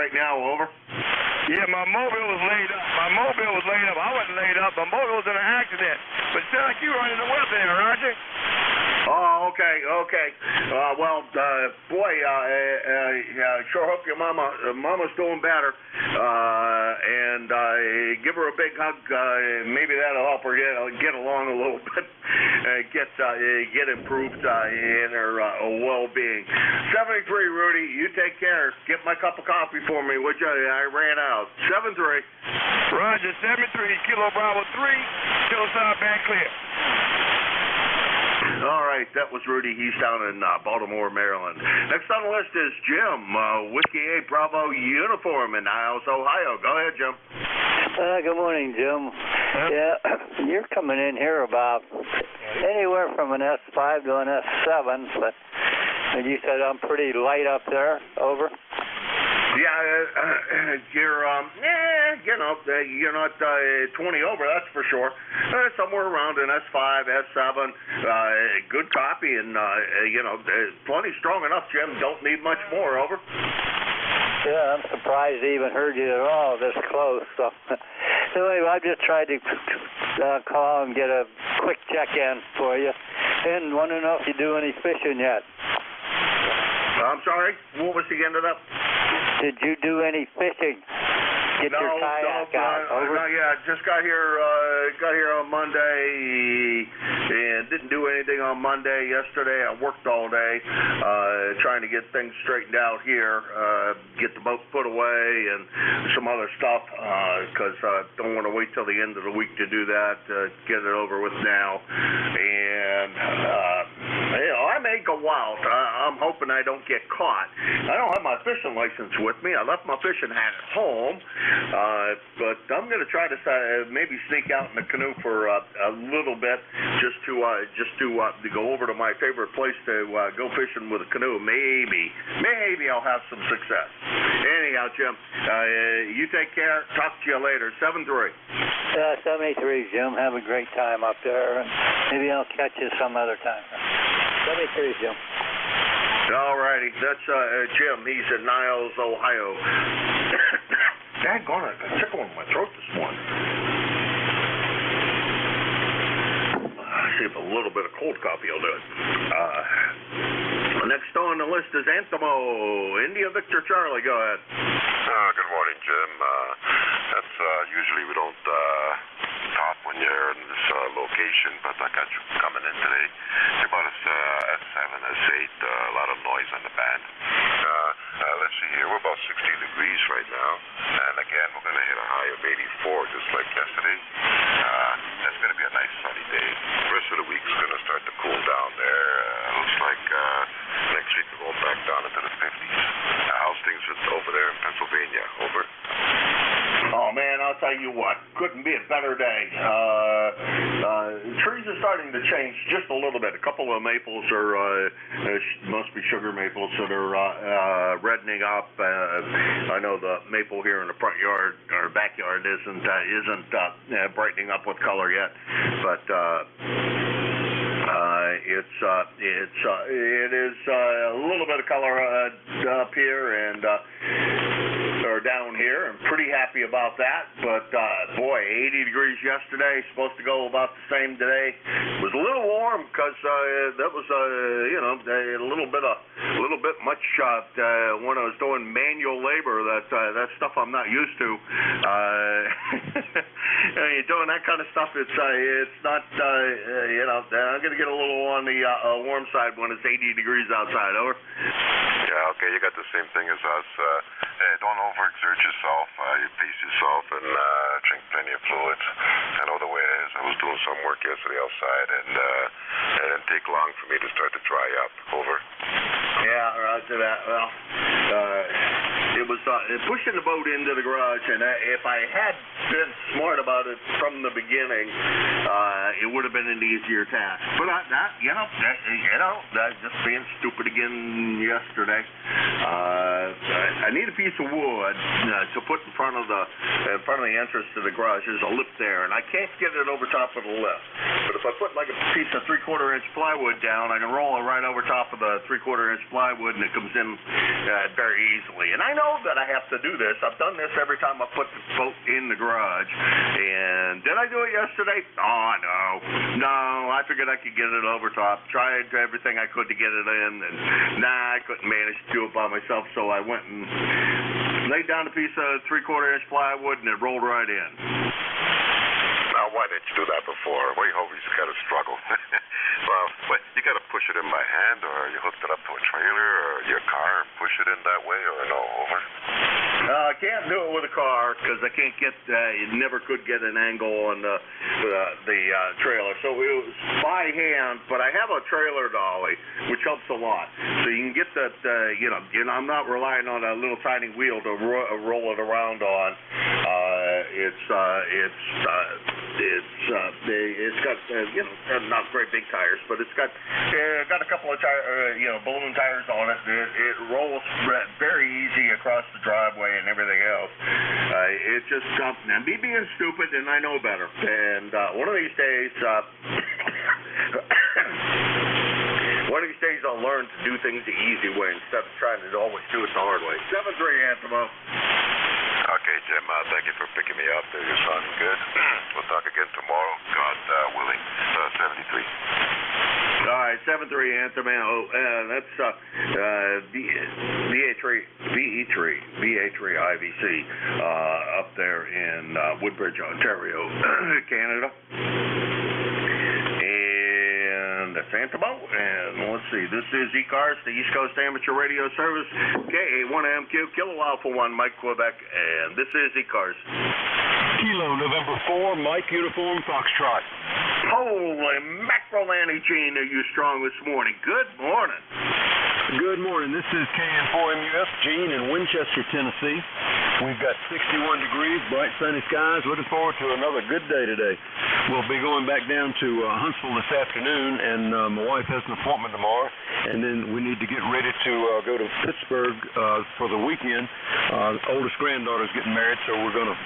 right now, over? Yeah, my mobile was laid up. I wasn't laid up. My mobile was in an accident. But it sounds like you running the web there, aren't you? Oh, okay. Boy, sure hope your mama's doing better. And give her a big hug. Maybe that'll help her get along a little bit, get improved in her well-being. 73, Rudy, you take care. Get my cup of coffee for me, would you? I ran out. 73. Roger, 73, Kilo Bravo 3, Hillside Band Clear. All right, that was Rudy. He's down in Baltimore, Maryland. Next on the list is Jim, Whiskey 8 Bravo uniform in Niles, Ohio. Go ahead, Jim. Good morning, Jim. Yeah, you're coming in here about anywhere from an S5 to an S7, but you said I'm pretty light up there. Over. Yeah, you're not 20 over, that's for sure. Somewhere around an S5, S7, good copy, and plenty strong enough, Jim. Don't need much more. Over. Yeah, I'm surprised I even heard you at all this close. So anyway, I just tried to call and get a quick check-in for you, and want to know if you do any fishing yet. I'm sorry. What was the end of that? Did you do any fishing? Get your kayak out. Over. Not yet. Just got here on Monday and didn't do anything on Monday. Yesterday I worked all day trying to get things straightened out here, get the boat put away and some other stuff because I don't want to wait till the end of the week to do that. Get it over with now. And I may go out. I'm hoping I don't get caught. I don't have my fishing license with me. I left my fishing hat at home. But I'm going to try to maybe sneak out in the canoe for a little bit, just to go over to my favorite place to go fishing with a canoe. Maybe I'll have some success. Anyhow, Jim, you take care. Talk to you later. 73. 73, Jim. Have a great time up there. Maybe I'll catch you some other time. 73, Jim. All righty. That's Jim. He's in Niles, Ohio. Daggone it, I got a tickle in my throat this morning. See if a little bit of cold coffee will do it. Next on the list is Anthemo, India Victor Charlie. Go ahead. Good morning, Jim. That's usually we don't talk when you're in this location, but I got you coming in today. It's about S7, S8, a lot of noise on the band. Let's see here. We're about 60 degrees right now, and again, we're going to hit a high of 84 just like yesterday. That's going to be a nice sunny day. The rest of the week's going to start to cool down there. Looks like next week we're going back down into the 50s. How's things over there in Pennsylvania? Over. Oh, man, I'll tell you what. Couldn't be a better day. Trees are starting to change just a little bit. A couple of maples are, must be sugar maples that are reddening up. I know the maple here in the front yard or backyard isn't brightening up with color yet, but it is a little bit of color up here and or down here. I'm pretty happy about that. But boy, 80 degrees yesterday. Supposed to go about the same today. It was a little warm because that was a little bit much when I was doing manual labor. That stuff I'm not used to. You're doing that kind of stuff. It's not I'm going to get a little on the warm side when it's 80 degrees outside. Over. Yeah, okay. You got the same thing as us. Don't overexert yourself. You pace yourself and drink plenty of fluids. I know the way it is. I was doing some work yesterday outside, and it didn't take long for me to start to dry up. Over. Yeah, roger that. Well, it was pushing the boat into the garage, and if I had been smart about it from the beginning, it would have been an easier task. But just being stupid again yesterday. I need a piece of wood to put in front of the entrance to the garage. There's a lip there, and I can't get it over top of the lip. But if I put like a piece of 3/4 inch plywood down, I can roll it right over top of the 3/4 inch plywood, and it comes in very easily. And I know that I I have to do this. I've done this every time I put the boat in the garage. And did I do it yesterday? Oh, no, I figured I could get it over top. Tried everything I could to get it in, and I couldn't manage to do it by myself, so I went and laid down a piece of 3/4-inch plywood, and it rolled right in. Now, why didn't you do that before? Well, you always got to struggle. Well, but you got to push it in by hand, or you hooked it up to a trailer or your car and push it in that way, or no, over? I can't do it with a car because I can't get, never could get an angle on the trailer. So it was by hand, but I have a trailer dolly, which helps a lot. So you can get that, I'm not relying on a little tiny wheel to roll it around on. It's got, not very big tires, but it's got a couple of balloon tires on it. It rolls very easy across the driveway and everything else. It's just something. And me being stupid, and I know better. And one of these days, I'll learn to do things the easy way instead of trying to always do it the hard way. 7-3, Anthony. Okay, Jim, thank you for picking me up. You're sounding good. We'll talk again tomorrow, God willing. 73. All right, 7-3, Anthony. That's VA3 IVC up there in Woodbridge, Ontario, Canada. And that's Antimo. And let's see, this is ECARS, the East Coast Amateur Radio Service, KA1MQ, Kilo Alpha 1, Mike, Quebec, and this is ECARS. Kilo, November 4, Mike, Uniform, Foxtrot. Holy mackerel, Annie Jean, are you strong this morning? Good morning. Good morning. This is KN4MUF, Gene in Winchester, Tennessee. We've got 61 degrees, bright sunny skies. Looking forward to another good day today. We'll be going back down to Huntsville this afternoon, and my wife has an appointment tomorrow, and then we need to get ready to go to Pittsburgh for the weekend. Oldest granddaughter's getting married, so we're going to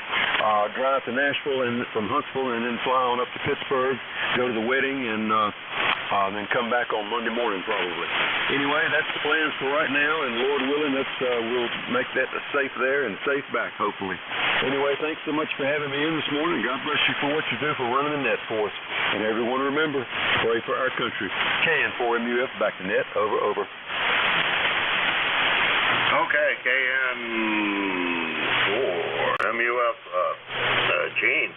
drive to Nashville and from Huntsville and then fly on up to Pittsburgh, go to the wedding, and then come back on Monday morning probably. Anyway, that's the plans for right now, and Lord willing, we'll make that safe there and safe back, hopefully. Anyway, thanks so much for having me in this morning. God bless you for what you do for running the net for us. And everyone remember, pray for our country. KN4MUF, back to net. Over. Okay, KN4MUF, Gene.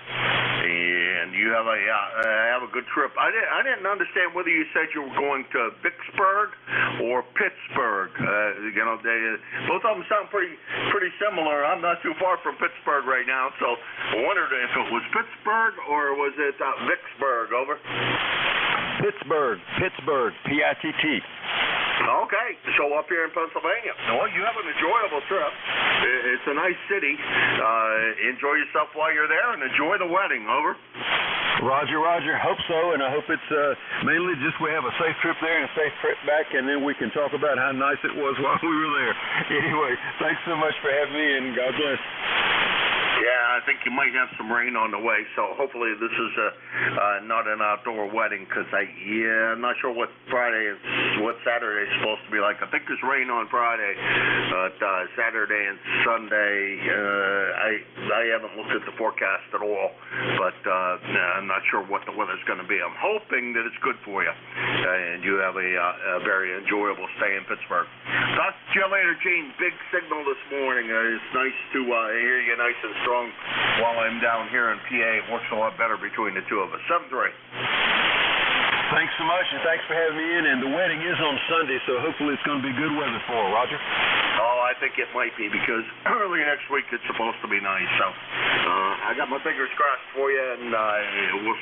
And you have a good trip. I didn't understand whether you said you were going to Vicksburg or Pittsburgh. Both of them sound pretty similar. I'm not too far from Pittsburgh right now, so I wondered if it was Pittsburgh or was it Vicksburg. Over. Pittsburgh, P-I-T-T. Okay, so up here in Pennsylvania. Well, you have an enjoyable trip. It's a nice city. Enjoy yourself while you're there and enjoy the wedding. Over. Roger. Hope so, and I hope it's mainly just we have a safe trip there and a safe trip back, and then we can talk about how nice it was while we were there. Anyway, thanks so much for having me, and God bless. Yeah, I think you might have some rain on the way, so hopefully this is not an outdoor wedding, because I'm not sure what Saturday is supposed to be like. I think there's rain on Friday, but Saturday and Sunday, I haven't looked at the forecast at all, but I'm not sure what the weather's going to be. I'm hoping that it's good for you, and you have a very enjoyable stay in Pittsburgh. Talk to you later, Gene. Big signal this morning. It's nice to hear you nice and strong while I'm down here in PA. It works a lot better between the two of us. 7-3. Thanks so much, and thanks for having me in. And the wedding is on Sunday, so hopefully it's going to be good weather for her. Roger? Oh, I think it might be, because early next week it's supposed to be nice. So I got my fingers crossed for you, and we'll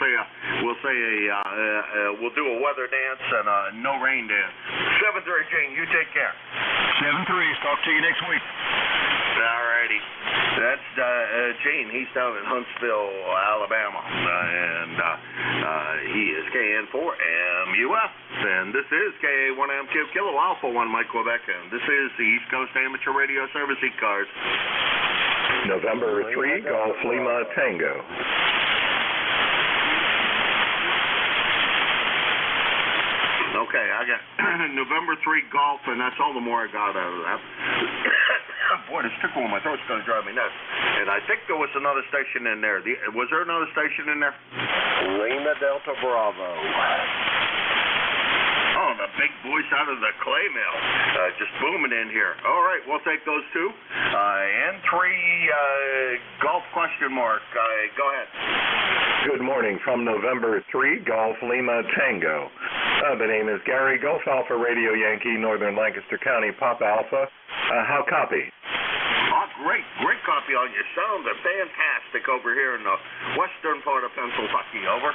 do a weather dance and a no rain dance. 7-3, Gene. You take care. 7-3. Talk to you next week. All righty. That's Gene. He's down in Huntsville, Alabama, and he is KN4MUF, and this is KA1MQ, Kilo Alpha 1, Mike, Quebec, and this is the East Coast Amateur Radio Service, ECARS. November 3, Golf Lima Tango. Okay, I got November 3 golf, and that's all the more I got out of that. boy, this tickle in my throat's going to drive me nuts. And I think there was another station in there. Was there another station in there? Lima Delta Bravo. Oh, the big voice out of the clay mill, just booming in here. All right, we'll take those two. N3 Golf question mark. Go ahead. Good morning from November 3, Golf Lima Tango. The name is Gary, Golf Alpha Radio Yankee, Northern Lancaster County, Pop Alpha. How copy? Oh, great copy on your sound. They're fantastic over here in the western part of Pennsylvania. Over.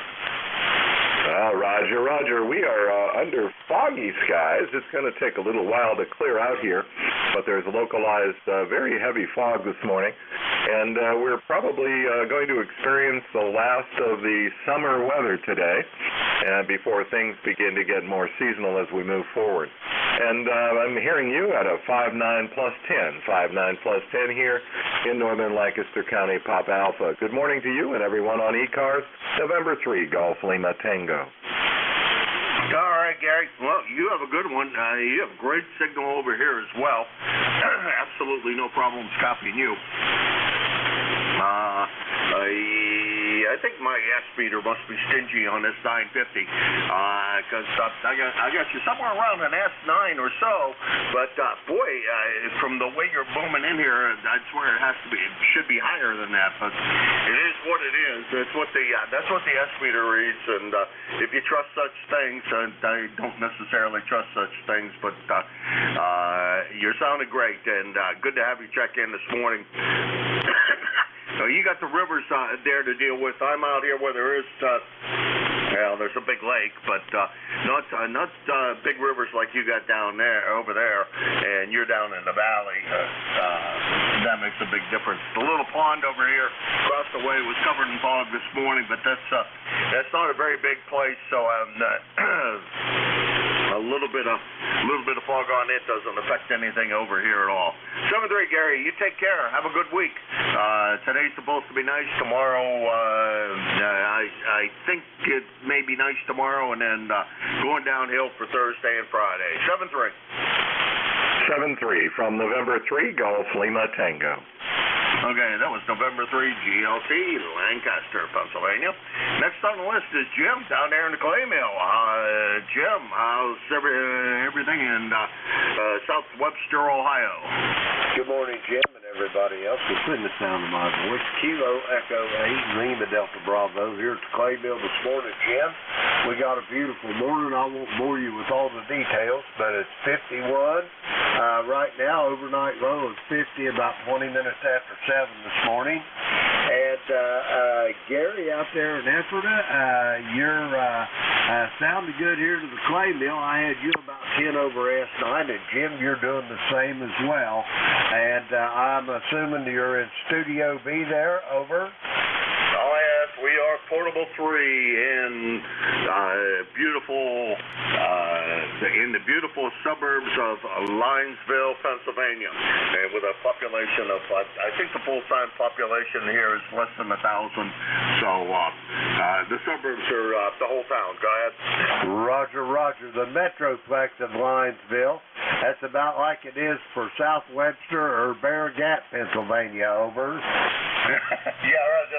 Roger. We are under foggy skies. It's going to take a little while to clear out here, but there's localized very heavy fog this morning, and we're probably going to experience the last of the summer weather today before things begin to get more seasonal as we move forward. And I'm hearing you at a 5.9 plus 10. 5.9 plus 10 here in Northern Lancaster County, Pop Alpha. Good morning to you and everyone on ECARS, November 3, Golf Lima Tango. All right, Gary. Well, you have a good one. You have great signal over here as well. Absolutely no problems copying you. I think my S meter must be stingy on this 950 because I got you somewhere around an S9 or so. But boy, from the way you're booming in here, I swear it should be higher than that. But it is what it is. That's what the S meter reads. And if you trust such things, I don't necessarily trust such things. But you're sounding great, and good to have you check in this morning. So you got the rivers there to deal with. I'm out here where there is, there's a big lake, but not big rivers like you got over there, and you're down in the valley. That makes a big difference. The little pond over here across the way was covered in fog this morning, but that's not a very big place, so a little bit of fog on it doesn't affect anything over here at all. 7-3, Gary, you take care. Have a good week. Today's supposed to be nice. Tomorrow, I think it may be nice tomorrow, and then going downhill for Thursday and Friday. 7-3. 7-3 from November 3, Golf Lima Tango. Okay, that was November 3, GLT, Lancaster, Pennsylvania. Next on the list is Jim down there in the clay mill. Jim, how's everything in South Webster, Ohio? Good morning, Jim, and everybody else. Listen to the sound of my voice. Kilo Echo 8, Lima Delta Bravo here at the clay mill this morning, Jim. We got a beautiful morning. I won't bore you with all the details, but it's 51. Right now, overnight low is 50, about 20 minutes after 7 this morning. And Gary out there in Ephrata, you're sounding good here to the clay mill. I had you about 10 over S9, and Jim, you're doing the same as well. And I'm assuming you're in Studio B there, over. Oh, yes, we are Portable 3 in the beautiful suburbs of Linesville, Pennsylvania, and with a population of, I think the full-time population here is less than 1,000. So the suburbs are the whole town. Go ahead. Roger. The metroplex of Linesville, that's about like it is for South Webster or Bear Gap, Pennsylvania, over. Yeah, Roger.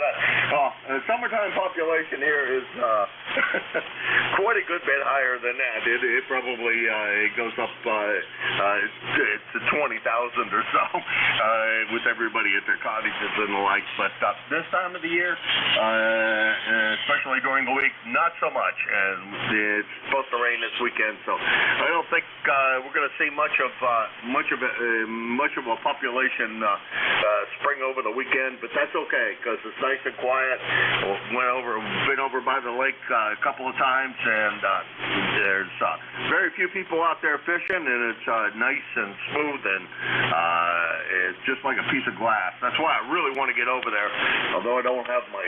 The summertime population here is quite a good bit higher than that. It probably goes up to 20,000 or so with everybody at their cottages and the like. But this time of the year, especially during the week, not so much. And it's supposed to rain this weekend, so I don't think we're going to see much of a population spring over the weekend. But that's okay because it's nice and quiet. Been over by the lake a couple of times, and there's very few people out there fishing, and it's nice and smooth, and it's just like a piece of glass. That's why I really want to get over there. Although I don't have my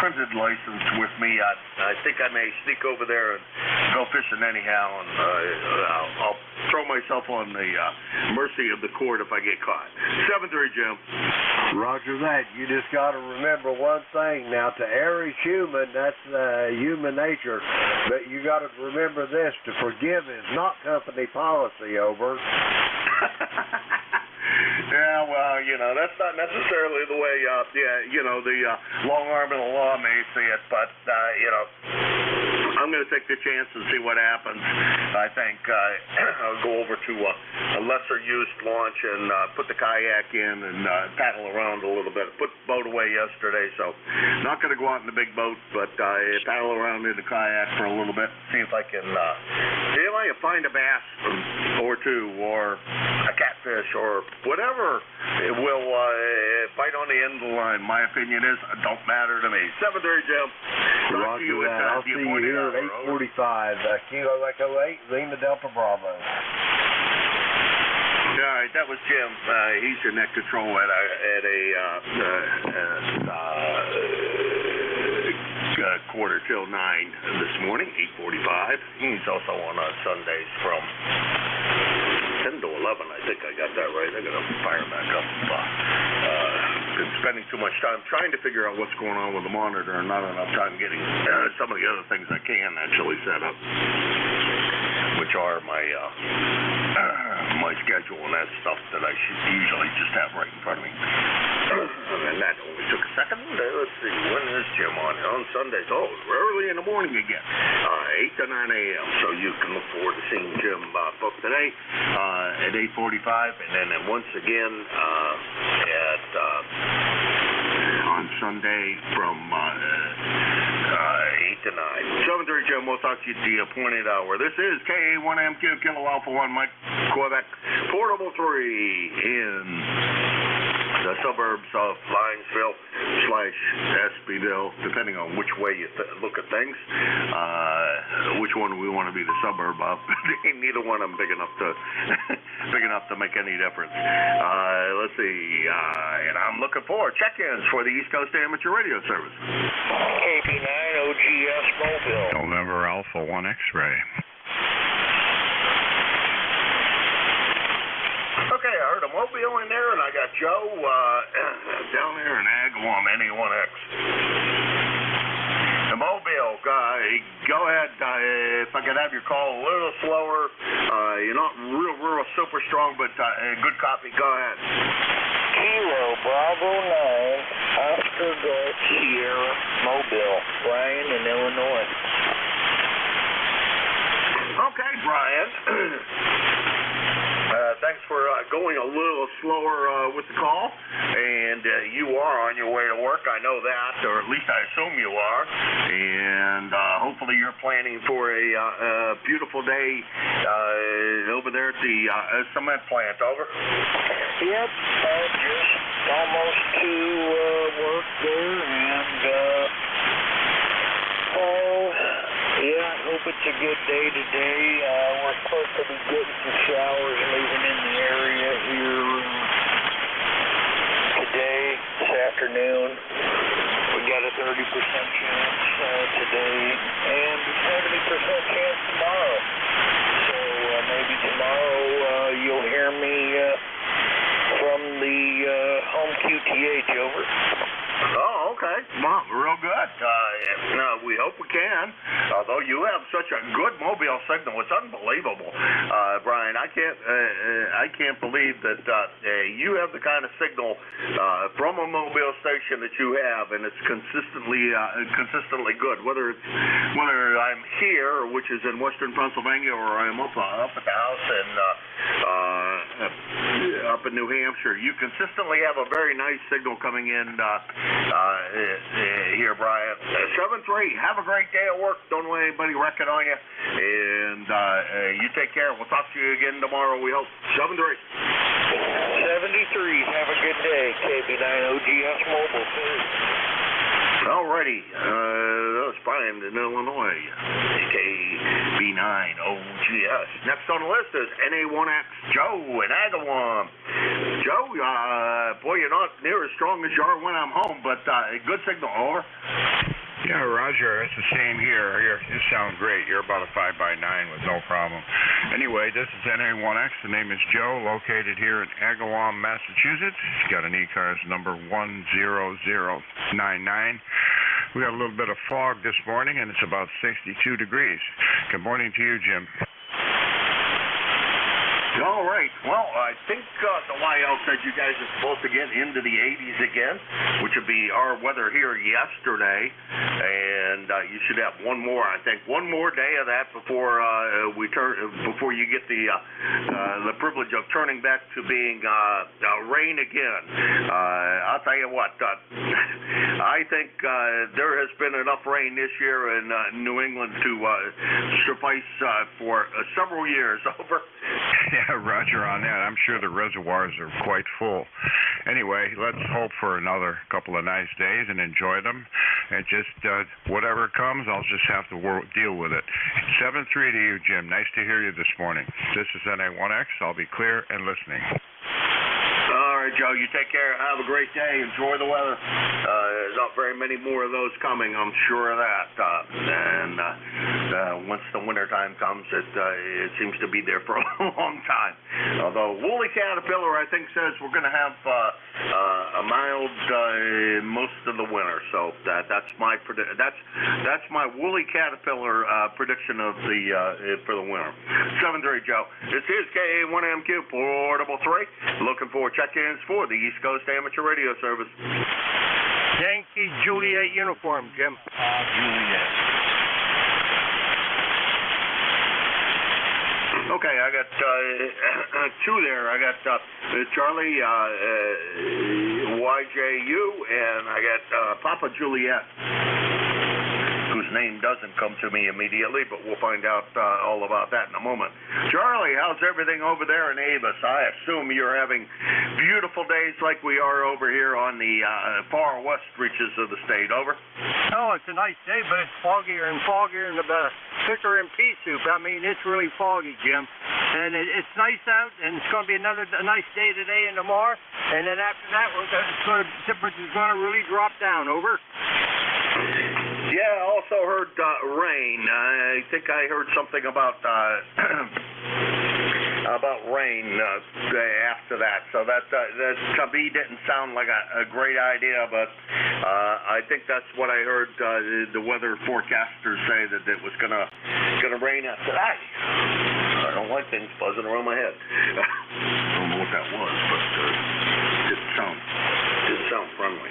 printed license with me, I think I may sneak over there and go fishing anyhow, and I'll throw myself on the mercy of the court if I get caught. 7-3, Jim. Roger that. You just got to remember one thing. Now, to err is human. That's human nature. But you got to remember this. To forgive is not company policy, over. Yeah, Yeah, well, that's not necessarily the way, the long arm of the law may see it, but, I'm going to take the chance and see what happens. I think I'll go over to a lesser-used launch and put the kayak in and paddle around a little bit. Put the boat away yesterday, so not going to go out in the big boat, but paddle around in the kayak for a little bit, see if I can find a bass or two or a catfish or whatever. It will bite on the end of the line. My opinion is it don't matter to me. 7-3, Jim. Roger that. I'll see you here at 8:45. Kilo Echo 8, Lima Delta Bravo. All right, that was Jim. He's your net control at a quarter till 9 this morning, 8:45. He's also on Sundays from 10 to 11. I think I got that right. I'm going to fire back up. Been spending too much time trying to figure out what's going on with the monitor and not enough time getting some of the other things I can actually set up, which are my schedule and that stuff that I should usually just have right in front of me. And that only took a second. Let's see, when is Jim on? On Sundays. Oh, early in the morning again, 8 to 9 a.m. So you can look forward to seeing Jim both today at 8:45, and then once again on Sunday from 8 to 9. 7:30, Jim. We'll talk to you at the appointed hour. This is KA1MQ Kilo Alpha 1 Mike Quebec Portable 3 in the suburbs of Linesville / Espyville, depending on which way you look at things. Which one we want to be the suburb of? Neither one of them big enough to make any difference. Let's see, and I'm looking for check-ins for the East Coast Amateur Radio Service. KB9 OGS Mobile. November Alpha 1 X-ray. Okay, I heard a Mobile in there, and I got Joe down there in Agawam, NA1X. The Mobile, go ahead. If I could have your call a little slower. You're not real super strong, but good copy. Go ahead. Kilo Bravo 9, Oscar Golf Sierra Mobile. Brian in Illinois. Okay, Brian. Thanks for going a little slower with the call, and you are on your way to work. I know that, or at least I assume you are, and hopefully you're planning for a beautiful day over there at the cement plant. Over. Yep, just almost to work there, and yeah, I hope it's a good day today. We're supposed to be getting some showers moving in the area here today, this afternoon. We got a 30% chance today and a 70% chance tomorrow. So maybe tomorrow you'll hear me from the home QTH. Over. Oh, okay. Well, real good. We hope we can. Although you have such a good mobile signal, it's unbelievable, Brian. I can't believe that you have the kind of signal from a mobile station that you have, and it's consistently good. Whether I'm here, which is in Western Pennsylvania, or I'm up at the house up in New Hampshire, you consistently have a very nice signal coming in. Here, Brian. 7-3. Have a great day at work. Don't let anybody wreck it on you. And you take care. We'll talk to you again tomorrow, we hope. 7-3. 73. Have a good day. KB9 OGS Mobile. Alrighty. That was Brian in Illinois. KB9 OGS. Next on the list is NA1X Joe in Agawam. Joe, boy, you're not near as strong as you are when I'm home, but good signal. Over. Yeah, Roger, it's the same here. You sound great. You're about a 5x9 with no problem. Anyway, this is NA1X. The name is Joe, located here in Agawam, Massachusetts. Got an ECARS number 10099. We got a little bit of fog this morning, and it's about 62 degrees. Good morning to you, Jim. All right. Well, I think the YL said you guys are supposed to get into the 80s again, which would be our weather here yesterday, and you should have one more day of that before before you get the privilege of turning back to being rain again. I'll tell you what, I think there has been enough rain this year in New England to suffice for several years over. Yeah, Roger on that. I'm sure the reservoirs are quite full. Anyway, let's hope for another couple of nice days and enjoy them. And just whatever comes, I'll just have to deal with it. 7-3 to you, Jim. Nice to hear you this morning. This is NA1X. I'll be clear and listening. All right, Joe, you take care. Have a great day. Enjoy the weather. There's not very many more of those coming, I'm sure of that. And once the winter time comes, it seems to be there for a long time. Although woolly caterpillar, I think, says we're going to have a mild most of the winter. So that's my woolly caterpillar prediction of for the winter. 7-3, Joe. This is KA1MQ Portable 3. Looking for check-ins for the East Coast Amateur Radio Service. Yankee Juliet uniform, Jim. Juliet. Okay, I got two there. I got Charlie YJU, and I got Papa Juliet, whose name doesn't come to me immediately, but we'll find out all about that in a moment. Charlie, how's everything over there in Avis? I assume you're having beautiful days like we are over here on the far west reaches of the state. Over? Oh, it's a nice day, but it's foggier and foggier, and thicker in pea soup. I mean, it's really foggy, Jim. And it's nice out, and it's going to be a nice day today and tomorrow. And then after that, temperature's going to really drop down. Over? Yeah, I also heard rain. I think I heard something about rain after that. So that to me didn't sound like a great idea, but I think that's what I heard the weather forecasters say, that it was gonna rain after that. I don't like things buzzing around my head. I don't know what that was, but it didn't sound friendly.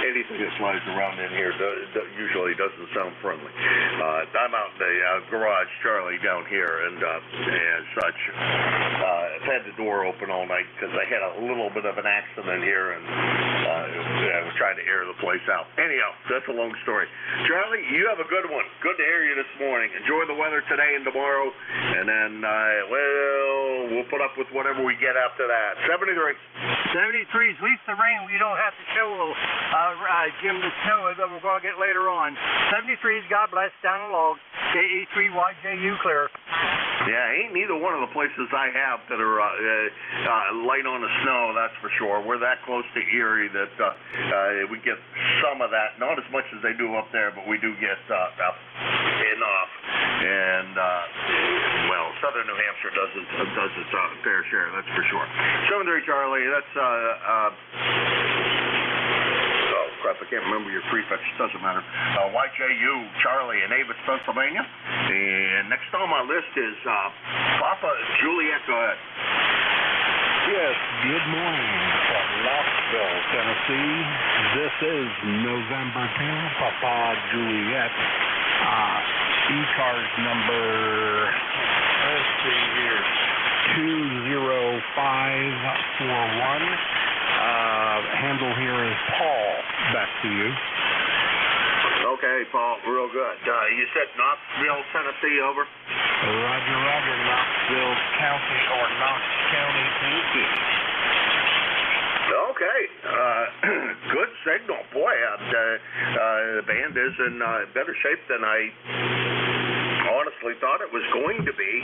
Anything that flies around in here usually doesn't sound friendly. I'm out in the garage, Charlie, down here, and as such, I've had the door open all night because I had a little bit of an accident here, and I was trying to air the place out. Anyhow, that's a long story. Charlie, you have a good one. Good to hear you this morning. Enjoy the weather today and tomorrow, and then, we'll put up with whatever we get after that. 73. 73 is at least the rain we don't have to show Jim the snow that we're going to get later on. 73 is God bless, down a log. KA3YJU clear. Yeah, ain't neither one of the places I have that are light on the snow, that's for sure. We're that close to Erie that we get some of that. Not as much as they do up there, but we do get enough. And, southern New Hampshire does its fair share, that's for sure. 73, Charlie, that's... crap, I can't remember your prefix, doesn't matter. YJU, Charlie in Avis, Pennsylvania. And next on my list is Papa Juliet. Go ahead. Yes, good morning from Knoxville, Tennessee. This is November 10, Papa Juliet. ECARS number, let's see here, 20541. Handle here is Paul. Back to you. Okay, Paul, real good. You said Knoxville, Tennessee, over? Roger, Knoxville County or Knox County, Tennessee. Okay, good signal. Boy, the band is in better shape than I honestly thought it was going to be.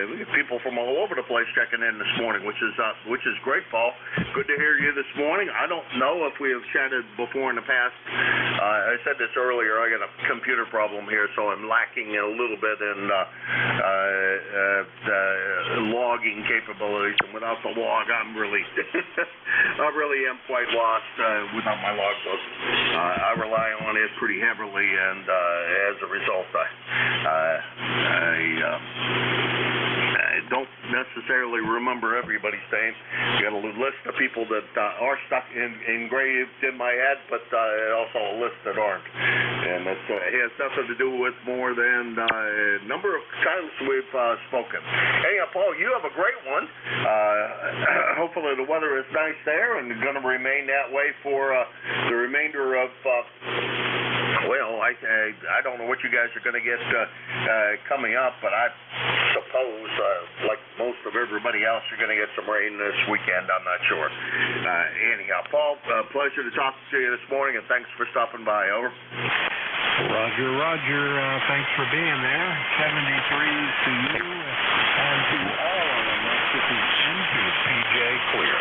We get people from all over the place checking in this morning, which is great, Paul. Good to hear you this morning. I don't know if we have chatted before in the past. I said this earlier. I got a computer problem here, so I'm lacking a little bit in logging capabilities. And without the log, I'm really, I really am quite lost without my logbook. I rely on it pretty heavily, and as a result, don't necessarily remember everybody's name. Got a list of people that are stuck engraved in my head, but also a list that aren't. And it has nothing to do with more than number of times we've spoken. Hey, Paul, you have a great one. Hopefully the weather is nice there and going to remain that way for the remainder of well, I don't know what you guys are going to get coming up, but I suppose, like most of everybody else, you're going to get some rain this weekend. I'm not sure. Anyhow, Paul, pleasure to talk to you this morning, and thanks for stopping by. Over. Roger, Roger. Thanks for being there. 73s to you and to all of them. This is N2 PJ Clear.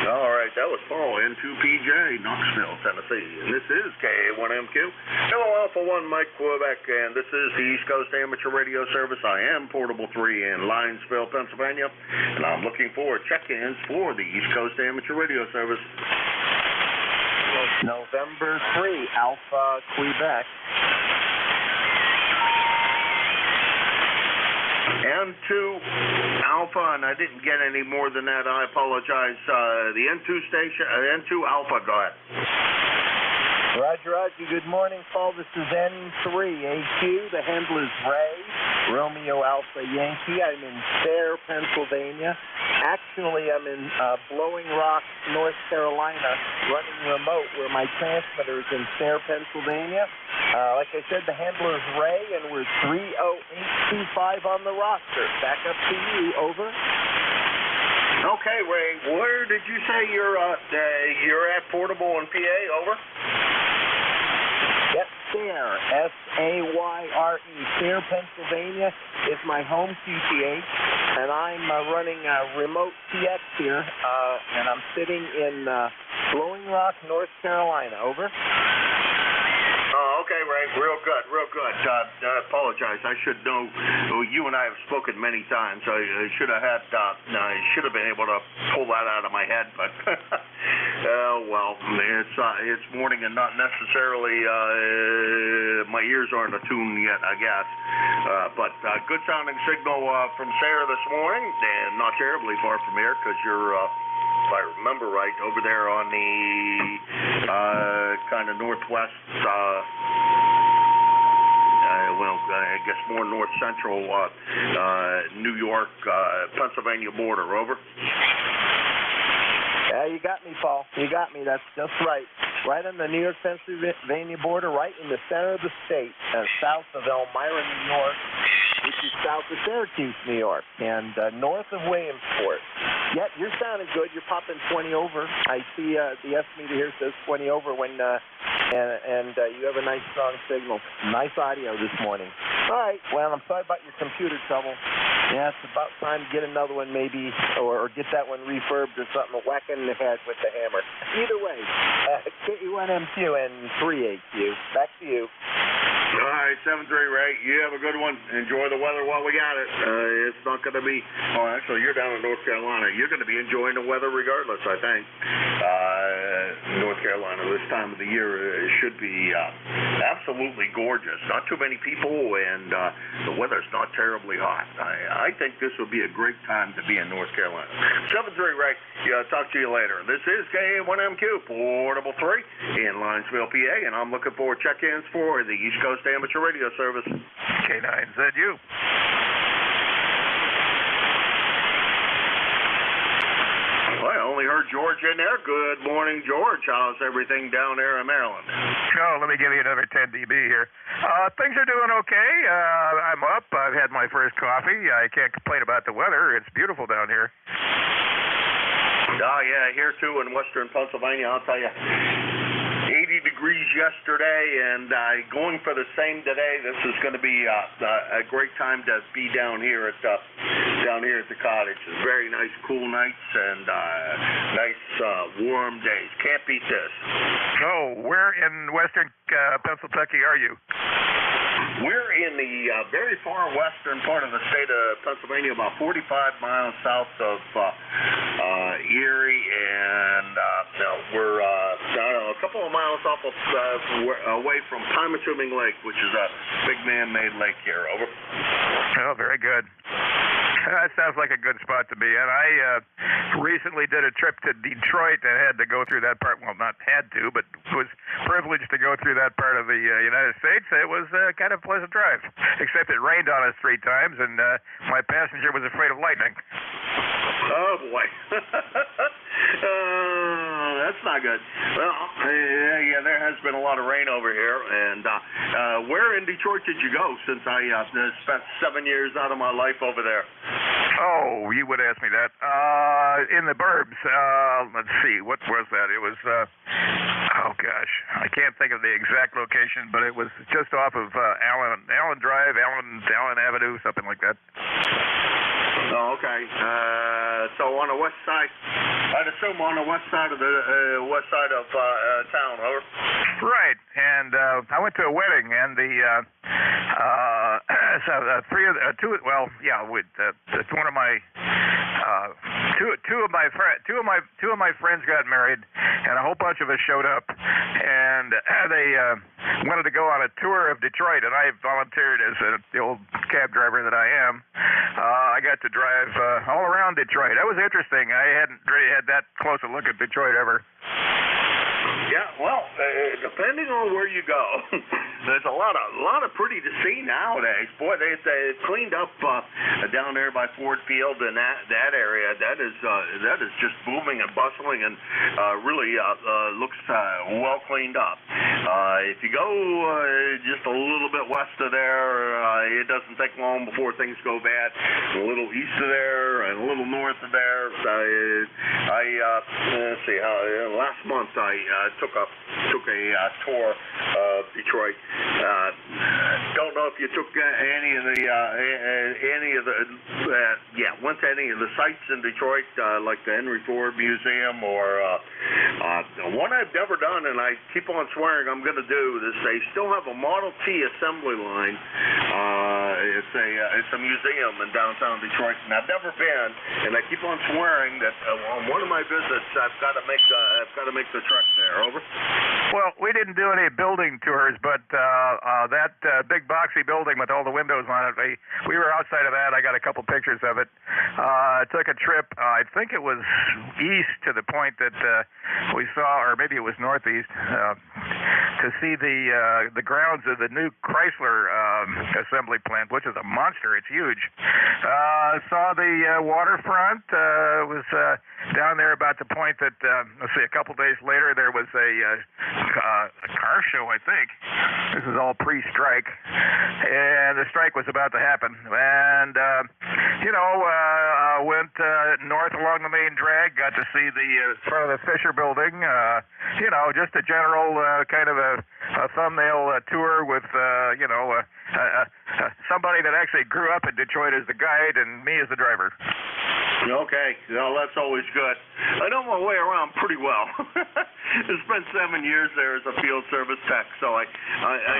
All right, that was Paul, N2PJ, Knoxville, Tennessee. And this is KA1MQ. Hello, Alpha 1, Mike Quebec, and this is the East Coast Amateur Radio Service. I am Portable 3 in Linesville, Pennsylvania, and I'm looking for check-ins for the East Coast Amateur Radio Service. November 3, Alpha, Quebec. N2 Alpha, and I didn't get any more than that. I apologize. The N2 station, N2 Alpha, go ahead. Roger, Roger. Good morning, Paul. This is N3AQ. The handle is Ray, Romeo Alpha Yankee. I'm in Sayre, Pennsylvania. Actually, I'm in Blowing Rock, North Carolina, running remote where my transmitter is in Sayre, Pennsylvania. Like I said, the handle is Ray, and we're 30825 on the roster. Back up to you. Over. Okay, Ray. Where did you say you're at Portable in PA? Over. Yep, Sayre, S-A-Y-R-E. Sayre, Pennsylvania is my home QTH, and I'm running a remote TX here, and I'm sitting in Blowing Rock, North Carolina. Over. Okay, Ray, real good, real good. I apologize. I should know. You and I have spoken many times. I should have been able to pull that out of my head, but well, it's morning and not necessarily my ears aren't attuned yet, I guess. But good sounding signal from Sayre this morning, and not terribly far from here because you're. If I remember right, over there on the kind of northwest, I guess more north central New York, Pennsylvania border. Over. Yeah, you got me, Paul. You got me. That's just right. Right on the New York, Pennsylvania border, right in the center of the state, south of Elmira, New York, which is south of Syracuse, New York, and north of Williamsport. Yep, you're sounding good. You're popping 20 over. I see the S meter here says 20 over when, and you have a nice strong signal. Nice audio this morning. All right. Well, I'm sorry about your computer trouble. Yeah, it's about time to get another one maybe, or get that one refurbed or something, whacking in the head with the hammer. Either way, KU1MQ and 3AQ. Back to you. All right, 7-3, Ray. You have a good one. Enjoy the weather while we got it. It's not going to be, actually, you're down in North Carolina. You're going to be enjoying the weather regardless, I think. North Carolina this time of the year should be absolutely gorgeous. Not too many people, and the weather's not terribly hot. I think this will be a great time to be in North Carolina. 7-3, Ray. Talk to you later. This is KA1MQ, Portable 3 in Linesville, PA, and I'm looking for check-ins for the East Coast Amateur Radio Service. K9ZU. Well, I only heard George in there. Good morning, George. How's everything down there in Maryland? Oh, let me give you another 10 dB here. Things are doing okay. I'm up. I've had my first coffee. I can't complain about the weather. It's beautiful down here. Oh, yeah, here too in western Pennsylvania, I'll tell you. 80 degrees yesterday, and going for the same today. This is going to be a great time to be down here at the cottage. It's very nice, cool nights and nice, warm days. Can't beat this. So, where in western Pennsylvania are you? We're in the very far western part of the state of Pennsylvania, about 45 miles south of Erie, and we're a couple of miles off of away from Pymatuming Lake, which is a big man-made lake here. Over. Oh, very good. That sounds like a good spot to be in. I recently did a trip to Detroit and had to go through that part. Well, not had to, but was privileged to go through that part of the United States. It was kind of a pleasant drive, except it rained on us 3 times, and my passenger was afraid of lightning. Oh, boy. That's not good. Well, yeah, there has been a lot of rain over here. And where in Detroit did you go since I spent 7 years out of my life over there? Oh, you would ask me that. In the burbs. Let's see. What was that? It was, oh, gosh. I can't think of the exact location, but it was just off of Allen Drive, Allen Avenue, something like that. Oh, okay. So on the west side, I'd assume on the west side of the town, over. Right, and I went to a wedding, and the one of my two of my friends got married, and a whole bunch of us showed up, and they wanted to go on a tour of Detroit, and I volunteered as the old cab driver that I am. I got to drive all around Detroit. That was interesting. I hadn't really had that close a look at Detroit ever. Yeah, well, depending on where you go, there's a lot of pretty to see nowadays. Boy, they cleaned up down there by Ford Field and that area. That is just booming and bustling and really looks well cleaned up. If you go just a little bit west of there, it doesn't take long before things go bad. A little east of there and a little north of there. Let's see. Last month I took a tour of Detroit. Don't know if you took went to any of the sites in Detroit, like the Henry Ford Museum or one I've never done, and I keep on swearing I'm going to do this. They still have a Model T assembly line. It's a museum in downtown Detroit, and I've never been. And I keep on swearing that on one of my visits I've got to make the trek there. Over. Well, we didn't do any building tours, but that big boxy building with all the windows on it, we were outside of that. I got a couple pictures of it. I took a trip, I think it was east to the point that we saw, or maybe it was northeast, to see the grounds of the new Chrysler assembly plant, which is a monster. It's huge. Saw the waterfront. Was down there about the point that, let's see, a couple days later there was a car show, I think. This is all pre-strike, and the strike was about to happen. And went north along the main drag, got to see the front of the Fisher Building. Just a general kind of a thumbnail tour with somebody that actually grew up in Detroit as the guide and me as the driver. Okay, well, that's always good. I know my way around pretty well. I spent 7 years there as a field service tech, so I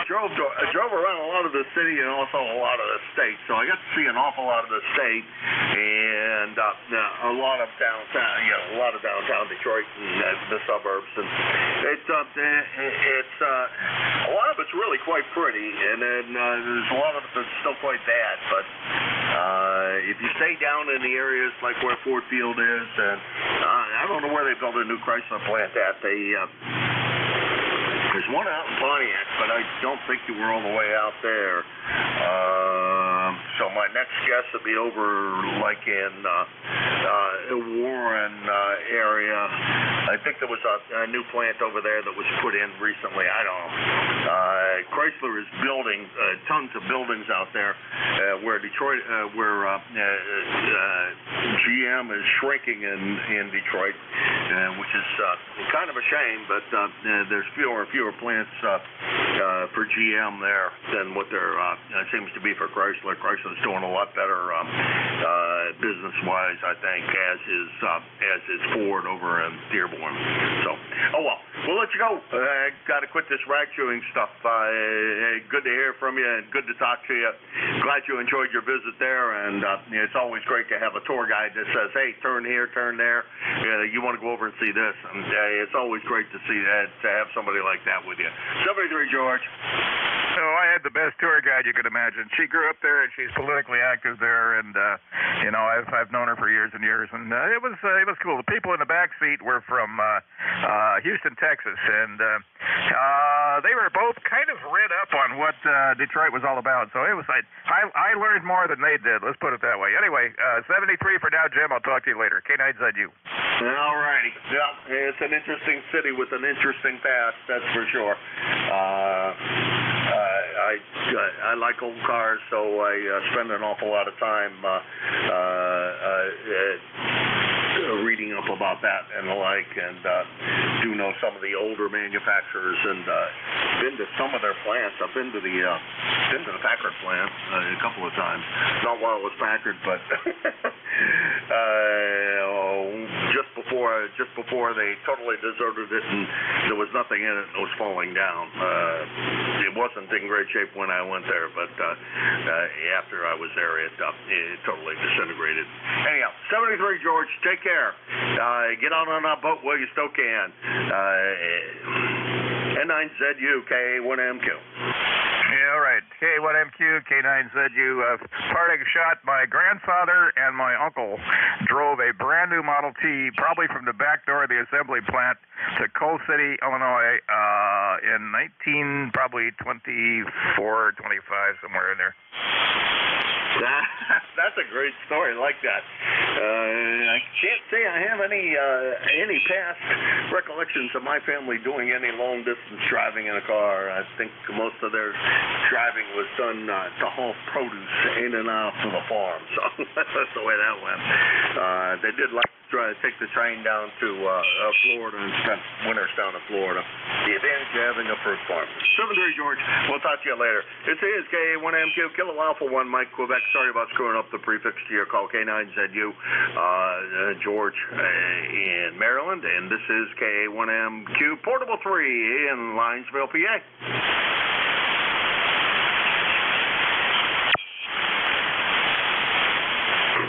drove around a lot of the city and also a lot of the state. So I got to see an awful lot of the state and a lot of downtown Detroit and the suburbs. And it's a lot of it's really quite pretty, and then there's a lot of it that's still quite bad. But if you stay down in the areas like where Ford Field is, and I don't know where they built a new Chrysler plant at. There's one out in Pontiac, but I don't think you were all the way out there. So my next guess would be over like in Warren area. I think there was a new plant over there that was put in recently. I don't know. Chrysler is building tons of buildings out there where Detroit, GM is shrinking in Detroit, which is kind of a shame. But there's fewer and fewer plants for GM there than what there seems to be for Chrysler. Chrysler's doing a lot better business-wise, I think, as is Ford over in Dearborn. So, oh well, we'll let you go. I got to quit this rag chewing stuff. Good to hear from you and good to talk to you. Glad you enjoyed your visit there, and it's always great to have a tour guide that says, hey, turn here, turn there. You want to go over and see this, and it's always great to see that, to have somebody like that with you. 73 George. I had the best tour guide you could imagine. She grew up there, and she's politically active there, and I've known her for years and years, and it was cool. The people in the back seat were from Houston, Texas, and they were both kind of read up on what Detroit was all about. So it was I learned more than they did. Let's put it that way. Anyway, 73 for now, Jim. I'll talk to you later. K9ZU. All righty. Yeah, it's an interesting city with an interesting past, that's for sure. I like old cars, so I spend an awful lot of time reading up about that and the like, and do know some of the older manufacturers, and been to some of their plants. I've been to the Packard plant a couple of times. Not while it was Packard, but just before they totally deserted it, and there was nothing in it, and it was falling down. It wasn't in great shape when I went there, but after I was there, it totally disintegrated. Anyhow, 73 George, take care. Get out on that boat while you still can. N9ZU, K1MQ. Yeah, all right. K1MQ, K9ZU. Parting shot, my grandfather and my uncle drove a brand new Model T, probably from the back door of the assembly plant, to Coal City, Illinois, in probably 24, 25, somewhere in there. That's a great story. I like that. I can't say I have any past recollections of my family doing any long distance driving in a car. I think most of their driving was done to haul produce in and out to the farm. So that's the way that went. They did like to try to take the train down to Florida and spend winters down in Florida. The advantage of having a fruit farm. 73 George. We'll talk to you later. This is K1MQ, Kilo Alpha 1 Mike, Quebec. Sorry about screwing up the prefix to your call. K9ZU, George in Maryland, and this is K1MQ Portable 3 in Linesville, PA.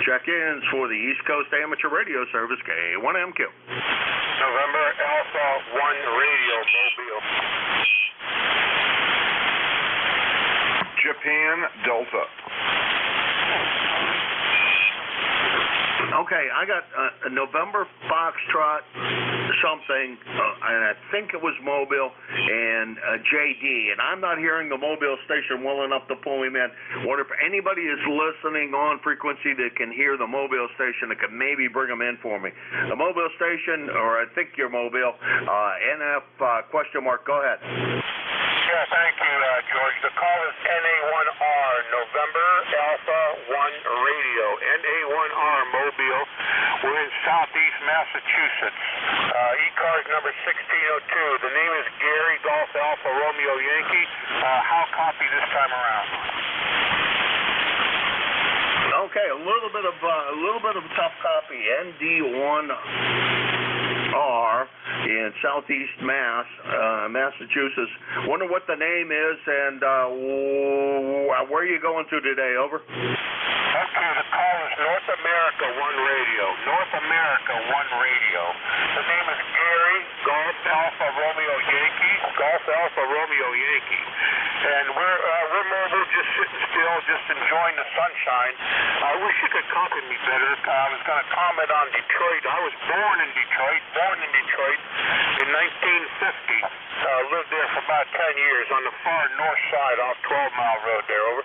Check-ins for the East Coast Amateur Radio Service, K1MQ. November Alpha 1 Radio, Mobile. Japan, Delta. Okay, I got a November Foxtrot something, and I think it was Mobile, and JD, and I'm not hearing the Mobile station well enough to pull him in. Wonder if anybody is listening on frequency that can hear the Mobile station that could maybe bring him in for me. The Mobile station, or I think you're Mobile, NF question mark, go ahead. Yeah, thank you, George. The call is NA1R, November Alpha 1 Radio, NA1R Mobile. We're in southeast Massachusetts. ECARS number 1602. The name is Gary, Golf Alpha Romeo Yankee. How copy this time around? Okay, a little bit of tough copy. ND1R in southeast Massachusetts. Wonder what the name is and where are you going to today? Over. Okay, the call is North America 1 Radio. North America 1 Radio. The name is Gary, Golf Alpha Romeo Yankee. Golf Alpha Romeo Yankee. And we're mobile, just sitting still, just enjoying the sunshine. I wish you could copy me better. I was going to comment on Detroit. I was born in Detroit in 1950. Lived there for about 10 years on the far north side off 12 Mile Road there, over.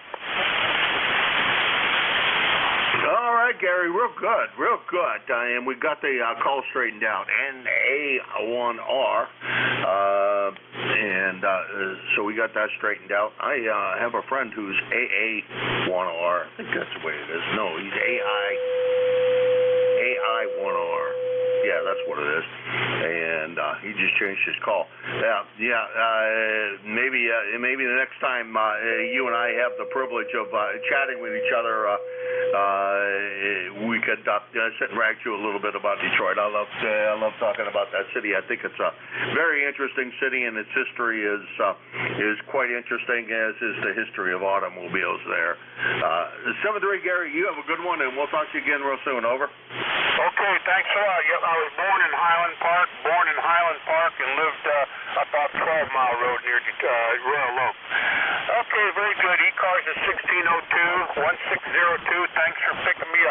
All right, Gary, real good. And we got the call straightened out. NA1R. So we got that straightened out. I have a friend who's AA1R. I think that's the way it is. No, he's AI1R. Yeah, that's what it is. And he just changed his call. Maybe the next time you and I have the privilege of chatting with each other, we could sit and rag you a little bit about Detroit. I love talking about that city. I think it's a very interesting city, and its history is quite interesting, as is the history of automobiles there. 7-3, Gary, you have a good one, and we'll talk to you again real soon. Over. Okay, thanks a lot. Yep, I was born in Highland Park, and lived about 12 Mile Road near Royal Oak.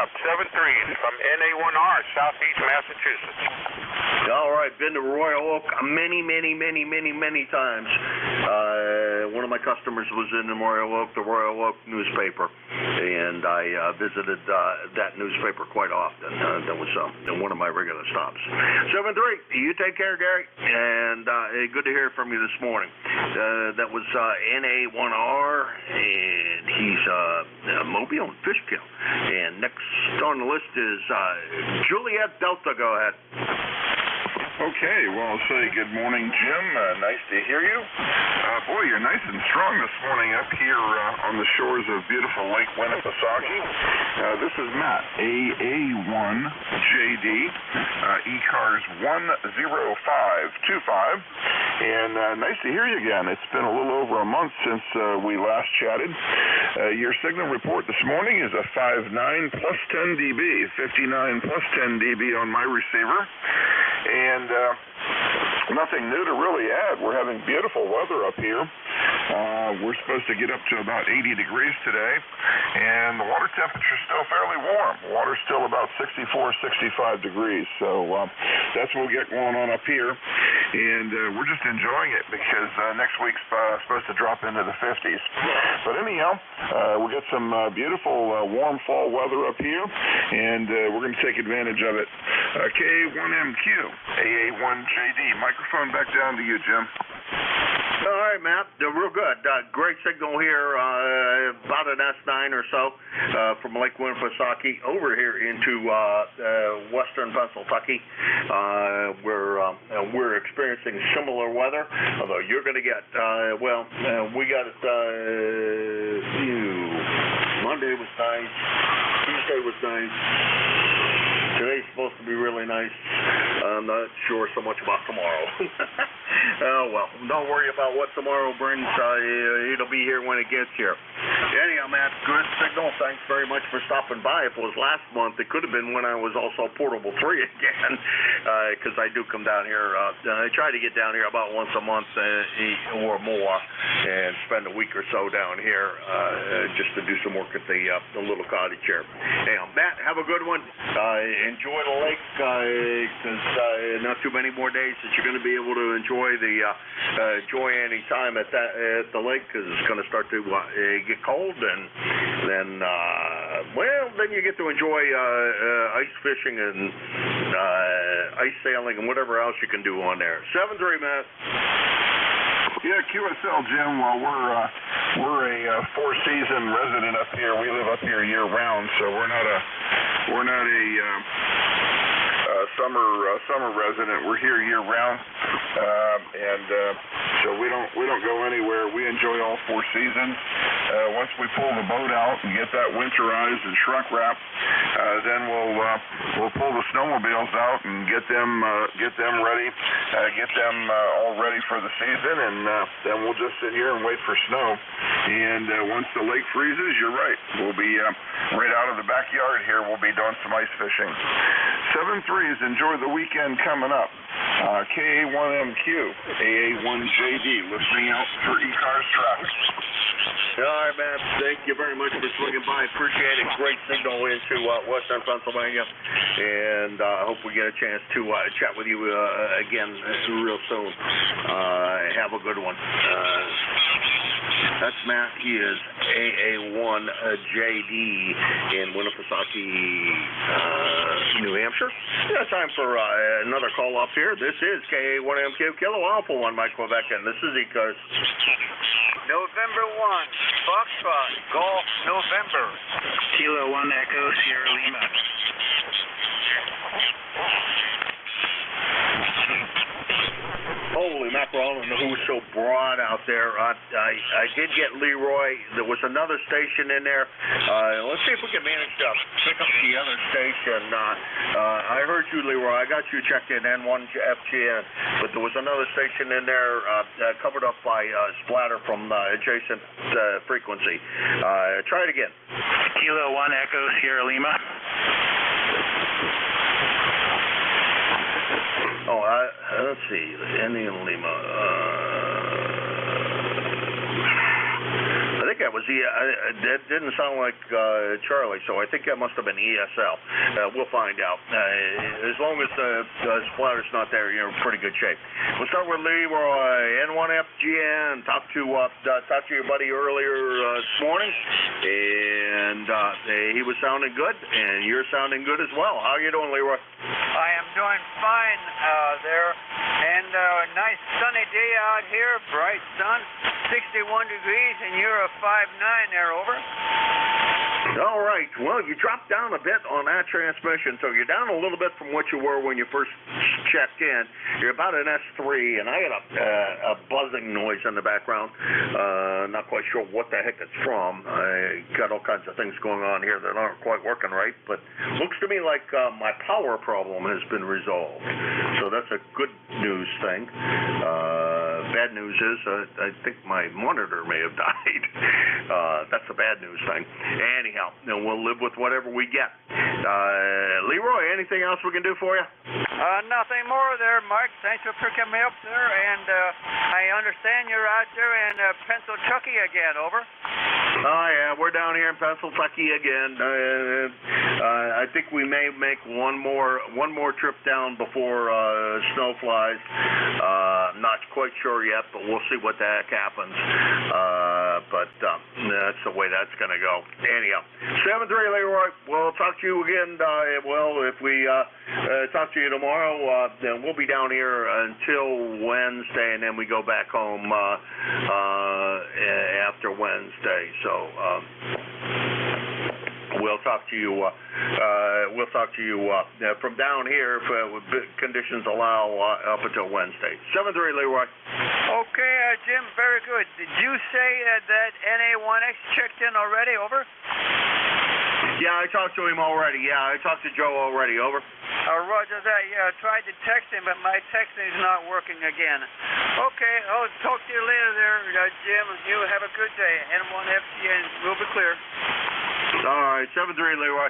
up, 73 from NA1R, Southeast Massachusetts. All right, been to Royal Oak many times. One of my customers was in the Royal Oak newspaper, and I visited that newspaper quite often. That was one of my regular stops. 7-3, you take care, Gary, and good to hear from you this morning. That was NA1R, and he's Mobile and Fishkill. And next on the list is Juliet Delta. Go ahead. Okay, well, I'll say good morning, Jim. Nice to hear you. Boy, you're nice and strong this morning up here on the shores of beautiful Lake Winnipesaukee. This is Matt, AA1JD, ECARS 10525, and nice to hear you again. It's been a little over a month since we last chatted. Your signal report this morning is a 59 plus 10 dB, 59 plus 10 dB on my receiver. And nothing new to really add. We're having beautiful weather up here. We're supposed to get up to about 80 degrees today, and the water temperature is still fairly warm. Water's still about 64, 65 degrees, so that's what we get going on up here, and we're just enjoying it because next week's supposed to drop into the 50s. But anyhow, we got some beautiful warm fall weather up here, and we're going to take advantage of it. K1MQ, AA1JD, microphone back down to you, Jim. All right, Matt. Real good. Great signal here, about an S9 or so from Lake Winnipesaukee over here into western Pennsylvania. We're experiencing similar weather, although you're going to get, we got it, Monday was nice, Tuesday was nice. Today's supposed to be really nice. I'm not sure so much about tomorrow. Oh, well, don't worry about what tomorrow brings. It'll be here when it gets here. Anyhow, Matt, good signal. Thanks very much for stopping by. If it was last month, it could have been when I was also Portable 3 again, because I do come down here. I try to get down here about once a month or more and spend a week or so down here just to do some work at the little cottage here. Anyhow, Matt, have a good one. Enjoy the lake, because not too many more days that you're going to be able to enjoy any time at the lake, because it's going to start to get cold, and then then you get to enjoy ice fishing and ice sailing and whatever else you can do on there. 7-3, Matt. Yeah, QSL, Jim. Well, we're a four-season resident up here. We live up here year-round, so we're not a summer resident. We're here year-round, and so we don't go anywhere. We enjoy all four seasons. Once we pull the boat out and get that winterized and shrunk wrapped, then we'll pull the snowmobiles out and get them ready, get them all ready for the season, and then we'll just sit here and wait for snow. And once the lake freezes, you're right, we'll be right out of the backyard here. We'll be doing some ice fishing. 7-3s, enjoy the weekend coming up. KA1MQ, AA1JD, listening out for ECARS traffic. All right, man. Thank you very much for swinging by. Appreciate it. Great signal into western Pennsylvania, and I hope we get a chance to chat with you again real soon. Have a good one. That's Matt. He is AA1JD in Winnipesaukee, New Hampshire. Yeah, time for another call up here. This is KA1MQ Kilo Alpha 1 Mike Quebec, and this is ECARS. November 1, Foxtrot, Golf, November. Kilo 1 Echo, Sierra Lima. Holy mackerel, I don't know who's so broad out there. I did get Leroy. There was another station in there. Let's see if we can manage to pick up the other station. I heard you, Leroy. I got you checked in, N1FGN. But there was another station in there covered up by splatter from adjacent frequency. Try it again. Kilo 1 Echo, Sierra Lima. Oh, let's see. Indian Lima. I think think that was that didn't sound like Charlie, so I think that must have been ESL. We'll find out. As long as the splatter's not there, you're in pretty good shape. We'll start with Leroy, N1FGN. Talked to your buddy earlier this morning, and he was sounding good, and you're sounding good as well. How are you doing, Leroy? I am doing fine there, and a nice sunny day out here, bright sun, 61 degrees, and you're a 5'9" there, over. All right. Well, you dropped down a bit on that transmission, so you're down a little bit from what you were when you first checked in. You're about an S3, and I got a buzzing noise in the background. Not quite sure what the heck it's from. I got all kinds of things going on here that aren't quite working right, but looks to me like my power problem has been resolved. So that's a good news thing. Bad news is I think my monitor may have died. That's a bad news thing. Anyhow, we'll live with whatever we get. Leroy, anything else we can do for you? Nothing more there, Mike. Thanks for picking me up there, and I understand you're out there in Pennsylvania again, over. Oh, yeah, we're down here in Pennsylvania again. I think we may make one more trip down before snow flies. Not quite sure yet, but we'll see what the heck happens. But that's the way that's going to go. Anyhow, 7-3, Leroy. We'll talk to you again. If we talk to you tomorrow, then we'll be down here until Wednesday, and then we go back home after Wednesday. So we'll talk to you. From down here if conditions allow up until Wednesday. 7-3, Leroy. Okay, Jim. Very good. Did you say that NA1X checked in already? Over. Yeah, I talked to him already. Yeah, I talked to Joe already. Over. Roger that. Yeah, I tried to text him, but my texting is not working again. Okay, I'll talk to you later there, Jim. You have a good day. N1FGN will be clear. All right, 7-3, Leroy.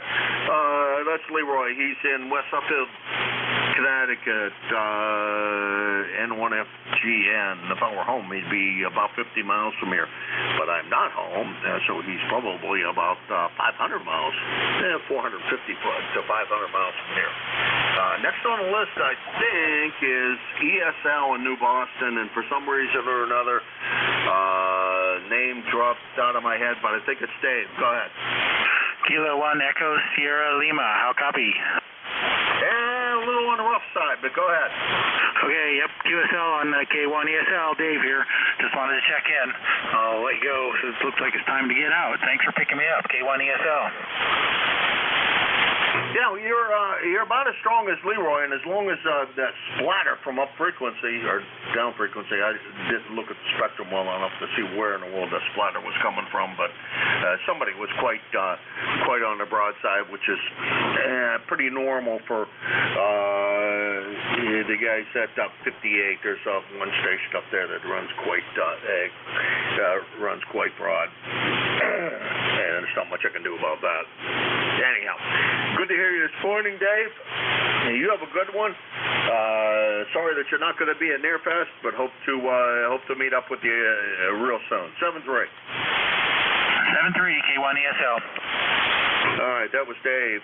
That's Leroy. He's in West Suffield, Connecticut. N1FGN. If I were home, he'd be about 50 miles from here. But I'm not home, so he's probably about 500 miles, 450 to 500 miles from here. Next on the list, I think, is ESL in New Boston, and for some reason or another, name dropped out of my head, but I think it's Dave. Go ahead. Kilo 1 Echo Sierra Lima. How copy? Yeah, a little on the rough side, but go ahead. Okay, yep, QSL on K1 ESL. Dave here. Just wanted to check in. I'll let you go. It looks like it's time to get out. Thanks for picking me up. K1 ESL. Yeah, you're about as strong as Leroy, and as long as that splatter from up frequency or down frequency, I didn't look at the spectrum well enough to see where in the world that splatter was coming from, but somebody was quite on the broadside, which is pretty normal for the guy set up 58. There's one station up there that runs quite broad, and there's not much I can do about that. Anyhow, good to hear you this morning, Dave. You have a good one. Sorry that you're not going to be at Nearfest, but hope to meet up with you real soon. 7-3. 7-3, K1 ESL. All right, that was Dave,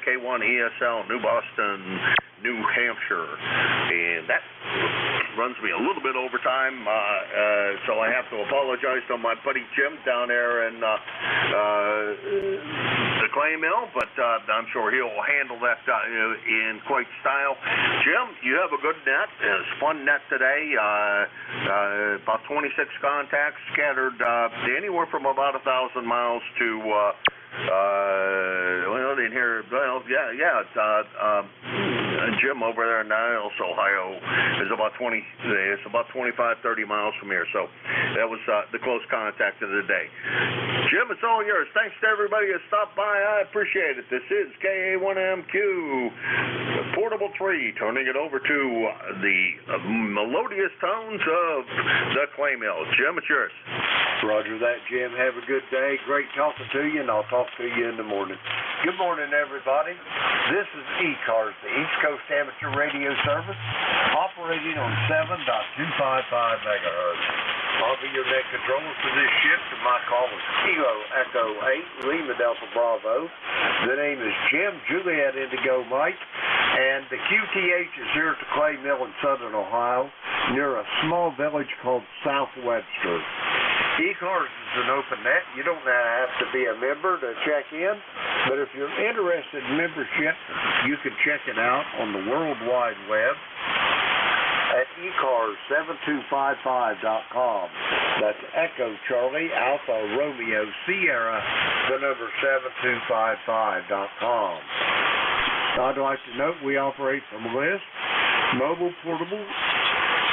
K1 ESL, New Boston, New Hampshire, and that runs me a little bit over time, so I have to apologize to my buddy Jim down there in the clay mill, but I'm sure he'll handle that in quite style. Jim, you have a good net. It's a fun net today. About 26 contacts scattered anywhere from about 1,000 miles to Jim over there in Niles, Ohio, is about 25-30 miles from here. So that was the close contact of the day. Jim, it's all yours. Thanks to everybody who stopped by. I appreciate it. This is KA1MQ, Portable 3, turning it over to the melodious tones of the clay mill. Jim, it's yours. Roger that, Jim. Have a good day. Great talking to you, and I'll talk to you in the morning. Good morning, everybody. This is ECARS, the East Coast Amateur Radio Service, operating on 7.255 megahertz. I'll be your net controller for this shift, and my call is Kilo Echo 8, Lima Delta Bravo. The name is Jim, Juliet Indigo Mike, and the QTH is here at the Clay Mill in southern Ohio, near a small village called South Webster. ECARS is an open net. You don't have to be a member to check in, but if you're interested in membership, you can check it out on the World Wide Web at ECARS7255.com. That's Echo Charlie Alpha Romeo Sierra, the number 7255.com. I'd like to note we operate from list, mobile, portable,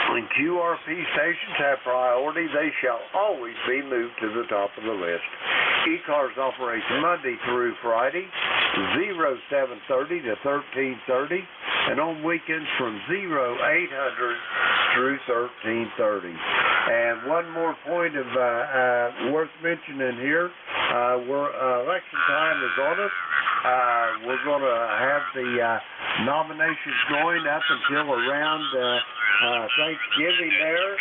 and QRP stations have priority. They shall always be moved to the top of the list. ECARS operates Monday through Friday, 0730 to 1330, and on weekends from 0800 through 1330. And one more point of worth mentioning here, election time is on us. We're going to have the nominations going up until around Thanksgiving there,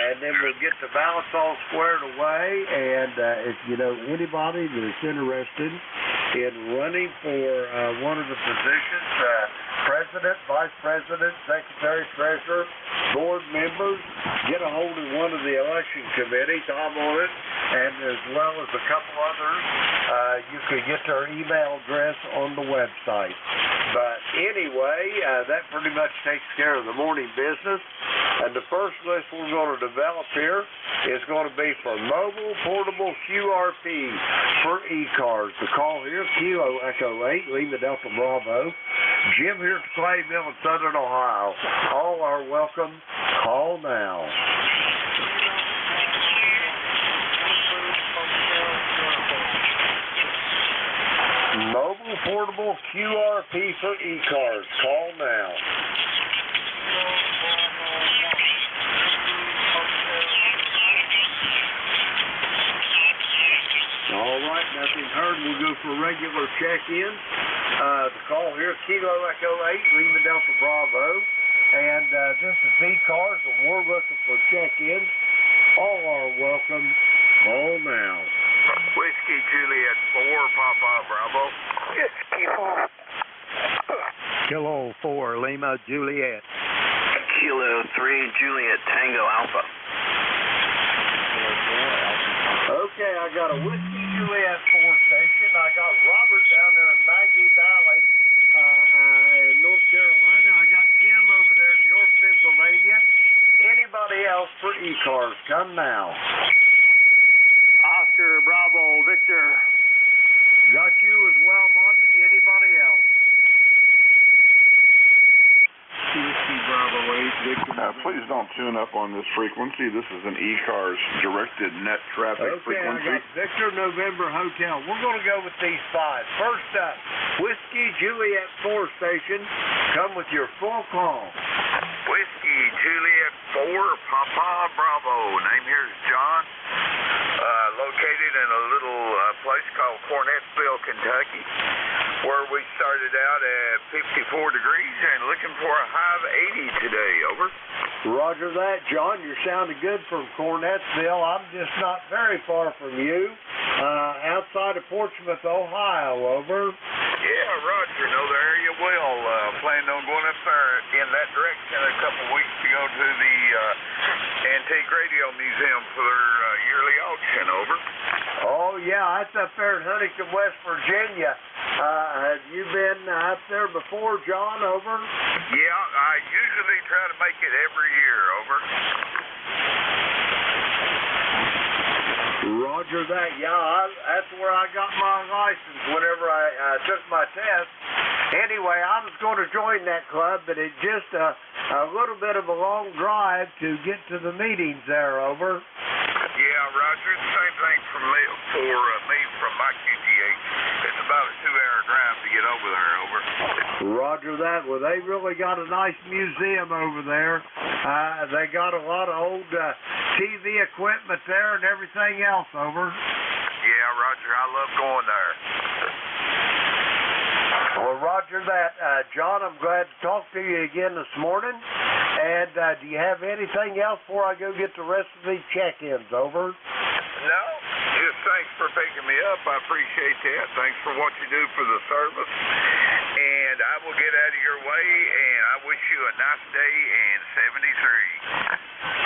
and then we'll get the ballots all squared away. And if you know anybody that's interested in running for one of the positions, president, vice president, secretary, treasurer, board members, get a hold of one of the election committees. I'm on it, and as well as a couple others. You can get their email address on the website. But anyway, that pretty much takes care of the morning business. And the first list we're going to develop here is going to be for mobile portable QRP for ECARS. The call here, Kilo Echo 8, Lima Delta Bravo. Jim here at the Clay Mill in southern Ohio. All are welcome. Call now. Mobile portable QRP for ECARS. Call now. All right, nothing heard. We'll go for regular check-in. The call here, Kilo Echo 8, Lima Delta Bravo. And this is ECARS, and we're looking for check-ins. All are welcome. Call now. Whiskey Juliet 4, Papa Bravo. Kilo 4, Lima Juliet. Kilo 3, Juliet Tango Alpha. Okay, I got a Whiskey Juliet 4 station. I got Robert down there in Maggie Valley in North Carolina. I got Tim over there in York, Pennsylvania. Anybody else for ECARS? Come now. Oscar, Bravo, Victor. Got you as well, Monty. Anybody else? Whiskey Bravo 8, Victor. Please don't tune up on this frequency. This is an ECARS directed net traffic frequency. Okay, I got Victor November Hotel. We're going to go with these five. First up, Whiskey Juliet 4 station. Come with your full call. Whiskey Juliet 4, Papa Bravo. Name here is John. Located in a little place called Cornettsville, Kentucky, where we started out at 54 degrees and looking for a high of 80 today. Over. Roger that, John. You're sounding good from Cornettsville. I'm just not very far from you. Outside of Portsmouth, Ohio. Over. Yeah, Roger. Know the area well. Planning on going up there in that direction in a couple weeks to go to the Antique Radio Museum for their yearly auction. Over. Oh, yeah. That's up there in Huntington, West Virginia. Have you been up there before, John? Over. Yeah, I usually try to make it every year. Over. Roger that. Yeah, that's where I got my license whenever I took my test. Anyway, I was going to join that club, but it's just a little bit of a long drive to get to the meetings there. Over. Yeah, Roger. Same thing for me from my QTH. It's about a 2-hour drive to get over there. Over. Roger that. Well, they really got a nice museum over there. They got a lot of old TV equipment there and everything else. Over. Yeah, Roger. I love going there. Well, Roger that. John, I'm glad to talk to you again this morning. And do you have anything else before I go get the rest of these check-ins? Over. No, just thanks for picking me up. I appreciate that. Thanks for what you do for the service. And I will get out of your way, and I wish you a nice day and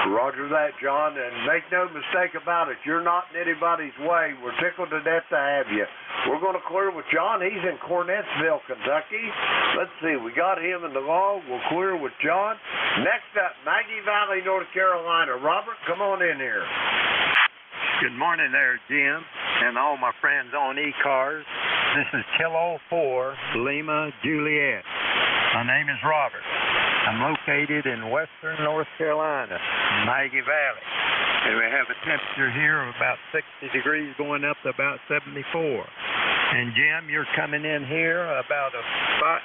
73. Roger that, John, and make no mistake about it, you're not in anybody's way. We're tickled to death to have you. We're going to clear with John. He's in Cornettsville, Kentucky. Let's see, we got him in the log. We'll clear with John. Next up, Maggie Valley, North Carolina. Robert, come on in here. Good morning there, Jim, and all my friends on ECARS. This is Kilo 4, Lima, Juliet. My name is Robert. I'm located in western North Carolina, Maggie Valley. And we have a temperature here of about 60 degrees going up to about 74. And Jim, you're coming in here about a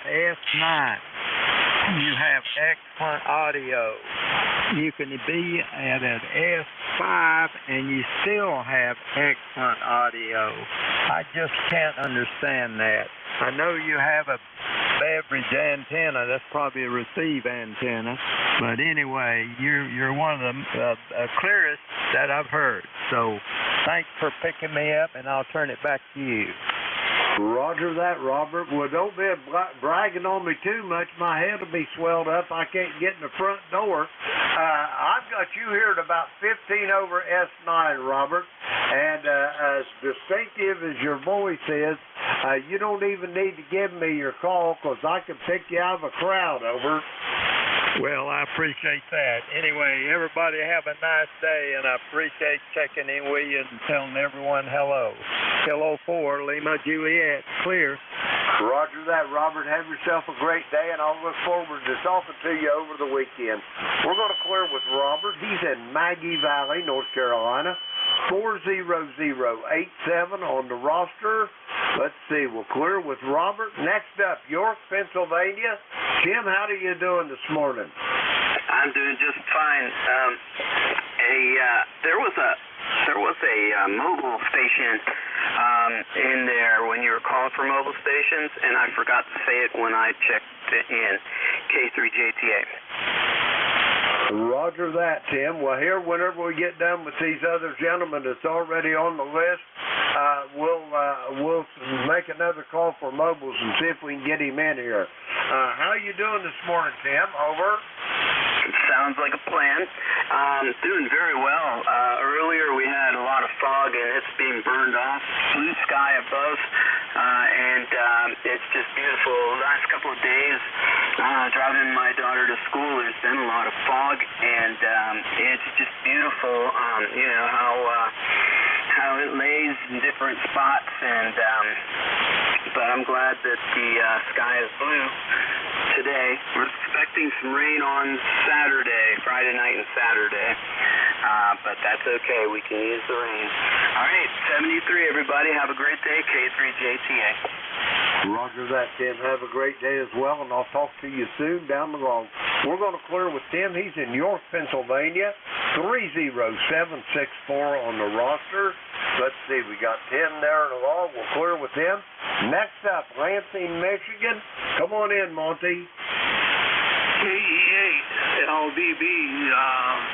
S9. You have excellent audio. You can be at an S5 and you still have excellent audio. I just can't understand that. I know you have a beverage antenna. That's probably a receive antenna. But anyway, you're one of the clearest that I've heard. So thanks for picking me up, and I'll turn it back to you. Roger that, Robert. Well, don't be bragging on me too much. My head will be swelled up. I can't get in the front door. I've got you here at about 15 over S9, Robert. And as distinctive as your voice is, you don't even need to give me your call because I can pick you out of a crowd, over. Well, I appreciate that. Anyway, everybody have a nice day, and I appreciate checking in with you and telling everyone hello. Kilo 4, Lima, Juliet, clear. Roger that, Robert. Have yourself a great day, and I'll look forward to talking to you over the weekend. We're going to clear with Robert. He's in Maggie Valley, North Carolina. 40087 on the roster. Let's see, we'll clear with Robert. Next up, York, Pennsylvania. Jim, how are you doing this morning? I'm doing just fine. There was a mobile station in there when you were calling for mobile stations, and I forgot to say it when I checked it in. K3JTA. Roger that, Tim. Well, here, whenever we get done with these other gentlemen that's already on the list, we'll make another call for mobiles and see if we can get him in here. How are you doing this morning, Tim? Over. Sounds like a plan. Doing very well. Earlier we had a lot of fog and it's being burned off. Blue sky above, and it's just beautiful. The last couple of days, driving my daughter to school, there's been a lot of fog, and it's just beautiful. You know how it lays in different spots, and but I'm glad that the sky is blue today. We're expecting some rain on Saturday, Friday night and Saturday, but that's okay. We can use the rain. All right, 73, everybody. Have a great day. K3JTA. Roger that, Tim. Have a great day as well, and I'll talk to you soon down the road. We're going to clear with Tim. He's in York, Pennsylvania. 30764 on the roster. Let's see, we got Tim there in the log. We'll clear with him. Next up, Lansing, Michigan. Come on in, Monty. KE8LBB,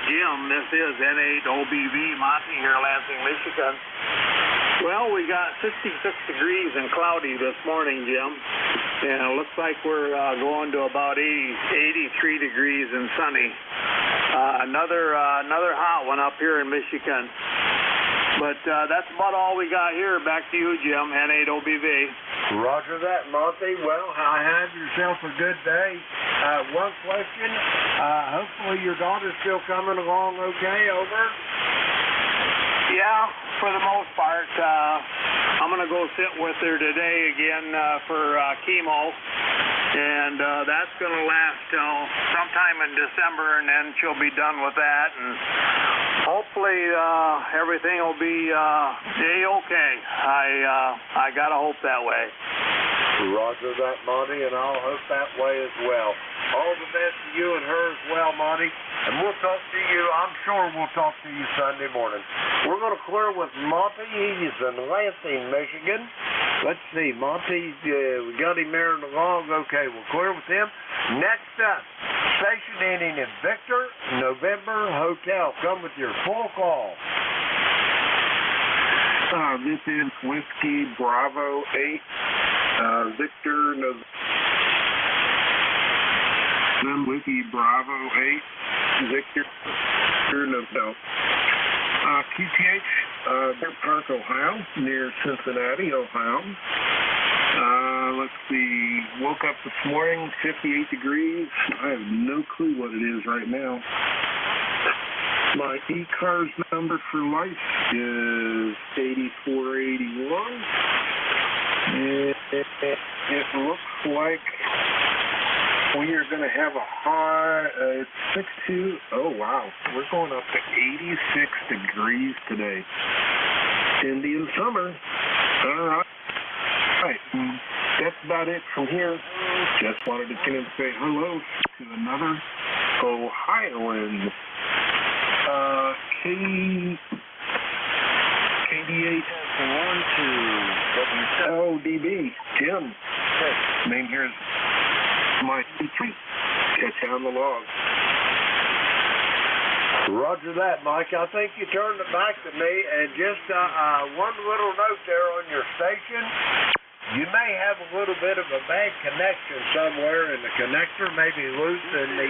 Jim, this is N8OBB, Monty here, Lansing, Michigan. Well, we got 66 degrees and cloudy this morning, Jim, and it looks like we're going to about 83 degrees and sunny. Another hot one up here in Michigan. But that's about all we got here. Back to you, Jim, N8OBV. Roger that, Monty. Well, have yourself a good day. One question. Hopefully your daughter's still coming along okay, over? Yeah, for the most part. I'm going to go sit with her today again for chemo. And that's going to last till sometime in December, and then she'll be done with that. And hopefully everything will be A-okay. I got to hope that way. Roger that, Monty, and I'll hope that way as well. All the best to you and her as well, Monty. And we'll talk to you, I'm sure we'll talk to you Sunday morning. We're going to clear with Monty. He's in Lansing, Michigan. Let's see, Monty, we got him there in the log. Okay, we'll clear with him. Next up, Station ending in Victor, November, Hotel. Come with your full call. This is Whiskey Bravo 8, Victor, Whiskey Bravo 8, Victor, November. QTH, Deer Park, Ohio, near Cincinnati, Ohio. Let's see, woke up this morning, 58 degrees. I have no clue what it is right now. My ECARS number for life is 8481. It looks like we are going to have a high, it's 62. Oh, wow. We're going up to 86 degrees today. Indian summer. All right. That's about it from here. Just wanted to come in and say hello to another Ohioan. KD812 LDB. Jim. Name here is my tweet. Catch on the log. Roger that, Mike. I think you turned it back to me, and just one little note there on your station. You may have a little bit of a bad connection somewhere, and the connector may be loose in the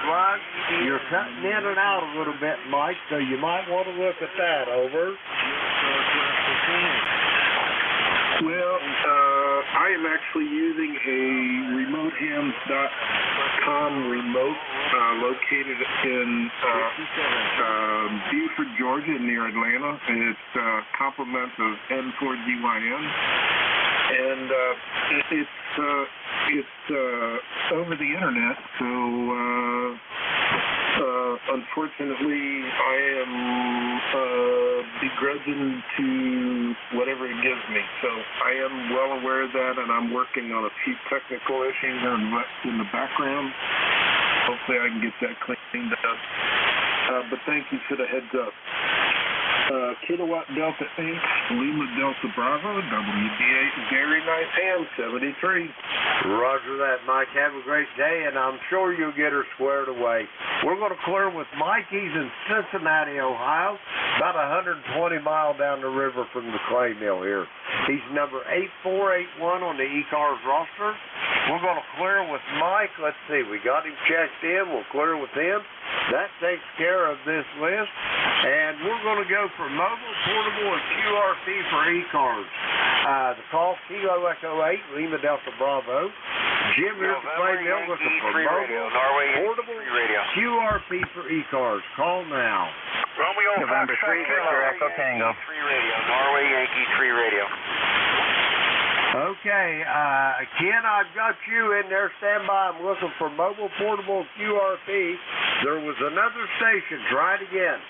plug. You're cutting in and out a little bit, Mike, so you might want to look at that. Over. Well, I am actually using a remotehams.com remote located in Buford, Georgia, near Atlanta. It's complement of N4GYN. And it's over the internet, so unfortunately I am begrudging to whatever it gives me. So I am well aware of that, and I'm working on a few technical issues in the background. Hopefully I can get that cleaned up. But thank you for the heads up. Kilowatt Delta 8, Lima Delta Bravo, WD8, very nice ham, 73. Roger that, Mike. Have a great day, and I'm sure you'll get her squared away. We're going to clear with Mike. He's in Cincinnati, Ohio, about 120 miles down the river from the clay mill here. He's number 8481 on the ECARS roster. We're going to clear with Mike. Let's see, we got him checked in. We'll clear with him. That takes care of this list. And we're going to go for mobile, portable, and QRP for ECARS. The call, Kilo Echo 8, Lima Delta Bravo. Jim here at the Clay Mill looking for mobile, portable, QRP for ECARS. Call now. Romeo November 3, Victor Echo Tango. 3 radio, Norway Yankee 3 radio. Okay, Ken, I've got you in there. Stand by. I'm looking for mobile, portable, QRP. There was another station. Try it again.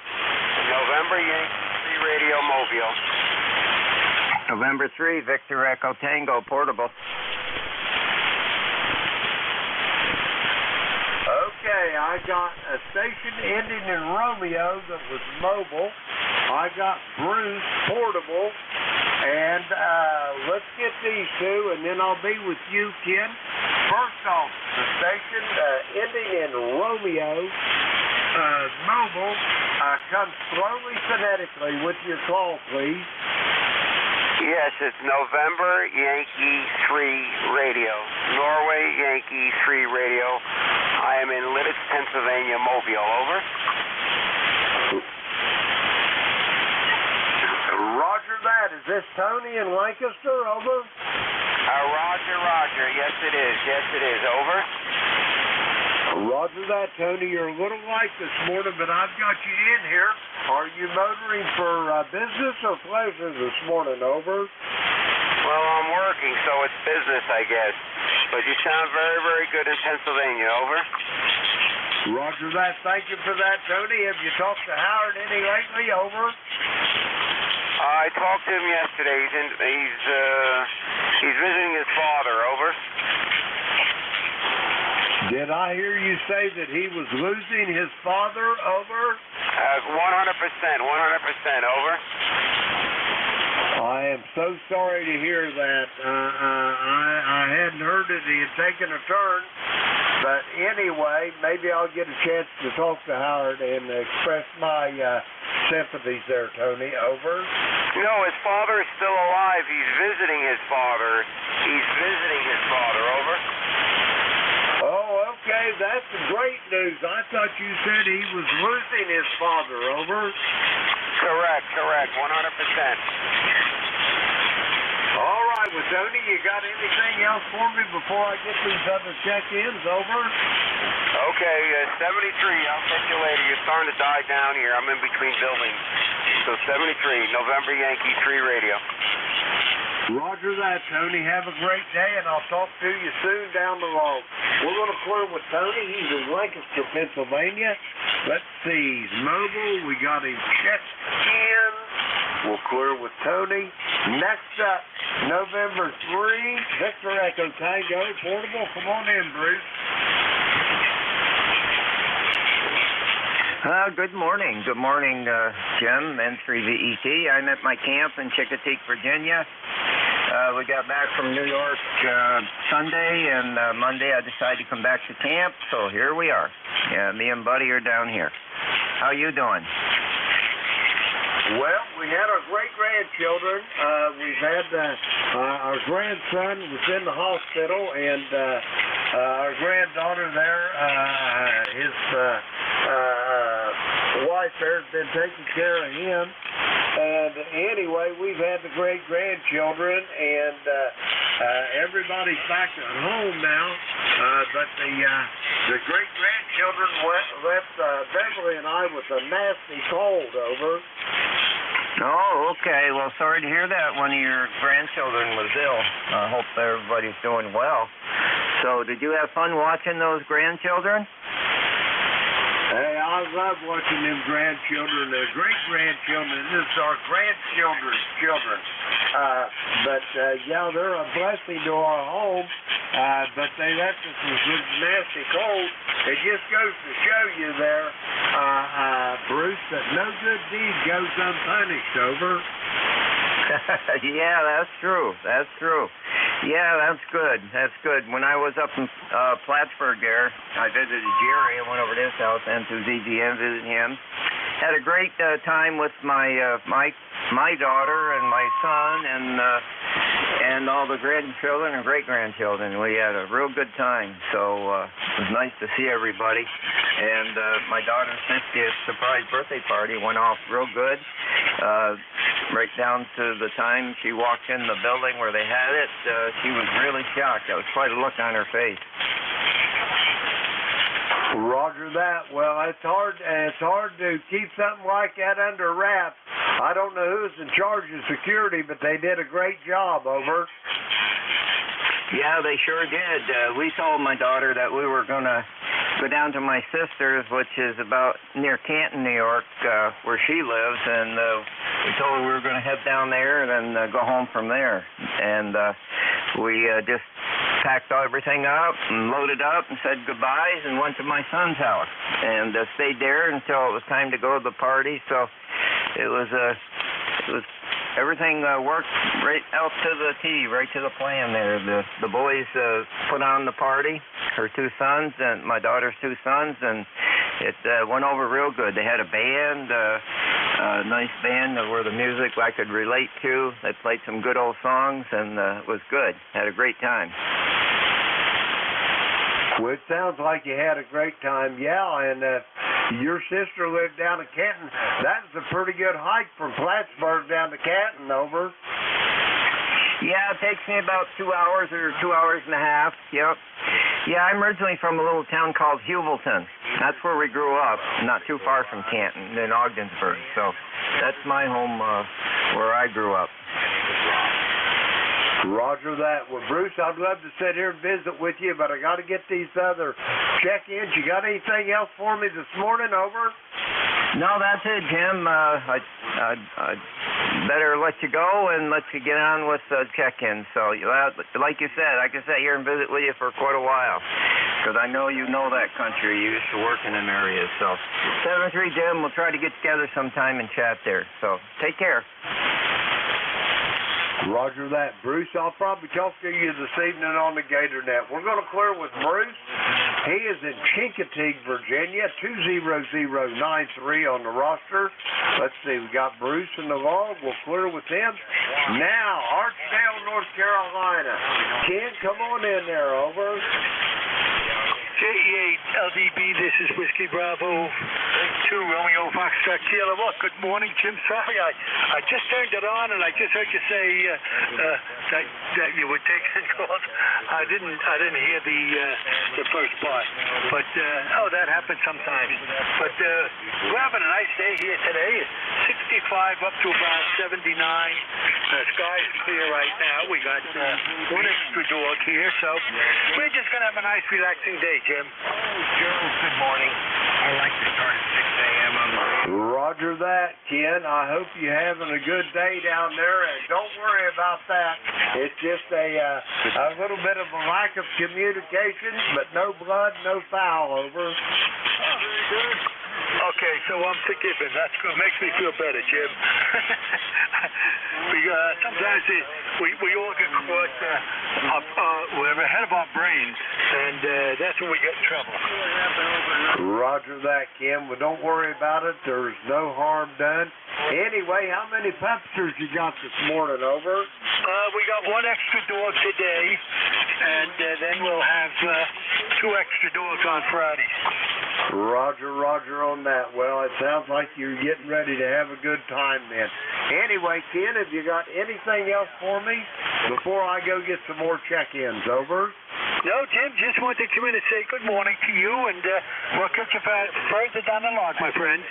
November Yankee 3 radio, Mobile. November 3, Victor Echo Tango, portable. Okay, I got a station ending in Romeo that was mobile. I got Bruce, portable. And let's get these two, and then I'll be with you, Ken. First off, the station ending in Romeo, mobile. Come slowly, phonetically with your call, please. Yes, it's November Yankee 3 radio, Norway Yankee 3 radio. I am in Lititz, Pennsylvania, Mobile. Over. Roger that. Is this Tony in Lancaster? Over. Roger. Yes, it is. Over. Roger that, Tony. You're a little light this morning, but I've got you in here. Are you motoring for business or pleasure this morning? Over. Well, I'm working, so it's business, I guess. But you sound very, very good in Pennsylvania. Over. Roger that. Thank you for that, Tony. Have you talked to Howard any lately? Over. I talked to him yesterday. He's visiting his father. Over. Did I hear you say that he was losing his father? Over. 100%. Over. I am so sorry to hear that. I hadn't heard that he had taken a turn. But anyway, maybe I'll get a chance to talk to Howard and express my sympathies there, Tony. Over. No, his father is still alive. He's visiting his father. Over. Oh, okay. That's great news. I thought you said he was losing his father. Over. Correct. 100%. All right, well, Tony, you got anything else for me before I get these other check-ins? Over. Okay, 73. I'll catch you later. You're starting to die down here. I'm in between buildings. So 73, November Yankee 3 radio. Roger that, Tony. Have a great day, and I'll talk to you soon down the road. We're going to clear with Tony. He's in Lancaster, Pennsylvania. Let's see. He's mobile. We got him checked in. We'll clear with Tony. Next up, November 3, Victor Echo Tango, portable. Come on in, Bruce. Good morning. Good morning, Jim, N3VET. I'm at my camp in Chincoteague, Virginia. We got back from New York Sunday, and Monday I decided to come back to camp, so here we are. Yeah, me and Buddy are down here. How you doing? Well, we had our great-grandchildren. We've had our grandson was in the hospital, and our granddaughter there, his wife there has been taking care of him. And anyway, we've had the great-grandchildren, and everybody's back at home now. But the great-grandchildren left Beverly and I with a nasty cold. Over. Oh, okay. Well, sorry to hear that one of your grandchildren was ill. I hope everybody's doing well. So, did you have fun watching those grandchildren? Hey, I love watching them grandchildren. They're great-grandchildren. This is our grandchildren's children. But yeah, they're a blessing to our home. But they left us with this nasty cold. It just goes to show you there, Bruce, that no good deed goes unpunished. Over. Yeah, that's true. Yeah, that's good. When I was up in Plattsburgh there, I visited Jerry. I went over to his house and to ZGM, visited him. Had a great time with my daughter and my son and all the grandchildren and great-grandchildren. We had a real good time, so it was nice to see everybody. And my daughter's 50th surprise birthday party went off real good. Right down to the time she walked in the building where they had it, she was really shocked. That was quite a look on her face. Roger that. Well, it's hard to keep something like that under wraps. I don't know who's in charge of security, but they did a great job. Over. Yeah, they sure did. We told my daughter that we were going to go down to my sister's, which is about near Canton, New York, where she lives, and we told her we were going to head down there and then go home from there. And we just packed everything up and loaded up and said goodbyes and went to my son's house and stayed there until it was time to go to the party. So it was everything worked right out to the T, right to the plan there. The boys put on the party, her two sons and my daughter's two sons, and it went over real good. They had a band, a nice band where the music I could relate to. They played some good old songs, and it was good. Had a great time. Well, it sounds like you had a great time, yeah, and your sister lived down in Canton. That was a pretty good hike from Plattsburgh down to Canton. Over. Yeah, it takes me about 2 hours or 2 hours and a half. Yep. Yeah, I'm originally from a little town called Hubleton. That's where we grew up, not too far from Canton, in Ogdensburg. So that's my home where I grew up. Roger that. Well, Bruce, I'd love to sit here and visit with you, but I got to get these other check-ins. You got anything else for me this morning? Over. No, that's it, Jim. I better let you go and let you get on with check-in. So, like you said, I can sit here and visit with you for quite a while, because I know you know that country. You used to work in them areas. So, 73, Jim, we'll try to get together sometime and chat there. So, take care. Roger that. Bruce, I'll probably talk to you this evening on the GatorNet. We're going to clear with Bruce. He is in Chincoteague, Virginia, 20093 on the roster. Let's see, we got Bruce in the log. We'll clear with him. Now, Archdale, North Carolina. Ken, come on in there, over. JE8 LDB, this is Whiskey Bravo 2 Romeo Foxtrot Kilo. Well, good morning, Jim. Sorry, I just turned it on and I just heard you say that you were taking calls. I didn't hear the first part, but that happens sometimes. But we're having a nice day here today. It's 65 up to about 79. Sky's clear right now. We got one extra dog here, so we're just gonna have a nice, relaxing day, Jim. Joe, good morning. I like to start at 6 a.m. on the radio. Roger that, Ken. I hope you're having a good day down there, and don't worry about that. It's just a little bit of a lack of communication, but no blood, no foul, over. Very good. Okay, so I'm forgiven. That's good. Makes me feel better, Jim. Sometimes we all get caught, we're ahead of our brains, and that's when we get in trouble. Roger that, Kim. Well, don't worry about it. There's no harm done. Anyway, how many pupsters you got this morning, over? We got one extra dog today, and then we'll have 2 extra dogs on Friday. Roger on that. Well, it sounds like you're getting ready to have a good time then. Anyway, Ken, have you got anything else for me before I go get some more check-ins, over? No, Jim, just wanted to come in and say good morning to you, and we'll catch you further down the log, my friend.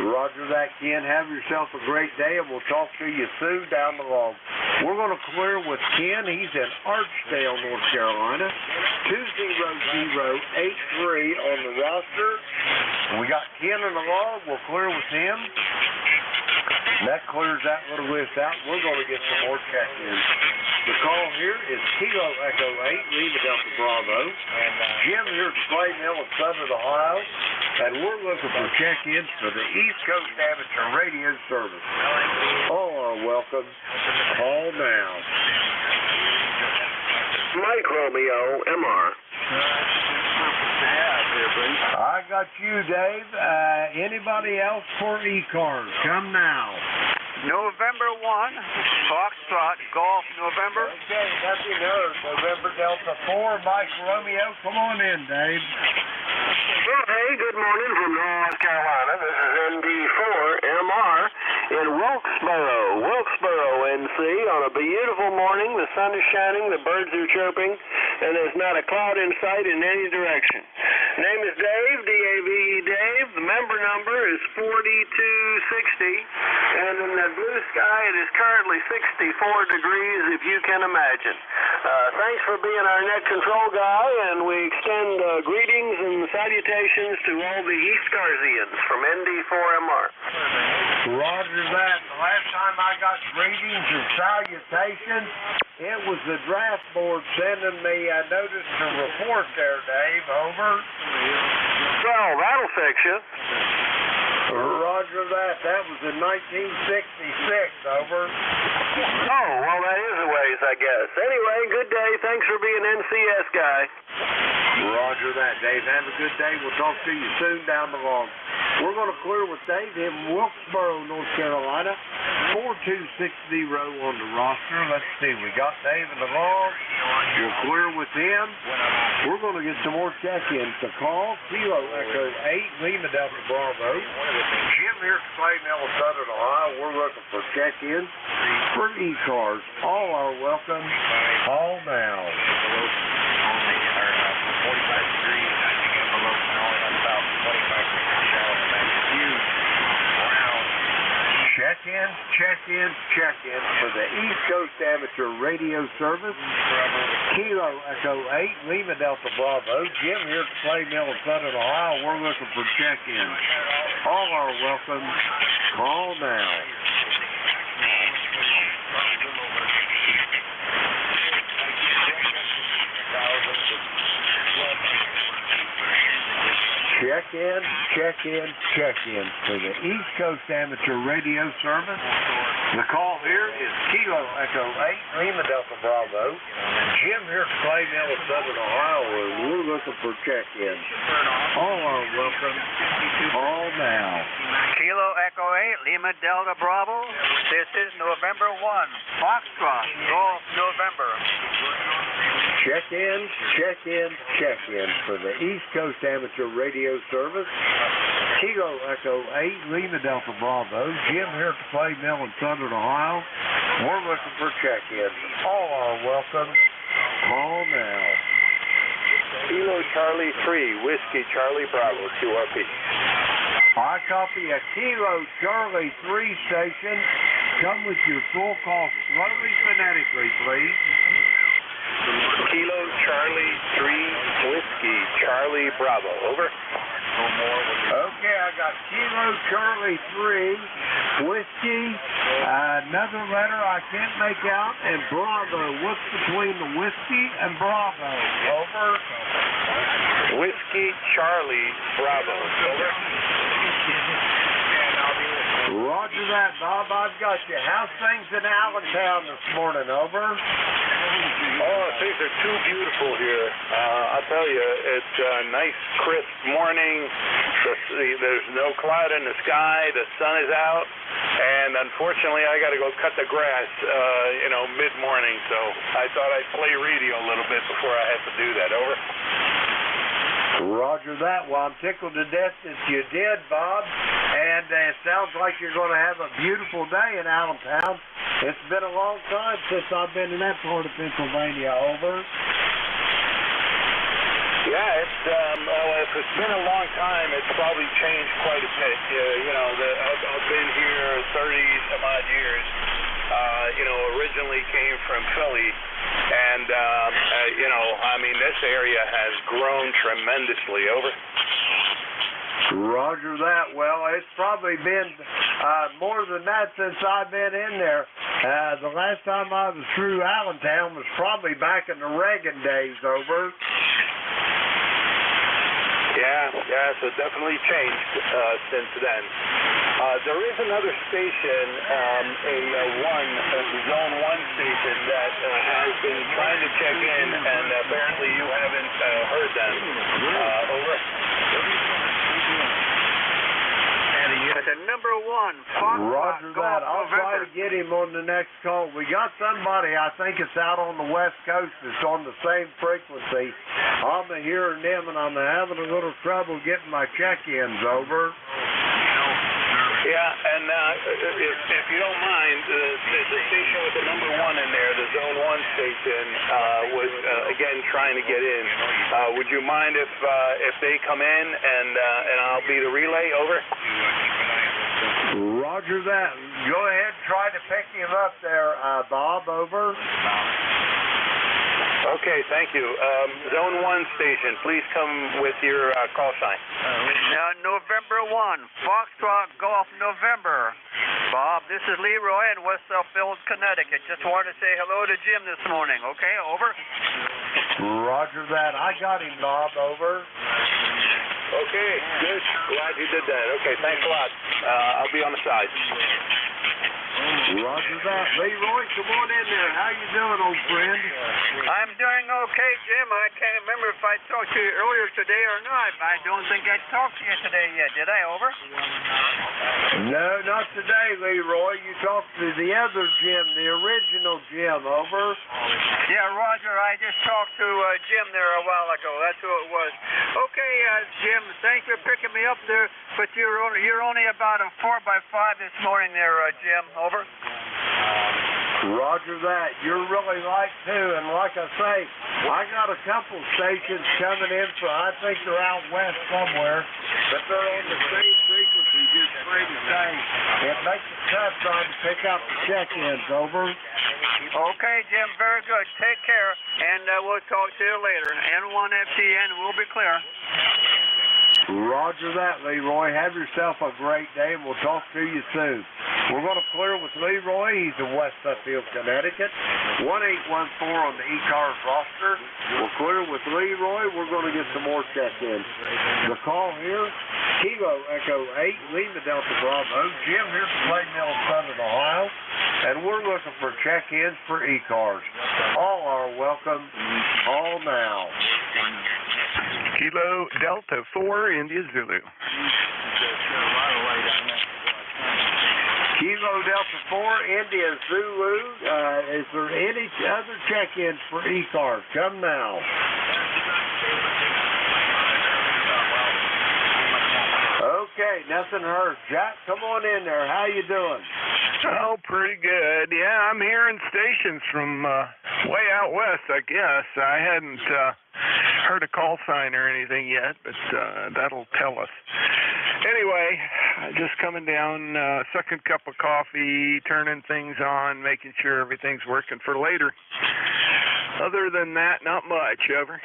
Roger that, Ken. Have yourself a great day, and we'll talk to you soon down the log. We're going to clear with Ken. He's in Archdale, North Carolina, 20083 on the roster. We got Ken in the log. We'll clear with him. And that clears that little list out. We're going to get some more check-ins. The call here is Kilo Echo 8, Lima Delta Bravo. Jim here at Clay Mill in Southern Ohio. And we're looking for check-ins for the East Coast Amateur Radio Service. All are welcome. Call now. Mike Romeo, MR. I got you, Dave. Anybody else for ECARS? Come now. November 1, Foxtrot, Golf, November. Okay, nothing heard. November Delta 4, Mike Romeo. Come on in, Dave. Well, hey, good morning from North Carolina. This is ND4MR in Wilkesboro, NC, on a beautiful morning. The sun is shining, the birds are chirping, and there's not a cloud in sight in any direction. Name is Dave, D-A-V-E, Dave. The member number is 4260, and in the blue sky it is currently 64 degrees, if you can imagine. Thanks for being our net control guy, and we extend greetings and salutations to all the ECARSians from ND4MR. Roger that. The last time I got greetings and salutations, it was the draft board sending me a notice to report there, Dave. Over. Well, that'll fix you. Roger that. That was in 1966. Over. Oh, well, that is a ways, I guess. Anyway, good day. Thanks for being NCS guy. Roger that, Dave. Have a good day. We'll talk to you soon down the log. We're going to clear with Dave in Wilkesboro, North Carolina, 4260 on the roster. Let's see. We got Dave in the log. We'll clear with him. We're going to get some more check-ins. The call, Kilo Echo 8, Lima Delta Bravo. Jim here at Clay Mill, Southern Ohio. We're looking for check-ins for ECARS. All are welcome. Call now. Check-in for the East Coast Amateur Radio Service. Kilo Echo 8, Lima Delta Bravo. Jim here at Clay Mill in Southern Ohio. We're looking for check-ins. All are welcome. Call now. check in for the East Coast Amateur Radio Service. The call here is Kilo Echo 8, Lima Delta Bravo. Jim here from Clay Mill in Southern Ohio, and we're looking for check-ins. All are welcome. All now. Kilo Echo 8, Lima Delta Bravo. This is November 1, Foxtrot, Golf November. Check-in for the East Coast Amateur Radio Service. Kilo Echo 8, Lima Delta Bravo. Jim here at the Clay Mill in Southern Ohio. We're looking for check-ins. All are welcome. Call now. Kilo Charlie 3, Whiskey Charlie Bravo, QRP. I copy a Kilo Charlie 3 station. Come with your full call slowly, phonetically, please. Kilo Charlie 3, Whiskey Charlie Bravo, over. Okay, I got Kilo Charlie 3, Whiskey, another letter I can't make out, and Bravo. What's between the Whiskey and Bravo? Over. Whiskey Charlie Bravo, over. Roger that, Bob. I've got you. How's things in Allentown this morning? Over. Oh, things are too beautiful here. I'll tell you, it's a nice, crisp morning. There's no cloud in the sky. The sun is out. And unfortunately, I got to go cut the grass, mid-morning. So I thought I'd play radio a little bit before I have to do that. Over. Roger that. Well, I'm tickled to death that you did, Bob. And it sounds like you're going to have a beautiful day in Allentown. It's been a long time since I've been in that part of Pennsylvania. Over. Yeah, if it's been a long time, it's probably changed quite a bit. I've been here 30-some odd years. Originally came from Philly, and this area has grown tremendously. Over. Roger that. Well, it's probably been more than that since I've been in there. The last time I was through Allentown was probably back in the Reagan days. Over. Yeah, so definitely changed since then. There is another station, a Zone 1 station that has been trying to check in, and apparently you haven't heard them. Over. That's a number 1, Fox. Roger that. I'll try to get him on the next call. We got somebody, I think it's out on the West Coast, that's on the same frequency. I'm hearing them, and I'm having a little trouble getting my check-ins. Over. Yeah, and if you don't mind, the station with the number 1 in there, the Zone 1 station, was again trying to get in. Would you mind if they come in and I'll be the relay? Over. Roger that. Go ahead and try to pick him up there, Bob. Over. Okay, thank you. Zone 1 station, please come with your call sign. November 1, Foxtrot Golf November. Bob, this is Leroy in West Southfield, Connecticut. Just wanted to say hello to Jim this morning. Okay, over. Roger that. I got him, Bob. Over. Okay, good. Glad you did that. Okay, thanks a lot. I'll be on the side. Roger that. Leroy, come on in there. How you doing, old friend? I'm doing okay, Jim. I can't remember if I talked to you earlier today or not. I don't think I talked to you today yet. Did I? Over? No, not today, Leroy. You talked to the other Jim, the original Jim. Over. Yeah, Roger. I just talked to Jim there a while ago. That's who it was. Okay, Jim, thanks for picking me up there. But you're only about a 4x5 this morning there, Jim. Over. Roger that. You're really light too, and like I say, I got a couple stations coming in for, I think they're out west somewhere, but they're on the same frequency, just straight the same. It makes it tough trying to pick up the check-ins. Over. Okay, Jim, very good. Take care, and we'll talk to you later. N1FTN will be clear. Roger that, Leroy. Have yourself a great day, and we'll talk to you soon. We're going to clear with Leroy. He's in West Suffield, Connecticut. 1814 on the ECARS roster. We'll clear with Leroy. We're going to get some more check-ins. The call here, Kilo Echo 8, Lima Delta Bravo. Jim here from Clay Mill, Southern Ohio. And we're looking for check-ins for ECARS. All are welcome. Call now. Kilo Delta 4, India Zulu. Kilo Delta 4, India Zulu. Is there any other check-ins for ECARS? Come now. Okay, nothing heard. Jack, come on in there. How you doing? Oh, pretty good. Yeah, I'm hearing stations from way out west, I guess. I hadn't heard a call sign or anything yet, but that'll tell us. Anyway, just coming down, second cup of coffee, turning things on, making sure everything's working for later. Other than that, not much. Over.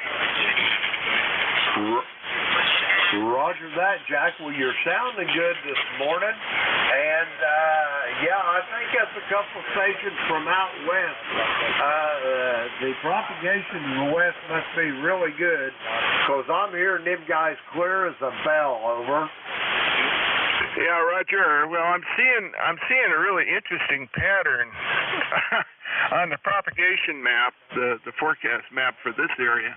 Roger that, Jack. Well, you're sounding good this morning. And, yeah, I think that's a couple stations from out west. The propagation in the west must be really good, because I'm hearing them guys clear as a bell. Over. Yeah, Roger. Well, I'm seeing a really interesting pattern on the propagation map, the forecast map for this area.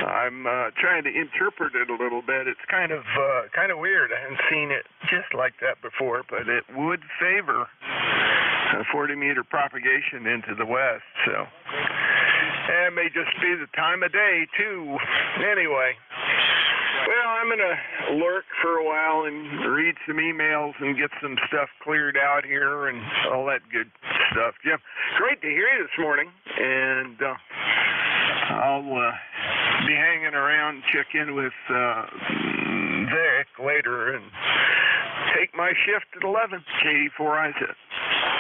I'm trying to interpret it a little bit. It's kind of weird. I haven't seen it just like that before, but it would favor a 40-meter propagation into the west. So, and it may just be the time of day too. Anyway. Well, I'm going to lurk for a while and read some emails and get some stuff cleared out here and all that good stuff. Jim, great to hear you this morning, and I'll be hanging around, check in with Vic later, and take my shift at 11, KD4IZ.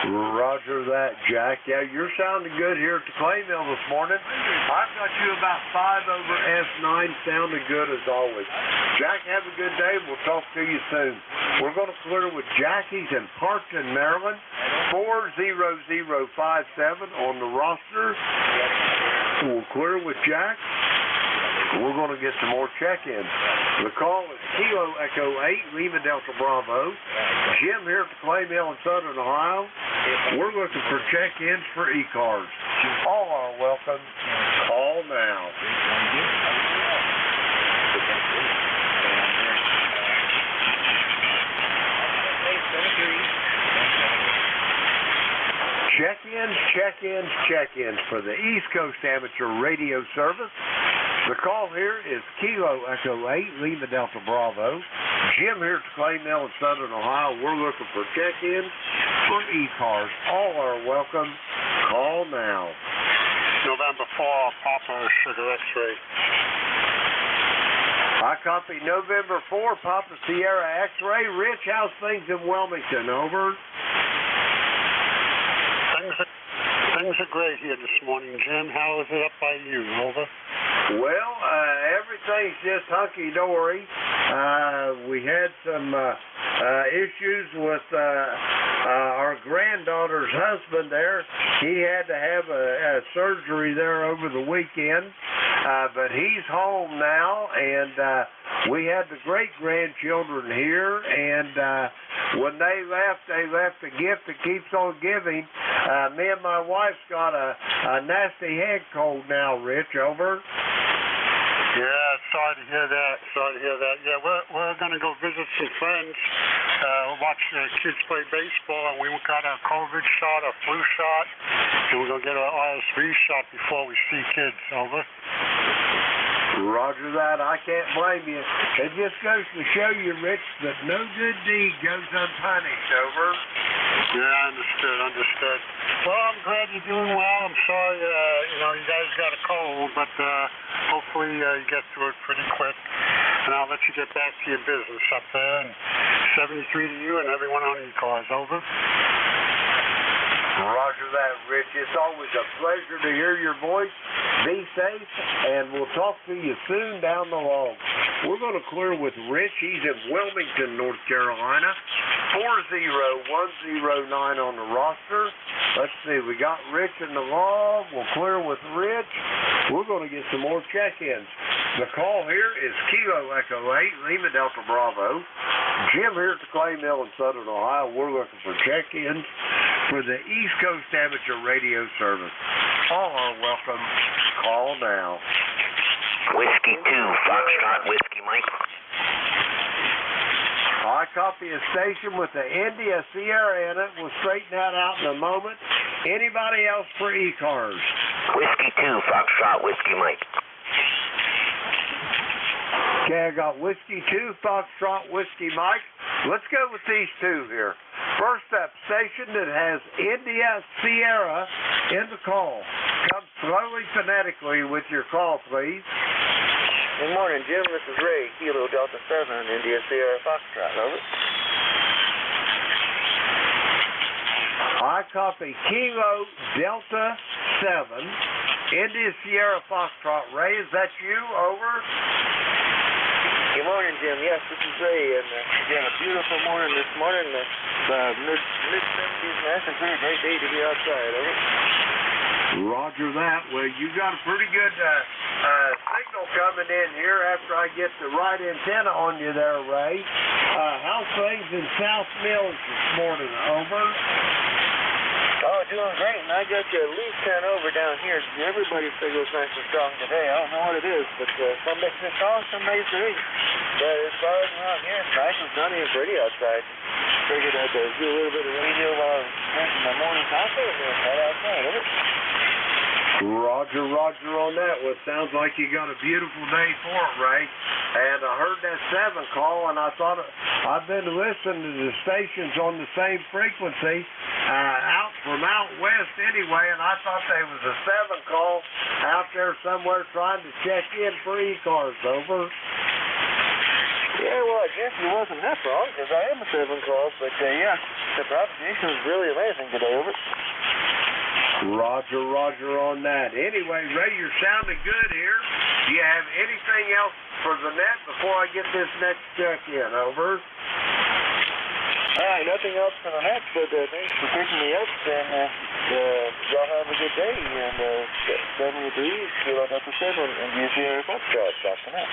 Roger that, Jack. Yeah, you're sounding good here at the Clay Mill this morning. I've got you about 5 over F9, sounding good as always. Jack, have a good day. We'll talk to you soon. We're going to clear with Jackie's in Parkton, Maryland. 40057 on the roster. We'll clear with Jack. We're going to get some more check-ins. The call is Kilo Echo 8, Lima Delta Bravo. Jim here at the Clay Mill in Southern Ohio. We're looking for check-ins for ECARS. All are welcome. Call now. Check-ins for the East Coast Amateur Radio Service. The call here is Kilo Echo 8, Lima Delta Bravo. Jim here at the Clay Mill in Southern Ohio. We're looking for check-ins for ECARS. All are welcome. Call now. November 4, Papa Sugar X-Ray. I copy November 4, Papa Sierra X-Ray. Rich, how's things in Wilmington? Over. Things are great here this morning, Jim. How is it up by you? Over. Well, everything's just hunky-dory. We had some issues with our granddaughter's husband there. He had to have a surgery there over the weekend, but he's home now, and we had the great-grandchildren here, and when they left a gift that keeps on giving. Me and my wife's got a nasty head cold now, Rich. Over. Yeah, sorry to hear that. Yeah, we're going to go visit some friends, watch kids play baseball, and we got a COVID shot, a flu shot, and we're going to get an RSV shot before we see kids. Over. Roger that. I can't blame you. It just goes to show you, Rich, that no good deed goes unpunished. Over. Yeah, understood. Well, I'm glad you're doing well. I'm sorry, you guys got a cold, but hopefully you get through it pretty quick. And I'll let you get back to your business up there. And 73 to you and everyone on ECARS. Over. Roger that, Rich. It's always a pleasure to hear your voice. Be safe, and we'll talk to you soon down the road. We're going to clear with Rich. He's in Wilmington, North Carolina. 40109 on the roster. Let's see, we got Rich in the log. We'll clear with Rich. We're going to get some more check-ins. The call here is Kilo Echo 8, Lima Delta Bravo. Jim here at the Clay Mill in Southern Ohio. We're looking for check-ins for the East Coast Amateur Radio Service. All are welcome. Call now. Whiskey 2, Foxtrot, Whiskey Mike. I copy a station with the India Sierra in it. We'll straighten that out in a moment. Anybody else for ECARS? Whiskey 2, Foxtrot, Whiskey Mike. Okay, I got Whiskey 2, Foxtrot, Whiskey Mike. Let's go with these two here. First up, station that has India Sierra in the call. Come slowly phonetically with your call, please. Good morning, Jim. This is Ray, Kilo Delta 7, India Sierra Foxtrot. Over. I copy Kilo Delta 7, India Sierra Foxtrot. Ray, is that you? Over. Good morning, Jim. Yes, this is Ray, and we had a beautiful morning this morning. Mid-70s, nice and pretty. Great day to be outside. Over. Roger that. Well, you got a pretty good signal coming in here after I get the right antenna on you there, Ray. How's things in South Mills this morning? Over. Oh, doing great, and I got you at least 10 over down here. Everybody's signal's nice and strong today. I don't know what it is, but some makes it strong, some makes it weak. But as far as around here, it's nice and sunny and pretty outside. Figured I'd do a little bit of radio while I was drinking my morning coffee and then head outside, over. Roger, roger on that. Well, it sounds like you got a beautiful day for it, Ray. And I heard that 7 call, and I thought I've been listening to the stations on the same frequency out from out west anyway, and I thought there was a 7 call out there somewhere trying to check in for ECARS. Over. Yeah, well, I guess you wasn't that wrong, because I am a 7 call, but yeah, the propagation was really amazing today. Over. Roger, roger on that. Anyway, Ray, you're sounding good here. Do you have anything else for the net before I get this next check-in? Over. Nothing else for the net, but thanks for picking me up, and y'all have a good day, and 73, Kilo Delta 7, and you see your Foxtrot. Back to that.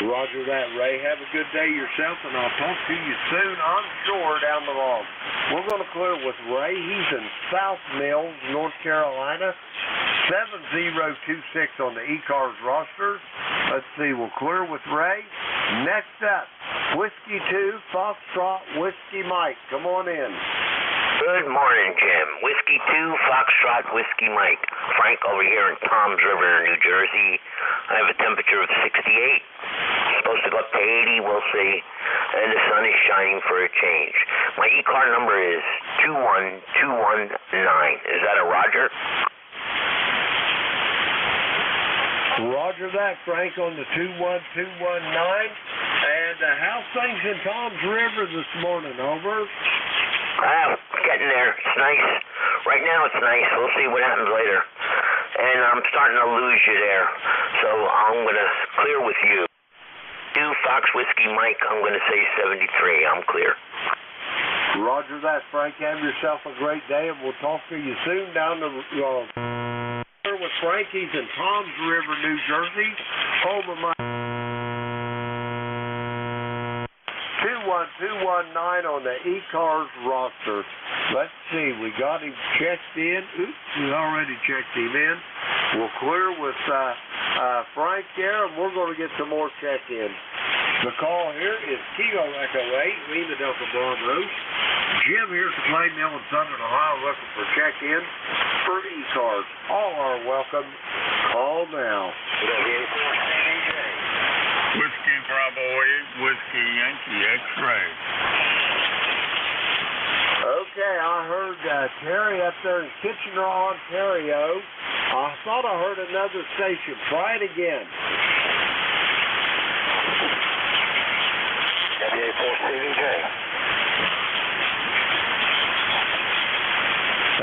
Roger that, Ray. Have a good day yourself, and I'll talk to you soon, I'm sure, down the log. We're going to clear with Ray. He's in South Mills, North Carolina. 7026 on the ECARS roster. Let's see, we'll clear with Ray. Next up, Whiskey 2, Foxtrot, Whiskey Mike. Come on in. Good morning, Jim. Whiskey 2, Foxtrot, Whiskey Mike. Frank over here in Toms River, New Jersey. I have a temperature of 68. Supposed to go up to 80, we'll see. And the sun is shining for a change. My ECAR number is 21219. Is that a Roger? Roger that, Frank, on the 21219. And how's things in Toms River this morning? Over. Getting there. It's nice. Right now it's nice. We'll see what happens later. And I'm starting to lose you there. So I'm going to clear with you. 2 Fox Whiskey Mike, I'm going to say 73. I'm clear. Roger that, Frank. Have yourself a great day, and we'll talk to you soon down the road. With Frankie's in Toms River, New Jersey. Home of my 21219 on the ECARS roster. Let's see, we got him checked in. Oops, we already checked him in. We'll clear with Frank there, and we're going to get some more check-ins. The call here is Kilo Echo 8, Lima Delta Bravo. Jim here at the Clay Mill in Southern Ohio looking for check-ins for ECARS. All are welcome. Call now. Whiskey Bravo 8, Whiskey Yankee X-Ray. Okay, I heard Terry up there in Kitchener, Ontario. I thought I heard another station. Try it again. WA4CDJ.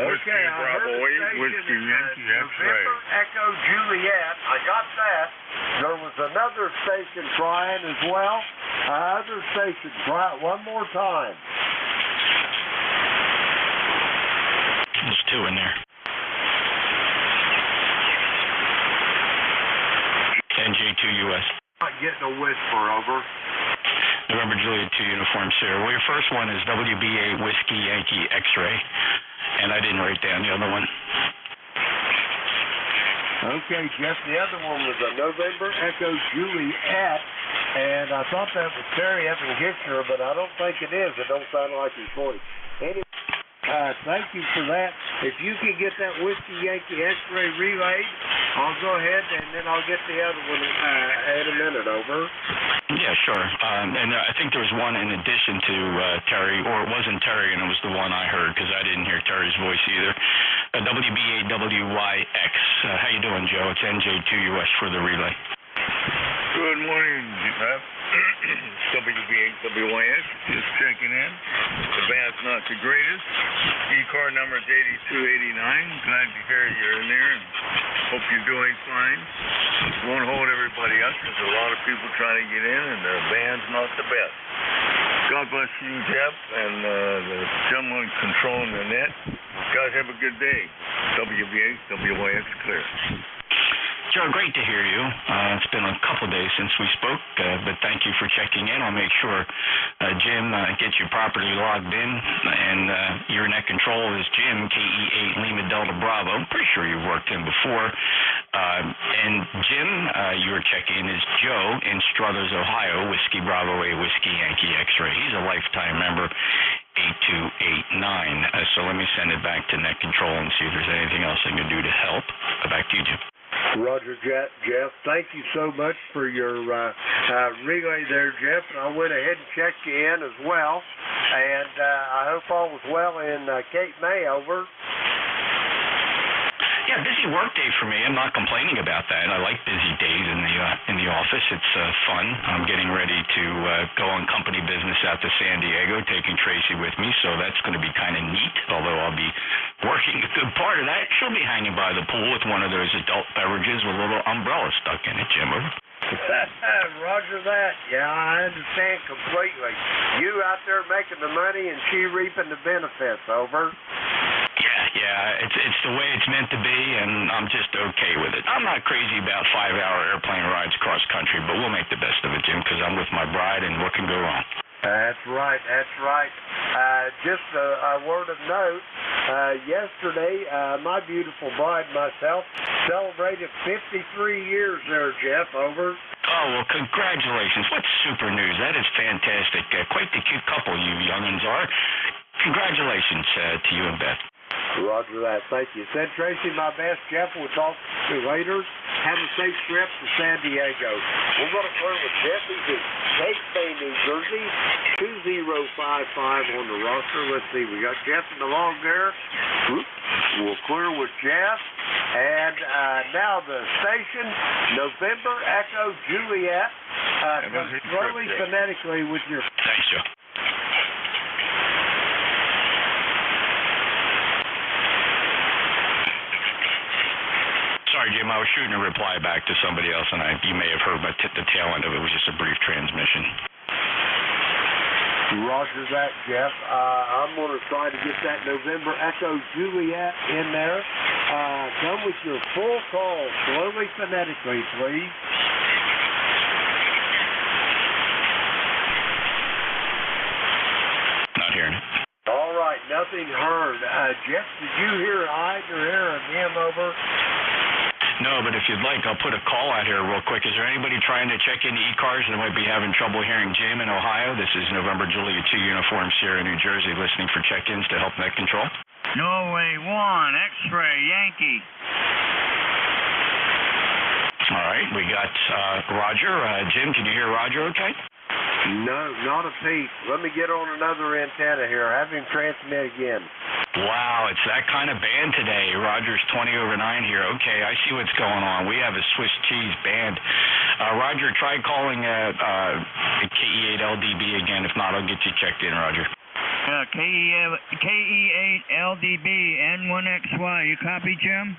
Okay, I heard a station November Echo Juliet. I got that. There was another station trying as well. other station. Try it one more time. There's two in there. NJ2US. Not getting a whisper, over. November Juliet 2 Uniform Sierra. Well, your first one is WB8 Whiskey Yankee X-Ray, and I didn't write down the other one. Okay, Jeff, the other one was a November Echo Juliet, and I thought that was Terry up in Kitchener, but I don't think it is. It don't sound like his voice. Anyway, thank you for that. If you can get that Whiskey Yankee X-ray relayed, I'll go ahead and then I'll get the other one in a minute, over. Yeah, sure. And I think there was one in addition to Terry, or it wasn't Terry, and it was the one I heard because I didn't hear Terry's voice either. WB8WYX. How you doing, Joe? It's NJ2US for the relay. Good morning, Jeff. It's WB8WYX, just checking in. The band's not the greatest. ECARS number is 8289. Glad to hear you're in there and hope you're doing fine. Won't hold everybody up. There's a lot of people trying to get in and the band's not the best. God bless you, Jeff, and the gentleman controlling the net. Guys, have a good day. WB8WYX clear. Joe, great to hear you. It's been a couple of days since we spoke, but thank you for checking in. I'll make sure Jim gets you properly logged in, and your net control is Jim, KE8 Lima Delta Bravo. I'm pretty sure you've worked him before. And Jim, your check-in is Joe in Struthers, Ohio, Whiskey Bravo 8 Whiskey Yankee X-ray. He's a lifetime member. 8289. So let me send it back to net control and see if there's anything else I can do to help. Back to you, Jim. Roger, Jeff. Thank you so much for your relay there, Jeff. And I went ahead and checked you in as well. And I hope all was well in Cape May, over. Yeah, busy work day for me. I'm not complaining about that. I like busy days in the office. It's fun. I'm getting ready to go on company business out to San Diego, taking Tracy with me, so that's going to be kind of neat, although I'll be working a good part of that. She'll be hanging by the pool with one of those adult beverages with a little umbrella stuck in it, Jim. Roger that. Yeah, I understand completely. You out there making the money and she reaping the benefits, over. Yeah, it's the way it's meant to be, and I'm just okay with it. I'm not crazy about 5-hour airplane rides cross country, but we'll make the best of it, Jim, because I'm with my bride, and what can go wrong? That's right. Just a word of note, yesterday, my beautiful bride, myself, celebrated 53 years there, Jeff, over. Oh, well, congratulations. What super news. That is fantastic. Quite the cute couple you young'uns are. Congratulations to you and Beth. Roger that. Thank you. Send Tracy my best. Jeff, we'll talk to you later. Have a safe trip to San Diego. We're going to clear with Jeff. He's in Cape May, New Jersey, 2055 on the roster. Let's see. We got Jeff in the log there. We'll clear with Jeff. And now the station, November Echo Juliet. Slowly phonetically with your... Thanks, Joe. Sorry, Jim, I was shooting a reply back to somebody else, and you may have heard the tail end of it. It was just a brief transmission. Roger that, Jeff. I'm going to try to get that November Echo Juliet in there. Come with your full call, slowly phonetically, please. Not hearing it. All right, nothing heard. Jeff, did you hear either here or him, over? No, but if you'd like, I'll put a call out here real quick. Is there anybody trying to check into ECARS that might be having trouble hearing Jim in Ohio? This is November Juliet 2 Uniform Sierra, New Jersey, listening for check-ins to help net control. Norway 1, X-ray, Yankee. All right, we got Roger. Jim, can you hear Roger okay? No, not a peep. Let me get on another antenna here. Have him transmit again. Wow, it's that kind of band today. Roger's 20 over 9 here. Okay, I see what's going on. We have a Swiss cheese band. Roger, try calling KE8LDB again. If not, I'll get you checked in, Roger. KE8LDB, N1XY. You copy, Jim?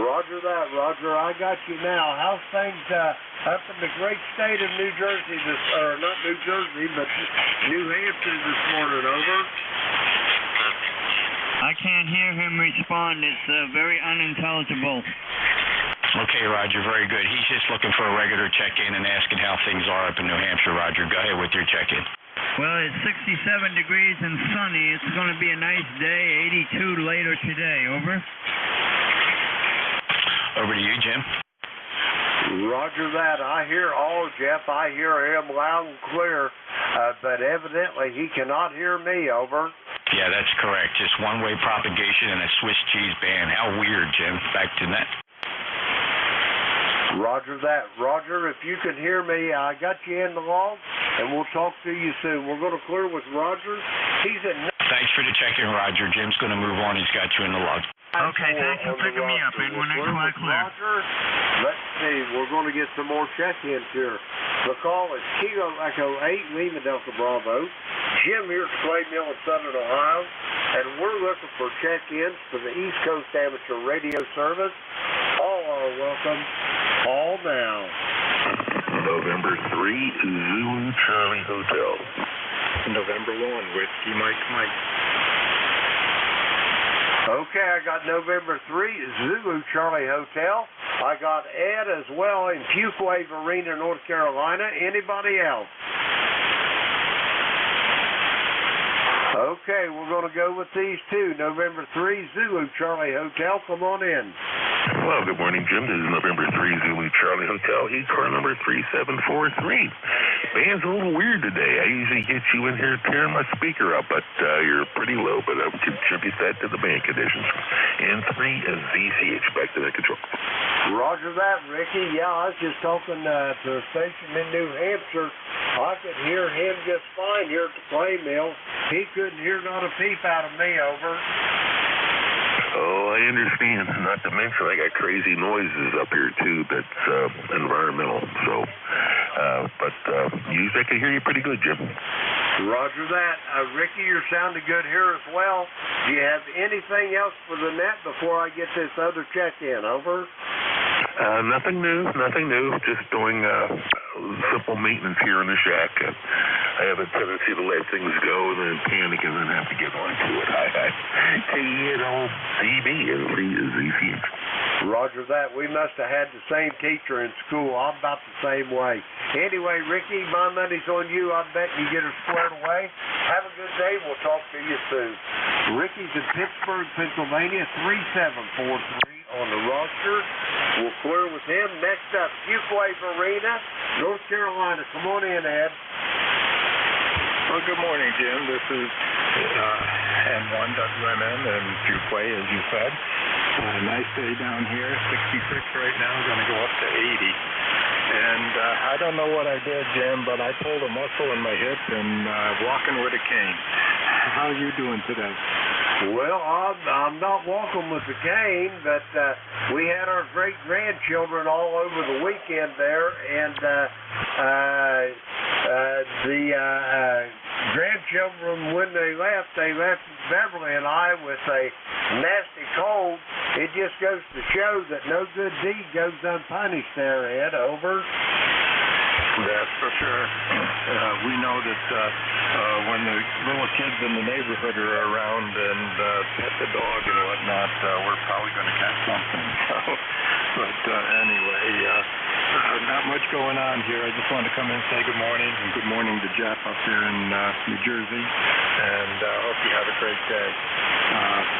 Roger that, Roger. I got you now. How's things up in the great state of New Jersey, or not New Jersey, but New Hampshire this morning, over. I can't hear him respond. It's very unintelligible. Okay, Roger, very good. He's just looking for a regular check-in and asking how things are up in New Hampshire, Roger. Go ahead with your check-in. Well, it's 67 degrees and sunny. It's going to be a nice day, 82 later today. Over. Over to you, Jim. Roger that. I hear all, Jeff. I hear him loud and clear, but evidently he cannot hear me, over. Yeah, that's correct. Just one-way propagation and a Swiss cheese band. How weird, Jim. Back to net. Roger that. Roger, if you can hear me, I got you in the log, and we'll talk to you soon. We're going to clear with Roger. He's at... Thanks for the check-in, Roger. Jim's going to move on. He's got you in the log. Okay, thanks for picking me up. N1XY clear. Roger, let's see. We're going to get some more check-ins here. The call is Kilo Echo 8, Lima Delta Bravo. Jim here at Clay Mill in Southern Ohio, and we're looking for check-ins for the East Coast Amateur Radio Service. All are welcome. Call now. November 3, Zulu Charlie Hotel. November 1, Whiskey Mike Mike. Okay, I got November 3, Zulu Charlie Hotel. I got Ed as well in Fuquay Arena, North Carolina. Anybody else? Okay, we're going to go with these two. November 3, Zulu Charlie Hotel. Come on in. Hello, good morning, Jim. This is November 3, Zulu Charlie Hotel, ECAR number 3743. Band's a little weird today. I usually get you in here tearing my speaker up, but you're pretty low, but I would contribute that to the band conditions. And 3 is ZC expected at control. Roger that, Ricky. Yeah, I was just talking to a station in New Hampshire. I could hear him just fine here at the Clay Mill. He couldn't hear not a peep out of me, over. Oh, I understand. Not to mention I got crazy noises up here, too, that's environmental. So, but usually I can hear you pretty good, Jim. Roger that. Ricky, you're sounding good here as well. Do you have anything else for the net before I get this other check-in, over? Nothing new. Just doing simple maintenance here in the shack. I have a tendency to let things go and then panic and then have to get on to it. CB is ZC. Roger that. We must have had the same teacher in school. I'm about the same way. Anyway, Ricky, my money's on you. I bet you get her squared away. Have a good day. We'll talk to you soon. Ricky's in Pittsburgh, Pennsylvania, 3743 on the roster. We'll clear with him. Next up, Fuquay Arena, North Carolina. Come on in, Ed. Well, good morning, Jim. This is N1WMN and Fuquay, as you said. Nice day down here. 66 right now. Going to go up to 80. And I don't know what I did, Jim, but I pulled a muscle in my hip and walking with a cane. How are you doing today? Well, I'm not walking with the cane, but we had our great-grandchildren all over the weekend there, and the grandchildren, when they left Beverly and I with a nasty cold. It just goes to show that no good deed goes unpunished there, Ed, over. That's for sure. We know that when the little kids in the neighborhood are around and pet the dog and whatnot, we're probably going to catch something. So, but anyway, not much going on here. I just wanted to come in and say good morning, and good morning to Jeff up here in New Jersey, and hope you have a great day.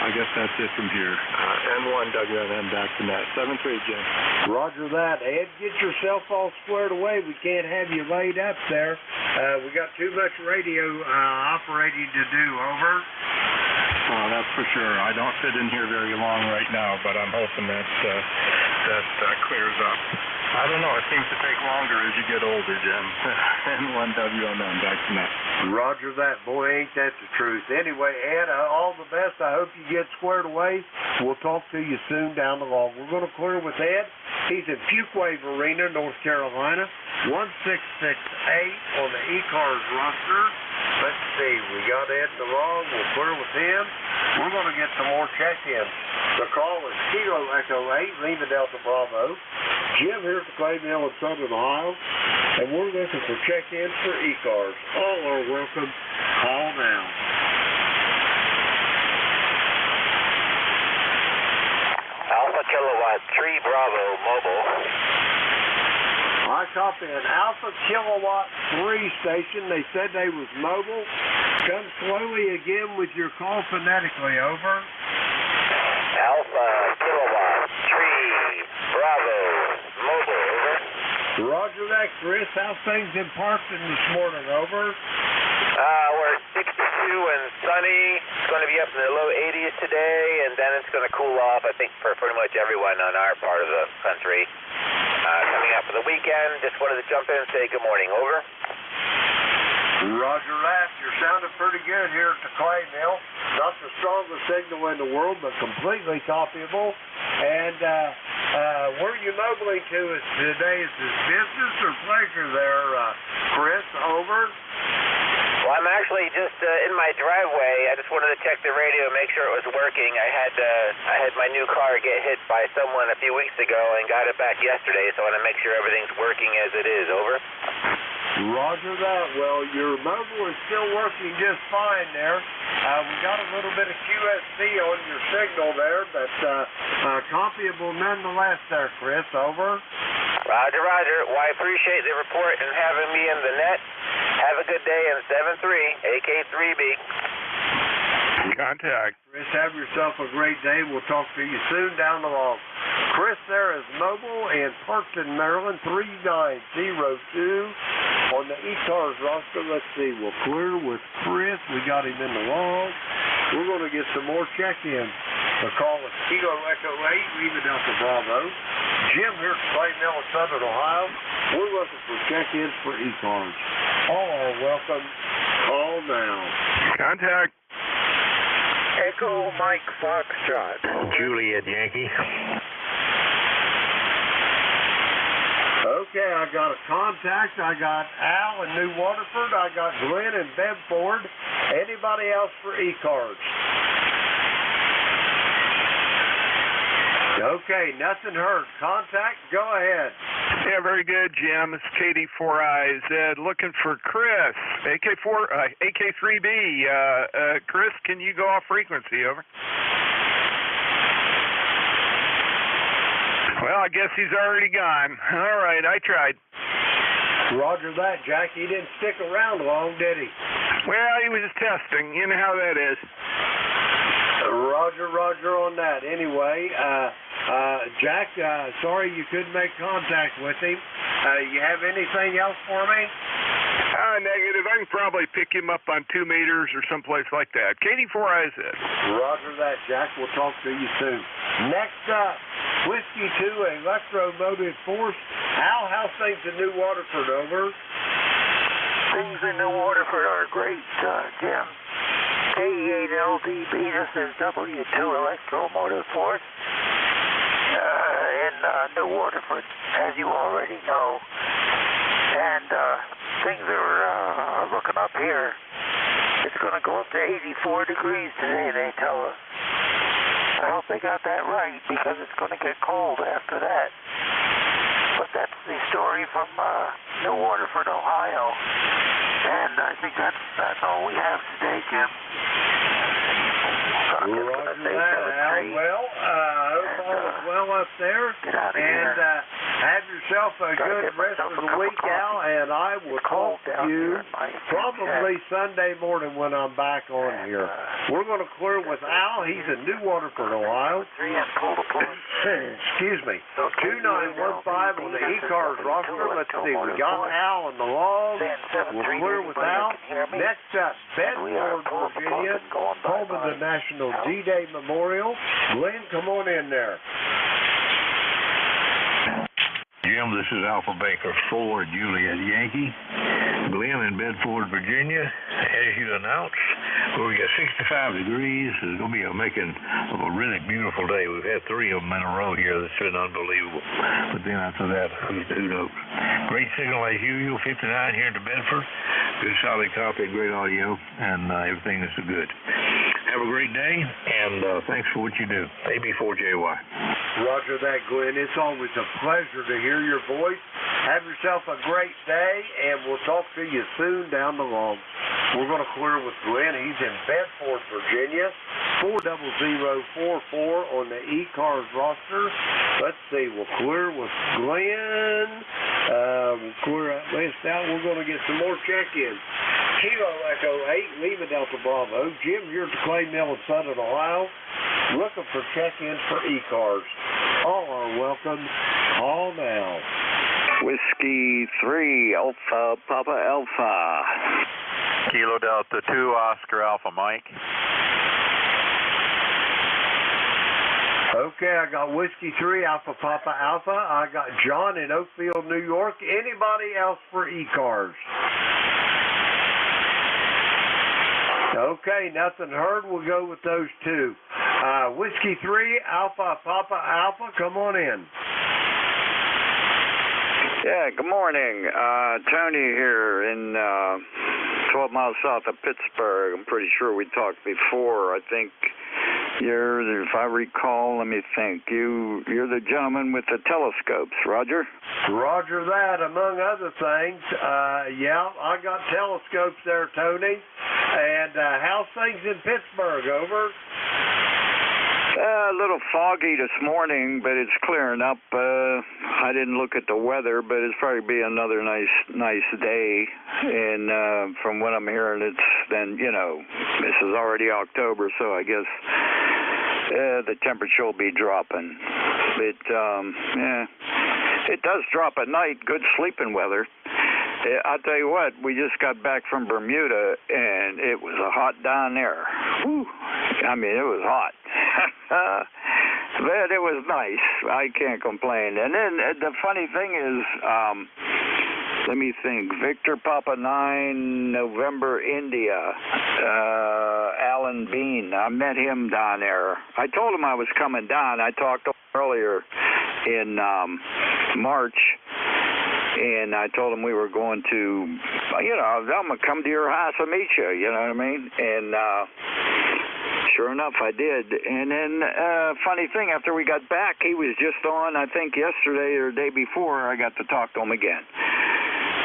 I guess that's it from here. N1WNN back to net. 7-3, Jim. Roger that. Ed, get yourself all squared away. We can't have you laid up there. We got too much radio operating to do, over. Well, that's for sure. I don't sit in here very long right now, but I'm hoping that clears up. I don't know. It seems to take longer as you get older, Jim. N1WMN, back to net. Roger that. Boy, ain't that the truth. Anyway, Ed, all the best. I hope you get squared away. We'll talk to you soon down the road. We're going to clear with Ed. He's in Fuquay Arena, North Carolina, 1668 on the ECARS roster. Let's see, we got Ed in the log. We'll clear with him. We're going to get some more check-ins. The call is Kilo Echo 8, Lima Delta Bravo. Jim here at the Clay Mill in Southern Ohio. And we're looking for check-ins for ECARS. All are welcome. Call now. Alpha Kilowatt 3 Bravo Mobile. I copy an Alpha Kilowatt 3 station. They said they was mobile. Come slowly again with your call phonetically. Over. Alpha Kilowatt 3 Bravo Mobile. Over. Roger that, Chris. How's things in Parkton this morning? Over. We're at 62 and sunny. It's going to be up in the low 80s today, and then it's going to cool off, I think, for pretty much everyone on our part of the country. Coming up for the weekend, just wanted to jump in and say good morning. Over. Roger that. You're sounding pretty good here at the Clay Mill. Not the strongest signal in the world, but completely copyable. And where are you mobiling to us today? Is this business or pleasure there, Chris? Over. Well, I'm actually just in my driveway. I just wanted to check the radio, make sure it was working. I had my new car get hit by someone a few weeks ago and got it back yesterday, so I want to make sure everything's working as it is. Over. Roger that. Well, your mobile is still working just fine there. We got a little bit of QSC on your signal there, but copyable nonetheless there, Chris. Over. Roger, roger. Well, I appreciate the report and having me in the net. Have a good day in 7-3, AK3B. Contact. Chris, have yourself a great day. We'll talk to you soon down the log. Chris there is mobile in Parkton, Maryland, 3902 on the ECARS roster. Let's see. We'll clear with Chris. We got him in the log. We're going to get some more check-ins. The call is Kilo Echo 8, Lima Delta Bravo. Jim here at Clay Mill in Southern Ohio. We're looking for check-ins for ECARS. All are welcome. Call now. Contact. Echo Mike Foxtrot. Juliet Yankee. Okay, I got a contact. I got Al in New Waterford. I got Glenn in Bedford. Anybody else for ECARS? Okay, nothing heard. Contact, go ahead. Yeah, very good, Jim. It's KD4IZ looking for Chris. AK3B. Chris, can you go off frequency? Over. Well, I guess he's already gone. All right, I tried. Roger that, Jack. He didn't stick around long, did he? Well, he was just testing. You know how that is. Roger on that. Anyway, Jack, sorry you couldn't make contact with him. You have anything else for me? Negative. I can probably pick him up on 2 meters or someplace like that. KD4IZ. Roger that, Jack. We'll talk to you soon. Next up, Whiskey 2, Electromotive Force. Al, how's things in New Waterford? Over. Things in New Waterford are great, Jim. K8LDB, this is W2 Electromotive Force in New Waterford, as you already know. And things are looking up here. It's going to go up to 84 degrees today, they tell us. I hope they got that right, because it's going to get cold after that. But that's the story from New Waterford, Ohio. And I think that's all we have today, Jim. Roger that, Al. Well, I hope all is well up there. And have yourself a good rest of the week, Al. And I will talk to you probably Sunday morning when I'm back on here. We're going to clear with Al. He's in New Waterford, Ohio. Excuse me. 2915 on the ECARS roster. Let's see. We got Al in the log. We'll clear with Al. Next up, Bedford, Virginia. Home of the National D-Day Memorial. Glenn, come on in there. Jim, this is Alpha Baker 4, Juliet Yankee. Glenn in Bedford, Virginia. As you announced, we got 65 degrees. It's going to be making a really beautiful day. We've had 3 of them in a row here. That's been unbelievable. But then after that, who knows? Great signal as usual, 59 here in Bedford. Good solid copy, great audio, and everything is good. Have a great day, and thanks for what you do. AB4JY. Roger that, Glenn. It's always a pleasure to hear your voice. Have yourself a great day, and we'll talk to you soon down the line. We're going to clear with Glenn. He's in Bedford, Virginia, 40044 on the ECARS roster. Let's see. We'll clear with Glenn. We'll clear that list out. We're going to get some more check-ins. Kilo Echo 8, Lima Delta Bravo. Jim, you're at the Clay Mill in Southern Ohio. Looking for check-ins for ECARS. All are welcome. Call now. Whiskey 3, Alpha, Papa Alpha. Kilo Delta 2, Oscar Alpha Mike. Okay, I got Whiskey 3, Alpha Papa Alpha. I got John in Oakfield, New York. Anybody else for ECARS? Okay, nothing heard. We'll go with those two. Whiskey 3, Alpha Papa Alpha, come on in. Yeah, good morning. Tony here in 12 miles south of Pittsburgh. I'm pretty sure we talked before. I think you're, if I recall, let me think. You're the gentleman with the telescopes, Roger? Roger that, among other things. Yeah, I got telescopes there, Tony. And how's things in Pittsburgh, over? A little foggy this morning, but it's clearing up. I didn't look at the weather, but it's probably be another nice day. And from what I'm hearing, it's then, you know, this is already October, so I guess the temperature will be dropping. But, yeah, it does drop at night, good sleeping weather. I'll tell you what, we just got back from Bermuda, and it was hot down there. Whew. I mean, it was hot. But it was nice. I can't complain. And then the funny thing is, let me think, Victor Papa 9, November, India, Alan Bean. I met him down there. I told him I was coming down. I talked to him earlier in March. And I told him we were going to, you know, I'm going to come to your house and meet you, you know what I mean? And sure enough, I did. And then, funny thing, after we got back, he was just on, I think, yesterday or the day before, I got to talk to him again.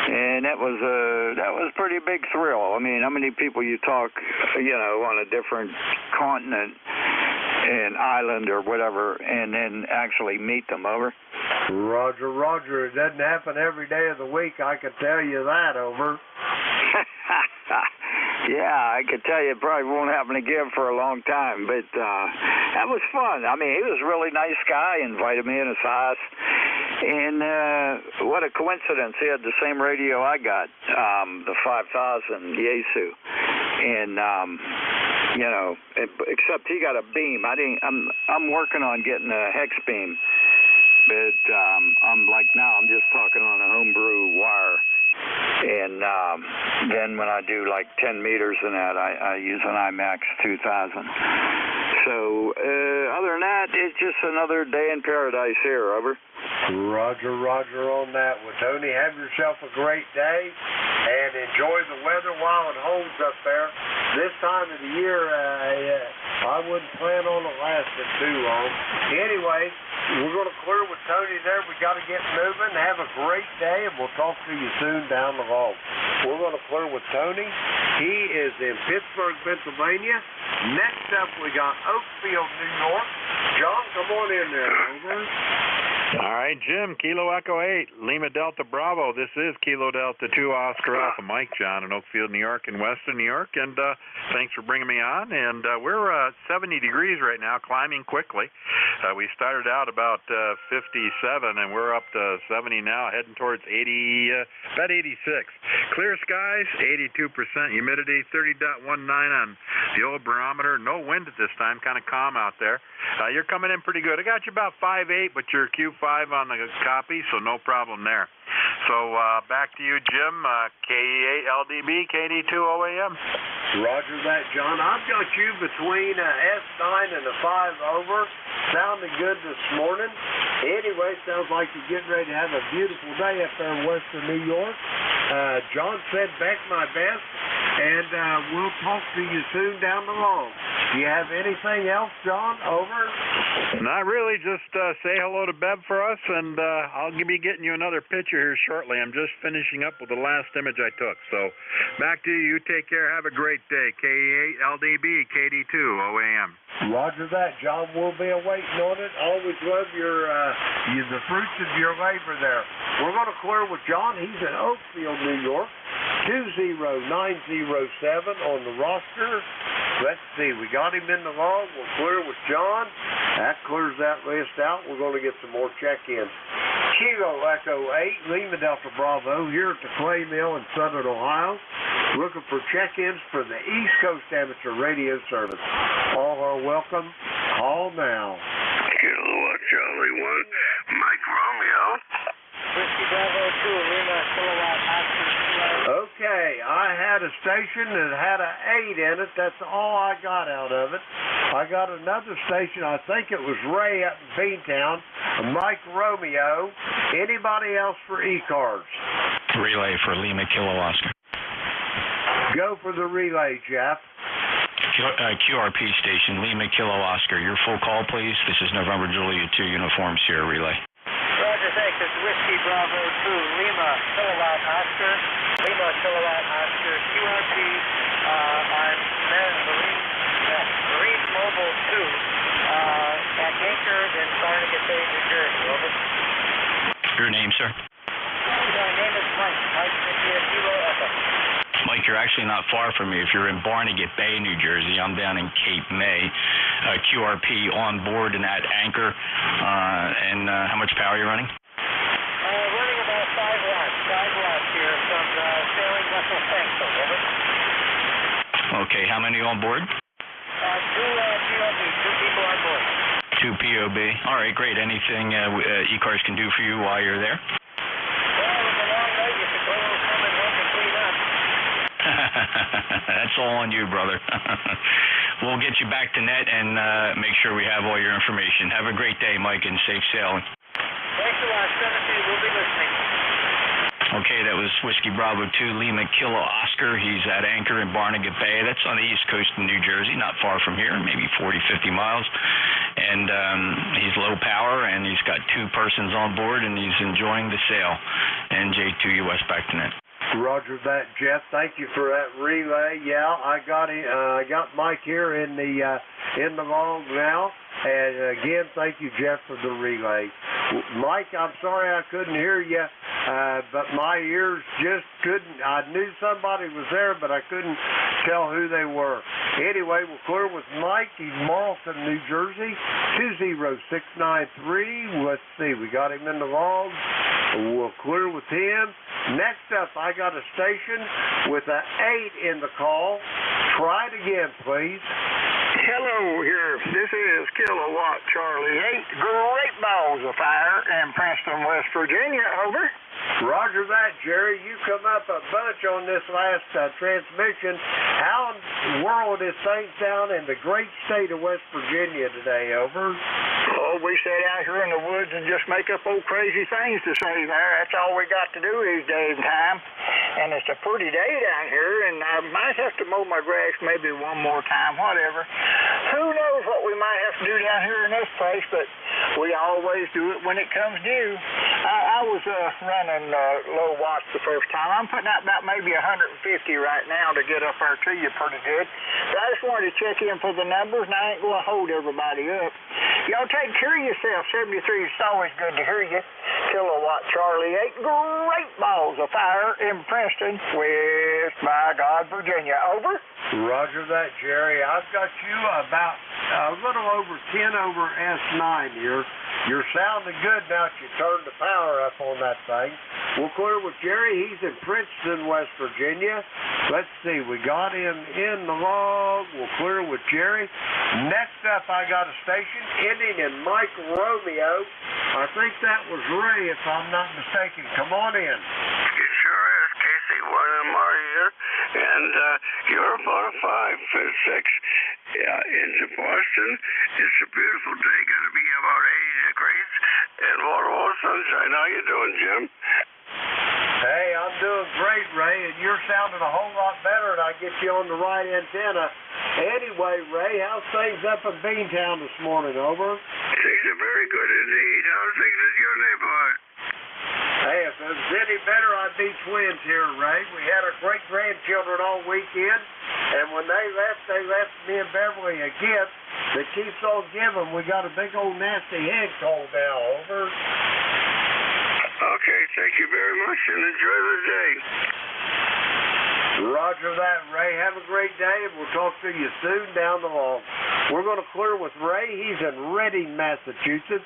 And that was a pretty big thrill. I mean, how many people you talk, you know, on a different continent and island or whatever, and then actually meet them, over? Roger, Roger. It doesn't happen every day of the week, I can tell you that, over. Yeah, I can tell you it probably won't happen again for a long time, but that was fun. I mean, he was a really nice guy, invited me in his house, and what a coincidence. He had the same radio I got, the 5000 Yaesu, and you know, except he got a beam. I'm working on getting a hex beam, but I'm like now I'm just talking on a homebrew wire. And then when I do like 10 meters in that, I use an IMAX 2000. So other than that, it's just another day in paradise here, over. Roger, Roger on that one. Tony, have yourself a great day and enjoy the weather while it holds up there. This time of the year, I wouldn't plan on it lasting too long. Anyway, we're going to clear with Tony there. We got to get moving. Have a great day, and we'll talk to you soon down the road. We're going to clear with Tony. He is in Pittsburgh, Pennsylvania. Next up, we got Oakfield, New York. John, come on in there. Over. All right, Jim, Kilo Echo 8, Lima Delta Bravo. This is Kilo Delta 2, Oscar Alpha Mike, John in Oakfield, New York, and Western New York. And thanks for bringing me on. And we're 70 degrees right now, climbing quickly. We started out about 57, and we're up to 70 now, heading towards 80, about 86. Clear skies, 82% humidity, 30.19 on the old barometer. No wind at this time, kind of calm out there. You're coming in pretty good. I got you about 5'8", but you're Q5 on the copy, so no problem there. So back to you, Jim. KE8LDB, KD2OAM. Roger that, John. I've got you between S9 and a 5 over. sounding good this morning. Anyway, sounds like you're getting ready to have a beautiful day up there in western New York. John said back my best, and we'll talk to you soon down the road. Do you have anything else, John? Over? Not really. Just say hello to Bev for us, and I'll be getting you another picture here shortly. I'm just finishing up with the last image I took. So back to you. You take care. Have a great day. KE8LDB, KD2, OAM. Roger that, John. We'll be awaiting on it. Always love the fruits of your labor there. We're going to clear with John. He's in Oakfield, New York. 20907 on the roster. Let's see. We got him in the log. We'll clear with John. That clears that list out. We're going to get some more check-ins. Kilo Echo 8, Lima Delta Bravo, here at the Clay Mill in Southern Ohio. Looking for check-ins for the East Coast Amateur Radio Service. All are welcome. Call now. Kilo Charlie 1, Mike Romeo. Whiskey Bravo 2, Lima Kilowatt Oscar. Okay, I had a station that had an 8 in it. That's all I got out of it. I got another station, I think it was Ray up in Beantown, Mike Romeo. Anybody else for ECARS? Relay for Lima Kilo Oscar. Go for the relay, Jeff. QRP station, Lima Kilo Oscar. Your full call, please. This is November Juliet 2 Uniform Sierra Relay. Roger, thanks. It's Whiskey Bravo 2, Lima Kilowatt Oscar. Lima Kilowatt Oscar, QRP. I'm Marine Mobile 2 at Anchor in Barnegat Bay, New Jersey. Over. Your name, sir? My name is Mike. Mike India Kilo Echo. Mike, you're actually not far from me. If you're in Barnegat Bay, New Jersey, I'm down in Cape May. QRP on board and at Anchor. And how much power are you running? Running about 5 watts. 5 watts here from sailing vessel Frankfurt. Over. Okay, how many on board? 2 POB, 2 people on board. 2 POB. All right, great. Anything ECARS can do for you while you're there? Well, it's a long night. You should go come and help and clean up. That's all on you, brother. We'll get you back to net and make sure we have all your information. Have a great day, Mike, and safe sailing. Thanks a lot, 17. We'll be listening. Okay, that was Whiskey Bravo 2, Lima Kilo Oscar. He's at Anchor in Barnegat Bay. That's on the east coast of New Jersey, not far from here, maybe 40, 50 miles. And he's low power, and he's got 2 persons on board, and he's enjoying the sail. NJ2US back to net. Roger that, Jeff. Thank you for that relay. Yeah, I got Mike here in the log now. And again, thank you, Jeff, for the relay. Mike, I'm sorry I couldn't hear you, but my ears just couldn't. I knew somebody was there, but I couldn't tell who they were. Anyway, we'll clear with Mike. He's Marlton, New Jersey, 20693. Let's see, we got him in the log. We'll clear with him. Next up, I got a station with an 8 in the call. Try it again, please. Hello here. This is Kilowatt Charlie 8. Great balls of fire in Princeton, West Virginia. Over. Roger that, Jerry. You come up a bunch on this last transmission. How in the world is things down in the great state of West Virginia today? Over. Oh, we sit out here in the woods and just make up old crazy things to say there. That's all we got to do these days and time. And it's a pretty day down here, and I might have to mow my grass maybe one more time, whatever. Who knows what we might have to do down here in this place, but we always do it when it comes due. I was running low watts the first time. I'm putting out about maybe 150 right now to get up there to you pretty good. But I just wanted to check in for the numbers, and I ain't going to hold everybody up. Y'all take care of yourself. 73, it's always good to hear you. Kilowatt Charlie 8. Great balls of fire in Princeton, West, by God, Virginia. Over. Roger that, Jerry. I've got you about a little over 10 over S9 here. You're sounding good now that you turned the power up on that thing. We'll clear with Jerry. He's in Princeton, West Virginia. Let's see. We got him in the log. We'll clear with Jerry. Next up, I got a station ending in Mike Romeo. I think that was Ray, if I'm not mistaken. Come on in. It sure is. KC1 MR here, and you're about a 5 or 6 into Boston. It's a beautiful day, going to be about 80 degrees and wall-to-wall sunshine. How you doing, Jim? Hey, I'm doing great, Ray, and you're sounding a whole lot better, and I get you on the right antenna. Anyway, Ray, how's things up in Beantown this morning? Over. Things are very good indeed. How's things in your neighborhood? Hey, if it was any better, I'd be twins here, Ray. We had our great-grandchildren all weekend, and when they left me and Beverly a gift that keeps on giving. We got a big old nasty head cold now. Over. Okay, thank you very much, and enjoy the day. Roger that, Ray. Have a great day, and we'll talk to you soon down the hall. We're going to clear with Ray. He's in Reading, Massachusetts.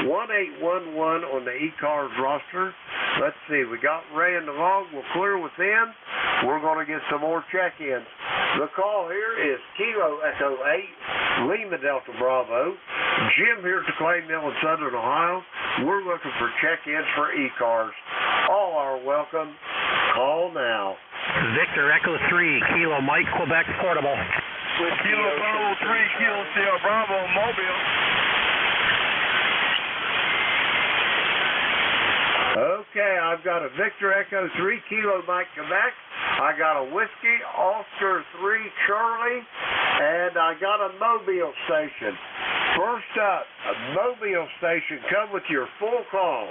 1811 on the ECARS roster. Let's see. We got Ray in the log. We'll clear with him. We're going to get some more check-ins. The call here is Kilo Echo 8, Lima Delta Bravo. Jim here at the Clay Mill in Southern Ohio. We're looking for check-ins for ECARS. All are welcome. Call now. Victor Echo 3, Kilo Mike, Quebec Portable. Kilo Bravo 3, Kilo Sierra Bravo, Mobile. Okay, I've got a Victor Echo 3, Kilo Mike, Quebec. I got a Whiskey Oscar 3, Charlie, and I got a Mobile station. First up, a Mobile station. Come with your full call.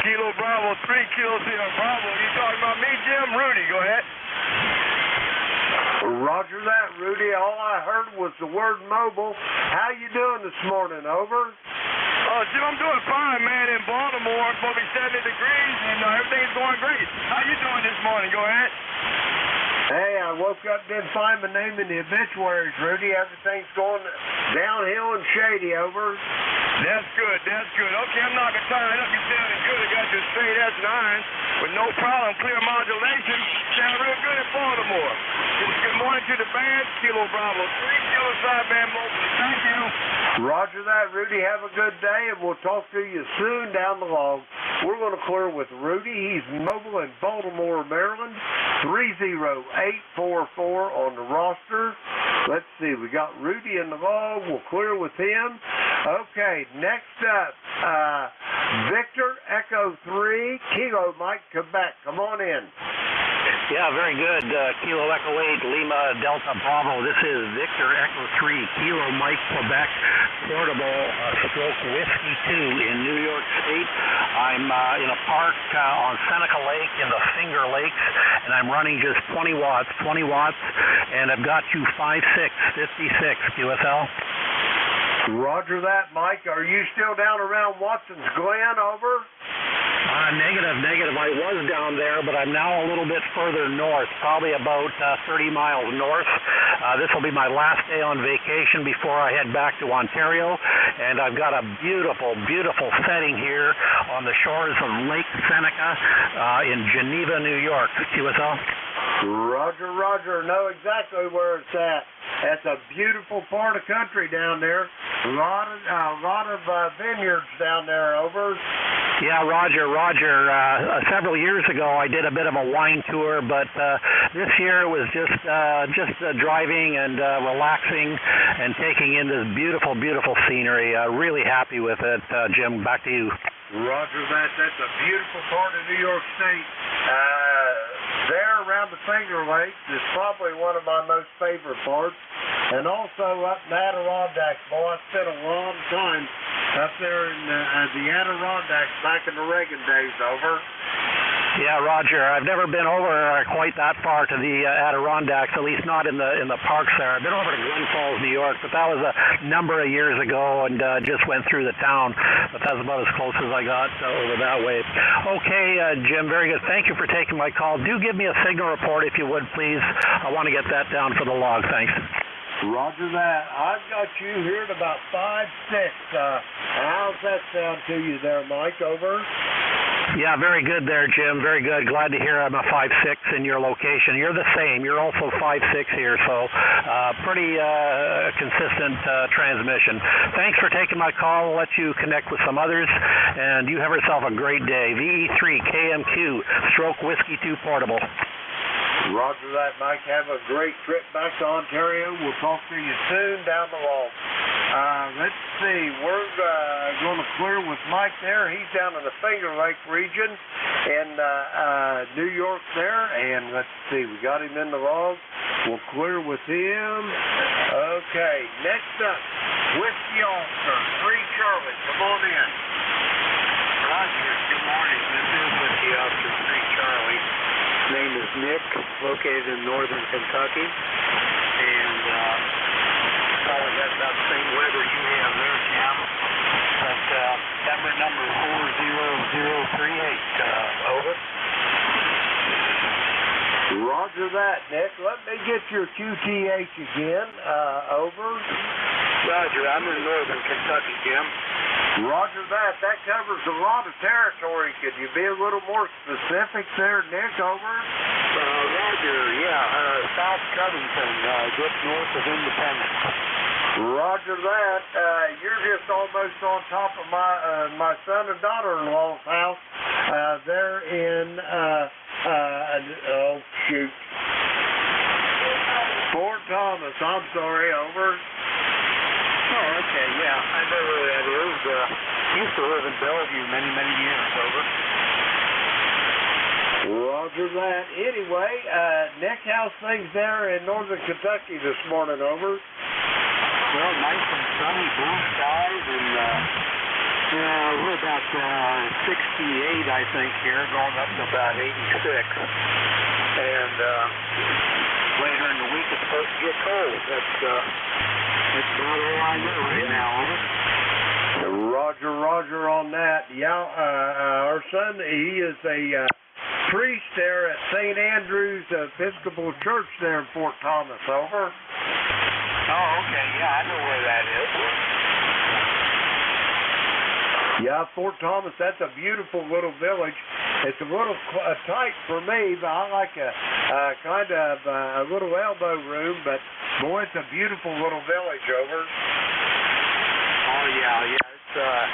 Kilo Bravo 3, Kilo Sierra Bravo. You talking about me, Jim? Rudy, go ahead. Roger that, Rudy. All I heard was the word mobile. How you doing this morning? Over. Jim, I'm doing fine, man. In Baltimore, it's supposed to be 70 degrees, and everything's going great. How you doing this morning? Go ahead. Hey, I woke up, didn't find my name in the obituaries, Rudy. Everything's going downhill and shady. Over. That's good, that's good. Okay, I'm not going to turn it up. You're sounding good. I got you straight S9 with no problem. Clear modulation. Sound real good in Baltimore. Good morning to the band. Kilo Bravo 3, Kilo Sideband Mobile. Thank you. Roger that, Rudy. Have a good day, and we'll talk to you soon down the log. We're going to clear with Rudy. He's mobile in Baltimore, Maryland. 30844 on the roster. Let's see. We got Rudy in the log. We'll clear with him. Okay, next up, Victor Echo 3, Kilo Mike, Quebec. Come on in. Yeah, very good. Kilo Echo 8, Lima Delta Bravo. This is Victor Echo 3, Kilo Mike, Quebec, Portable, Stroke Whiskey 2 in New York State. I'm in a park on Seneca Lake in the Finger Lakes, and I'm running just 20 watts, and I've got you 56, QSL. Roger that, Mike. Are you still down around Watson's Glen? Over. Negative. I was down there, but I'm now a little bit further north, probably about 30 miles north. This will be my last day on vacation before I head back to Ontario, and I've got a beautiful, beautiful setting here on the shores of Lake Seneca in Geneva, New York. QSL? Roger. Know exactly where it's at. That's a beautiful part of country down there. A lot of vineyards down there. Over. Yeah, Roger. Several years ago, I did a bit of a wine tour, but this year it was just driving and relaxing and taking in this beautiful, beautiful scenery. Really happy with it. Jim, back to you. Roger that. That's a beautiful part of New York State. There around the Finger Lakes is probably one of my most favorite parts. And also up in the Adirondacks, boy, I spent a long time up there in the Adirondacks back in the Reagan days. Over. Yeah, Roger. I've never been over quite that far to the Adirondacks, at least not in the parks there. I've been over to Glen Falls, New York, but that was a number of years ago, and just went through the town. But that's about as close as I got over that way. Okay, Jim, very good. Thank you for taking my call. Do give me a signal report if you would, please. I want to get that down for the log. Thanks. Roger that. I've got you here at about 5-6. How's that sound to you there, Mike? Over. Yeah, very good there, Jim. Very good. Glad to hear I'm a 5'6" in your location. You're the same. You're also 5'6" here, so pretty consistent transmission. Thanks for taking my call. I'll let you connect with some others, and you have yourself a great day. VE3 KMQ Stroke Whiskey 2 Portable. Roger that, Mike. Have a great trip back to Ontario. We'll talk to you soon down the road. Let's see. We're going to clear with Mike there. He's down in the Finger Lake region in New York there. And let's see. We got him in the log. We'll clear with him. Okay. Next up, Whiskey Officer 3 Charlie. Come on in. Roger. Good morning. This is Whiskey Officer 3 Charlie. Name is Nick, located in northern Kentucky, and probably got about the same weather you have there, Jim. But number 40038, over. Roger that, Nick. Let me get your QTH again. Over. Roger, I'm in northern Kentucky, Jim. Roger that. That covers a lot of territory. Could you be a little more specific there, Nick? Over. Roger, yeah. South Covington, just north of Independence. Roger that. You're just almost on top of my son and daughter-in-law's house there in, oh, shoot. Fort Thomas. I'm sorry. Over. Oh, okay, yeah. I know where that is. Used to live in Bellevue many, many years, over. Roger that. Anyway, Nick, how's things there in northern Kentucky this morning, over? Well, nice and sunny, blue skies, and we're about 68, I think, here, going up to about 86. And later in the week, it's supposed to get cold. That's about all I know right now, over. Roger on that. Yeah, our son, he is a priest there at St. Andrew's Episcopal Church there in Fort Thomas, over. Oh, okay, yeah, I know where that is. Yeah, Fort Thomas, that's a beautiful little village. It's a little tight for me, but I like a kind of a little elbow room, but boy, it's a beautiful little village, over. Oh, yeah, it's a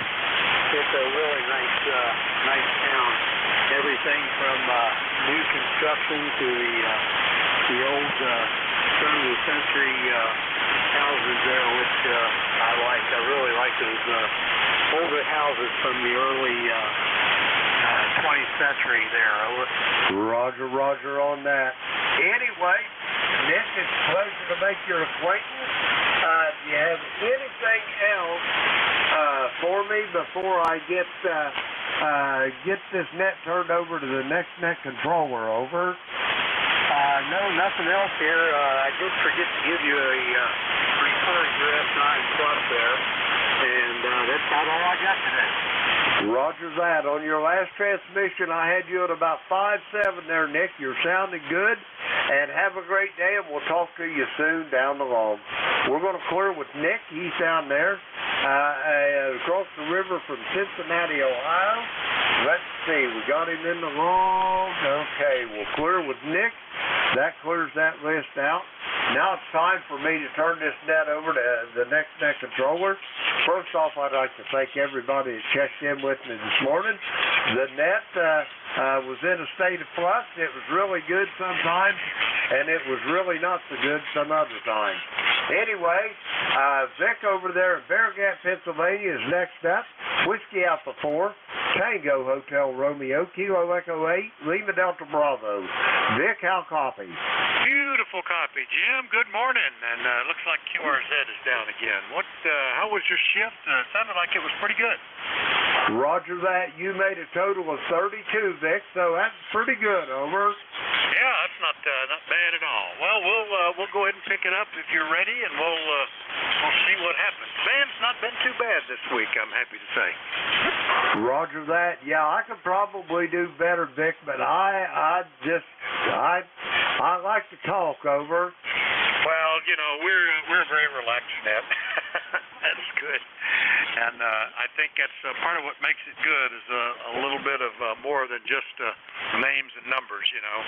really nice town. Everything from new construction to the old turn of the century houses there, which I like. I really like those older houses from the early 20th century there. Roger on that. Anyway, Nick, it's a pleasure to make your acquaintance. Do you have anything else for me before I get this net turned over to the next net controller, over? No, nothing else here. I did forget to give you a recording your S9 Plus there, and that's about all I got today. Roger that. On your last transmission, I had you at about 5.7 there, Nick. You're sounding good, and have a great day, and we'll talk to you soon down the road. We're going to clear with Nick. He's down there across the river from Cincinnati, Ohio. Let's see. We got him in the log. Okay, we'll clear with Nick. That clears that list out. Now it's time for me to turn this net over to the next net controller. First off, I'd like to thank everybody that checked in with me this morning. The net was in a state of flux. It was really good sometimes, and it was really not so good some other times. Anyway, Vic over there in Bear Gap, Pennsylvania is next up. Whiskey Alpha 4, Tango Hotel Romeo, Kilo Echo 8, Lima Delta Bravo. Vic, how copy? Beautiful copy, Jim. Good morning. And looks like QRZ is down again. How was your shift? Sounded like it was pretty good. Roger that. You made a total of 32, Vic, so that's pretty good, over. Yeah, that's not bad at all. Well, we'll go ahead and pick it up if you're ready, and we'll see what happens. Band's not been too bad this week, I'm happy to say. Roger that. Yeah, I could probably do better, Vic, but I like to talk, over. Well, we're very relaxed, Ned. That's good. And I think that's part of what makes it good is a little bit of more than just names and numbers, you know.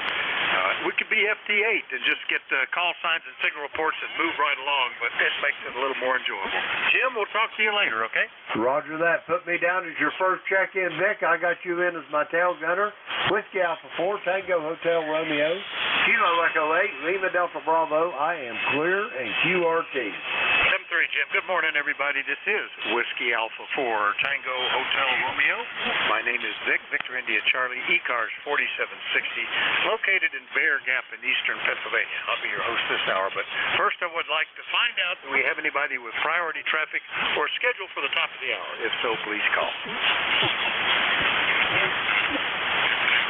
We could be FT8 and just get call signs and signal reports and move right along, but it makes it a little more enjoyable. Jim, we'll talk to you later, okay? Roger that. Put me down as your first check-in, Vic. I got you in as my tail gunner. Whiskey Alpha 4, Tango Hotel Romeo, Kilo Echo 8, Lima Delta Bravo. I am clear and QRT. 7-3, Jim. Good morning, everybody. This is Whiskey Alpha 4, Tango Hotel Romeo. My name is Vic, Victor India Charlie, ECARS 4760, located in Bear Gap in eastern Pennsylvania. I'll be your host this hour, but first I would like to find out if we have anybody with priority traffic or scheduled for the top of the hour. If so, please call.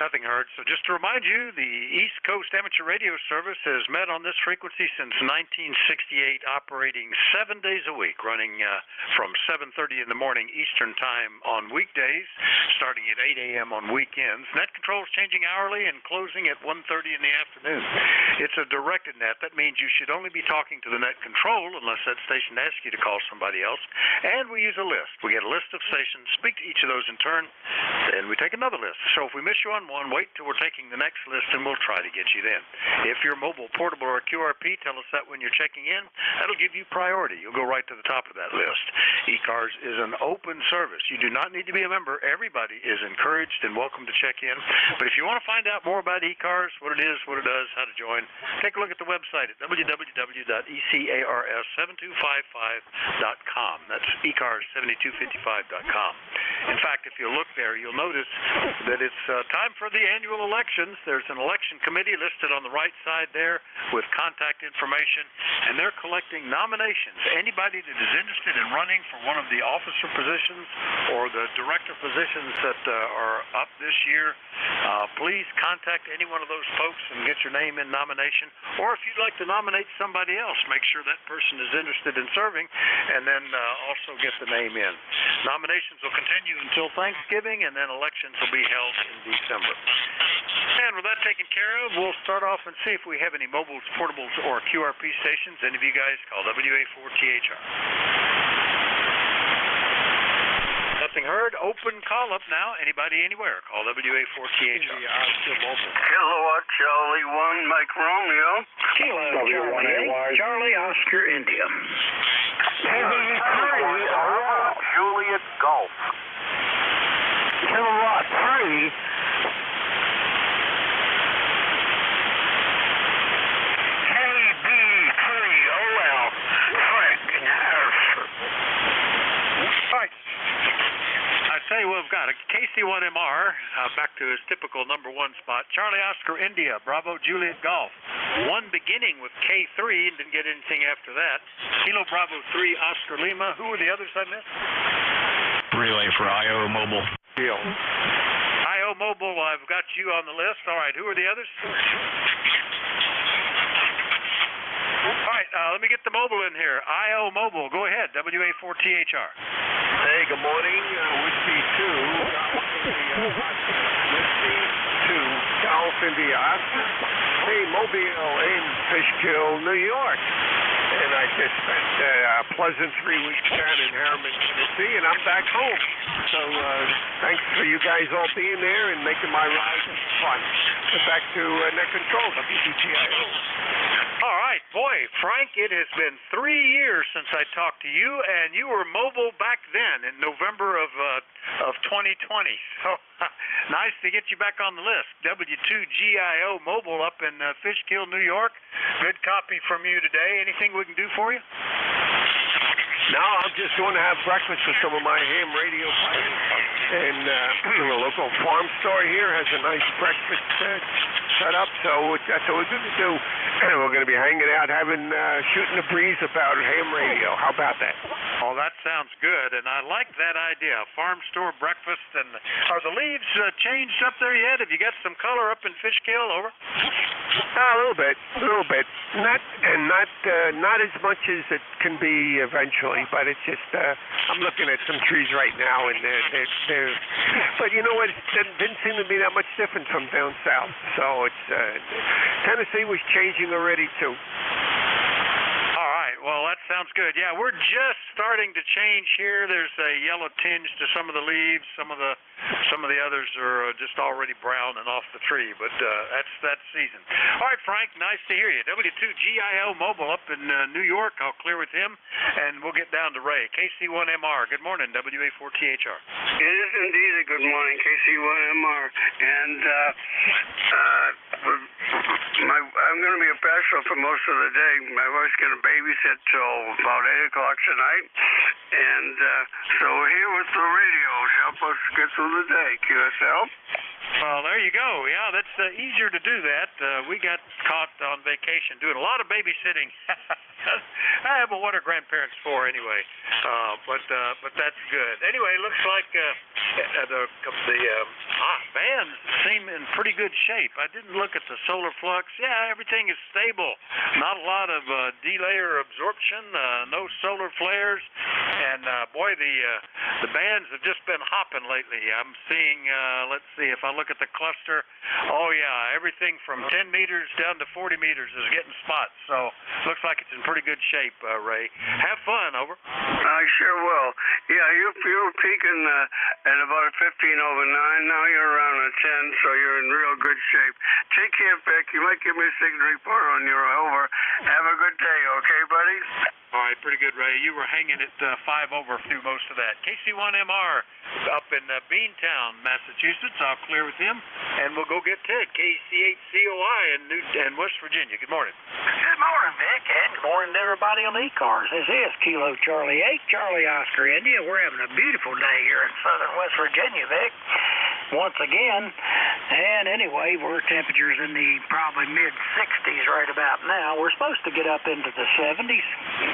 Nothing heard. So just to remind you, the East Coast Amateur Radio Service has met on this frequency since 1968, operating 7 days a week, running from 7:30 in the morning Eastern Time on weekdays, starting at 8 a.m. on weekends. Net control is changing hourly and closing at 1:30 in the afternoon. It's a directed net. That means you should only be talking to the net control unless that station asks you to call somebody else. And we use a list. We get a list of stations, speak to each of those in turn, then we take another list. So if we miss you on one, wait till we're taking the next list and we'll try to get you then. If you're mobile, portable, or QRP, tell us that when you're checking in. That'll give you priority. You'll go right to the top of that list. ECARS is an open service. You do not need to be a member. Everybody is encouraged and welcome to check in. But if you want to find out more about ECARS, what it is, what it does, how to join, take a look at the website at www.ECARS7255.com. That's ECARS7255.com. In fact, if you look there, you'll notice that it's time for the annual elections. There's an election committee listed on the right side there with contact information, and they're collecting nominations. Anybody that is interested in running for one of the officer positions or the director positions that are up this year, please contact any one of those folks and get your name in nomination. Or if you'd like to nominate somebody else, make sure that person is interested in serving, and then also get the name in. Nominations will continue until Thanksgiving, and then elections will be held in December. And with that taken care of, we'll start off and see if we have any mobiles, portables, or QRP stations. Any of you guys call WA4THR. Nothing heard. Open call up now. Anybody anywhere? Call WA4THR. Kilowatt Charlie 1, Mike Romeo. Kilowatt Charlie Oscar India. Juliet Golf. Kilowatt 3. KB3OL. Frank Harrison. Right. I say we've got a KC1MR back to his typical number one spot. Charlie Oscar India, Bravo Juliet Golf. One beginning with K3 and didn't get anything after that. Kilo Bravo 3 Oscar Lima. Who were the others I missed? Relay for IO Mobile. IO Mobile, I've got you on the list. All right, who are the others? All right, let me get the mobile in here. IO Mobile, go ahead, WA4THR. Hey, good morning. Whiskey 2. Whiskey 2. Golf India Oscar. Hey, Mobile in Fishkill, New York. And I just spent a pleasant 3 weeks down in Harriman, Tennessee, and I'm back home. So thanks for you guys all being there and making my ride fun. Back to net control, WCTIO. All right, boy, Frank, it has been 3 years since I talked to you, and you were mobile back then in November of 2020. So nice to get you back on the list. W2GIO Mobile up in Fishkill, New York. Good copy from you today. Anything we can do for you? No, I'm just going to have breakfast with some of my ham radio players. And the local farm store here has a nice breakfast set up, so that's what we're going to do. We're going to be hanging out, shooting the breeze about ham radio. How about that? Oh, that sounds good, and I like that idea. Farm store breakfast. And are the leaves changed up there yet? Have you got some color up in Fishkill? Over? A little bit. Not as much as it can be eventually, but it's just I'm looking at some trees right now, and they're but you know what? It didn't seem to be that much different from down south. So it's Tennessee was changing already too. All right. Well, that sounds good. Yeah, we're just starting to change here. There's a yellow tinge to some of the leaves. Some of the others are just already brown and off the tree. But that's season. All right, Frank. Nice to hear you. W2GIL Mobile up in New York. I'll clear with him, and we'll get down to Ray. KC1MR. Good morning. WA4THR. It is indeed a good morning, KC1MR, and I'm going to be a bachelor for most of the day. My wife's going to babysit till about 8 o'clock tonight, and so we're here with the radio to help us get through the day. QSL. Well, there you go. Yeah, that's easier to do that. We got caught on vacation doing a lot of babysitting. But what are grandparents for anyway? But that's good. Anyway, looks like the bands seem in pretty good shape. I didn't look at the solar flux. Yeah, everything is stable. Not a lot of delayer absorption. No solar flares. And boy, the bands have just been hopping lately. I'm seeing. Let's see if I look at the cluster. Oh yeah, everything from 10 meters down to 40 meters is getting spots. So looks like it's in pretty good shape, Ray. Have fun. Over. I sure will. Yeah, you were peaking at about 15 over 9. Now you're around a 10, so you're in real good shape. Take care, Vic. You might give me a signal report on your over. Have a good day, okay, buddy? All right, pretty good, Ray. You were hanging at 5 over through most of that. KC1MR up in Beantown, Massachusetts. I'll clear with him, and we'll go get Ted, KC8COI in West Virginia. Good morning. Good morning, Vic, and good morning to everybody on the ECARS. This is Kilo Charlie 8, Charlie Oscar India. We're having a beautiful day here in southern West Virginia, Vic, once again. And anyway, we're temperatures in the probably mid-60s right about now. We're supposed to get up into the 70s,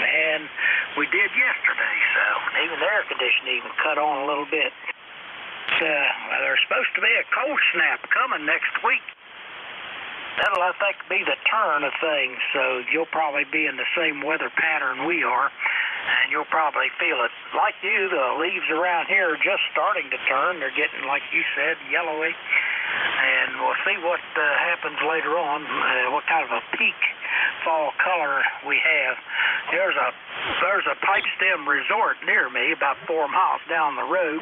and we did yesterday, so even the air conditioning even cut on a little bit. There's supposed to be a cold snap coming next week. That'll, I think, be the turn of things, so you'll probably be in the same weather pattern we are, and you'll probably feel it. Like you, the leaves around here are just starting to turn. They're getting, like you said, yellowy, and we'll see what happens later on, what kind of a peak fall color we have. There's a pipe stem resort near me, about 4 miles down the road.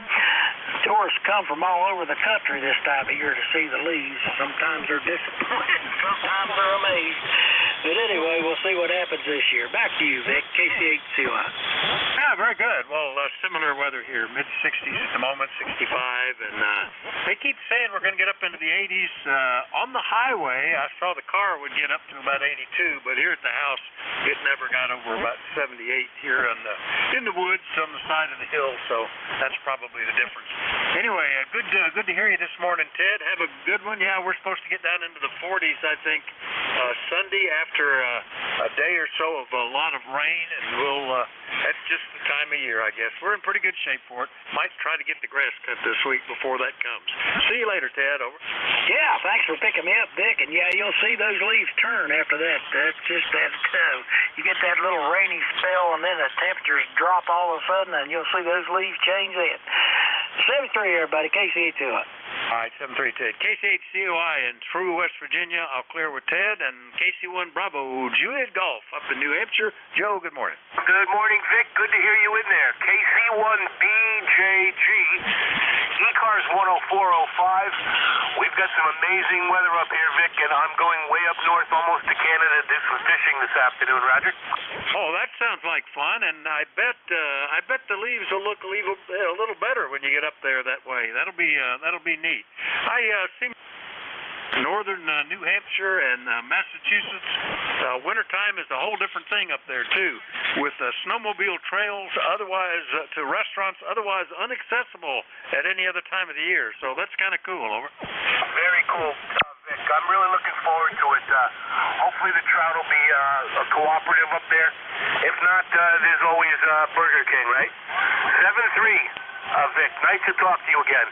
Tourists come from all over the country this time of year to see the leaves. Sometimes they're disappointed, and sometimes they're amazed. But anyway, we'll see what happens this year. Back to you, Vic, KC8CY. Yeah, very good. Well, similar weather here, mid-60s at the moment, 65, and they keep saying we're going to get up into the 80s. On the highway, I saw the car would get up to about 82, but here at the house, it never got over about 78 here in the woods on the side of the hill, so that's probably the difference. Anyway, good to hear you this morning, Ted. Have a good one. Yeah, we're supposed to get down into the 40s, I think, Sunday after a day or so of a lot of rain, and that's just the time of year, I guess. We're in pretty good shape for it. Might try to get the grass cut this week before that comes. See you later, Ted. Over. Yeah, thanks for picking me up, Vic. And yeah, you'll see those leaves turn after that. That's just that. You get that little rainy spell, and then the temperatures drop all of a sudden, and you'll see those leaves change then. 73, everybody. KC8COI. All right, 73, Ted. KC8COI in True, West Virginia. I'll clear with Ted. And KC1 Bravo, Juliet Golf up in New Hampshire. Joe, good morning. Good morning, Vic. Good to hear you in there. KC1BJG, ECARS 10405. We've got some amazing weather up here, Vic, and I'm going way up north, almost to Canada. This was fishing this afternoon, Roger. Oh, that sounds like fun, and I bet the leaves will look a little better when you get up there that way. That'll be neat. I see northern New Hampshire and Massachusetts. Wintertime is a whole different thing up there too, with snowmobile trails, otherwise to restaurants, otherwise inaccessible at any other time of the year. So that's kind of cool. Over. Very cool, Vic. I'm really looking forward to it. Hopefully the trout will be cooperative up there. If not, there's always Burger King, right? 7-3. Vic, nice to talk to you again.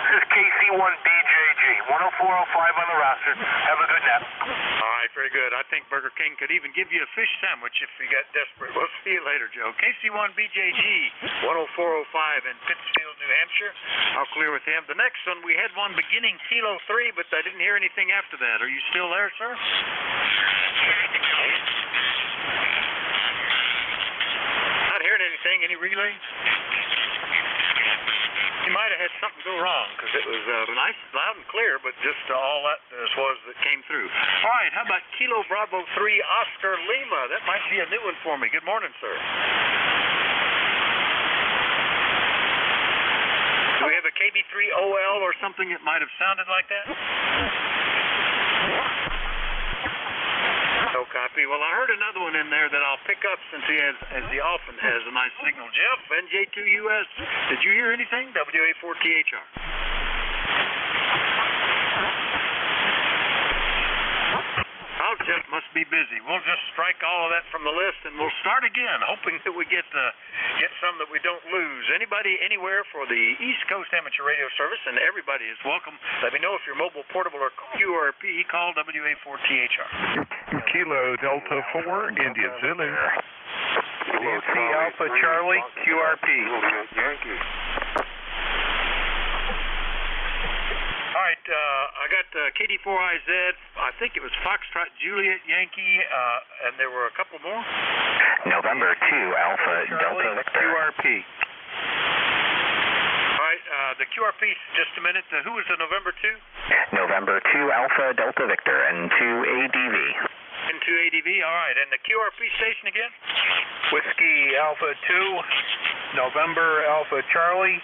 This is KC1BJG, 10405 on the roster. Have a good nap. All right, very good. I think Burger King could even give you a fish sandwich if you got desperate. We'll see you later, Joe. KC1BJG, 10405 in Pittsfield, New Hampshire. I'll clear with him. The next one, we had one beginning Kilo 3, but I didn't hear anything after that. Are you still there, sir? anything? Any relays? He might have had something go wrong because it was nice, loud and clear, but just all that was that came through. All right, how about Kilo Bravo 3 Oscar Lima? That might be a new one for me. Good morning, sir. Do we have a KB3OL or something that might have sounded like that? No copy. Well, I heard another one in there that I'll pick up since he has, as he often has, a nice signal. Jeff, NJ2US, did you hear anything? WA4THR. Oh, Jeff must be busy. We'll just strike all of that from the list, and we'll start again, hoping that we get some that we don't lose. Anybody, anywhere for the East Coast Amateur Radio Service, and everybody is welcome. Let me know if you're mobile, portable, or QRP. Call WA4THR. Kilo Delta 4, India Zulu. Nancy Alpha Charlie, QRP. Yankee. All right, I got KD4IZ. I think it was Foxtrot Juliet Yankee, and there were a couple more. November 2 Alpha Delta Victor. QRP. All right, the QRP, just a minute. Who was the November 2? November 2 Alpha Delta Victor and 2 ADV. And 2 ADV, all right. And the QRP station again? Whiskey Alpha 2, November Alpha Charlie.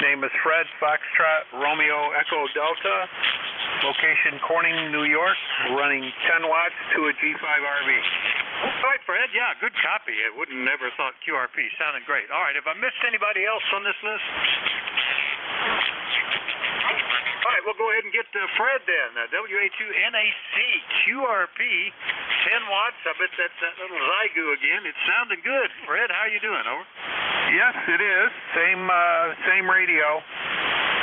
Name is Fred, Foxtrot, Romeo Echo Delta. Location Corning, New York. Running 10 watts to a G5 RV. All right, Fred. Yeah, good copy. I wouldn't never thought QRP sounded great. All right, have I missed anybody else on this list? All right, we'll go ahead and get Fred then. WA2NAC QRP, 10 watts. I bet that's that little Zygu again. It's sounding good. Fred, how you doing? Over. Yes, it is. Same radio.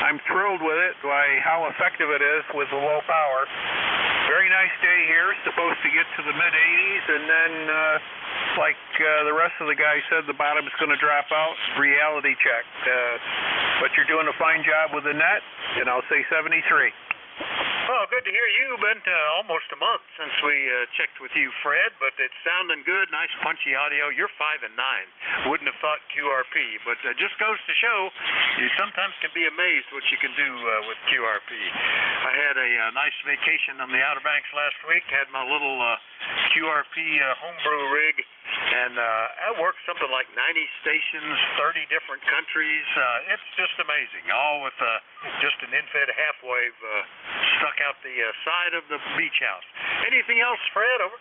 I'm thrilled with it by how effective it is with the low power. Very nice day here. Supposed to get to the mid-80s, and then, like the rest of the guys said, the bottom is going to drop out. Reality check. But you're doing a fine job with the net, and I'll say 73. Well, good to hear you. Been almost a month since we checked with you, Fred, but it's sounding good. Nice punchy audio. You're 5 and 9. Wouldn't have thought QRP, but just goes to show you sometimes can be amazed what you can do with QRP. I had a nice vacation on the Outer Banks last week. Had my little QRP homebrew rig, and I worked something like 90 stations, 30 different countries. It's just amazing, all with just an in-fed half-wave stuck out the side of the beach house. Anything else, Fred? Over.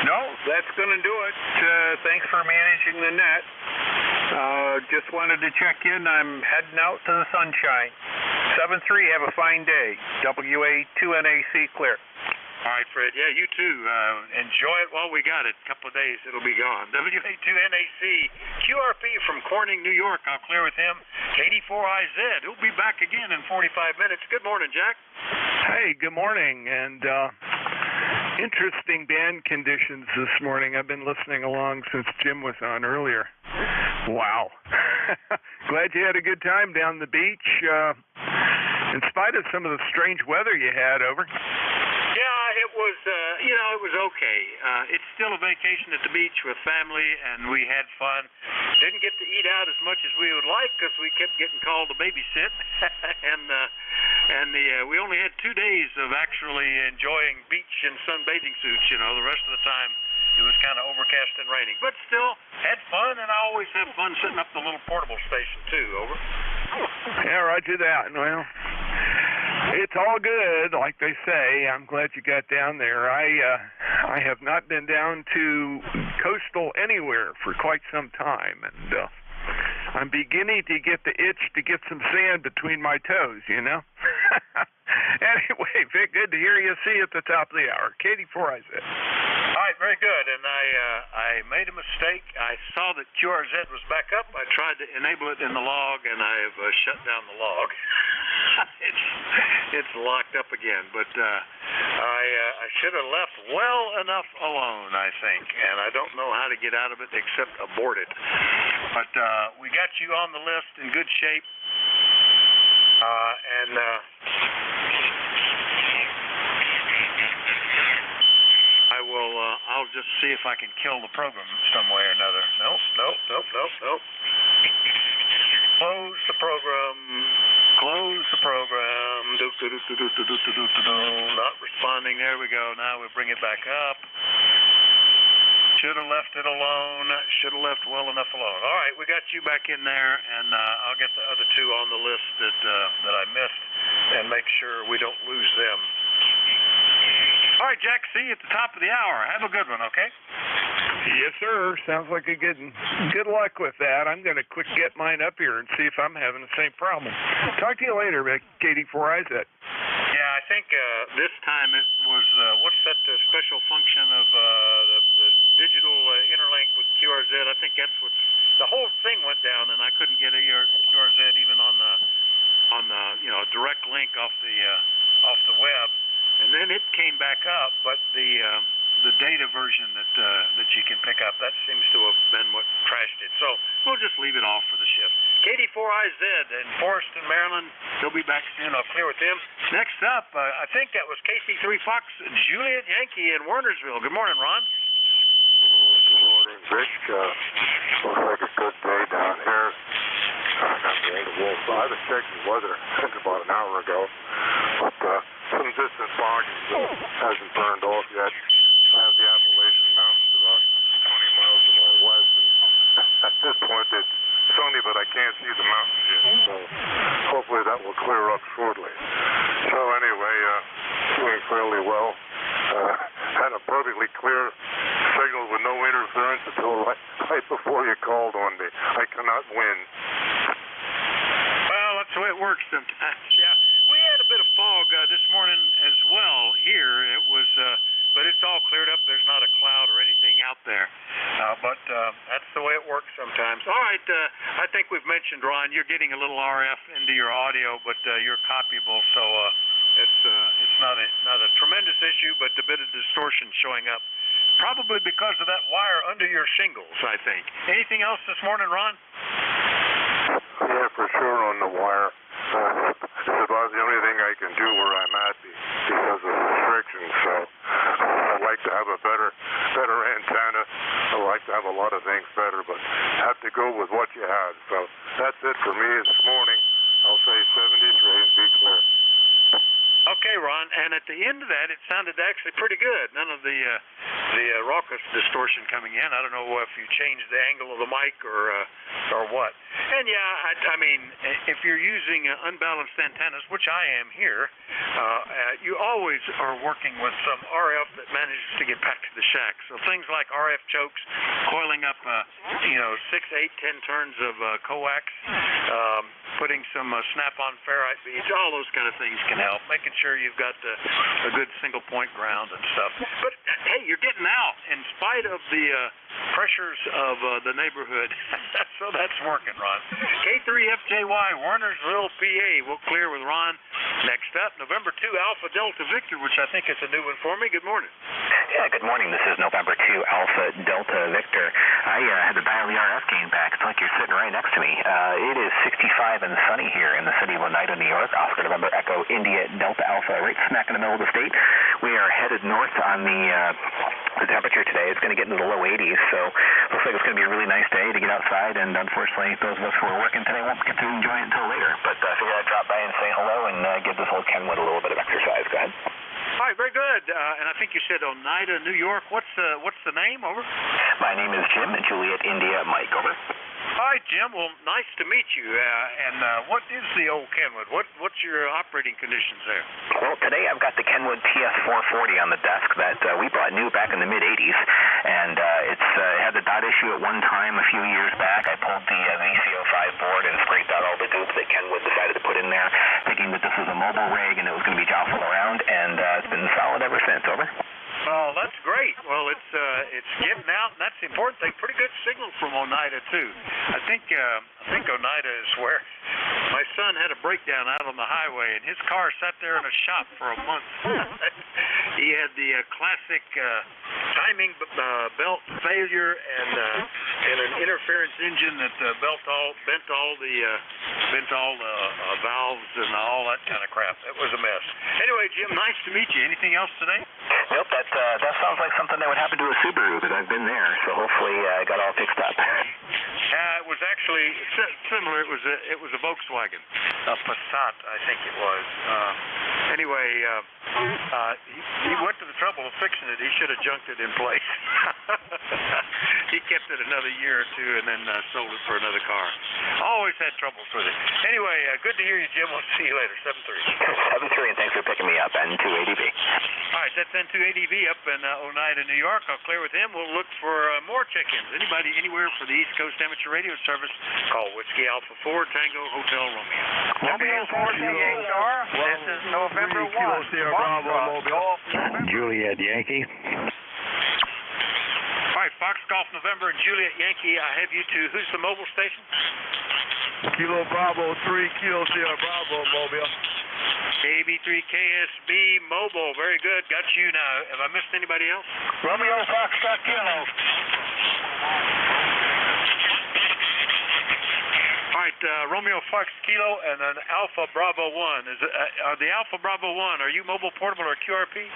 No, that's going to do it. Thanks for managing the net. Just wanted to check in. I'm heading out to the sunshine. 7-3, have a fine day. WA2NAC clear. All right, Fred. Yeah, you too. Enjoy it while we got it. A couple of days, it'll be gone. WA2NAC, QRP from Corning, New York. I'll clear with him. KD4IZ. He'll be back again in 45 minutes. Good morning, Jack. Hey, good morning. And interesting band conditions this morning. I've been listening along since Jim was on earlier. Wow. Glad you had a good time down the beach, in spite of some of the strange weather you had. Over. Yeah, it was, it was okay. It's still a vacation at the beach with family, and we had fun. Didn't get to eat out as much as we would like because we kept getting called to babysit. and we only had 2 days of actually enjoying beach and sunbathing suits. The rest of the time it was kind of overcast and raining. But still, had fun, and I always have fun setting up the little portable station, too. Over. Yeah, roger that. Well, it's all good, like they say. I'm glad you got down there. I have not been down to coastal anywhere for quite some time, and I'm beginning to get the itch to get some sand between my toes, Anyway, Vic, good to hear you. See you at the top of the hour. KD4IZ. All right, very good. And I made a mistake. I saw that QRZ was back up. I tried to enable it in the log, and I have shut down the log. It's locked up again. But I should have left well enough alone, I think. And I don't know how to get out of it except abort it. But we got you on the list in good shape. I'll just see if I can kill the program some way or another. Nope. Close the program. Not responding. There we go. Now we bring it back up. Should have left it alone. Should have left well enough alone. All right, we got you back in there, and I'll get the other two on the list that I missed and make sure we don't lose them. All right, Jack, see you at the top of the hour. Have a good one, okay? Yes, sir. Sounds like you're getting good luck with that. I'm going to quick get mine up here and see if I'm having the same problem. Talk to you later, K84IZ. Yeah, I think this time it was, what's that special function of the digital interlink with QRZ? I think that's what, the whole thing went down, and I couldn't get a QRZ even on the direct link off the web. And then it came back up, but the data version that you can pick up, that seems to have been what crashed it. So we'll just leave it off for the shift. KD4IZ in Forreston, Maryland. They'll be back soon. I'll clear with them. Next up, I think that was KC3 Fox Juliet Yankee in Wernersville. Good morning, Ron. Good morning, Vic. Looks like a good day down here. I was checking weather, I think about an hour ago, but some distant fog hasn't burned off yet. I have the Appalachian Mountains about 20 miles to my west, and at this point it's sunny, but I can't see the mountains yet, so hopefully that will clear up shortly. So anyway, doing fairly well. Had a perfectly clear signal with no interference until right before you called on me. I cannot win. Well, that's the way it works sometimes. Yeah, we had a bit of fog this morning as well here. It was, but it's all cleared up. There's not a cloud or anything out there. But that's the way it works sometimes. All right, I think we've mentioned, Ron, you're getting a little RF into your audio, but you're copyable, so it's not a tremendous issue, but a bit of distortion showing up. Probably because of that wire under your shingles, I think. Anything else this morning, Ron? Yeah, for sure on the wire. It's about the only thing I can do where I'm at because of restrictions. So I'd like to have a better antenna. I'd like to have a lot of things better, but have to go with what you have. So that's it for me this morning. I'll say 73 and be clear. Okay, Ron, and at the end of that, it sounded actually pretty good. None of the raucous distortion coming in. I don't know if you changed the angle of the mic or what. And yeah, I mean, if you're using unbalanced antennas, which I am here, you always are working with some RF that manages to get back to the shack. So things like RF chokes, coiling up, 6, 8, 10 turns of coax, putting some snap-on ferrite beads, all those kind of things can help. Making sure you've got a good single point ground and stuff. But hey, you're getting out in spite of the pressures of the neighborhood. So that's working, Ron. K3FJY, Wernersville, PA. We'll clear with Ron. Next up, November 2 Alpha Delta Victor, which I think is a new one for me. Good morning. Yeah, good morning. This is November 2 Alpha Delta Victor. I had to dial the RF gain back. It's like you're sitting right next to me. It is 65 and sunny here in the city of Oneida, New York. Oscar November Echo India Delta Alpha, right smack in the middle of the state. We are headed north on the temperature today. It's going to get into the low 80s, so looks like it's going to be a really nice day to get outside, and unfortunately those of us who are working today won't get to enjoy it until later. But I figured I'd drop by and say hello and give this old Kenwood a little bit of exercise. Go ahead. All right, very good. And I think you said Oneida, New York. What's the name? Over. My name is Jim, Juliet India Mike. Over. Hi, Jim. Well, nice to meet you. And what is the old Kenwood? What's your operating conditions there? Well, today I've got the Kenwood TS440 on the desk that we bought new back in the mid-'80s, and it's had the dot issue at one time a few years back. I pulled the VCO5 board and scraped out all the goop that Kenwood decided to put in there, thinking that this was a mobile rig and it was going to be jostling around, and it's been solid ever since. Over. Oh, that's great. Well, it's getting out, and that's the important thing. Pretty good signal from Oneida too. I think Oneida is where my son had a breakdown out on the highway, and his car sat there in a shop for a month. He had the classic timing belt failure and an interference engine that bent all the valves and all that kind of crap. It was a mess. Anyway, Jim, nice to meet you. Anything else today? Nope, that sounds like something that would happen to a Subaru, because I've been there, so hopefully I got all fixed up. It was actually similar. It was a Volkswagen, a Passat, I think it was. Anyway, he went to the trouble of fixing it. He should have junked it in place. He kept it another year or two and then sold it for another car. Always had troubles with it. Anyway, good to hear you, Jim. We'll see you later. 7-3. 7-3, and thanks for picking me up, N2ADV. All right, that's N2ADV up in Oneida, New York. I'll clear with him. We'll look for more check-ins. Anybody anywhere for the East Coast Amateur Radio Service, call Whiskey Alpha 4 Tango Hotel Romeo. Romeo 4 ECAR. This is November 1. Juliet Yankee. All right, Fox Golf November and Juliet Yankee. I have you two. Who's the mobile station? Kilo Bravo 3, Kilo Sierra Bravo, Mobile. KB3KSB Mobile. Very good. Got you now. Have I missed anybody else? Romeo Foxtrot Kilo. All right, Romeo Fox Kilo and an Alpha Bravo 1. Are the Alpha Bravo 1, are you mobile, portable, or QRP?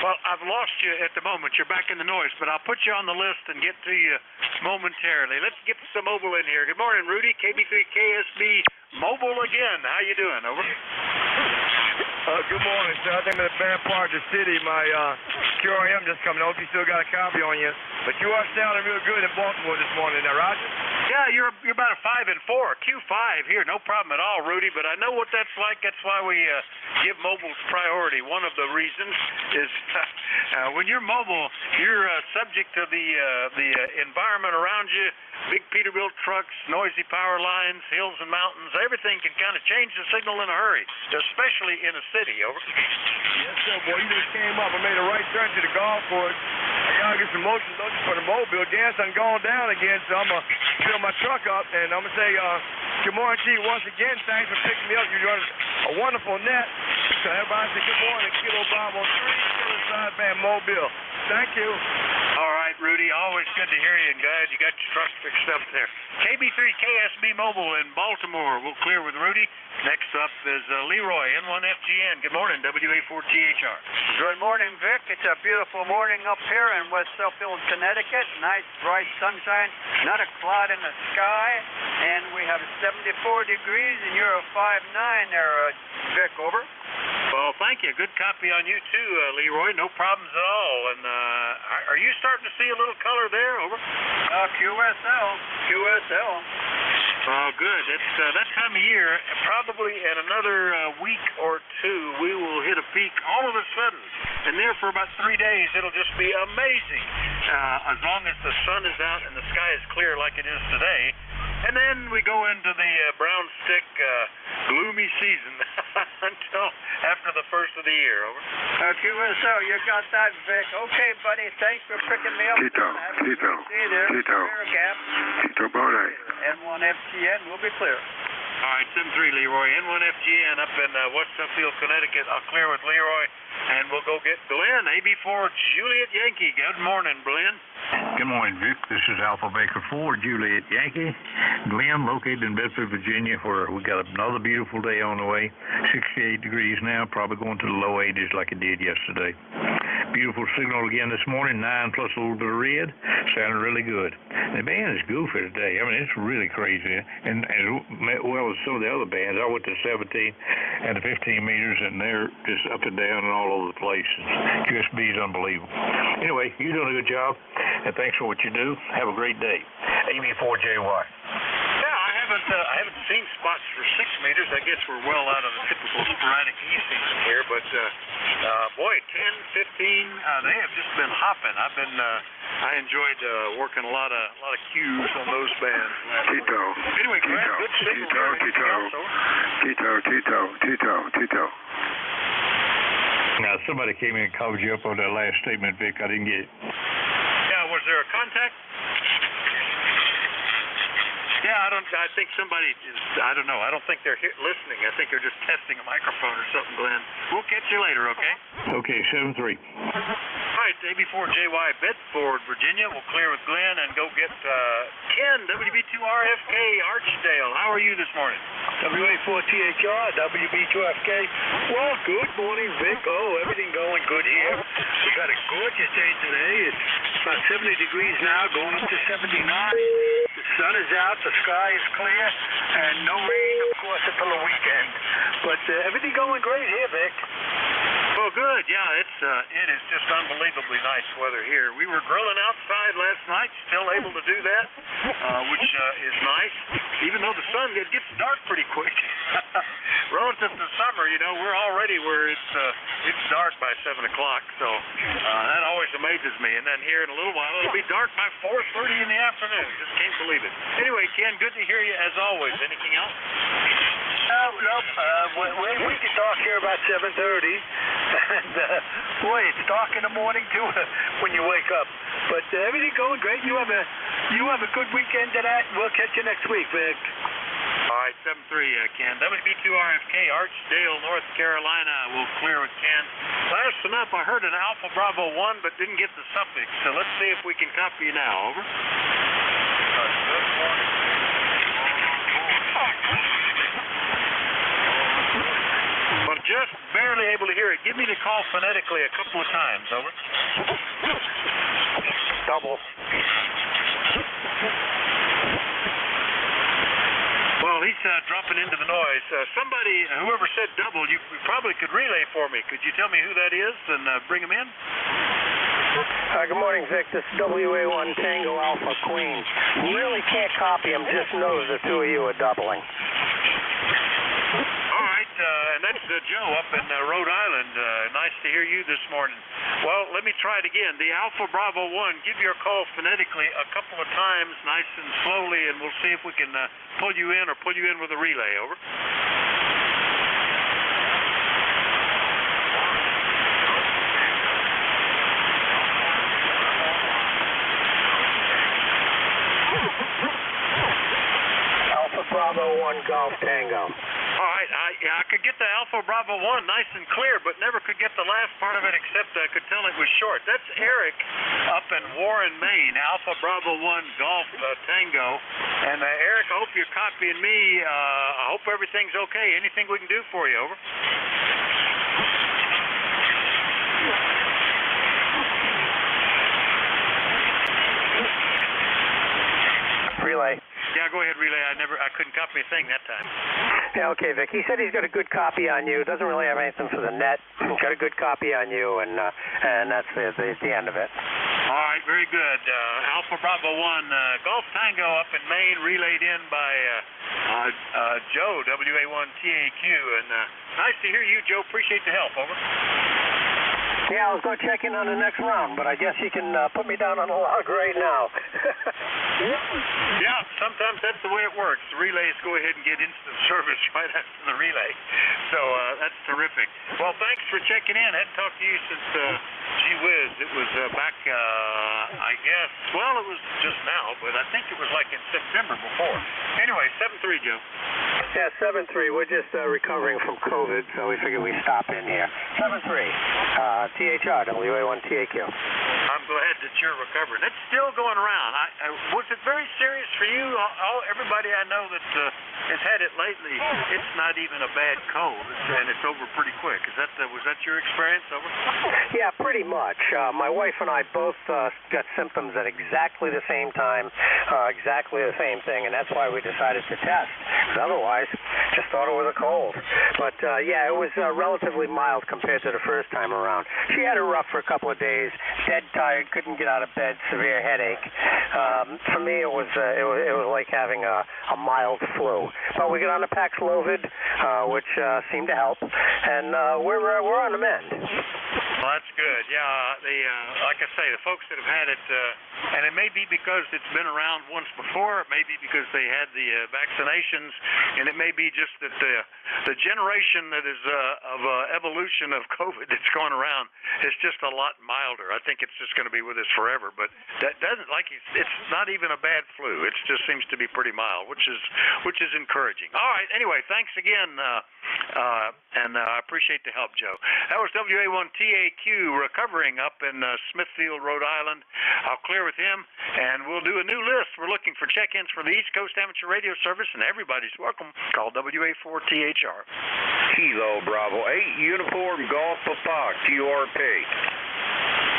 Well, I've lost you at the moment. You're back in the noise, but I'll put you on the list and get to you momentarily. Let's get some mobile in here. Good morning, Rudy. KB3KSB Mobile again. How you doing? Over. Good morning, sir. I think I'm in a bad part of the city. My QRM just coming. I hope you still got a copy on you. But you are sounding real good in Baltimore this morning now, Roger? Yeah, you're about a 5 and 4, Q5 here, no problem at all, Rudy. But I know what that's like. That's why we give mobiles priority. One of the reasons is when you're mobile, you're subject to the environment around you. Big Peterbilt trucks, noisy power lines, hills and mountains. Everything can kind of change the signal in a hurry, especially in a city. Over. Yes, sir, boy. You just came up. I made a right turn to the golf course. I gotta get some motion for the mobile. Gas done gone down again, so I'm gonna fill my truck up, and I'm gonna say good morning to you once again. Thanks for picking me up. You're doing a wonderful net. So everybody say good morning, Kilo Bravo 3, Kilo Sideband Mobile. Thank you. All right, Rudy. Always good to hear you, and glad you got your truck fixed up there. KB3KSB Mobile in Baltimore. We'll clear with Rudy. Next up is Leroy, N1FGN. Good morning, WA4THR. Good morning, Vic. It's a beautiful morning up here in West Southfield, Connecticut. Nice, bright sunshine. Not a cloud in the sky. And we have 74 degrees, and you're a 5'9" there, Vic. Over. Well, thank you. Good copy on you, too, Leroy. No problems at all. And are you starting to see a little color there? Over. QSL. Oh, good. It's that time of year. Probably in another week or two, we will hit a peak all of a sudden. And there for about 3 days, it'll just be amazing. As long as the sun is out and the sky is clear like it is today. And then we go into the brown stick, gloomy season until after the first of the year. Over. QSL, you got that, Vic. Okay, buddy. Thanks for picking me up. Tito Bode. N1FGN, we'll be clear. All right, 7-3, Leroy. N1FGN up in West Suffield, Connecticut. I'll clear with Leroy, and we'll go get Glenn, AB4 Juliet Yankee. Good morning, Glenn. Good morning, Vic. This is Alpha Baker 4, Juliet Yankee. Glenn, located in Bedford, Virginia, where we got another beautiful day on the way. 68 degrees now, probably going to the low 80s like it did yesterday. Beautiful signal again this morning, 9 plus a little bit of red. Sounded really good. The band is goofy today. I mean, it's really crazy. And as well as some of the other bands, I went to 17 and the 15 meters, and they're just up and down and all over the place. QSB is unbelievable. Anyway, you're doing a good job, and thanks for what you do. Have a great day. AB4JY. I haven't seen spots for 6 meters. I guess we're well out of the typical sporadic season here, but boy, 10, 15, they have just been hopping. I enjoyed working a lot of cues on those bands. Tito. Anyway, Grant, good signal. Tito. Now, somebody came in and called you up on that last statement, Vic. I didn't get it. Yeah, was there a contact? Yeah, I think somebody is, I don't know. I don't think they're listening. I think they're just testing a microphone or something, Glenn. We'll catch you later, okay? Okay, 7-3. All right, AB4JY, Bedford, Virginia. We'll clear with Glenn and go get Ken, WB2RFK, Archdale. How are you this morning? WA4THR, WB2FK. Well, good morning, Vic. Oh, everything going good here. We got a gorgeous day today. It's about 70 degrees now, going up to 79. The sun is out, the sky is clear, and no rain, of course, until the weekend. But everything going great here, Vic. Well, good. Yeah, it is just unbelievably nice weather here. We were grilling outside last night, still able to do that, which is nice. Even though the sun gets dark pretty quick. Relative to summer, we're already where it's dark by 7 o'clock. So that always amazes me. And then here in a little while, it'll be dark by 4:30 in the afternoon. Just can't believe it. Anyway, Ken, good to hear you as always. Anything else? Nope. We can talk here about 7:30. And, boy, it's dark in the morning, too, when you wake up. But everything going great. You have a good weekend tonight. We'll catch you next week, Vic. All right, 7-3, Ken. WB2RFK, Archdale, North Carolina. We'll clear with Ken. Last enough, I heard an Alpha Bravo 1, but didn't get the suffix. So let's see if we can copy you now. Over. Good morning. Well, just barely able to hear it. Give me the call phonetically a couple of times. Over. Double. Well, he's dropping into the noise. Somebody, whoever said double, you probably could relay for me. Could you tell me who that is and bring him in? Good morning, Vic. This is WA1 Tango Alpha Queen. Really can't copy him, just knows the two of you are doubling. All right, and that's Joe up in Rhode Island. Nice to hear you this morning. Well, let me try it again. The Alpha Bravo 1, give your call phonetically a couple of times, nice and slowly, and we'll see if we can pull you in or pull you in with a relay. Over. Alpha Bravo 1 Golf Tango. All right, I could get the Alpha Bravo 1 nice and clear, but never could get the last part of it except I could tell it was short. That's Eric up in Warren, Maine, Alpha Bravo 1 Golf Tango. And Eric, I hope you're copying me. I hope everything's okay. Anything we can do for you, over? Relay. Yeah, go ahead, relay. I couldn't copy a thing that time. Yeah, okay, Vic. He said he's got a good copy on you. Doesn't really have anything for the net. He's got a good copy on you, and that's the end of it. All right, very good. Alpha Bravo 1 Golf Tango up in Maine, relayed in by Joe, WA1TAQ. And nice to hear you, Joe. Appreciate the help. Over. Yeah, I was going to check in on the next round, but I guess you can put me down on the log right now. Yeah, sometimes that's the way it works. The relays go ahead and get instant service right after the relay. So that's terrific. Well, thanks for checking in. I hadn't talked to you since, gee whiz, it was back, I guess, well, it was just now, but I think it was like in September before. Anyway, 7-3, Joe. Yeah, 7-3. We're just recovering from COVID, so we figured we'd stop in here. 7-3. THR, WA1TAQ. I'm glad that you're recovering. It's still going around. Was it very serious for you? Everybody I know that has had it lately, it's not even a bad cold, and it's over pretty quick. Was that your experience? Over? Yeah, pretty much. My wife and I both got symptoms at exactly the same time, exactly the same thing, and that's why we decided to test. Otherwise, just thought it was a cold. But yeah, it was relatively mild compared to the first time around. She had it rough for a couple of days, dead tired, couldn't get out of bed, severe headache. For me, it was like having a mild flu. But we got on the Paxlovid, which seemed to help, and we're on the mend. Well, that's good. Yeah, like I say, the folks that have had it, and it may be because it's been around once before, it may be because they had the vaccinations, and it may be just that the generation that is of evolution of COVID that's going around is just a lot milder. I think it's just going to be with us forever, but that doesn't, like, it's not even a bad flu. It just seems to be pretty mild, which is encouraging. All right, anyway, thanks again And I appreciate the help, Joe. That was WA1TAQ recovering up in Smithfield, Rhode Island. I'll clear with him, and we'll do a new list. We're looking for check-ins for the East Coast Amateur Radio Service, and everybody's welcome. Call WA4THR. Kilo Bravo 8, Uniform Golf Papa, QRP.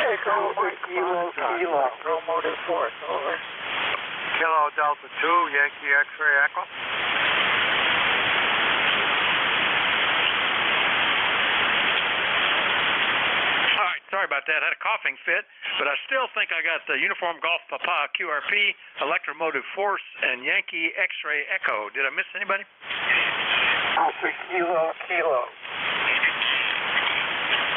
Echo, Kilo, no motive force, over. Kilo Delta 2, Yankee X-ray Echo. Sorry about that. I had a coughing fit, but I still think I got the Uniform Golf Papa, QRP, Electromotive Force, and Yankee X-ray Echo. Did I miss anybody? Alpha Kilo.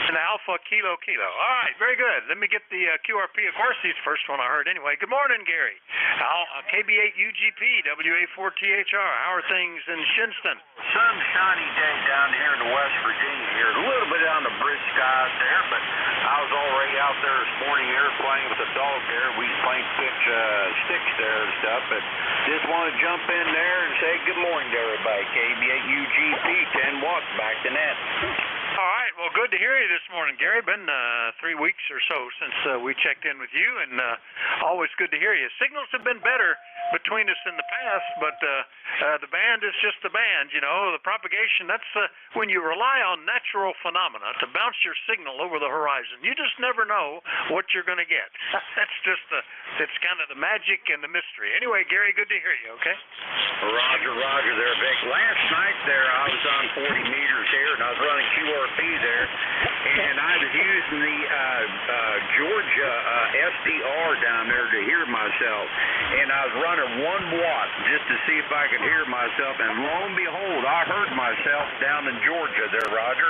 And Alpha Kilo. All right, very good. Let me get the QRP. Of course, he's the first one I heard anyway. Good morning, Gary. KB8 UGP, WA4THR. How are things in Shinston? Sunshiny day down here in West Virginia here. A little bit on the brisk skies there, but I was already out there this morning here playing with the dog there. We was playing sticks there and stuff, but just want to jump in there and say good morning to everybody. KB8 UGP, 10 watts, back to net. All right, well, good to hear you this morning, Gary. Been 3 weeks or so since we checked in with you, and always good to hear you. Signals have been better between us in the past, but the band is just the band, you know. The propagation, that's when you rely on natural phenomena to bounce your signal over the horizon. You just never know what you're going to get. That's just it's kind of the magic and the mystery. Anyway, Gary, good to hear you, okay? Roger there, Vic. Last night there, I was on 40 meters here, and I was running QRP there, and I was using the Georgia SDR down there to hear myself, and I was running 1 watt just to see if I could hear myself, and lo and behold, I heard myself down in Georgia there, Roger.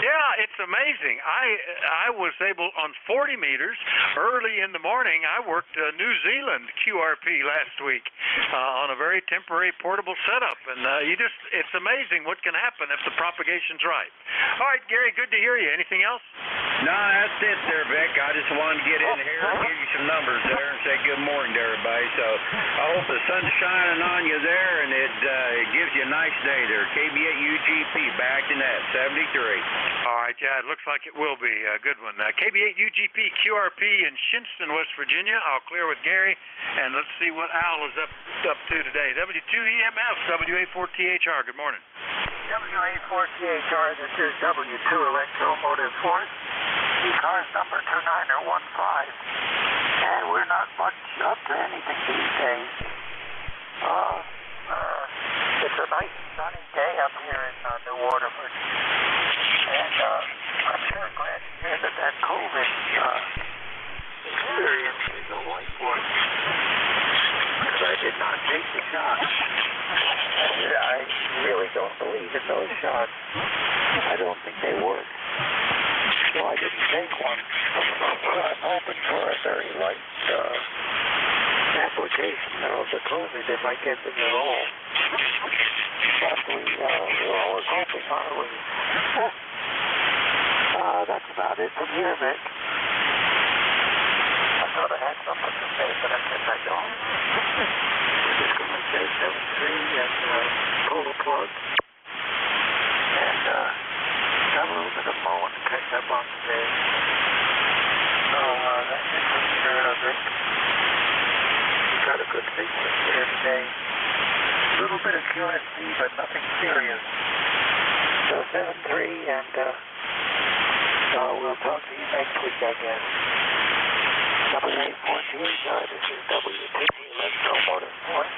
Yeah, it's amazing. I was able, on 40 meters, early in the morning, I worked New Zealand QRP last week on a very temporary portable setup, and it's amazing what can happen if the propagation's right. All right, Gary, good to hear you. Anything else? No, that's it there, Vic. I just wanted to get in here and give you some numbers there and say good morning to everybody. So I hope the sun's shining on you there, and it gives you a nice day there. KB8 UGP, back to net, 73. All right, yeah, it looks like it will be a good one. KB8 UGP QRP in Shinston, West Virginia. I'll clear with Gary, and let's see what Al is up to today. W2EMF, WA4THR, good morning. WA4THR, this is W2 Electromotive Force, ECARS number 2915, and we're not much up to anything these days. It's a nice sunny day up here in New Waterford, and I'm sure glad to hear that COVID experience is a whiteboard, because I did not take the shot. I really don't believe in those shots. I don't think they work. So I didn't take one. But I'm hoping for a very light application of the COVID if I get them at all. But we're always hoping, aren't we? That's about it from here, Vic. I thought I had something to say, but I guess I don't. We're just going to say 7-3 and total plug. And got a little bit of mowing to catch up on today. So that's it from here, Vic. We got a good sequence here today. A little bit of QSC, but nothing serious. So 7-3, and we'll talk to you next week, I guess. WA4THR, this is W2 Electromotive Force.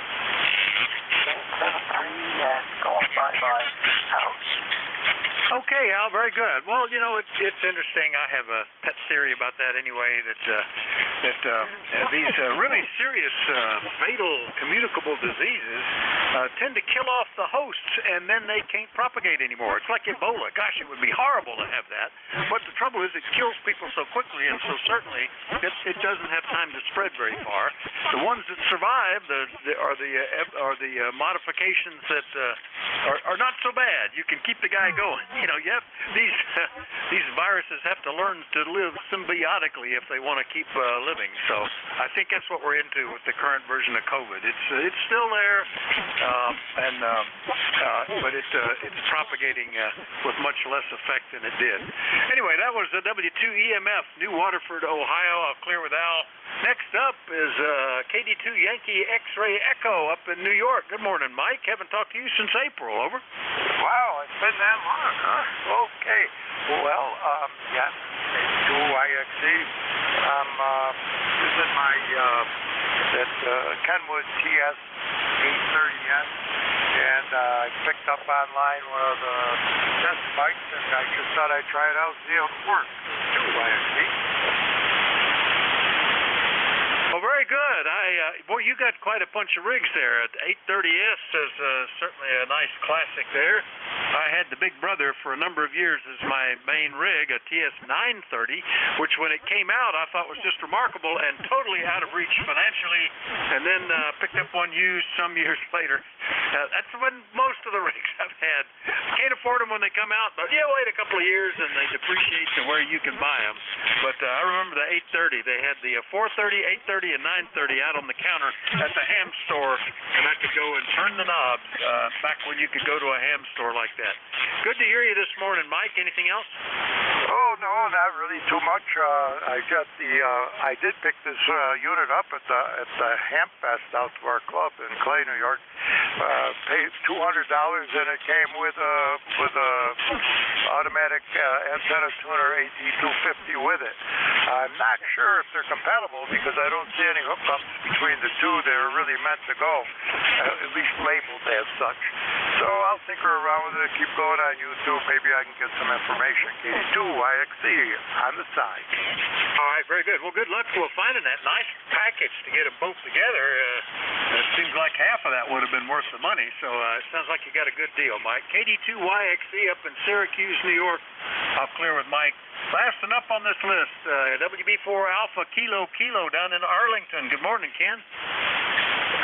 7-3, and going bye-bye. Out. Okay, Al, very good. Well, you know, it's interesting. I have a pet theory about that anyway, that these really serious, fatal, communicable diseases tend to kill off the hosts, and then they can't propagate anymore. It's like Ebola. Gosh, it would be horrible to have that. But the trouble is it kills people so quickly, and so certainly it doesn't have time to spread very far. the ones that survive are the modifications that are not so bad. You can keep the guy going. You know, you have these viruses have to learn to live symbiotically if they want to keep living. So I think that's what we're into with the current version of COVID. It's still there, but it's propagating with much less effect than it did. Anyway, that was the W2EMF, New Waterford, Ohio. I'll clear with Al. Next up is KD2 Yankee X-Ray Echo up in New York. Good morning, Mike. Haven't talked to you since April. Over. Wow, it's been that long, huh? Okay. Well, yeah, K2YXE. I'm using my Kenwood TS 830S, and I picked up online one of the test bikes, and I just thought I'd try it out, see how it works. K2YXE. Well, very good. Boy, you got quite a bunch of rigs there. 830S is certainly a nice classic there. I had the Big Brother for a number of years as my main rig, a TS 930, which when it came out I thought was just remarkable and totally out of reach financially, and then picked up one used some years later. That's when most of the rigs I've had. Can't afford them when they come out, but yeah, wait a couple of years and they depreciate to where you can buy them. But I remember the 830. They had the 430, 830, and 930 out on the counter at the ham store, and I could go and turn the knobs back when you could go to a ham store like that. Good to hear you this morning, Mike. Anything else? Oh, no, not really too much. I did pick this unit up at the Hemp Fest out to our club in Clay, New York. Paid $200, and it came with a automatic antenna tuner AT250 with it. I'm not sure if they're compatible because I don't see any hookups between the two that are really meant to go, at least labeled as such. So I'll tinker around with it, keep going on YouTube. Maybe I can get some information. KD2YXE on the side. All right, very good. Well, good luck for finding that nice package to get them both together. It seems like half of that would have been worth the money, so it sounds like you got a good deal, Mike. KD2YXE up in Syracuse, New York. I'll clear with Mike. Last and up on this list, WB4 Alpha Kilo down in Arlington. Good morning, Ken.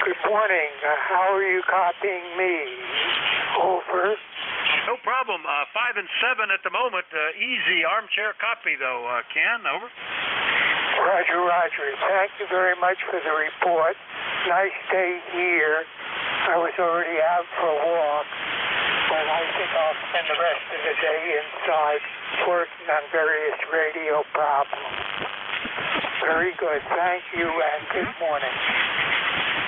Good morning. How are you copying me? Over. No problem. 5 and 7 at the moment. Easy armchair copy, though. Ken, over. Roger. Thank you very much for the report. Nice day here. I was already out for a walk, but I think I'll spend the rest of the day inside working on various radio problems. Very good. Thank you, and good morning.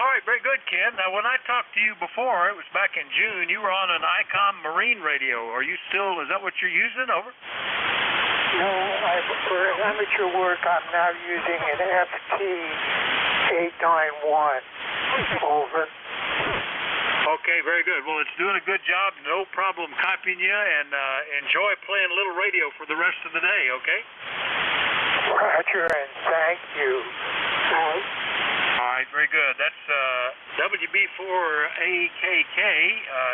All right, very good, Ken. Now, when I talked to you before, it was back in June, you were on an ICOM Marine radio. Are you still, is that what you're using? Over? No, for amateur work, I'm now using an FT891. Over. Okay, very good. Well, it's doing a good job. No problem copying you, and enjoy playing a little radio for the rest of the day, okay? Roger, and thank you. All right, very good. That's WB4AKK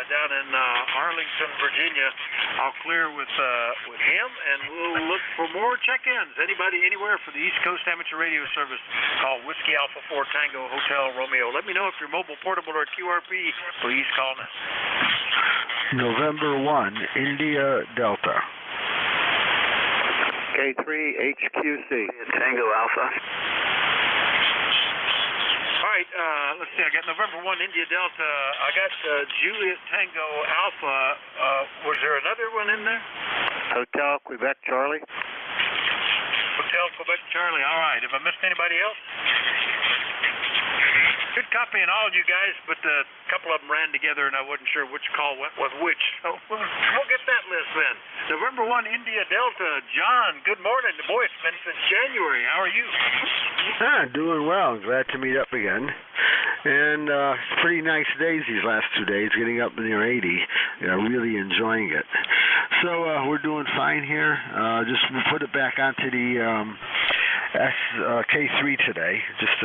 down in Arlington, Virginia. I'll clear with him, and we'll look for more check-ins. Anybody, anywhere for the East Coast Amateur Radio Service, call Whiskey Alpha 4 Tango Hotel Romeo. Let me know if you're mobile, portable, or QRP. Please call now. November 1, India Delta. K3HQC. Tango Alpha. All right, let's see. I got November 1, India Delta. I got Juliet Tango Alpha. Was there another one in there? Hotel Quebec Charlie. Hotel Quebec Charlie. All right. Have I missed anybody else? Good copying all of you guys, but a couple of them ran together, and I wasn't sure which call went with which. So we'll get that list then. November 1, India Delta. John, good morning. Boy, it's been since January. How are you? Doing well. Glad to meet up again. And pretty nice days these last 2 days, getting up near 80. Really enjoying it. So we're doing fine here. Just put it back onto the K3 today, just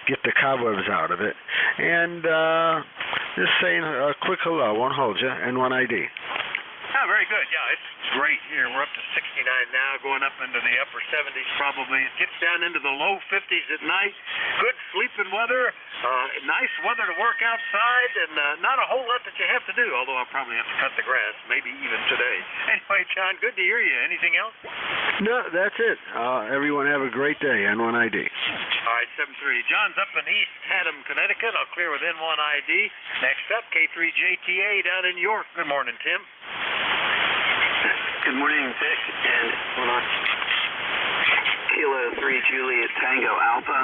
get the cobwebs out of it. And just saying a quick hello, won't hold you, and one ID. Very good. Yeah, it's great here. We're up to 69 now, going up into the upper 70s probably. It gets down into the low 50s at night. Good sleeping weather. Nice weather to work outside, and not a whole lot that you have to do, although I'll probably have to cut the grass, maybe even today. Anyway, John, good to hear you. Anything else? No, that's it. Everyone have a great day, N1ID. All right, 7-3. John's up in East Haddam, Connecticut. I'll clear with N1ID. Next up, K3JTA down in York. Good morning, Tim. Good morning, Vic, and hold on. Kilo 3 Juliet Tango Alpha.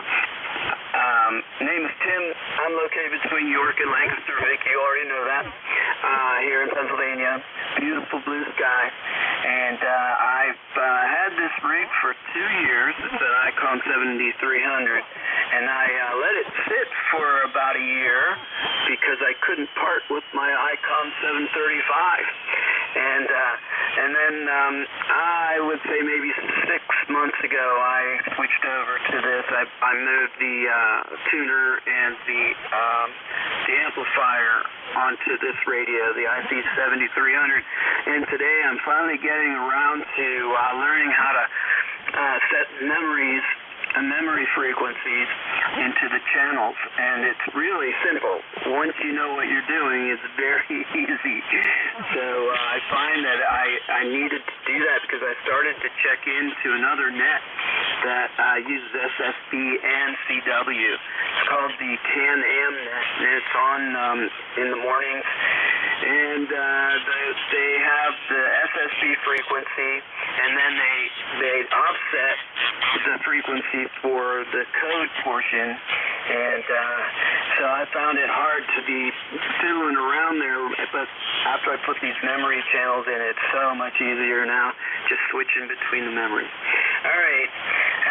Name is Tim. I'm located between York and Lancaster. Vic, you already know that. Here in Pennsylvania. Beautiful blue sky. And I've had this rig for 2 years. It's an Icon 7300. And I let it sit for about a year because I couldn't part with my Icon 735. And then I would say maybe 6 months ago I switched over to this. I moved the tuner and the amplifier onto this radio, the IC 7300. And today I'm finally getting around to learning how to set memory frequencies into the channels, and it's really simple. Once you know what you're doing, it's very easy. So I find that I needed to do that because I started to check into another net that uses SSB and CW. It's called the Can-Am net, and it's on in the mornings. And they have the SSB frequency, and then they offset the frequency for the code portion. And so I found it hard to be fiddling around there, but after I put these memory channels in, it's so much easier now, just switching between the memories. All right,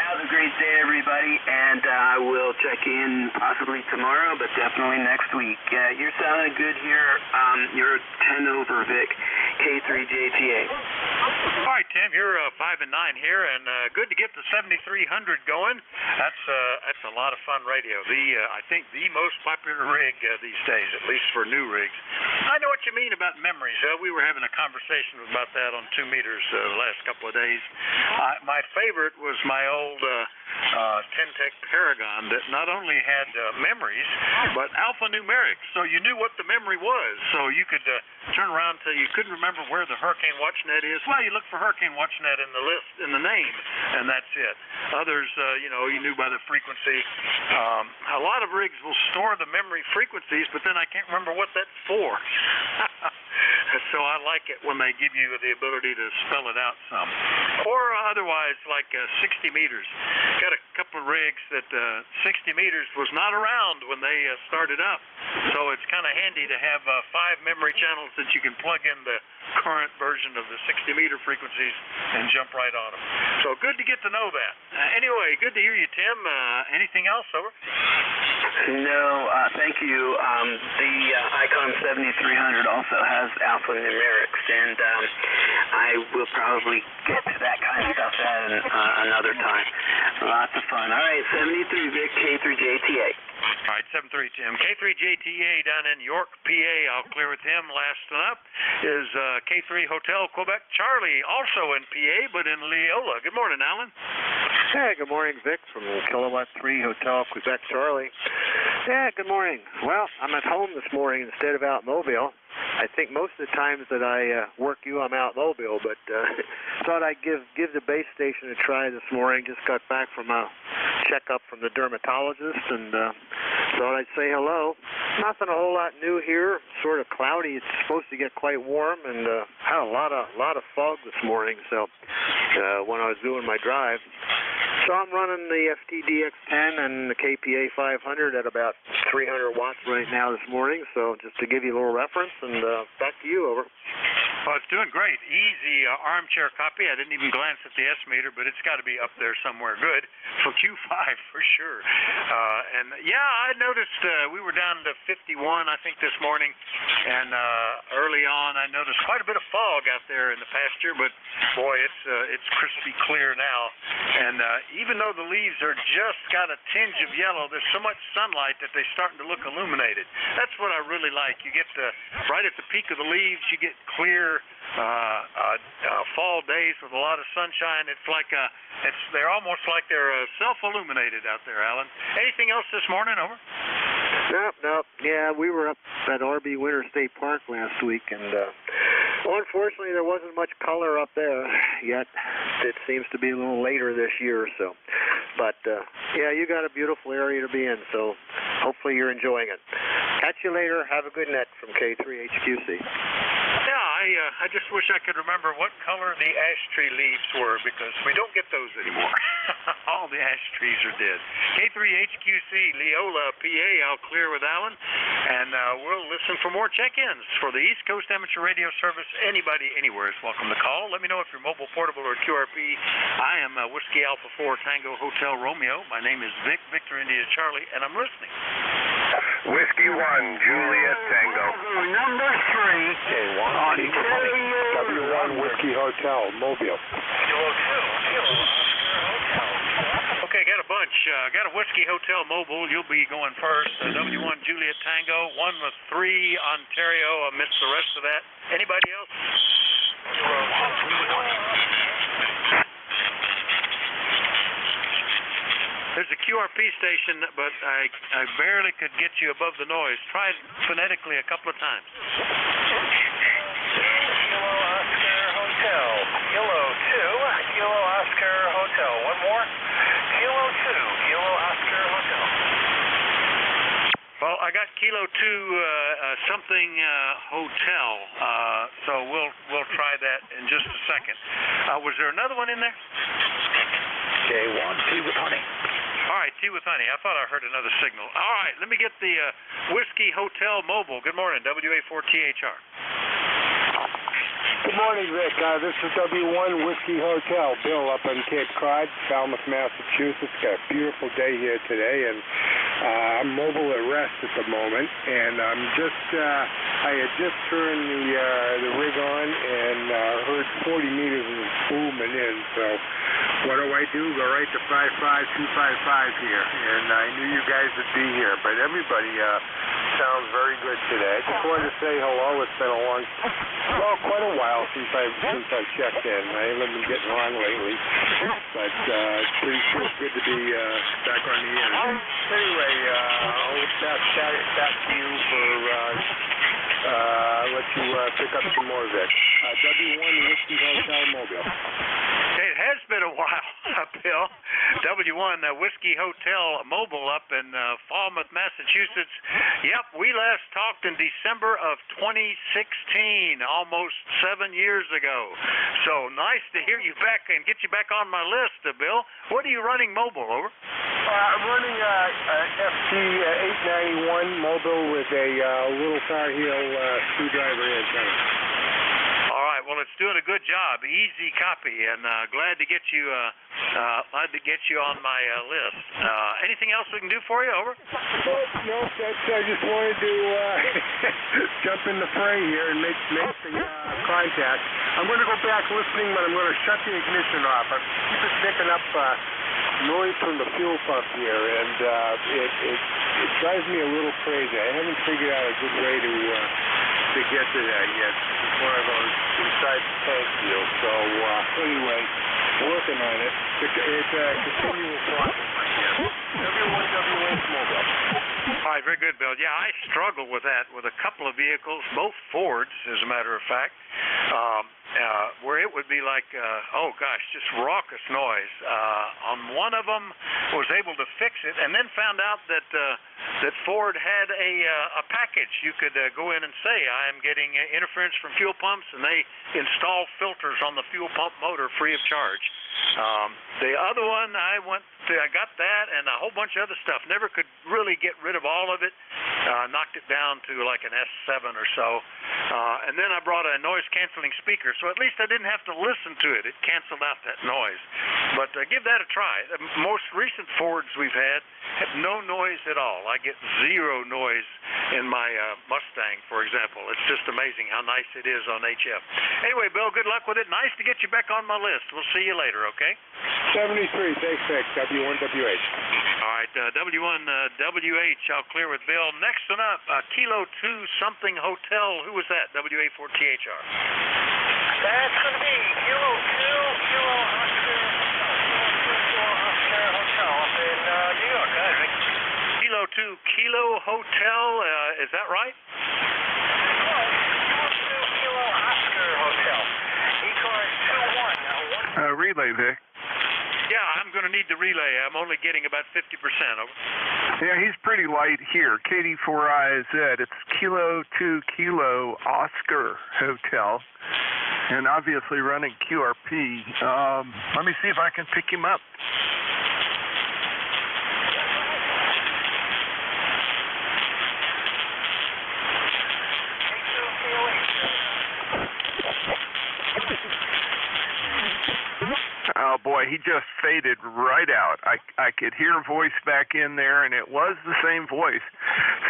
have a great day, everybody, and I will check in possibly tomorrow, but definitely next week. You're sounding good here. You're 10 over, Vic, K3JTA. All right, Tim, you're 5 and 9 here, and good to get the 7300 going. That's a lot of fun radio. I think the most popular rig these days, at least for new rigs. I know what you mean about memories. We were having a conversation about that on 2 meters the last couple of days. My favorite was my old Tentec Paragon that not only had memories, but alphanumeric, so you knew what the memory was. So you could turn around to, you couldn't remember where the Hurricane WatchNet is. Well, you look for Hurricane WatchNet in the list, in the name, and that's it. Others, you knew by the frequency. A lot of rigs will store the memory frequencies, but then I can't remember what that's for. So I like it when they give you the ability to spell it out some. Or otherwise, like 60 meters. Got a couple of rigs that 60 meters was not around when they started up. So it's kind of handy to have 5 memory channels that you can plug in the current version of the 60 meter frequencies and jump right on them. So good to get to know that. Anyway, good to hear you, Tim. Anything else? Over. No, thank you. The Icon 7300 also has alphanumerics, and I will probably get to that kind of stuff at another time. Lots of fun. All right, 73 Vic, K3JTA. All right, 7-3, Tim. K3JTA down in York, PA. I'll clear with him. Last one up is K3 Hotel Quebec Charlie, also in PA, but in Leola. Good morning, Alan. Hey, good morning, Vic, from Kilowatt 3 Hotel Quebec Charlie. Yeah, good morning. Well, I'm at home this morning instead of out in Mobile. I think most of the times that I work you, I'm out in Mobile, but thought I'd give the base station a try this morning. Just got back from a checkup from the dermatologist, and thought I'd say hello. Nothing a whole lot new here. Sort of cloudy. It's supposed to get quite warm, and had a lot of fog this morning. So when I was doing my drive. So I'm running the FTDX10 and the KPA 500 at about 300 watts right now this morning. So just to give you a little reference, and back to you, over. Well, it's doing great. Easy armchair copy. I didn't even glance at the S meter, but it's got to be up there somewhere good for Q5 for sure. And yeah, I noticed we were down to 51, I think, this morning. And early on, I noticed quite a bit of fog out there in the pasture, but boy, it's crispy clear now. And even though the leaves are just got a tinge of yellow, there's so much sunlight that they're starting to look illuminated. That's what I really like. You get right at the peak of the leaves, you get clear fall days with a lot of sunshine. It's like they're almost like they're self-illuminated out there, Alan. Anything else this morning? Over. Nope. Yeah, we were up at RB Winter State Park last week, and unfortunately there wasn't much color up there yet. It seems to be a little later this year or so. But, yeah, you got a beautiful area to be in, so hopefully you're enjoying it. Catch you later. Have a good net from K3HQC. Yeah, I just wish I could remember what color the ash tree leaves were, because we don't get those anymore. All the ash trees are dead. K3HQC, Leola, PA, I'll clear with Alan, and we'll listen for more check-ins for the East Coast Amateur Radio Service. Anybody, anywhere is welcome to call. Let me know if you're mobile, portable, or QRP. I am Whiskey Alpha 4 Tango Hotel Romeo. My name is Vic, Victor India Charlie, and I'm listening. Whiskey 1, Juliet Tango. Number 3 on W1 Whiskey Hotel, Mobile. Okay, got a bunch. Got a Whiskey Hotel Mobile. You'll be going first. W1 Juliet Tango, 1 with 3 Ontario amidst the rest of that. Anybody else? There's a QRP station, but I barely could get you above the noise. Try it phonetically a couple of times. Kilo Oscar Hotel. Kilo 2, Kilo Oscar Hotel. One more. Kilo 2, Kilo Oscar Hotel. Well, I got Kilo 2 something hotel, so we'll try that in just a second. Was there another one in there? K1, tea with honey. All right, tea with honey. I thought I heard another signal. All right, let me get the Whiskey Hotel Mobile. Good morning, WA4THR. Good morning, Rick. This is W1 Whiskey Hotel. Bill up on Cape Cod, Falmouth, Massachusetts. Got a beautiful day here today, and I'm mobile at rest at the moment. And I had just turned the rig on and heard 40 meters of booming in. So what do? Go right to 55255 here. And I knew you guys would be here, but everybody sounds very good today. I just wanted to say hello. It's been quite a while since I've checked in. I haven't been getting on lately, but it's pretty good to be back on the air. Anyway, I'll back to you for let you pick up some more of it. W1 Whiskey Hotel Mobile. It has been a while, Bill. W1 Whiskey Hotel Mobile up in Falmouth, Massachusetts. Yep, we last talked in December of 2016, almost 7 years ago. So nice to hear you back and get you back on my list, Bill. What are you running mobile, over? I'm running FT891 mobile with a little Tar Heel screwdriver antenna. All right, well, it's doing a good job. Easy copy, and glad to get you on my list. Anything else we can do for you? Over. No, I just wanted to jump in the fray here and make the contact. I'm going to go back listening, but I'm going to shut the ignition off. I'm just picking up noise from the fuel pump here, and it drives me a little crazy. I haven't figured out a good way to get to that yet. It's one of those inside the tank deals. So anyway, working on it. It's a continual problem, I guess. W1WH mobile. All right, very good, Bill. Yeah, I struggle with that with a couple of vehicles, both Fords, as a matter of fact, where it would be like, just raucous noise. On one of them, was able to fix it, and then found out that Ford had a package. You could go in and say, I am getting interference from fuel pumps, and they install filters on the fuel pump motor free of charge. The other one, I got that and a whole bunch of other stuff. Never could really get rid of all of it. Knocked it down to like an S7 or so. And then I brought a noise-canceling speaker, so at least I didn't have to listen to it. It canceled out that noise. But give that a try. The most recent Fords we've had have no noise at all. I get zero noise in my Mustang, for example. It's just amazing how nice it is on HF. Anyway, Bill, good luck with it. Nice to get you back on my list. We'll see you later, okay? 73, thanks, W1WH. All right, W1WH, I'll clear with Bill. Next one up, Kilo 2 something hotel. Who was that? WA4THR. That's going to be Kilo 2, Kilo Oscar Hotel up in New York, Isaac. Kilo 2, Kilo Hotel, is that right? Kilo 2, Kilo Oscar Hotel. ECARS 2-1. Relay, Vic. Yeah, I'm going to need the relay. I'm only getting about 50%. Over. Yeah, he's pretty light here. KD4IZ. It's Kilo 2 Kilo Oscar Hotel. And obviously running QRP. Let me see if I can pick him up. Oh boy, he just faded right out. I could hear a voice back in there, and it was the same voice.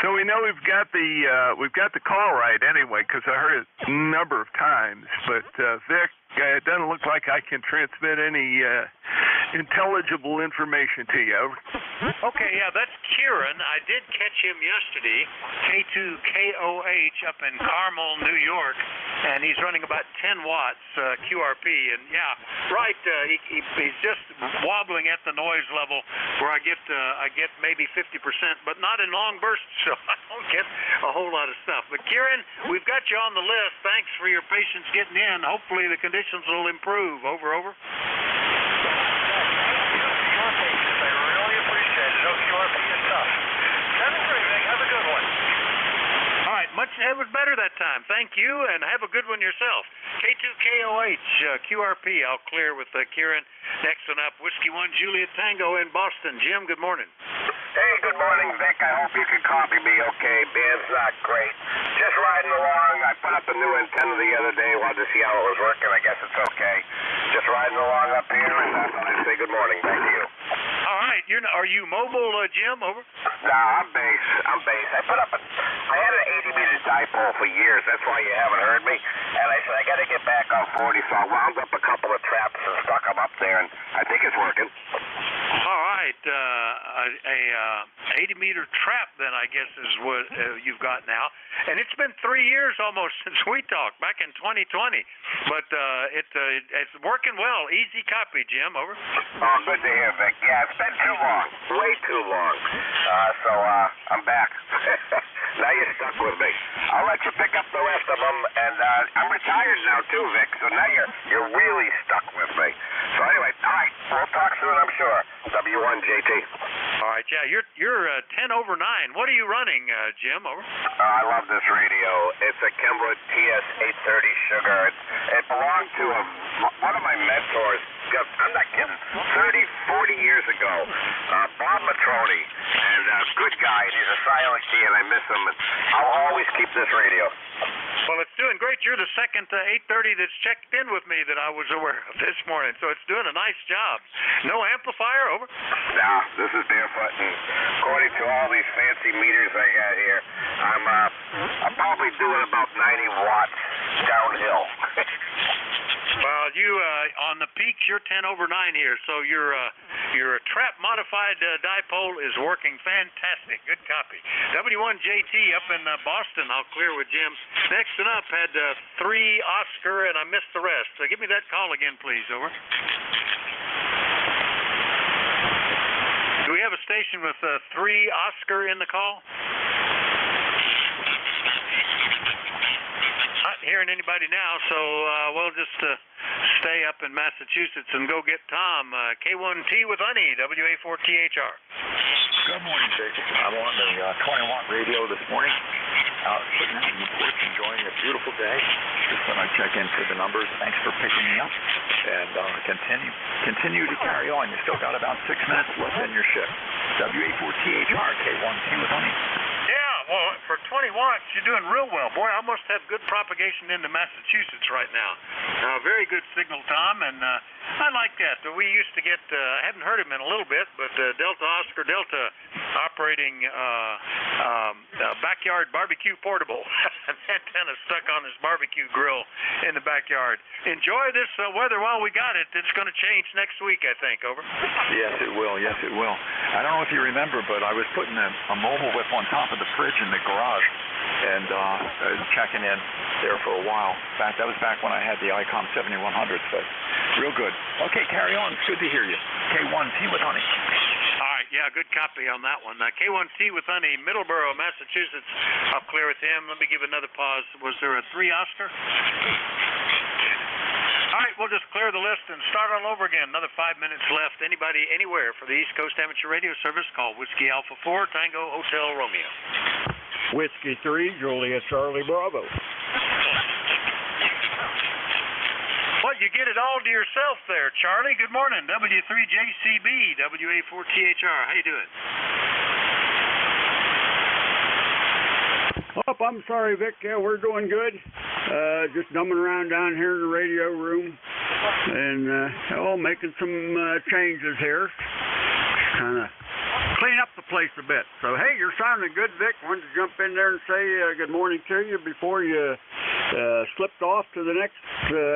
So we know we've got the call right anyway, because I heard it a number of times. But Vic, it doesn't look like I can transmit any intelligible information to you. Okay, yeah, that's Kieran. I did catch him yesterday, K2KOH up in Carmel, New York, and he's running about 10 watts QRP. And yeah, right, he's just wobbling at the noise level where I get maybe 50%, but not in long bursts, so I don't get a whole lot of stuff. But Kieran, we've got you on the list. Thanks for your patience getting in. Hopefully the conditions will improve. Over. It was better that time. Thank you, and have a good one yourself. K2KOH, QRP. I'll clear with Kieran. Next one up, Whiskey 1 Juliet Tango in Boston. Jim, good morning. Hey, good morning, Vic. I hope you can copy me okay. Band's not great. Just riding along. I put up a new antenna the other day. Wanted to see how it was working. I guess it's okay. Just riding along up here, and I thought I'd say good morning. Thank you. All right. Are you mobile, Jim? Over. No, I'm base. I had an 80-meter dipole for years. That's why you haven't heard me. And I said, I got to get back on 40, so I wound up a couple of traps and stuck them up there, and I think it's working. All right. A 80-meter trap, then, I guess, is what you've got now. And it's been 3 years almost since we talked, back in 2020. But it's working well. Easy copy, Jim. Over. Oh, good to hear, Vic. Yeah, it's been too long. Way too long. So I'm back. Now you're stuck with me. I'll let you pick up the rest of them, and I'm retired now too, Vic. So now you're really stuck with me. So anyway, all right, we'll talk soon, I'm sure. W1JT. All right, yeah, you're 10 over 9. What are you running, Jim? Over. I love this radio. It's a Kimball TS830 Sugar. It belonged to one of my mentors. I'm not kidding. 30, 40 years ago, Bob Matroni, and good guy. And he's a silent key, and I miss him. And I'll always keep this radio. Well, it's doing great. You're the second 830 that's checked in with me that I was aware of this morning, so it's doing a nice job. No amplifier, over? Nah, this is barefoot, and according to all these fancy meters I got here, I'm probably doing about 90 watts downhill. Well, you on the peaks, you're 10 over 9 here, so your trap modified dipole is working fantastic. Good copy. W1JT up in Boston. I'll clear with Jim. Next one up had 3 Oscar, and I missed the rest. So give me that call again, please. Over. Do we have a station with 3 Oscar in the call? Not hearing anybody now, so we'll just stay up in Massachusetts and go get Tom. K1T with Honey, WA4THR. Good morning, Jason. I'm on the 20-watt radio this morning. Sitting out in the porch, enjoying a beautiful day. Just thought I'd check in for the numbers. Thanks for picking me up. And continue to carry on. You still got about 6 minutes left in your shift. WA4THR, K1T with Honey. Yeah, well, for 20 watts, you're doing real well. Boy, I must have good propagation into Massachusetts right now. Very good signal, Tom, and I like that. We used to get, I haven't heard him in a little bit, but Delta Oscar Delta operating backyard barbecue portable. An antenna stuck on his barbecue grill in the backyard. Enjoy this weather while we got it. It's going to change next week, I think. Over. Yes, it will. Yes, it will. I don't know if you remember, but I was putting a mobile whip on top of the fridge in the garage, and checking in there for a while. In fact, that was back when I had the ICOM 7100s, but real good. Okay, carry on. It's good to hear you. K1T with honey. All right, yeah, good copy on that one. K1T with honey, Middleborough, Massachusetts. I'll clear with him. Let me give another pause. Was there a 3 Oscar? All right, we'll just clear the list and start all over again. Another 5 minutes left. Anybody, anywhere for the East Coast Amateur Radio Service, call Whiskey Alpha 4, Tango Hotel Romeo. Whiskey 3, Juliet Charlie Bravo. Well, you get it all to yourself there, Charlie. Good morning. W3JCB, WA4THR. How you doing? I'm sorry, Vic. Yeah, we're doing good. Just dumbing around down here in the radio room and making some changes here. Kind of clean up the place a bit. So, hey, you're sounding good, Vic. Wanted to jump in there and say good morning to you before you slipped off to the next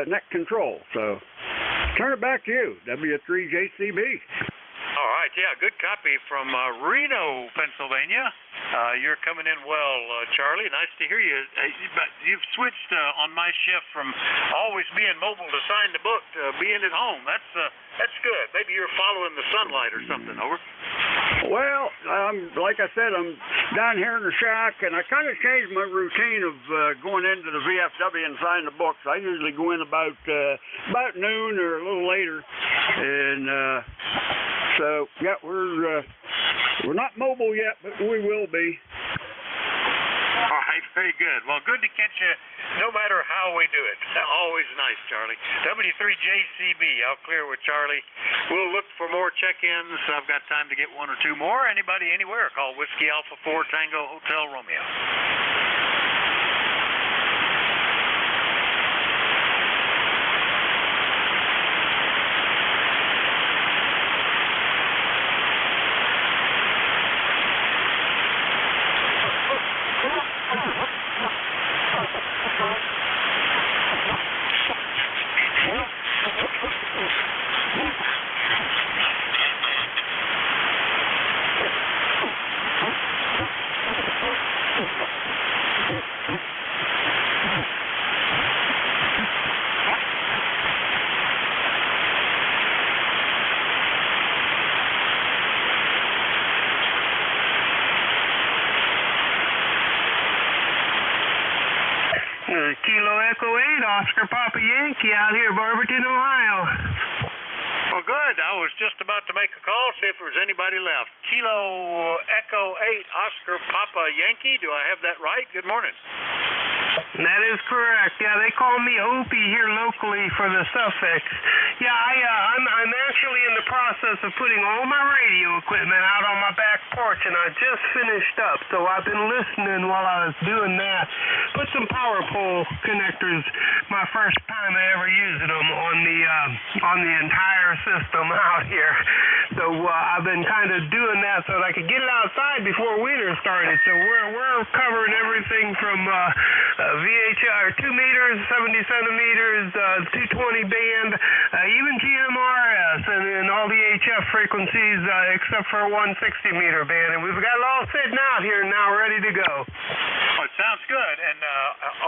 neck control. So, turn it back to you, W3JCB. All right, yeah, good copy from Reno, Pennsylvania. You're coming in well, Charlie. Nice to hear you. You've switched on my shift from always being mobile to sign the book to being at home. That's good. Maybe you're following the sunlight or something. Over. Well, like I said, I'm down here in the shack, and I kind of changed my routine of going into the VFW and signing the books. I usually go in about noon or a little later, and so yeah, we're not mobile yet, but we will be. All right, very good. Well, good to catch you no matter how we do it. Always nice, Charlie. W3JCB, I'll clear with Charlie. We'll look for more check-ins. I've got time to get 1 or 2 more. Anybody, anywhere, call Whiskey Alpha 4 Tango Hotel Romeo. Kilo Echo 8, Oscar Papa Yankee out here, Barberton, Ohio. Well, good. I was just about to make a call, see if there was anybody left. Kilo Echo 8, Oscar Papa Yankee. Do I have that right? Good morning. That is correct. Yeah, they call me Opie here locally for the suffix. Yeah, I'm actually in the process of putting all my radio equipment out on my back porch, and I just finished up, so I've been listening while I was doing that. Put some power pole connectors, my first time ever using them on the entire system out here. So I've been kind of doing that so that I could get it outside before winter started. So we're covering everything from VHR 2 meters, 70 centimeters, 220 band, even GMRS, and all the HF frequencies except for 160 meter band. And we've got it all sitting out here now, ready to go. Oh, it sounds good. And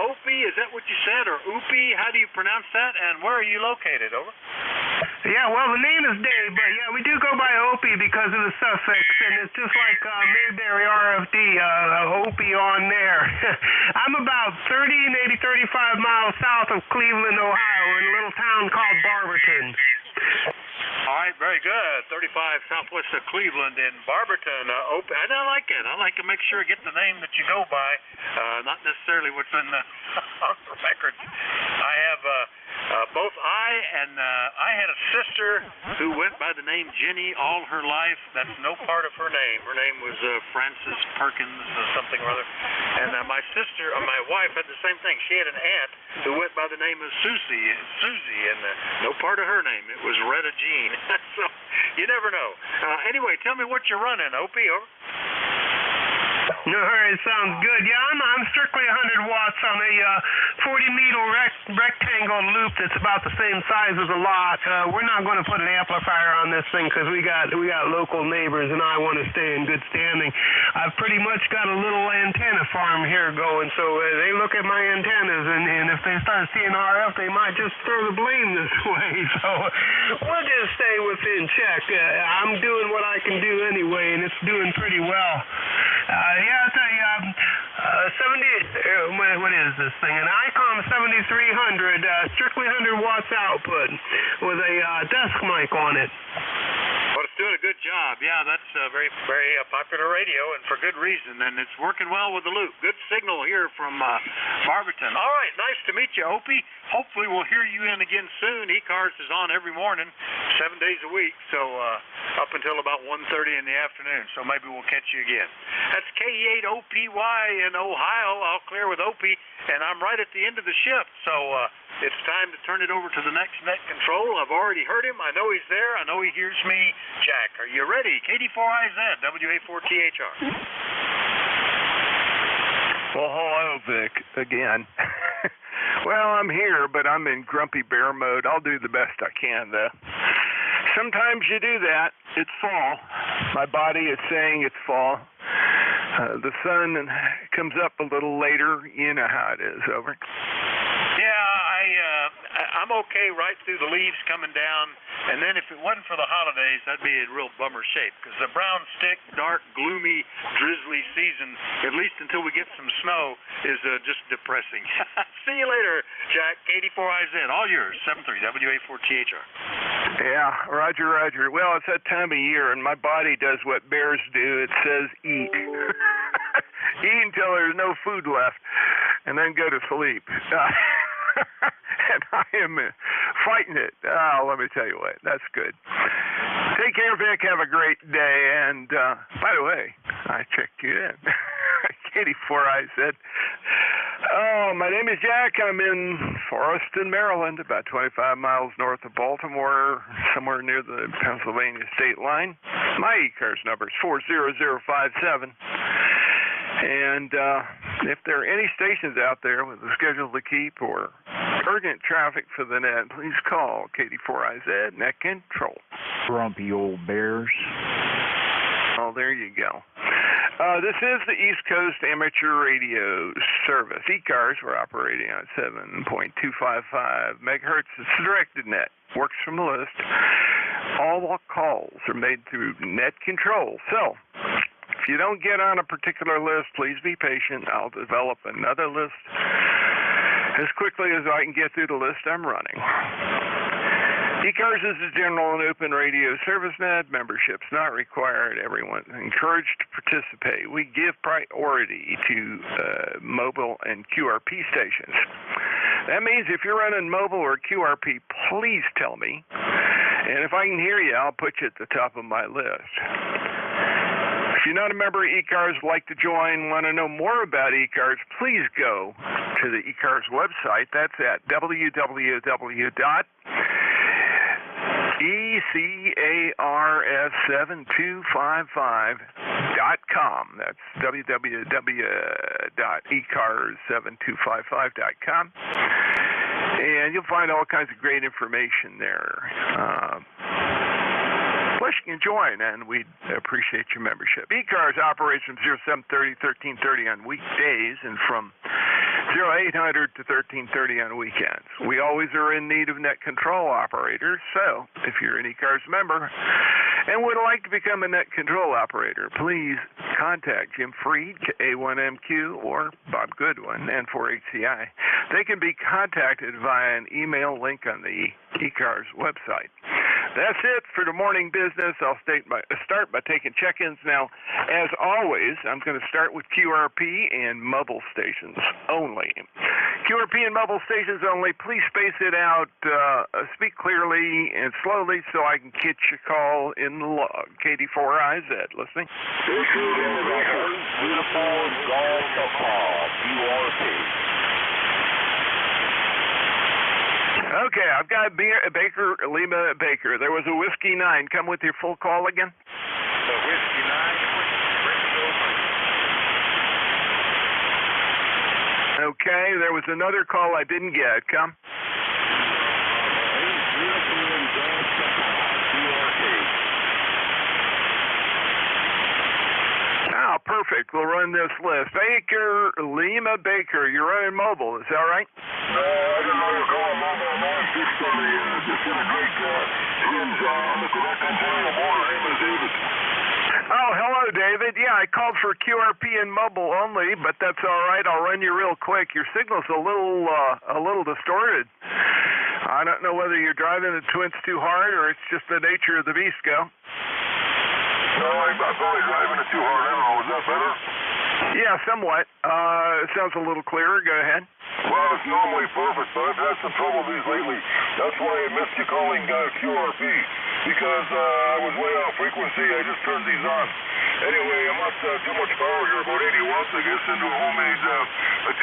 Opie, is that what you said, or Oopie? How do you pronounce that? And where are you located? Over. Yeah, well, the name is Dave, but yeah, we do go by Opie because of the suffix, and it's just like Mayberry RFD, Opie on there. I'm about 30, maybe 35 miles south of Cleveland, Ohio, in a little town called Barberton. All right, very good. 35 southwest of Cleveland in Barberton. Opie. And I like it. I like to make sure I get the name that you go by, not necessarily what's in the records. I have both I had a sister who went by the name Jenny all her life. That's no part of her name. Her name was Frances Perkins or something or other. And my sister, my wife, had the same thing. She had an aunt who went by the name of Susie, and no part of her name. It was Retta Jean. So you never know. Anyway, tell me what you're running, Opie. Over. No, it sounds good. Yeah, I'm strictly 100 watts on a 40-meter rectangle loop that's about the same size as a lot. We're not going to put an amplifier on this thing because we got local neighbors, and I want to stay in good standing. I've pretty much got a little antenna farm here going, so they look at my antennas, and if they start seeing RF, they might just throw the blame this way. So we'll just stay within check. I'm doing what I can do anyway, and it's doing pretty well. It's a 70. What is this thing? An ICOM 7300, strictly 100 watts output with a desk mic on it. Well, it's doing a good job. Yeah, that's very, very popular radio, and for good reason. And it's working well with the loop. Good signal here from Barberton. All right, nice to meet you, Opie. Hopefully we'll hear you in again soon. ECARS is on every morning, 7 days a week, so up until about 1:30 in the afternoon. So maybe we'll catch you again. That's K8OPY in Ohio. I'll clear with Opie, and I'm right at the end of the shift. So it's time to turn it over to the next net control. I've already heard him. I know he's there. I know he hears me. Jack, are you ready? KD4IZ, WA4THR. Well, hello, Vic, again. Well, I'm here, but I'm in grumpy bear mode. I'll do the best I can, though. Sometimes you do that. It's fall. My body is saying it's fall. The sun comes up a little later. You know how it is, over. Yeah, I'm okay right through the leaves coming down, and then if it wasn't for the holidays, that'd be in real bummer shape, because the brown stick, dark, gloomy, drizzly season, at least until we get some snow, is just depressing. See you later, Jack. KD4IZ, all yours, 73 WA4THR. Yeah, Roger, Roger. Well, it's that time of year, and my body does what bears do. It says eat. Eat until there's no food left, and then go to sleep. And I am fighting it. Oh, let me tell you what, that's good. Take care, Vic. Have a great day. And by the way, I checked you in. KD4IZ. Oh, my name is Jack. I'm in Forreston, Maryland, about 25 miles north of Baltimore, somewhere near the Pennsylvania state line. My ECARS number is 40057. And if there are any stations out there with a schedule to keep or urgent traffic for the net, please call KD4IZ Net Control. Grumpy old bears. Oh, there you go. This is the East Coast Amateur Radio Service. ECARS, we're operating on 7.255 megahertz. It's a directed net. Works from the list. All calls are made through net control. So, if you don't get on a particular list, please be patient. I'll develop another list as quickly as I can get through the list I'm running. ECARS is a general and open radio service net. Membership's not required. Everyone is encouraged to participate. We give priority to mobile and QRP stations. That means if you're running mobile or QRP, please tell me. And if I can hear you, I'll put you at the top of my list. If you're not a member of ECARS, like to join, want to know more about ECARS, please go to the ECARS website. That's at www.ECARS7255.com. That's www.ECARS7255.com. And you'll find all kinds of great information there. Plus, you can join, and we'd appreciate your membership. ECARS operates from 0730 1330 on weekdays and from 0800 to 1330 on weekends. We always are in need of net control operators, so if you're an ECARS member and would like to become a net control operator, please contact Jim Freed, A1MQ, or Bob Goodwin, N4HCI. They can be contacted via an email link on the ECARS website. That's it for the morning business. I'll start by taking check-ins now. As always, I'm going to start with QRP and mobile stations only. QRP and mobile stations only. Please space it out. Speak clearly and slowly so I can get your call in the log. KD4IZ, listening. Beautiful Golf QRP. Okay, I've got Baker, Lima Baker. There was a Whiskey 9. Come with your full call again. The Whiskey 9, Okay, there was another call I didn't get. Come. Oh, perfect. We'll run this list. Baker, Lima Baker, you're running mobile. Is that right? No, I didn't know you were calling mobile. I'm on just got a great hinge on the correct entry of water. My name is David. Oh, hello, David. Yeah, I called for QRP and mobile only, but that's all right. I'll run you real quick. Your signal's a little distorted. I don't know whether you're driving the Twins too hard or it's just the nature of the beast. Go. No, I'm probably driving it too hard. I don't know. Is that better? Yeah, somewhat. It sounds a little clearer. Go ahead. Well, it's normally perfect, but I've had some trouble with these lately. That's why I missed you calling QRP, because I was way off frequency. I just turned these on. Anyway, I'm not too much power here, about 80 watts, I guess, into a homemade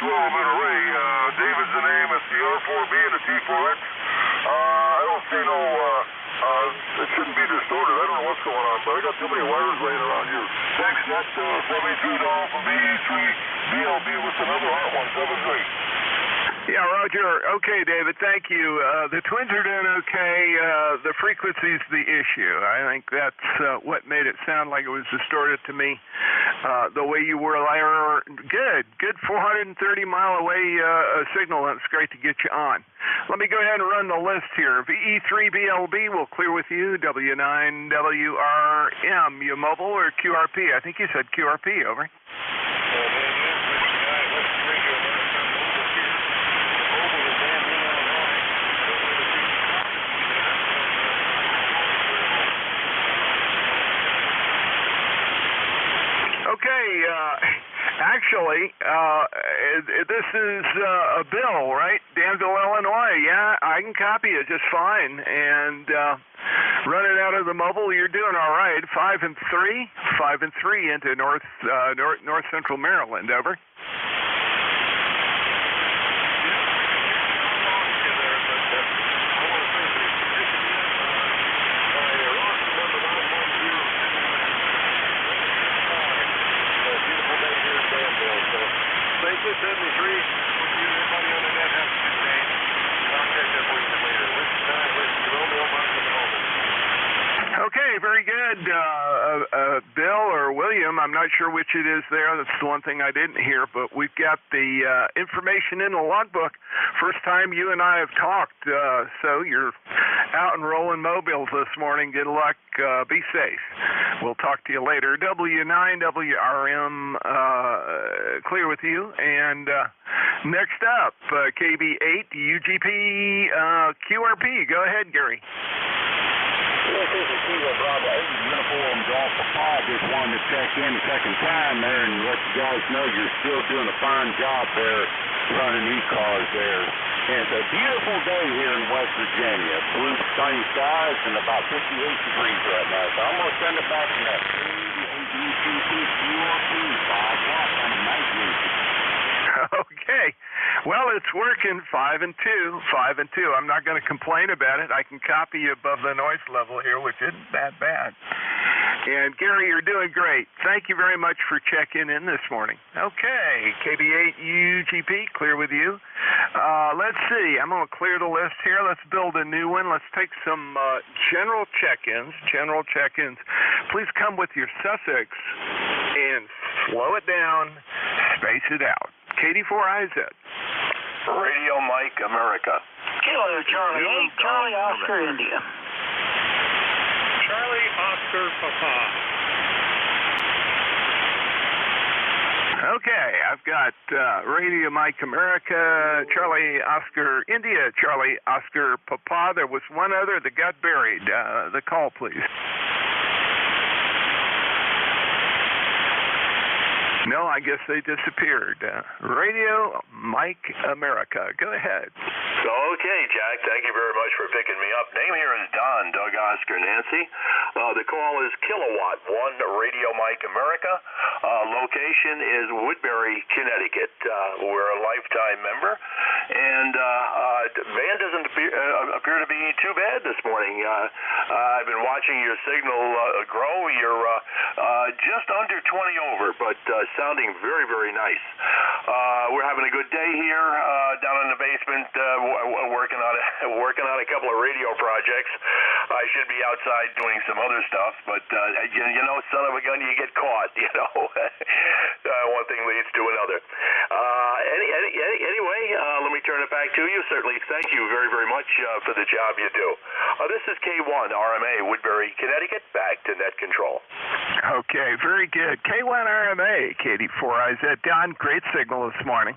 12-element array. David's the name. It's the R4B and the T4X. I don't see no... it shouldn't be distorted. I don't know what's going on, but I got too many wires laying around here. Thanks, that's $73 for BE3 BLB with another hot one, 7-3. Yeah, Roger. Okay, David, thank you. The Twins are doing okay. The frequency's the issue. I think that's what made it sound like it was distorted to me. The way you were good 430-mile away signal. That's great to get you on. Let me go ahead and run the list here. VE3BLB will clear with you. W9WRM, you mobile or QRP? I think you said QRP, over. Okay, actually, this is Bill, right? Danville, Illinois. Yeah, I can copy it just fine. And running out of the mobile, you're doing all right. 5 and 3 into north central Maryland. Over. Okay, very good. Bill or William, I'm not sure which it is there. That's the one thing I didn't hear, but we've got the information in the logbook. First time you and I have talked, so you're out and rolling mobiles this morning. Good luck. Be safe. We'll talk to you later. W9WRM, clear with you. And next up, KB8 UGP QRP. Go ahead, Gary. This is a Kilo Bravo 8 uniform Golf Papa. Just wanted to check in the second time there and let you guys know you're still doing a fine job there running ECARS there. And it's a beautiful day here in West Virginia. Blue, sunny skies and about 58 degrees right now. So I'm going to send it back to that QRP 5 watts on the night vision. Okay. Well, it's working 5 and 2. I'm not going to complain about it. I can copy you above the noise level here, which isn't that bad. And Gary, you're doing great. Thank you very much for checking in this morning. Okay, KB8 UGP, clear with you. Let's see. I'm going to clear the list here. Let's build a new one. Let's take some general check-ins. Please come with your suffix and slow it down, space it out. KD4IZ. Radio Mike America. Kilo Charlie 8, Charlie Oscar India. Charlie Oscar Papa. Okay, I've got Radio Mike America, Charlie Oscar India, Charlie Oscar Papa. There was one other that got buried. The call, please. No, I guess they disappeared. Radio Mike America. Go ahead. Okay, Jack, thank you very much for picking me up. Name here is Don, Doug, Oscar, Nancy. The call is Kilowatt 1 Radio Mike America. Location is Woodbury, Connecticut. We're a lifetime member. And van doesn't appear to be too bad this morning. I've been watching your signal grow. You're Just under 20 over, but sounding very, very nice. We're having a good day here down in the basement, working on a couple of radio projects. I should be outside doing some other stuff, but you know, son of a gun, you get caught. You know, one thing leads to another. Anyway, let me turn it back to you. Certainly, thank you very, very much for the job you do. This is K1 RMA, Woodbury, Connecticut. Back to net control. Okay, very good. K1 RMA, KD4IZ. Don, great signal this morning.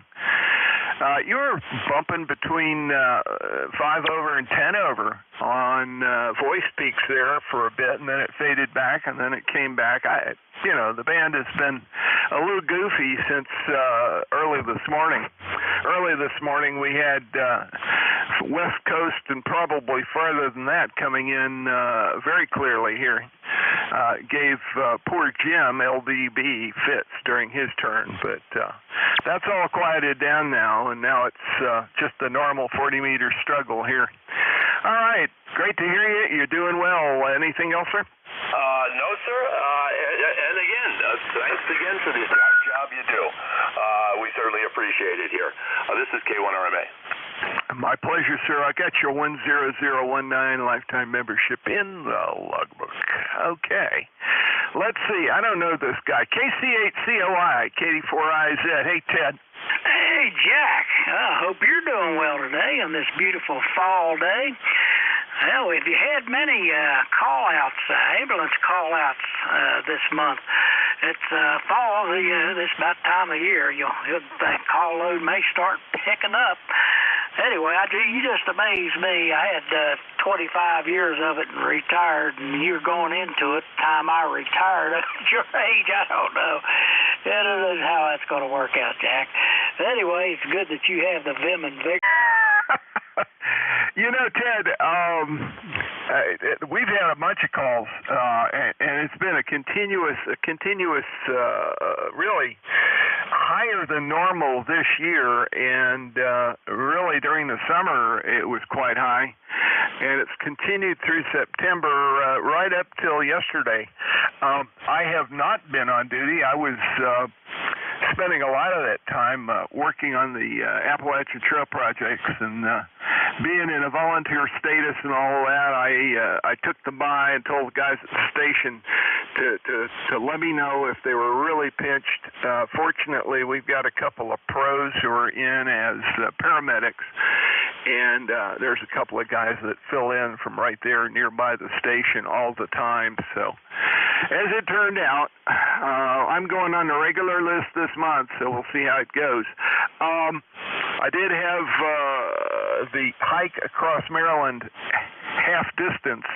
You were bumping between 5 over and 10 over on voice peaks there for a bit, and then it faded back, and then it came back. You know, the band has been a little goofy since early this morning. Early this morning, we had West Coast and probably farther than that coming in very clearly here. Gave poor Jim LDB fits during his turn, but that's all quieted down now, and now it's just a normal 40-meter struggle here. All right, great to hear you. You're doing well. Anything else, sir? No, sir. And again, thanks again for the job you do. We certainly appreciate it here. This is K1 RMA. My pleasure, sir. I got your 10019 lifetime membership in the logbook. Okay. Let's see. I don't know this guy. KC8COI, KD4IZ. Hey, Ted. Hey, Jack. I hope you're doing well today on this beautiful fall day. Well, if you had many call-outs, ambulance call-outs this month, it's fall, this about time of year. The call load may start picking up. Anyway, you just amaze me. I had 25 years of it and retired, and you're going into it. Time I retired at your age, I don't know. I don't know how that's going to work out, Jack. Anyway, it's good that you have the vim and vigor. You know, Ted, we've had a bunch of calls, and it's been a continuous, really higher than normal this year, and really during the summer it was quite high, and it's continued through September right up till yesterday. I have not been on duty. I was spending a lot of that time working on the Appalachian Trail projects and being in a volunteer status and all that. I took them by and told the guys at the station to let me know if they were really pinched. Fortunately, we've got a couple of pros who are in as paramedics, and there's a couple of guys that fill in from right there nearby the station all the time. So as it turned out, I'm going on the regular list this month, so we'll see how it goes. I did have the hike across Maryland half distance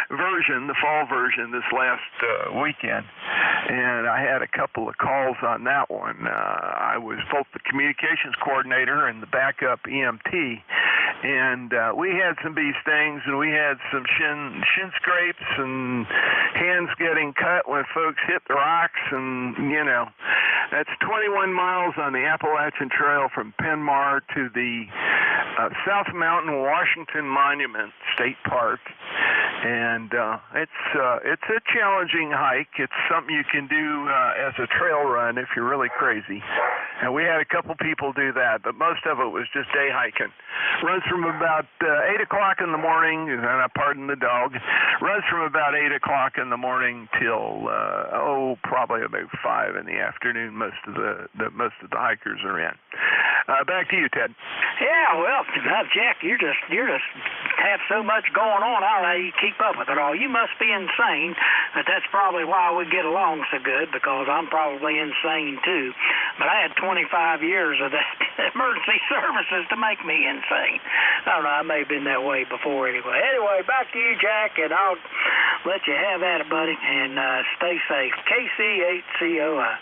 version, the fall version, this last weekend, and I had a couple of calls on that one. I was both the communications coordinator and the backup EMT, and we had some bee stings, and we had some shin scrapes and hands getting cut when folks hit the rocks, and you know, that's 21 miles on the Appalachian Trail from Penmar to the South Mountain Washington Monument State Park, and it's a challenging hike. It's something you can do as a trail run if you're really crazy. And we had a couple people do that, but most of it was just day hiking. Runs from about 8 o'clock in the morning, and I pardon the dog, runs from about 8 o'clock in the morning till, probably about 5 in the afternoon. Most of the hikers are in. Back to you, Ted. Yeah, well, Jack, you just have so much going on. I don't know how you keep up with it all. You must be insane, but that's probably why we get along so good, because I'm probably insane too. But I had 25 years of that emergency services to make me insane. I don't know, I may have been that way before anyway. Anyway, back to you, Jack, and I'll let you have at it, buddy, and stay safe. KC8COI.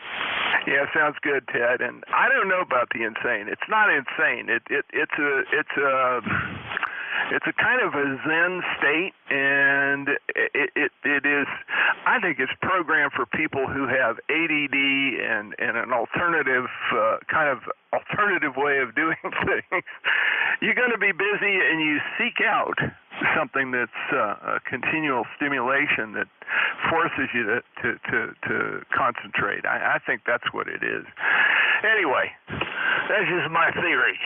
Yeah, sounds good, Ted. And I don't know about the insane. It's not insane. It's a kind of a Zen state, and it is. I think it's programmed for people who have ADD and an alternative kind of alternative way of doing things. You're going to be busy, and you seek out something that's a continual stimulation that forces you to concentrate. I think that's what it is. Anyway, that's just my theory.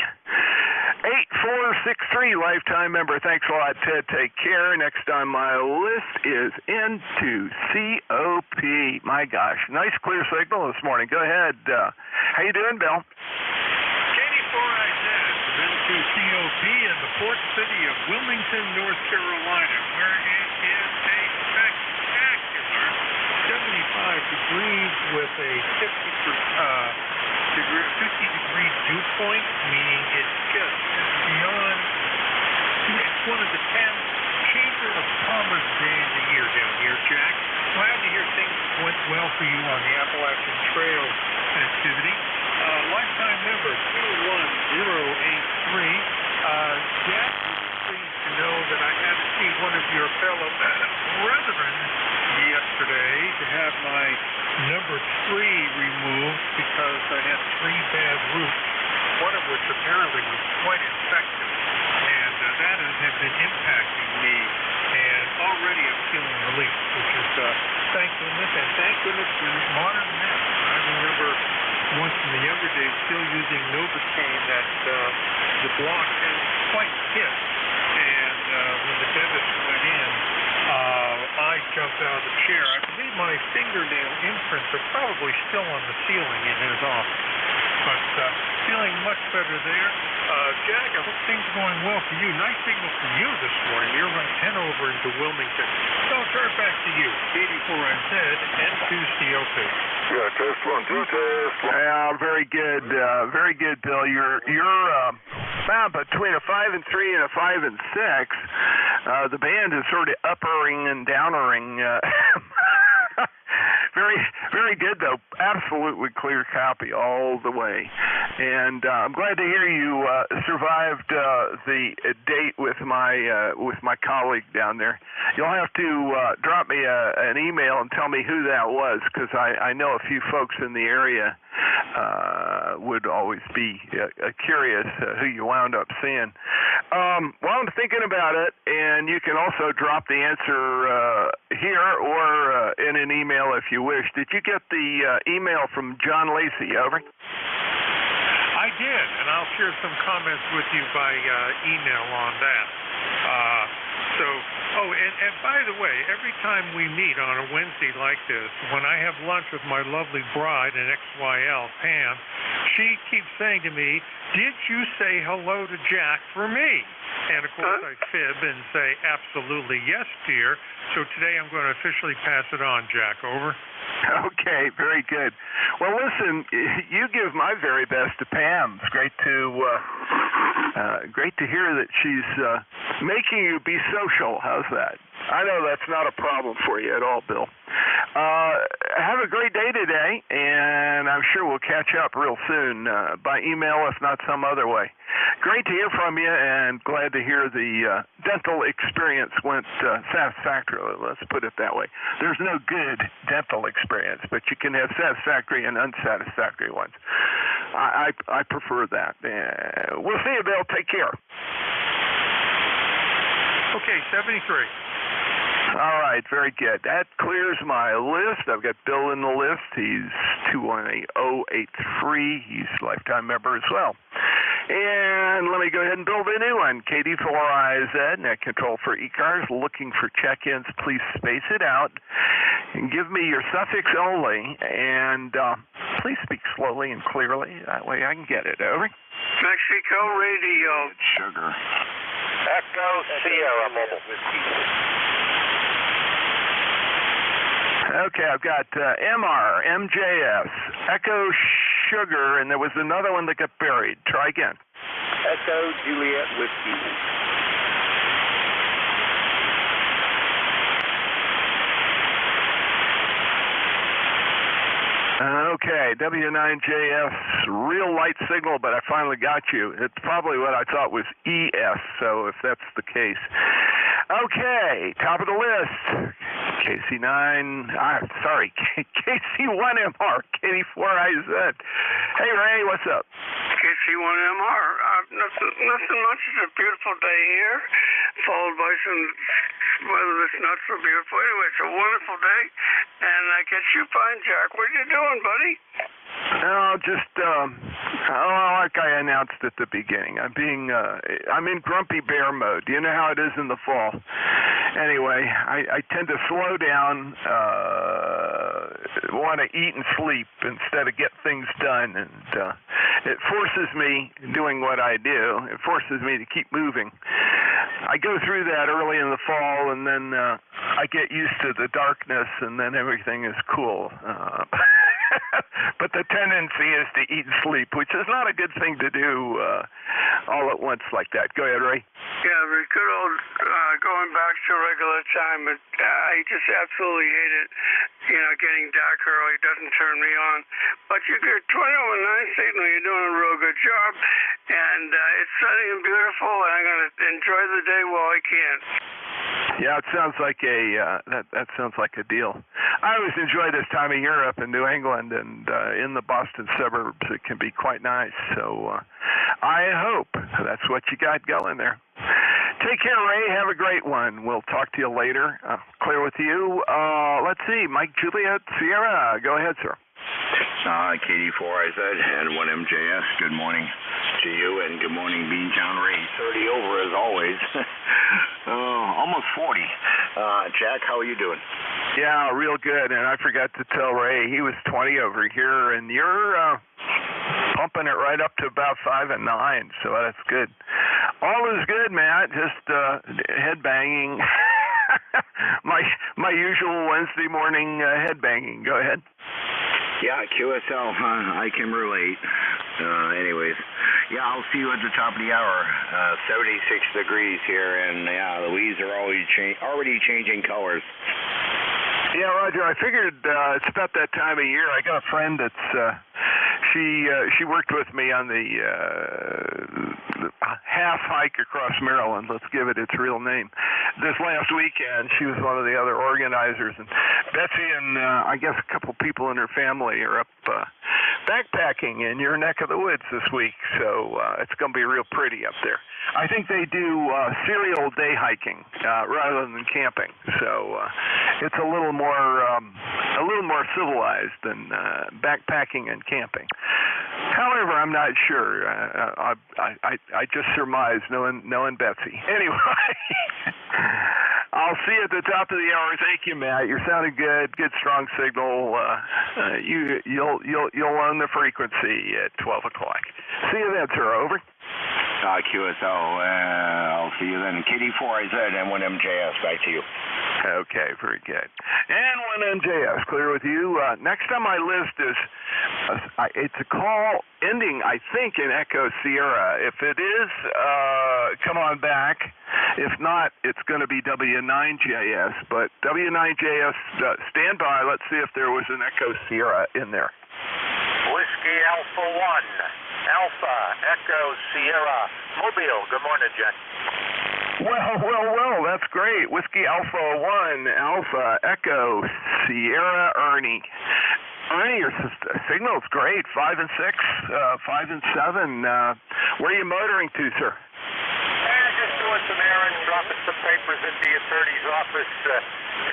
8463 lifetime member. Thanks a lot, Ted. Take care. Next on my list is N2COP. My gosh, nice clear signal this morning. Go ahead. How you doing, Bill? K84IZ from N2COP in the port city of Wilmington, North Carolina, where it is a spectacular 75 degrees with a 50-degree dew point, meaning it's just beyond. It's one of the 10 chamber of commerce days a year down here, Jack. Glad to hear things went well for you on the Appalachian Trail activity. Lifetime member 21083. Jack, pleased to know that I had to see one of your fellow brethren yesterday to have my number 3 removed because I had 3 bad roots, one of which apparently was quite infected, and that has been impacting me, and already I'm feeling relief, which is thank goodness for modern medicine. I remember once in the younger days still using Novocaine that the block had quite hit, and when the dentist went in, I jumped out of the chair. I believe my fingernail imprints are probably still on the ceiling in his office, but feeling much better there. Jack, I hope things are going well for you. Nice signal for you this morning. You're right 10 over into Wilmington. So I'll turn it back to you. 84IZ, N2COP. Yeah, test 1, 2, test 1. Yeah, very good, Bill. You're between a 5 and 3 and a 5 and 6. The band is sort of uppering and downering. Very good, though. Absolutely clear copy all the way. And I'm glad to hear you survived the date with my colleague down there. You'll have to drop me an email and tell me who that was, because I know a few folks in the area would always be curious who you wound up seeing. Well, I'm thinking about it, and you can also drop the answer here or in an email if you wish. Did you get the email from John Lacey? Over. I did, and I'll share some comments with you by email on that. And by the way, every time we meet on a Wednesday like this, when I have lunch with my lovely bride in XYL, Pam, she keeps saying to me, "Did you say hello to Jack for me?" And of course I fib and say, "Absolutely yes, dear." So today I'm going to officially pass it on, Jack. Over. Okay, very good. Well, listen, you give my very best to Pam. It's great to hear that she's making you be social. How's that? I know that's not a problem for you at all, Bill. Have a great day today, and I'm sure we'll catch up real soon by email, if not some other way. Great to hear from you, and glad to hear the dental experience went satisfactorily. Let's put it that way. There's no good dental experience, but you can have satisfactory and unsatisfactory ones. I prefer that. We'll see you, Bill. Take care. Okay, 73. All right, very good. That clears my list. I've got Bill in the list. He's 21083. He's a lifetime member as well. And let me go ahead and build a new one. KD4IZ, net control for ECARS, looking for check-ins. Please space it out and give me your suffix only. And please speak slowly and clearly. That way I can get it. Over. Mexico Radio. Sugar. Echo Sierra Mobile. Okay, I've got MR, MJS, Echo Sugar, and there was another one that got buried. Try again. Echo Juliet Whiskey. Okay, W9JS, real light signal, but I finally got you. It's probably what I thought was ES, so if that's the case. Okay, top of the list. KC1MR, KD4IZ. Hey, Ray, what's up? KC1MR. Nothing much. It's a beautiful day here, followed by place, and weather that's not so beautiful. Anyway, it's a wonderful day, and I guess you're fine, Jack. What are you doing, buddy? No, just like I announced at the beginning, I'm in grumpy bear mode. You know how it is in the fall. Anyway, I tend to slow down, want to eat and sleep instead of get things done, and it forces me doing what I do. It forces me to keep moving. I go through that early in the fall, and then I get used to the darkness, and then everything is cool. But the tendency is to eat and sleep, which is not a good thing to do all at once like that. Go ahead, Ray. Yeah, the good old going back to regular time. But I just absolutely hate it. You know, getting dark early doesn't turn me on. But you're 20 over 9 signal. You're doing a real good job, and it's sunny and beautiful. And I'm going to enjoy the day while I can. Yeah, it sounds like that sounds like a deal. I always enjoy this time of year up in New England, and in the Boston suburbs it can be quite nice. So I hope that's what you got going there. Take care, Ray. Have a great one. We'll talk to you later. Clear with you. Let's see, Mike Juliet Sierra. Go ahead, sir. KD4IZ and 1MJS, good morning to you, and good morning, Beantown Ray. 30 over as always. Almost 40. Jack, how are you doing? Yeah, real good. And I forgot to tell Ray, he was 20 over here, and you're pumping it right up to about 5 and 9, so that's good. All is good, Matt. Just head banging. my usual Wednesday morning head banging. Go ahead. Yeah, QSL, I can relate. Anyways, yeah, I'll see you at the top of the hour. 76 degrees here, and yeah, the leaves are already changing colors. Yeah, Roger, I figured it's about that time of year. I got a friend that's she worked with me on the half hike across Maryland. Let's give it its real name. This last weekend, she was one of the other organizers, and Betsy and I guess a couple people in her family are up backpacking in your neck of the woods this week, so it's going to be real pretty up there. I think they do serial day hiking rather than camping, so it's a little more civilized than backpacking and camping. However, I'm not sure. I just surmise knowing Betsy. Anyway, I'll see you at the top of the hour. Thank you, Matt. You're sounding good. Good, strong signal. You'll own the frequency at 12 o'clock. See you then, sir. Over. QSL, I'll see you then. KD4IZ and 1MJS, back to you. Okay, very good. And 1MJS, clear with you. Next on my list is, it's a call ending, I think, in Echo Sierra. If it is, come on back. If not, it's going to be W9JS. But W9JS, stand by. Let's see if there was an Echo Sierra in there. Whiskey Alpha 1. Alpha, Echo, Sierra, Mobile. Good morning, Jack. Well, that's great. Whiskey Alpha 1, Alpha, Echo, Sierra, Ernie. Ernie, your signal's great. 5 and 6, 5 and 7. Where are you motoring to, sir? Just doing some errands, dropping some papers at the attorney's office,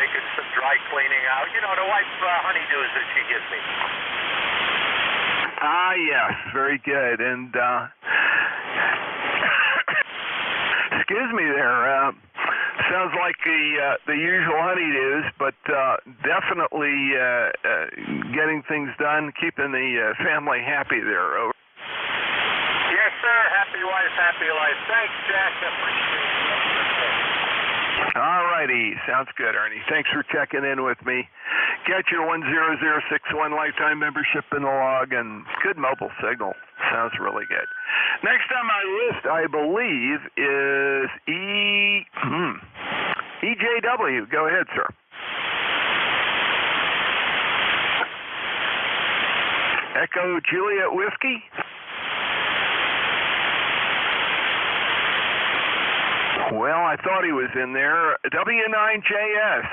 taking some dry cleaning out. You know, the wife honeydews that she gives me. Ah, yes, very good. And excuse me there. Sounds like the usual honeydews, but definitely getting things done, keeping the family happy there. Over. Yes, sir. Happy wife, happy life. Thanks, Jack. Appreciate it. All righty. Sounds good, Ernie. Thanks for checking in with me. Get your 10061 lifetime membership in the log, and good mobile signal. Sounds really good. Next on my list, I believe, is EJW. Go ahead, sir. Echo Juliet Whiskey. Well, I thought he was in there. W9JS.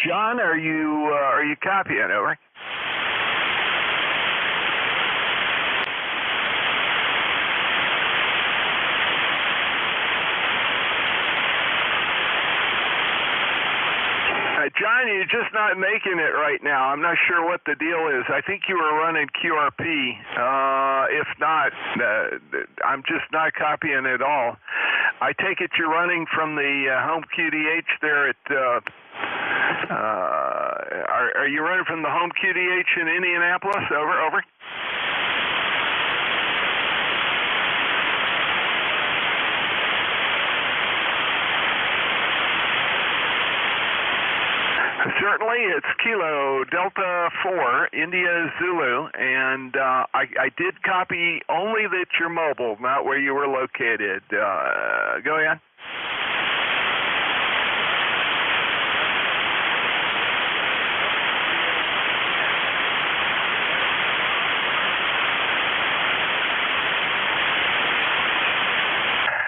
John, are you copying? Over. John, you're just not making it right now. I'm not sure what the deal is. I think you were running QRP. If not, I'm just not copying it all. I take it you're running from the home QDH there at, are you running from the home QDH in Indianapolis? Over. Certainly, it's Kilo Delta 4, India Zulu, and I did copy only that you're mobile, not where you were located. Go ahead.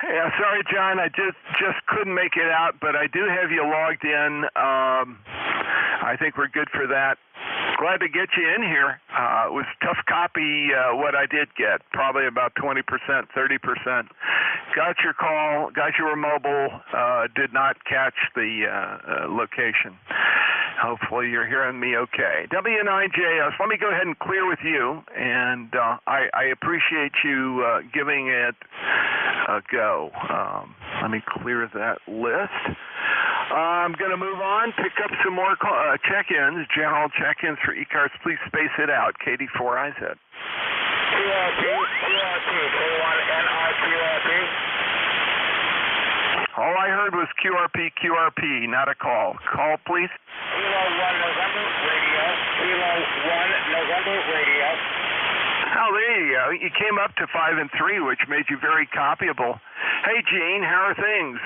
Yeah, sorry, John, I just couldn't make it out, but I do have you logged in. I think we're good for that. Glad to get you in here. It was tough copy what I did get, probably about 20%, 30%. Got your call, got your mobile, did not catch the location. Hopefully you're hearing me okay. W9JS, let me go ahead and clear with you, and I appreciate you giving it a go. Let me clear that list. I'm going to move on, pick up some more check-ins, general check-ins for ECARS. Please space it out. KD4IZ. QRP, K1NR All I heard was QRP, not a call. Call, please. Kilo 1 November radio. Kilo 1 November radio. Oh, there you go. You came up to 5 and 3, which made you very copyable. Hey, Gene, how are things?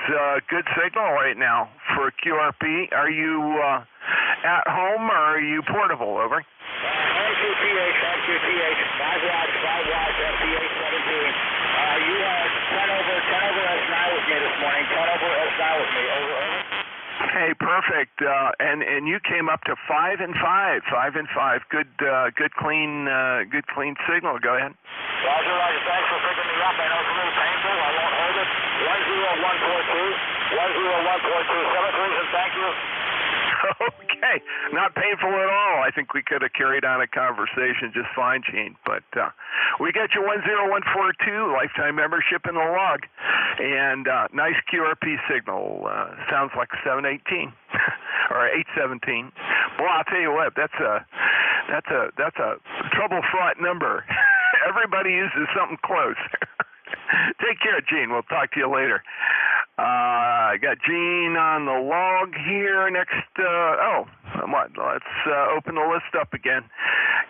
Good signal right now for QRP. Are you at home or are you portable? Over. MQPH, 5 watts, FPH 17. You had 10 over S9 with me this morning. 10 over S9 with me. Over. Hey, perfect. And you came up to 5 and 5. 5 and 5. Good clean signal. Go ahead. Roger. Thanks for picking me up. I know it's a little painful. I won't hold it. 101.2. 101.2. 7 reason. Thank you. Okay, not painful at all. I think we could have carried on a conversation just fine, Gene. But we got your 10142 lifetime membership in the log, and nice QRP signal. Sounds like 718 or 817. Boy, I'll tell you what, that's a trouble-fraught number. Everybody uses something close. Take care, Gene. We'll talk to you later. I got Gene on the log here next. Let's open the list up again.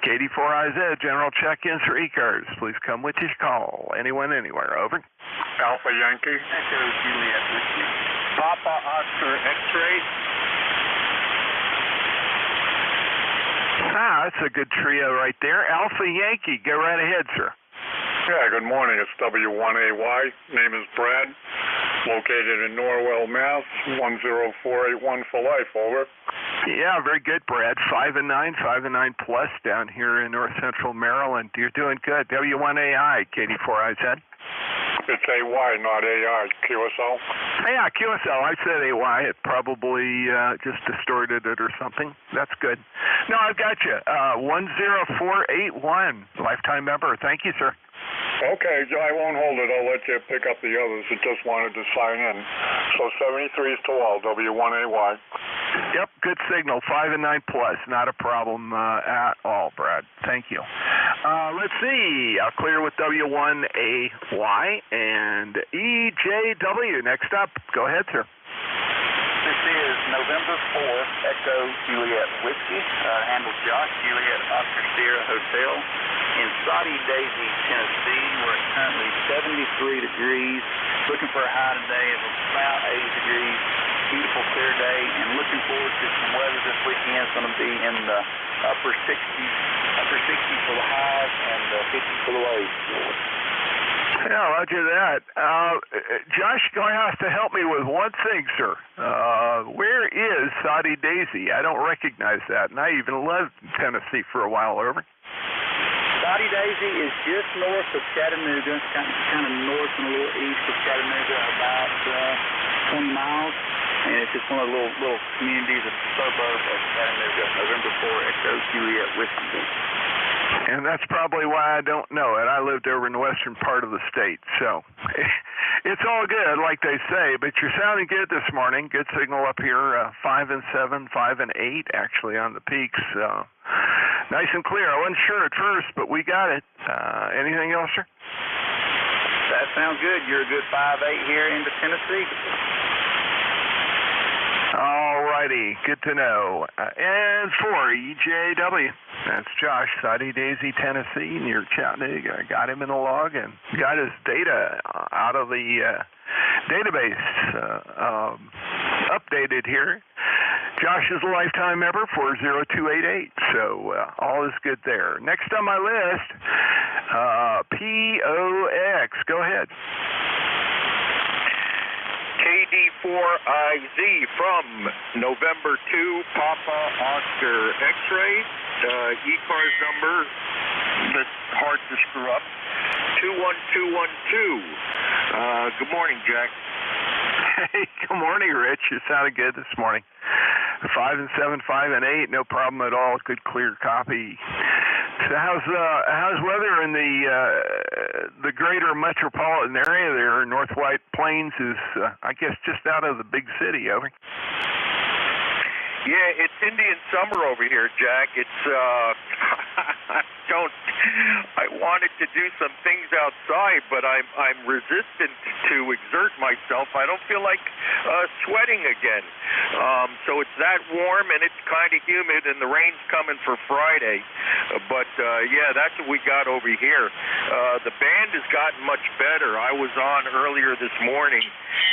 KD4IZ, general check-ins for ECARS. Please come with your call. Anyone, anywhere. Over. Alpha Yankee. Echo Juliet Whiskey. Papa Oscar X-ray. That's a good trio right there. Alpha Yankee. Go right ahead, sir. Yeah, good morning. It's W1AY. Name is Brad. Located in Norwell, Mass. 10481 for life. Over. Yeah, very good, Brad. 5 and 9 plus down here in North Central Maryland. You're doing good. W1AI, KD4IZ. It's AY, not AI. QSL. Yeah, QSL. I said AY. It probably just distorted it or something. That's good. No, I've got you. 10481, lifetime member. Thank you, sir. Okay, I won't hold it. I'll let you pick up the others that just wanted to sign in. So 73 is to all, W1AY. Yep, good signal, 5 and 9 plus. Not a problem at all, Brad. Thank you. Let's see. I'll clear with W1AY and EJW. Next up. Go ahead, sir. This is November 4th, Echo Juliet Whiskey. Handle Josh, Juliet Oscar Sierra Hotel. In Saudi Daisy, Tennessee, we're currently 73 degrees. Looking for a high today of about 80 degrees. Beautiful clear day, and looking forward to some weather this weekend. It's going to be in the upper 60s for the highs and 50s for the lows. Yeah, roger that. Josh, you're going to have to help me with one thing, sir. Where is Saudi Daisy? I don't recognize that, and I even lived in Tennessee for a while. Over. Saudi Daisy is just north of Chattanooga, kind of north and a little east of Chattanooga, about 20 miles. And it's just one of the little communities, a suburb of Chattanooga, November 4, Echo Juliet Whiskey. And that's probably why I don't know it. I lived over in the western part of the state, so it's all good, like they say. But you're sounding good this morning. Good signal up here, 5 and 7, 5 and 8, actually, on the peaks. Nice and clear. I wasn't sure at first, but we got it. Anything else, sir? That sounds good. You're a good 5-8 here into Tennessee. All righty, good to know. And for EJW, that's Josh, Soddy Daisy, Tennessee, near Chattanooga. I got him in the log and got his data out of the database updated here. Josh is a lifetime member, 40288, so all is good there. Next on my list, POX. Go ahead. KD4IZ from November 2, Papa Oscar X-ray. ECARS number that's hard to screw up. 21212. Good morning, Jack. Hey, good morning, Rich. You sounded good this morning. 5 and 7, 5 and 8, no problem at all. Good, clear copy. So how's weather in the greater metropolitan area there? North White Plains is, I guess, just out of the big city. Over. Yeah, it's Indian summer over here, Jack. It's I wanted to do some things outside, but I'm resistant to exert myself. I don't feel like sweating again. So it's that warm and it's kind of humid, and the rain's coming for Friday. But yeah, that's what we got over here. The band has gotten much better. I was on earlier this morning,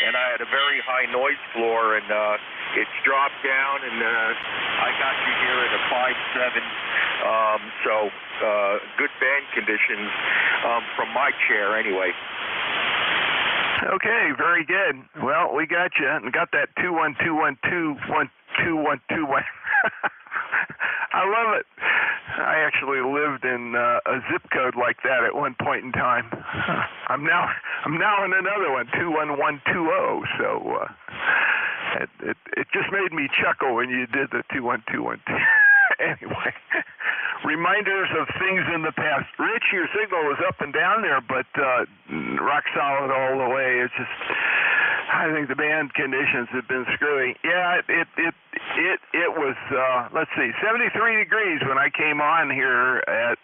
and I had a very high noise floor, and it's dropped down, and I got you here at a 5.7. So good band conditions from my chair anyway. Okay, very good. Well, we got you, and got that 21212122121. I love it. I actually lived in a zip code like that at one point in time. I'm now in another one, 21120. So it just made me chuckle when you did the 21212. Anyway, reminders of things in the past. Rich, your signal was up and down there, but rock solid all the way. It's just, I think the band conditions have been screwy. Yeah, it was, let's see, 73 degrees when I came on here at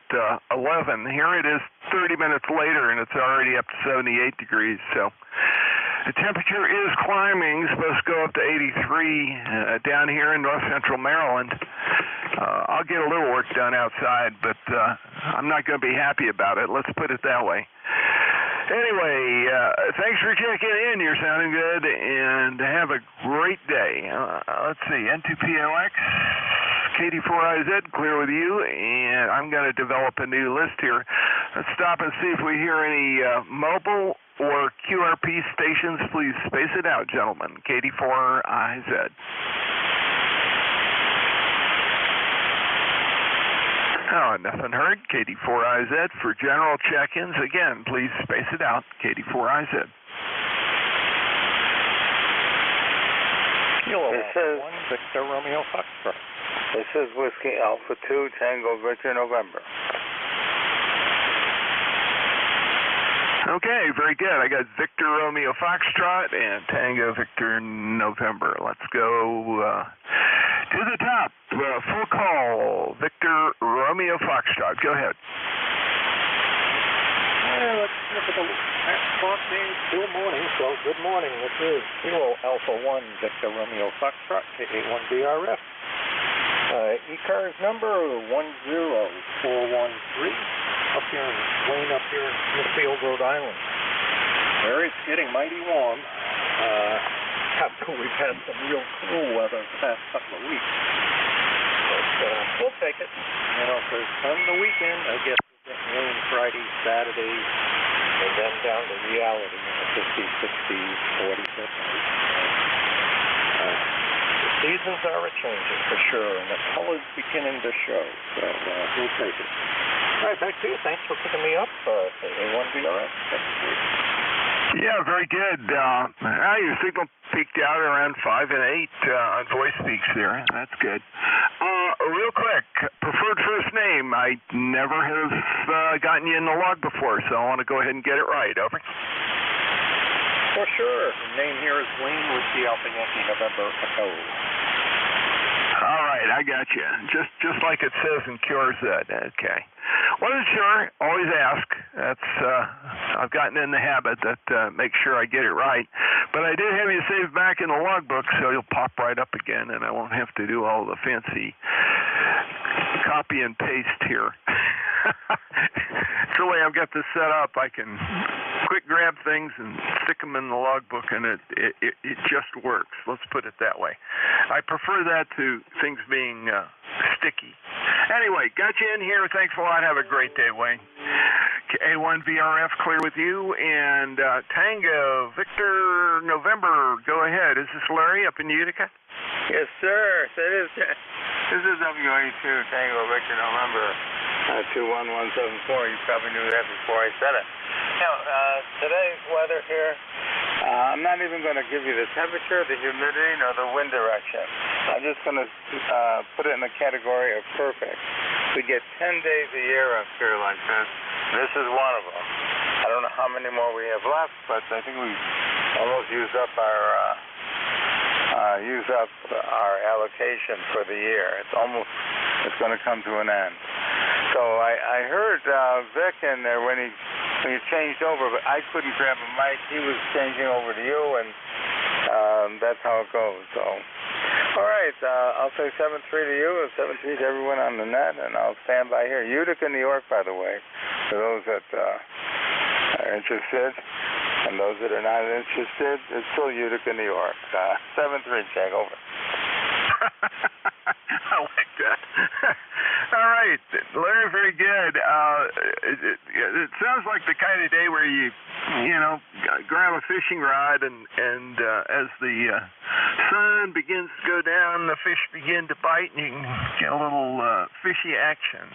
11. Here it is 30 minutes later, and it's already up to 78 degrees. So the temperature is climbing, supposed to go up to 83 down here in north central Maryland. I'll get a little work done outside, but I'm not going to be happy about it. Let's put it that way. Anyway, thanks for checking in. You're sounding good, and have a great day. Let's see, N2POX, KD4IZ, clear with you, and I'm going to develop a new list here. Let's stop and see if we hear any mobile or QRP stations. Please space it out, gentlemen. KD4IZ. Oh, nothing heard. KD4IZ for general check-ins. Again, please space it out. KD4IZ. This is Victor Romeo Foxtrot. This is Whiskey Alpha 2 Tango Victor November. Okay, very good. I got Victor Romeo Foxtrot and Tango Victor November. Let's go to the top. Full call, Victor Romeo Foxtrot. Go ahead. Let's look at the clock being still morning, so good morning. This is Kilo Alpha 1 Victor Romeo Foxtrot, K81BRF. ECARS number 10413. Up here in Wayne, up here in Smithfield, Rhode Island, where it's getting mighty warm. After we've had some real cool weather the past couple of weeks. But we'll take it. You know, because on the weekend, I guess we'll get rain Friday, Saturday, and then down to reality in the 50s, 60s, 40s, 50s. The seasons are a-changing for sure, and the color's beginning to show. So we'll take it. All right, back to you. Thanks for picking me up. A1BRF. Yeah, very good. Your signal peaked out around 5 and 8 on voice speaks there. That's good. Real quick, preferred first name. I never have gotten you in the log before, so I want to go ahead and get it right. Over. For sure. The name here is Wayne with the Alpha Yankee November Echo. All right, I got you. Just like it says in QRZ. Okay. Wasn't sure. Always ask. That's I've gotten in the habit that make sure I get it right. But I did have you saved back in the logbook, so you'll pop right up again, and I won't have to do all the fancy copy and paste here. It's the way I've got this set up. I can quick grab things and stick them in the logbook, and it just works. Let's put it that way. I prefer that to things being sticky. Anyway, got you in here. Thanks a lot. Have a great day, Wayne. A1 VRF clear with you, and Tango Victor November. Go ahead. Is this Larry up in Utica? Yes, sir. This is WA2 Tango Victor November 21174. You probably knew that before I said it. Now, today's weather here, I'm not even going to give you the temperature, the humidity, nor the wind direction. I'm just going to put it in the category of perfect. We get 10 days a year up here like this. This is one of them. I don't know how many more we have left, but I think we almost used up our allocation for the year. It's going to come to an end. So I heard Vic in there when he changed over, but I couldn't grab a mic. He was changing over to you, and that's how it goes. So, all right, I'll say 7-3 to you and 7-3 to everyone on the net, and I'll stand by here. Utica, New York, by the way, for those that are interested. And those that are not interested, it's still Utica, New York. 7-3, check over. I like that. All right, Larry, very good. It sounds like the kind of day where you grab a fishing rod and as the sun begins to go down, the fish begin to bite, and you can get a little fishy action.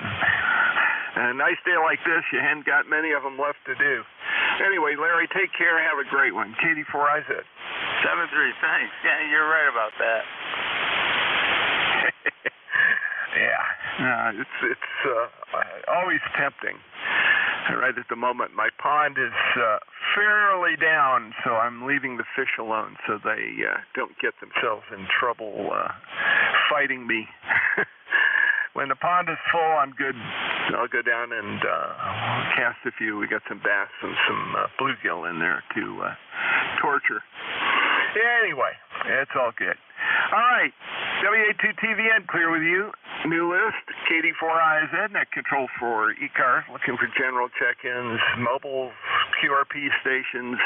A nice day like this, you hadn't got many of them left to do. Anyway, Larry, take care. Have a great one. Katie 4IZ. 7-3, thanks. Yeah, you're right about that. Yeah, it's always tempting. Right at the moment, my pond is fairly down, so I'm leaving the fish alone so they don't get themselves in trouble fighting me. When the pond is full, I'm good. I'll go down and cast a few. We got some bass and some bluegill in there to torture. Yeah, anyway, it's all good. All right, WA2TVN, clear with you. New list, KD4IZ, net control for ECARS, looking for general check-ins, mobile QRP stations.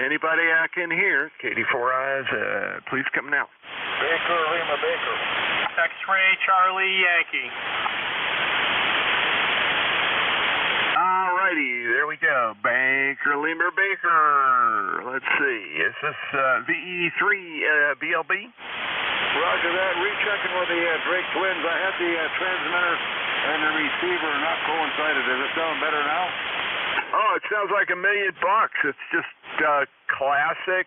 Anybody I can hear, KD4IZ, please come now. Baker, Lima, Baker. X-ray, Charlie, Yankee. All righty, there we go. Baker, Lima, Baker. Let's see, is this VE3 BLB? Roger that. Rechecking with the Drake twins. I had the transmitter and the receiver not coincided. Does it sound better now? Oh, it sounds like $1 million. It's just classic,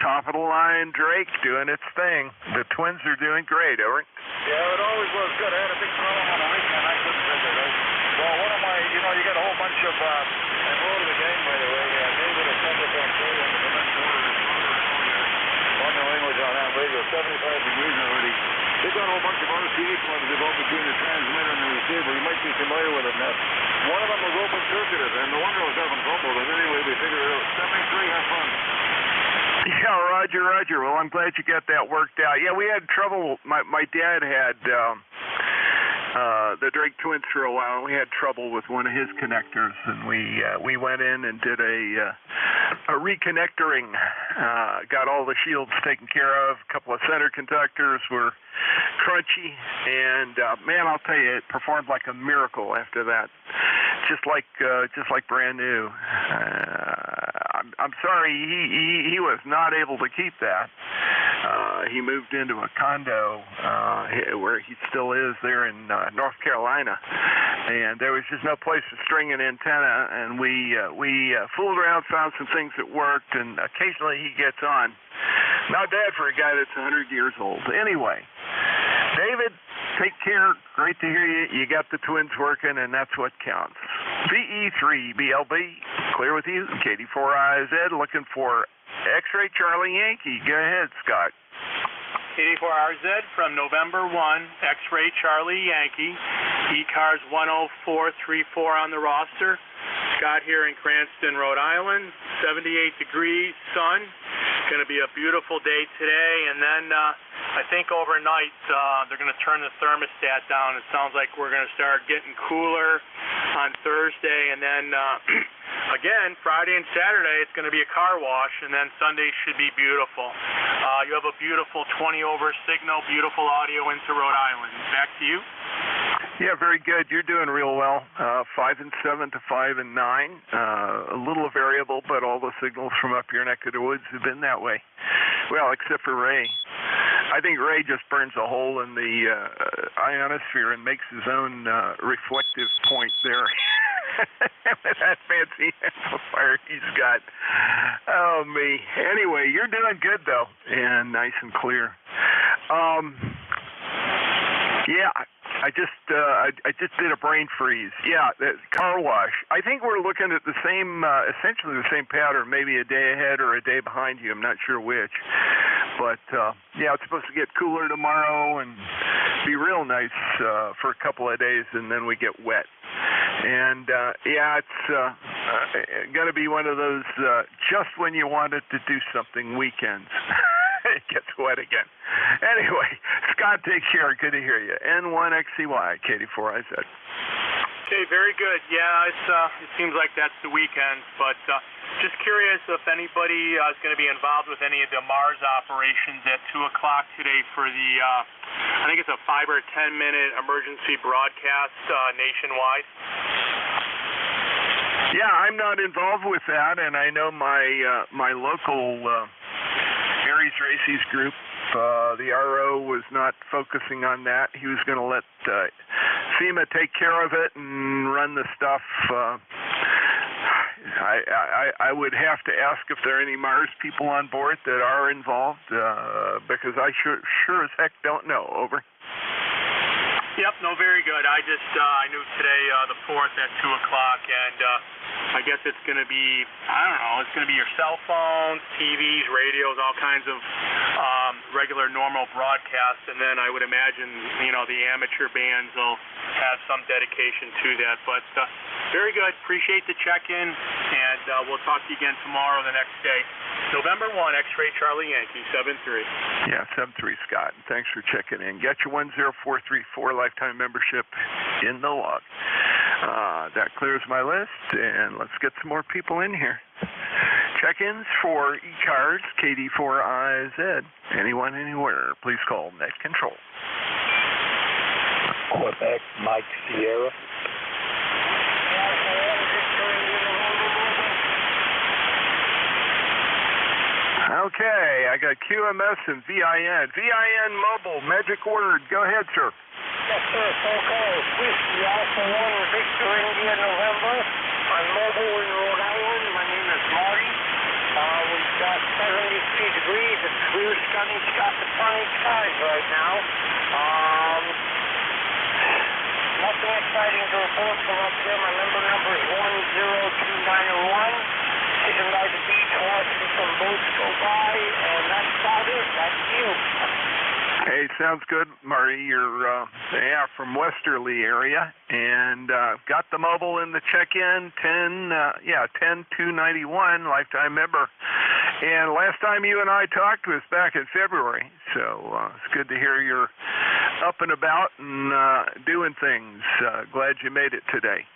top-of-the-line Drake doing its thing. The twins are doing great, over. Yeah, it always was good. I had a big problem on the weekend. I couldn't figure it out. Well, one of my, you got a whole bunch of, and roll to the game, by the way, David will send it on through in the next order. On the language on that radio, 75 degrees already. They got a whole bunch of RCA plugs involved between the transmitter and the receiver. You might be familiar with them now. One of them was open circuited, and no wonder it was having trouble. But anyway, we figured it out. 73, have fun. Yeah, Roger. Well, I'm glad you got that worked out. Yeah, we had trouble. My dad had the Drake twins for a while. We had trouble with one of his connectors, and we went in and did a reconnectoring. Got all the shields taken care of. A couple of center conductors were crunchy, and man, I'll tell you, it performed like a miracle after that. Just like brand new. I'm sorry he was not able to keep that. He moved into a condo where he still is there in North Carolina, and there was just no place to string an antenna, and we fooled around, found some things that worked, and occasionally he gets on. Not bad for a guy that's 100 years old. Anyway, David, take care. Great to hear you. You got the twins working, and that's what counts. VE3BLB, clear with you. KD4IZ, looking for X-Ray Charlie Yankee. Go ahead, Scott. KD4RZ from November 1, X-Ray Charlie Yankee, ECARS 10434 on the roster. Scott here in Cranston, Rhode Island, 78 degrees, sun. Going to be a beautiful day today, and then I think overnight they're going to turn the thermostat down. It sounds like we're going to start getting cooler on Thursday, and then again, Friday and Saturday, it's going to be a car wash, and then Sunday should be beautiful. You have a beautiful 20-over signal, beautiful audio into Rhode Island. Back to you. Yeah, very good. You're doing real well. 5 and 7 to 5 and 9. A little variable, but all the signals from up your neck of the woods have been that way. Well, except for Ray. I think Ray just burns a hole in the ionosphere and makes his own reflective point there. With that fancy amplifier he's got. Oh, me. Anyway, you're doing good, though, and nice and clear. Yeah, I just did a brain freeze. Yeah, the car wash. I think we're looking at the same, essentially the same pattern, maybe a day ahead or a day behind you. I'm not sure which. But, yeah, it's supposed to get cooler tomorrow and be real nice for a couple of days, and then we get wet. And, yeah, it's going to be one of those just when you wanted to do something weekends. It gets wet again. Anyway, Scott, take care. Good to hear you. N1XCY, KD4IZ. Okay, very good. Yeah, it seems like that's the weekend, but just curious if anybody is going to be involved with any of the Mars operations at 2 o'clock today for the, I think it's a 5 or 10-minute emergency broadcast nationwide. Yeah, I'm not involved with that, and I know my local Aries Races group, the RO, was not focusing on that. He was going to let FEMA take care of it and run the stuff. I would have to ask if there are any Mars people on board that are involved, because I sure as heck don't know. Over. Yep, no, very good. I knew today, the 4th at 2 o'clock, and I guess it's going to be, I don't know, it's going to be your cell phones, TVs, radios, all kinds of regular, normal broadcasts, and then I would imagine, the amateur bands will have some dedication to that. But very good. Appreciate the check-in, and we'll talk to you again tomorrow, the next day. November 1, X-Ray Charlie Yankee, 7-3. Yeah, 7-3, Scott. Thanks for checking in. Get your 10434 lifetime membership in the log. That clears my list, and let's get some more people in here. Check-ins for ECARS, KD4IZ. Anyone, anywhere, please call Net Control. Quebec, Mike Sierra. Okay, I got QMS and VIN. VIN Mobile, magic word. Go ahead, sir. Yes, sir. Okay. Whiskey Alpha 1 Victor India November. I'm mobile in Rhode Island. My name is Marty. We've got 73 degrees. It's clear, sunny, got the sunny skies right now. Nothing exciting to report from up there. My number is 10291. Sitting by the beach, watching some boats go by, and that's about it. That's you. Hey, sounds good, Marty. You're from Westerly area, and got the mobile in the check-in, 10-291, lifetime member. And last time you and I talked was back in February, so it's good to hear you're up and about and doing things. Glad you made it today.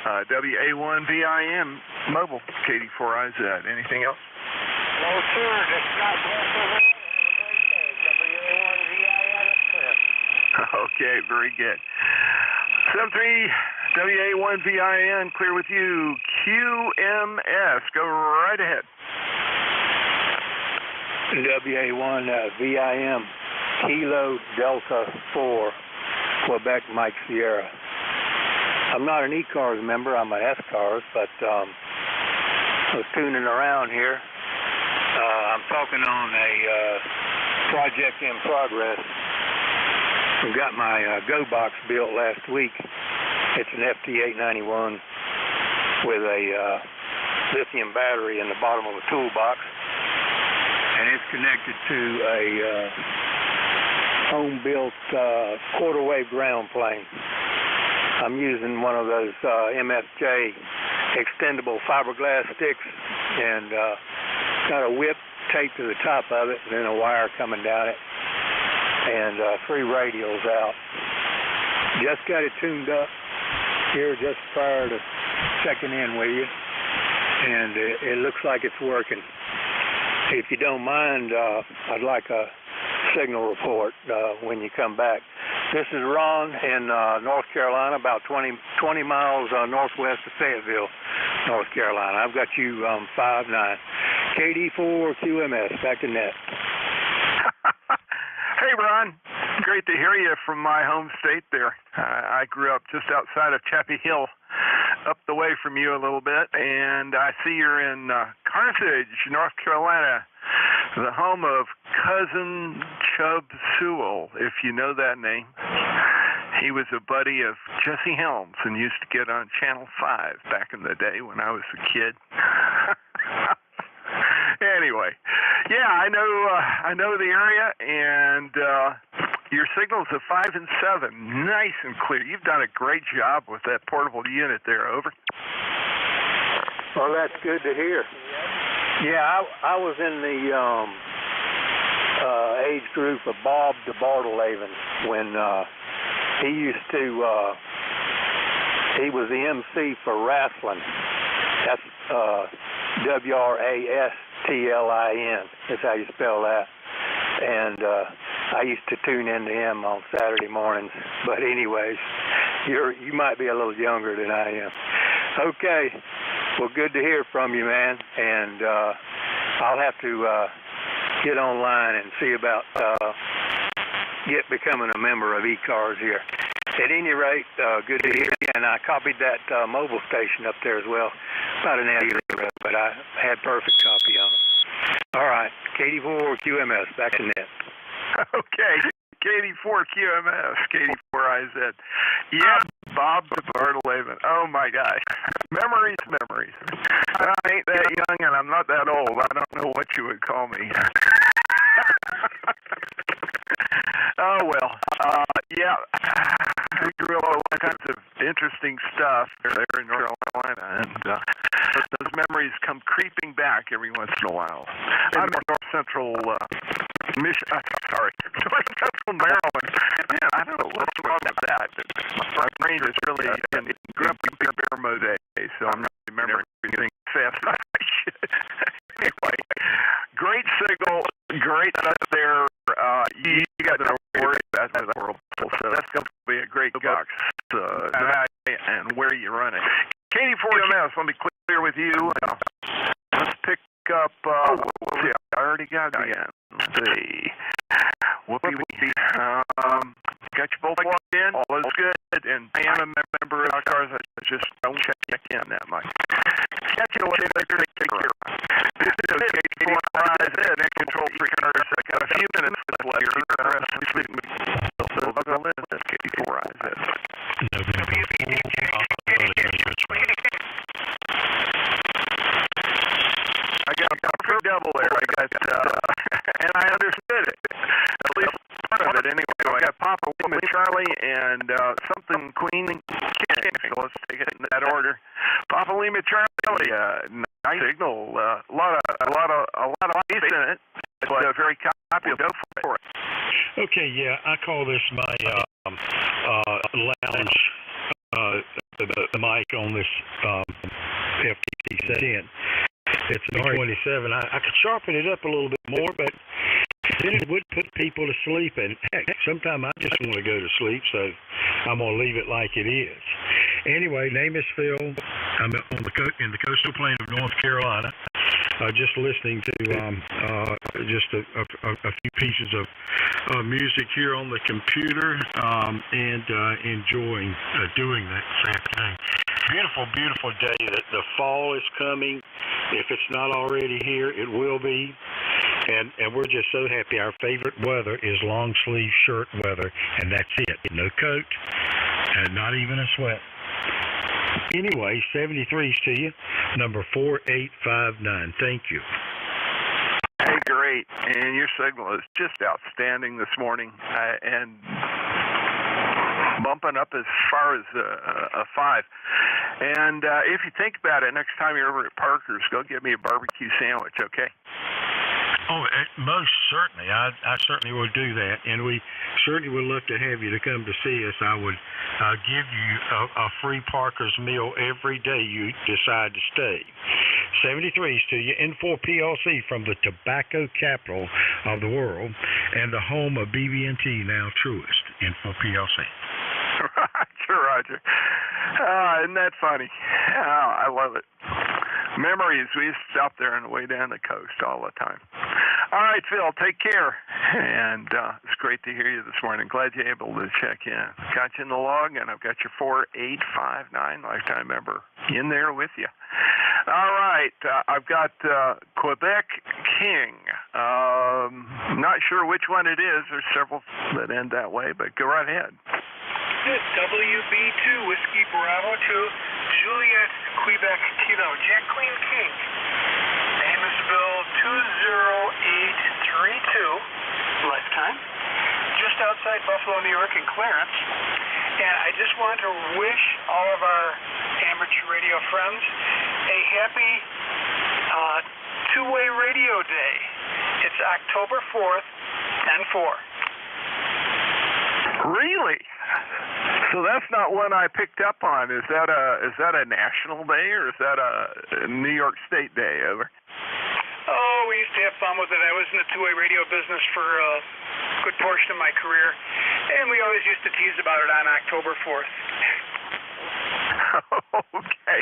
WA1VIM mobile, KD4IZ. Anything else? No, sir. Just not WA1VIM. Okay, very good. 73 WA1VIN, clear with you. QMS, go right ahead. WA1 VIM Kilo Delta 4 Quebec Mike Sierra. I'm not an ECARS member, I'm an ECARS, but I was tuning around here. I'm talking on a project in progress. We got my Go box built last week. It's an FT891 with a lithium battery in the bottom of a toolbox, and it's connected to a home-built quarter wave ground plane. I'm using one of those MFJ extendable fiberglass sticks, and got a whip taped to the top of it, and then a wire coming down it, and 3 radials out. Just got it tuned up here just prior to checking in with you, and it looks like it's working. If you don't mind, I'd like a signal report when you come back. This is Ron in North Carolina, about 20 miles northwest of Fayetteville, North Carolina. I've got you 5-9. KD4 QMS, back to net. Hey, Ron. Great to hear you from my home state there. I grew up just outside of Chappie Hill, up the way from you a little bit, and I see you're in Carthage, North Carolina, the home of Cousin Chub Sewell, if you know that name. He was a buddy of Jesse Helms and used to get on Channel 5 back in the day when I was a kid. Anyway, yeah, I know the area, and your signals of 5 and 7, nice and clear. You've done a great job with that portable unit there. Over. Well, that's good to hear. Yeah, I was in the age group of Bob de Bartlehaven when he used to. He was the MC for wrestling. That's WRASTLIN. That's how you spell that. And I used to tune into him on Saturday mornings. But anyways, you might be a little younger than I am. Okay. Well, good to hear from you, man. And I'll have to get online and see about becoming a member of ECARS here. At any rate, good to hear you. And I copied that mobile station up there as well. About an hour ago, but I had perfect copy on it. All right, KD4 QMS, back to net. Okay, KD4 QMS, KD4IZ. Yeah, Bob de Bartlehaven. Oh my gosh, memories. I ain't that young and I'm not that old. I don't know what you would call me. Oh well, yeah. We grew up with all kinds of interesting stuff there in North Carolina, and those memories come creeping back every once in a while. I'm in North Central North Central Maryland. Man, I don't know what's wrong with that. My brain is really in grumpy bear mode days, so I'm not remembering everything fast as I should. Anyway, great signal, great up there. You got to worry about that world, so that's going to be a great box and where you run it. KD4MS, let me clear with you. Let's pick up. Let's see, I already got the end. Let's see. Whoopie. Got you both logged in. All is good. And I am a member of ECARS. I just don't check in that much. Catch you later. Take care. This is KD4IZ, net control for ECARS. I got a few minutes left here. The rest of the week. So the list is KD4IZ. I got a pretty double there. I got, and I understood it. At least part of it anyway. I got Papa Lima Charlie and something Queen King. So let's take it in that order. Papa Lima Charlie, nice signal. A lot of ice in it, but very copy. Go for it. Okay, yeah, I call this my lounge. The mic on this FT10. It's an R27. I could sharpen it up a little bit more, but then it would put people to sleep. And heck, sometimes I just want to go to sleep, so I'm going to leave it like it is. Anyway, name is Phil. I'm in the coastal plain of North Carolina. just listening to just a few pieces of music here on the computer and enjoying doing that this afternoon. Beautiful, beautiful day. The fall is coming. If it's not already here, it will be. And we're just so happy. Our favorite weather is long sleeve shirt weather, and that's it. No coat, and not even a sweat. Anyway, 73s to you, number 4859. Thank you. Hey, great. And your signal is just outstanding this morning, and bumping up as far as a 5. And if you think about it, next time you're over at Parker's, go get me a barbecue sandwich, okay? Oh, most certainly. I certainly will do that, and we certainly would love to have you to come to see us. I would give you a free Parker's meal every day you decide to stay. 73s to you, N4 PLC from the tobacco capital of the world and the home of BB&T, now Truist, N4 PLC. Roger. Isn't that funny? Oh, I love it. Memories. We used to stop there on the way down the coast all the time. All right, Phil, take care. And it's great to hear you this morning. Glad you're able to check in. Got you in the log, and I've got your 4859 lifetime member in there with you. All right, I've got Quebec King. Not sure which one it is. There's several that end that way, but go right ahead. WB2 Whiskey Bravo 2 Juliet Quebec Kilo Jack Queen King. Name is Bill 20832. Lifetime. Just outside Buffalo, New York in Clarence. And I just want to wish all of our amateur radio friends a happy two-way radio day. It's October 4th and 4. Really? So that's not one I picked up on. Is that a national day, or is that a New York State day? Over. Oh, we used to have fun with it. I was in the two-way radio business for a good portion of my career, and we always used to tease about it on October 4th. Okay.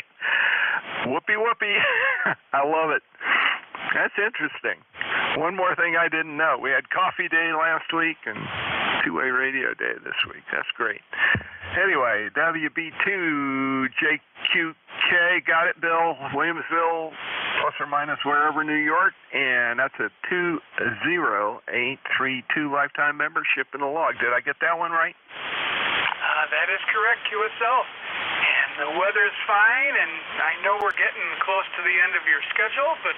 Whoopee whoopee. I love it. That's interesting. One more thing I didn't know. We had coffee day last week and two-way radio day this week. That's great. Anyway, WB2JQK, got it, Bill. Williamsville, plus or minus wherever, New York. And that's a 20832 lifetime membership in the log. Did I get that one right? That is correct, QSL. And the weather's fine, and I know we're getting close to the end of your schedule, but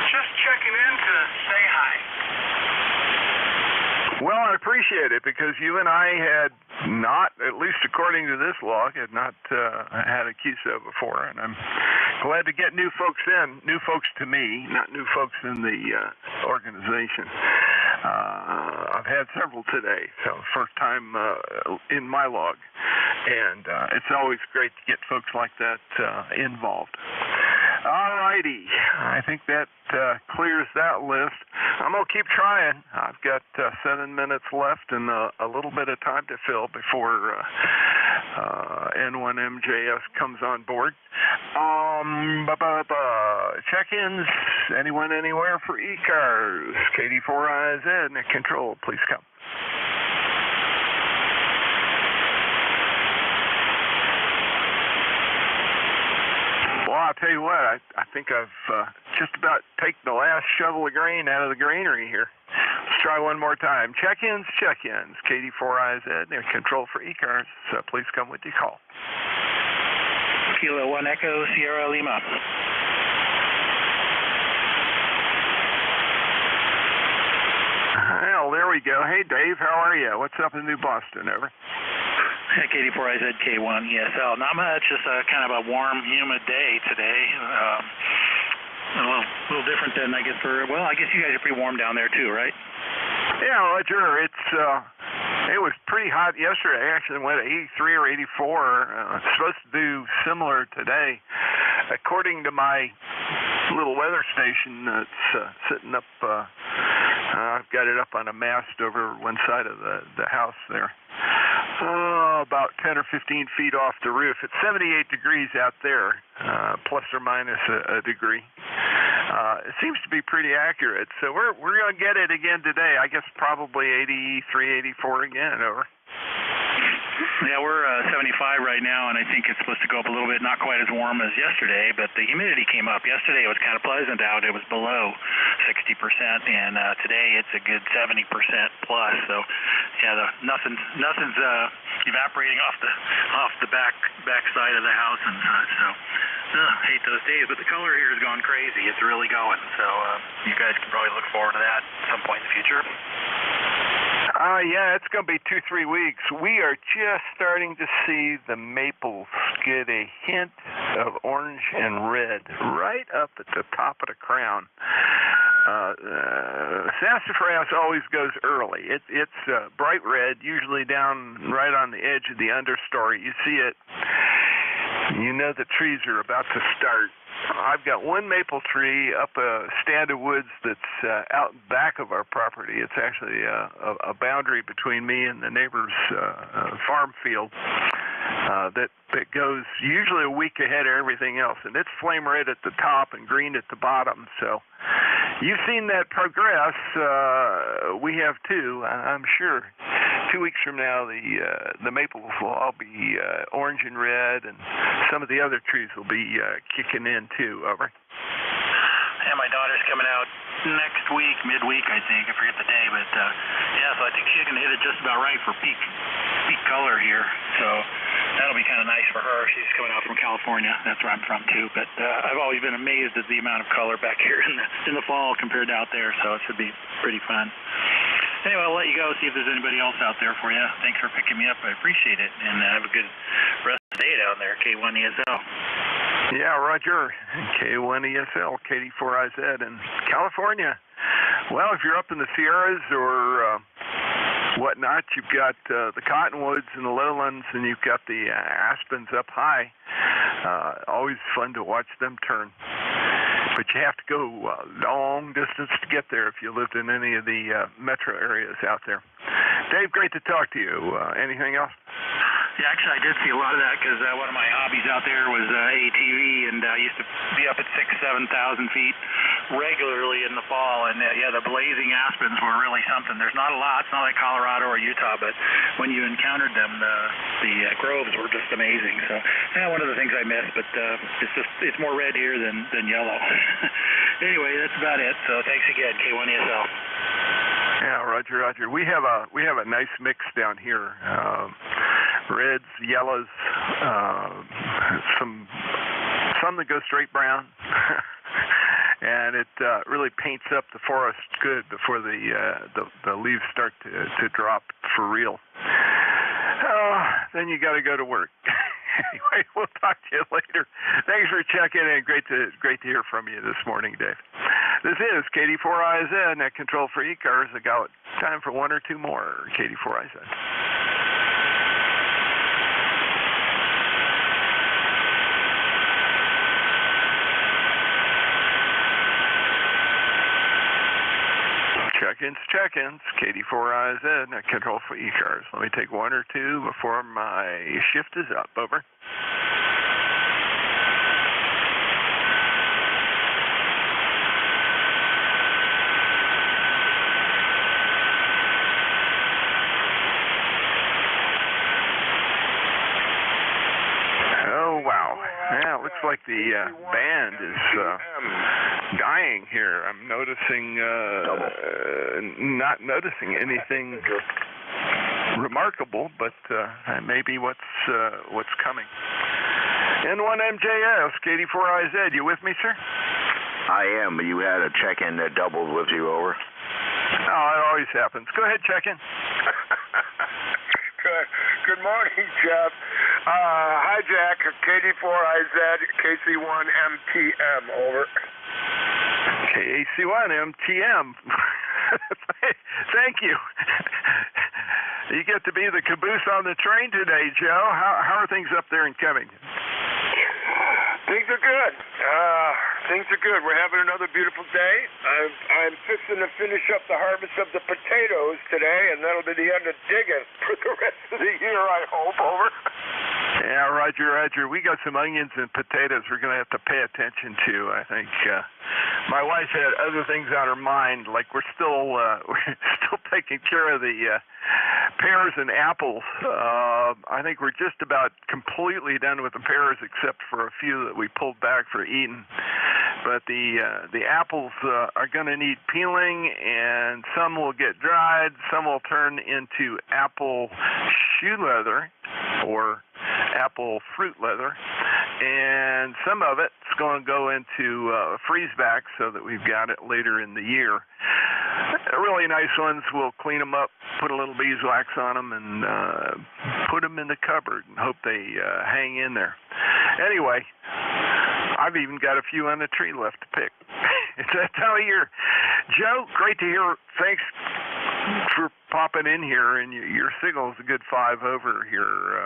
just checking in to say hi. Well, I appreciate it, because you and I had not, at least according to this log, had not had a QSO before, and I'm glad to get new folks in, new folks to me, not new folks in the organization. I've had several today, so first time in my log, and it's always great to get folks like that involved. All righty. I think that clears that list. I'm going to keep trying. I've got 7 minutes left and a little bit of time to fill before N1MJS comes on board. Check-ins. Anyone, anywhere for ECARS? KD4IZ, Nick Control, please come. Well, I'll tell you what, I think I've just about taken the last shovel of grain out of the granary here. Let's try one more time. Check-ins, KD4IZ, Nick Control for ECARS, so please come with your call. Kilo 1 Echo, Sierra Lima. Well, there we go. Hey, Dave, how are you? What's up in New Boston? Over. KD4IZ K1 ESL. Not much. Just kind of a warm, humid day today. A little different than I guess I guess you guys are pretty warm down there too, right? Yeah, Roger. It was pretty hot yesterday. I actually went to 83 or 84. It's supposed to do similar today, according to my little weather station that's sitting up. I've got it up on a mast over one side of the house there. About 10 or 15 feet off the roof. It's 78 degrees out there, plus or minus a degree. It seems to be pretty accurate. So we're going to get it again today. I guess probably 83, 84 again. Over. Yeah, we're 75 right now, and I think it's supposed to go up a little bit. Not quite as warm as yesterday, but the humidity came up. Yesterday it was kind of pleasant out. It was below 60%, and today it's a good 70% plus. So, yeah, nothing's evaporating off the back side of the house and such. So, hate those days, but the color here has gone crazy. It's really going. So, you guys can probably look forward to that at some point in the future. Yeah, it's going to be 2-3 weeks. We are just starting to see the maples get a hint of orange and red right up at the top of the crown. Sassafras always goes early. It's bright red, usually down right on the edge of the understory. You see it, you know the trees are about to start. I've got one maple tree up a stand of woods that's out back of our property. It's actually a boundary between me and the neighbor's farm field that goes usually a week ahead of everything else. And it's flame red at the top and green at the bottom. So you've seen that progress. We have too, I'm sure. 2 weeks from now, the maples will all be orange and red, and some of the other trees will be kicking in too. Over. Yeah, my daughter's coming out next week, midweek, I think. I forget the day, but yeah, so I think she's going to hit it just about right for peak color here. So that'll be kind of nice for her. She's coming out from California. That's where I'm from too. But I've always been amazed at the amount of color back here in the fall compared to out there. So it should be pretty fun. Anyway, I'll let you go, see if there's anybody else out there for you. Thanks for picking me up. I appreciate it. And have a good rest of the day down there, K1ESL. Yeah, Roger. K1ESL, KD4IZ in California. Well, if you're up in the Sierras or whatnot, you've got the cottonwoods and the lowlands, and you've got the aspens up high. Always fun to watch them turn. But you have to go a long distance to get there if you lived in any of the metro areas out there. Dave, great to talk to you. Anything else? Yeah, actually, I did see a lot of that because one of my hobbies out there was ATV, and I used to be up at 6,000, 7,000 feet regularly in the fall. And yeah, the blazing aspens were really something. There's not a lot. It's not like Colorado or Utah, but when you encountered them, the groves were just amazing. So yeah, one of the things I miss, but it's more red here than yellow. Anyway, that's about it. So thanks again, K1ESL. Yeah, Roger. We have a nice mix down here. Reds, yellows, some that go straight brown, and it really paints up the forest good before the leaves start to drop for real. Then you got to go to work. Anyway, we'll talk to you later. Thanks for checking in. Great to hear from you this morning, Dave. This is KD4IZ, net control for ECARS. I got time for one or two more. KD4IZ. Check-ins, KD4IZ, net control for ECARS. Let me take one or two before my shift is up. Over. Oh, wow. Yeah, it looks like the band is dying here. I'm noticing, not noticing anything remarkable, but maybe what's coming. N1NJ2US, KD4IZ, you with me, sir? I am, but you had a check-in that doubled with you. Over. Oh, it always happens. Go ahead, check-in. Good morning, Jeff. Hi, Jack. KD4IZ, KC1MTM, over. KC1MTM. Thank you. You get to be the caboose on the train today, Joe. How are things up there in Covington? Things are good. Things are good. We're having another beautiful day. I'm fixing to finish up the harvest of the potatoes today, and that'll be the end of digging for the rest of the year, I hope. Over. Yeah, Roger. We got some onions and potatoes we're going to have to pay attention to, I think. My wife had other things on her mind, like we're still taking care of the pears and apples. I think we're just about completely done with the pears, except for a few that we pulled back for eating. But the apples are going to need peeling, and some will get dried, some will turn into apple shoe leather or apple fruit leather, and some of it's going to go into freeze back so that we've got it later in the year. Really nice ones, we'll clean them up, put a little beeswax on them, and put them in the cupboard and hope they hang in there. Anyway, I've even got a few on the tree left to pick. It's that time of year. Joe, great to hear. Thanks for popping in here, and your signal's a good 5 over here.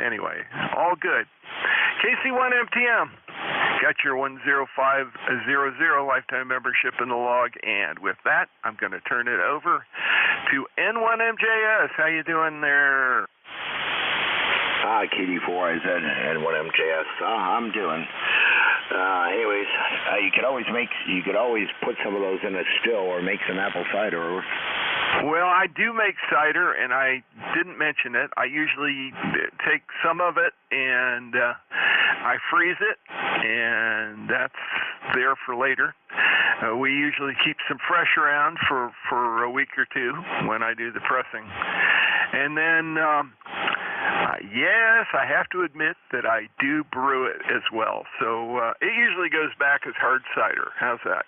Anyway, all good. KC1MTM, got your 10500 lifetime membership in the log, and with that, I'm going to turn it over to N1MJS. How you doing there? KD4IZ and 1MJS. I'm doing. Anyways, you could always put some of those in a still or make some apple cider. Well, I do make cider, and I didn't mention it. I usually take some of it and I freeze it, and that's there for later. We usually keep some fresh around for a week or two when I do the pressing. And then, yes, I have to admit that I do brew it as well. So it usually goes back as hard cider. How's that?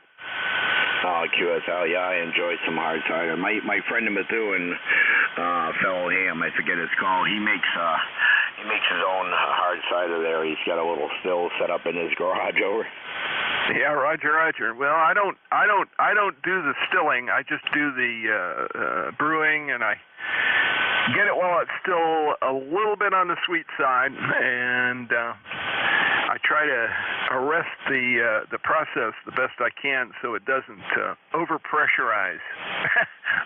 QSL, yeah, I enjoy some hard cider. My friend in Methuen, fellow Ham, I forget his call. He makes his own hard cider there. He's got a little still set up in his garage over. Yeah, Roger. Well, I don't do the stilling. I just do the brewing, and I get it while it's still a little bit on the sweet side, and I try to arrest the process the best I can so it doesn't over-pressurize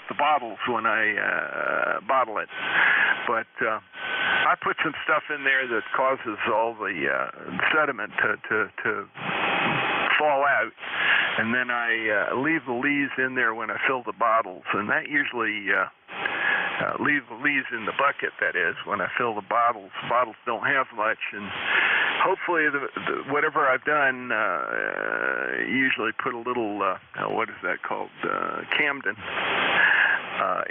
the bottles when I bottle it. But I put some stuff in there that causes all the sediment to fall out, and then I leave the lees in there when I fill the bottles, and that usually leave the lees in the bucket, that is, when I fill the bottles. Bottles don't have much, and hopefully whatever I've done, usually put a little, what is that called, Camden,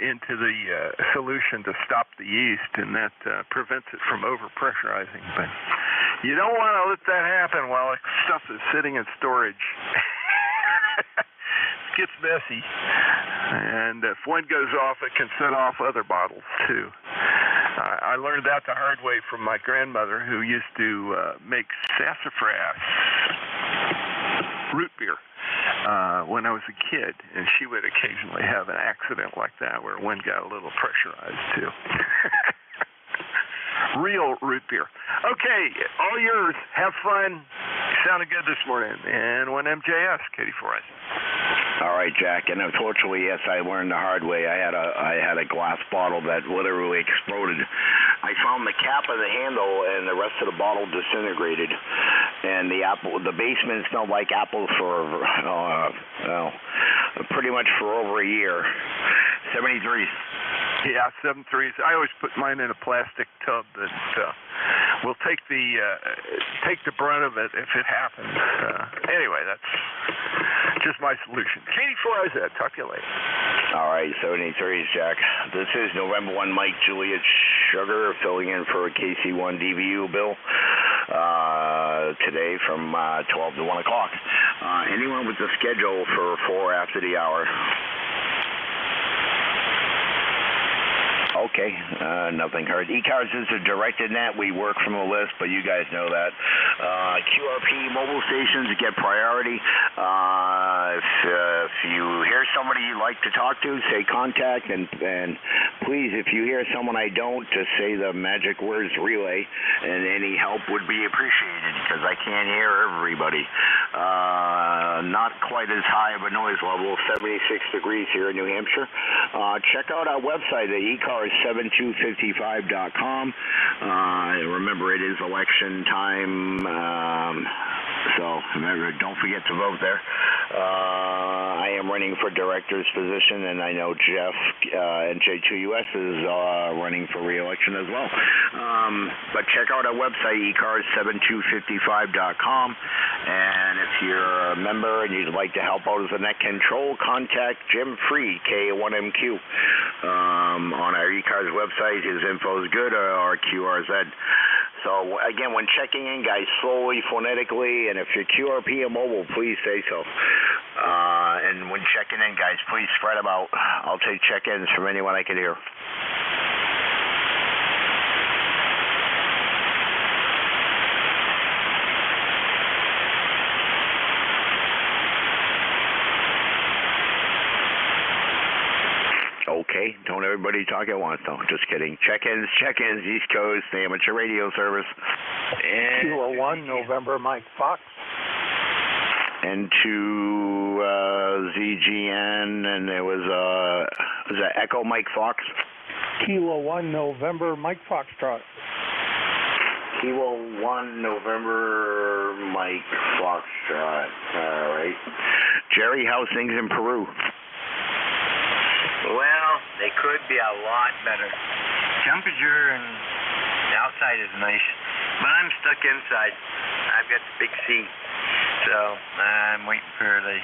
into the solution to stop the yeast, and that prevents it from over-pressurizing. But you don't want to let that happen while stuff is sitting in storage. It gets messy, and if one goes off, it can set off other bottles too. I learned that the hard way from my grandmother, who used to make sassafras root beer when I was a kid, and she would occasionally have an accident like that where one got a little pressurized too. Real root beer. Okay, all yours. Have fun. Sounded good this morning. And 1MJS, KD4IZ. All right, Jack. And unfortunately, yes, I learned the hard way. I had a glass bottle that literally exploded. I found the cap of the handle, and the rest of the bottle disintegrated. And the basement smelled like apples for pretty much for over a year. 73s. Yeah, 73s. I always put mine in a plastic tub that will take the brunt of it if it happens. Anyway, that's just my solution. KD4IZ, talk to you later. All right, 73s, Jack. This is November 1, Mike Juliet Sugar, filling in for KC1 DVU Bill today from 12 to 1 o'clock. Anyone with the schedule for 4 after the hour? Okay, nothing heard. ECARS is a directed net. We work from a list, but you guys know that. QRP mobile stations get priority. If you hear somebody you'd like to talk to, say contact, and please, if you hear someone I don't, just say the magic words relay, and any help would be appreciated because I can't hear everybody. Not quite as high of a noise level, 76 degrees here in New Hampshire. Check out our website at ECARS7255.com. Remember, it is election time, so remember, don't forget to vote there. I am running for director's position, and I know Jeff, NJ2US, is running for re-election as well. But check out our website, ECARS7255.com, and if you're a member and you'd like to help out as a net control, contact Jim Freed, K1MQ, on our ECARS website. His info is good, or QRZ. So, again, when checking in, guys, slowly, phonetically, and if you're QRP or mobile, please say so. And when checking in, guys, please spread them out. I'll take check-ins from anyone I can hear. Okay, don't everybody talk at once, though. Just kidding. Check-ins, East Coast, the amateur radio service. And 201, November, Mike Fox. And to ZGN, and there was that Echo Mike Fox? Kilo 1, November, Mike Foxtrot. Kilo 1, November, Mike Foxtrot. All right. Jerry, how's things in Peru? Well, they could be a lot better. Temperature and the outside is nice, but I'm stuck inside. I've got the big C, so I'm waiting for the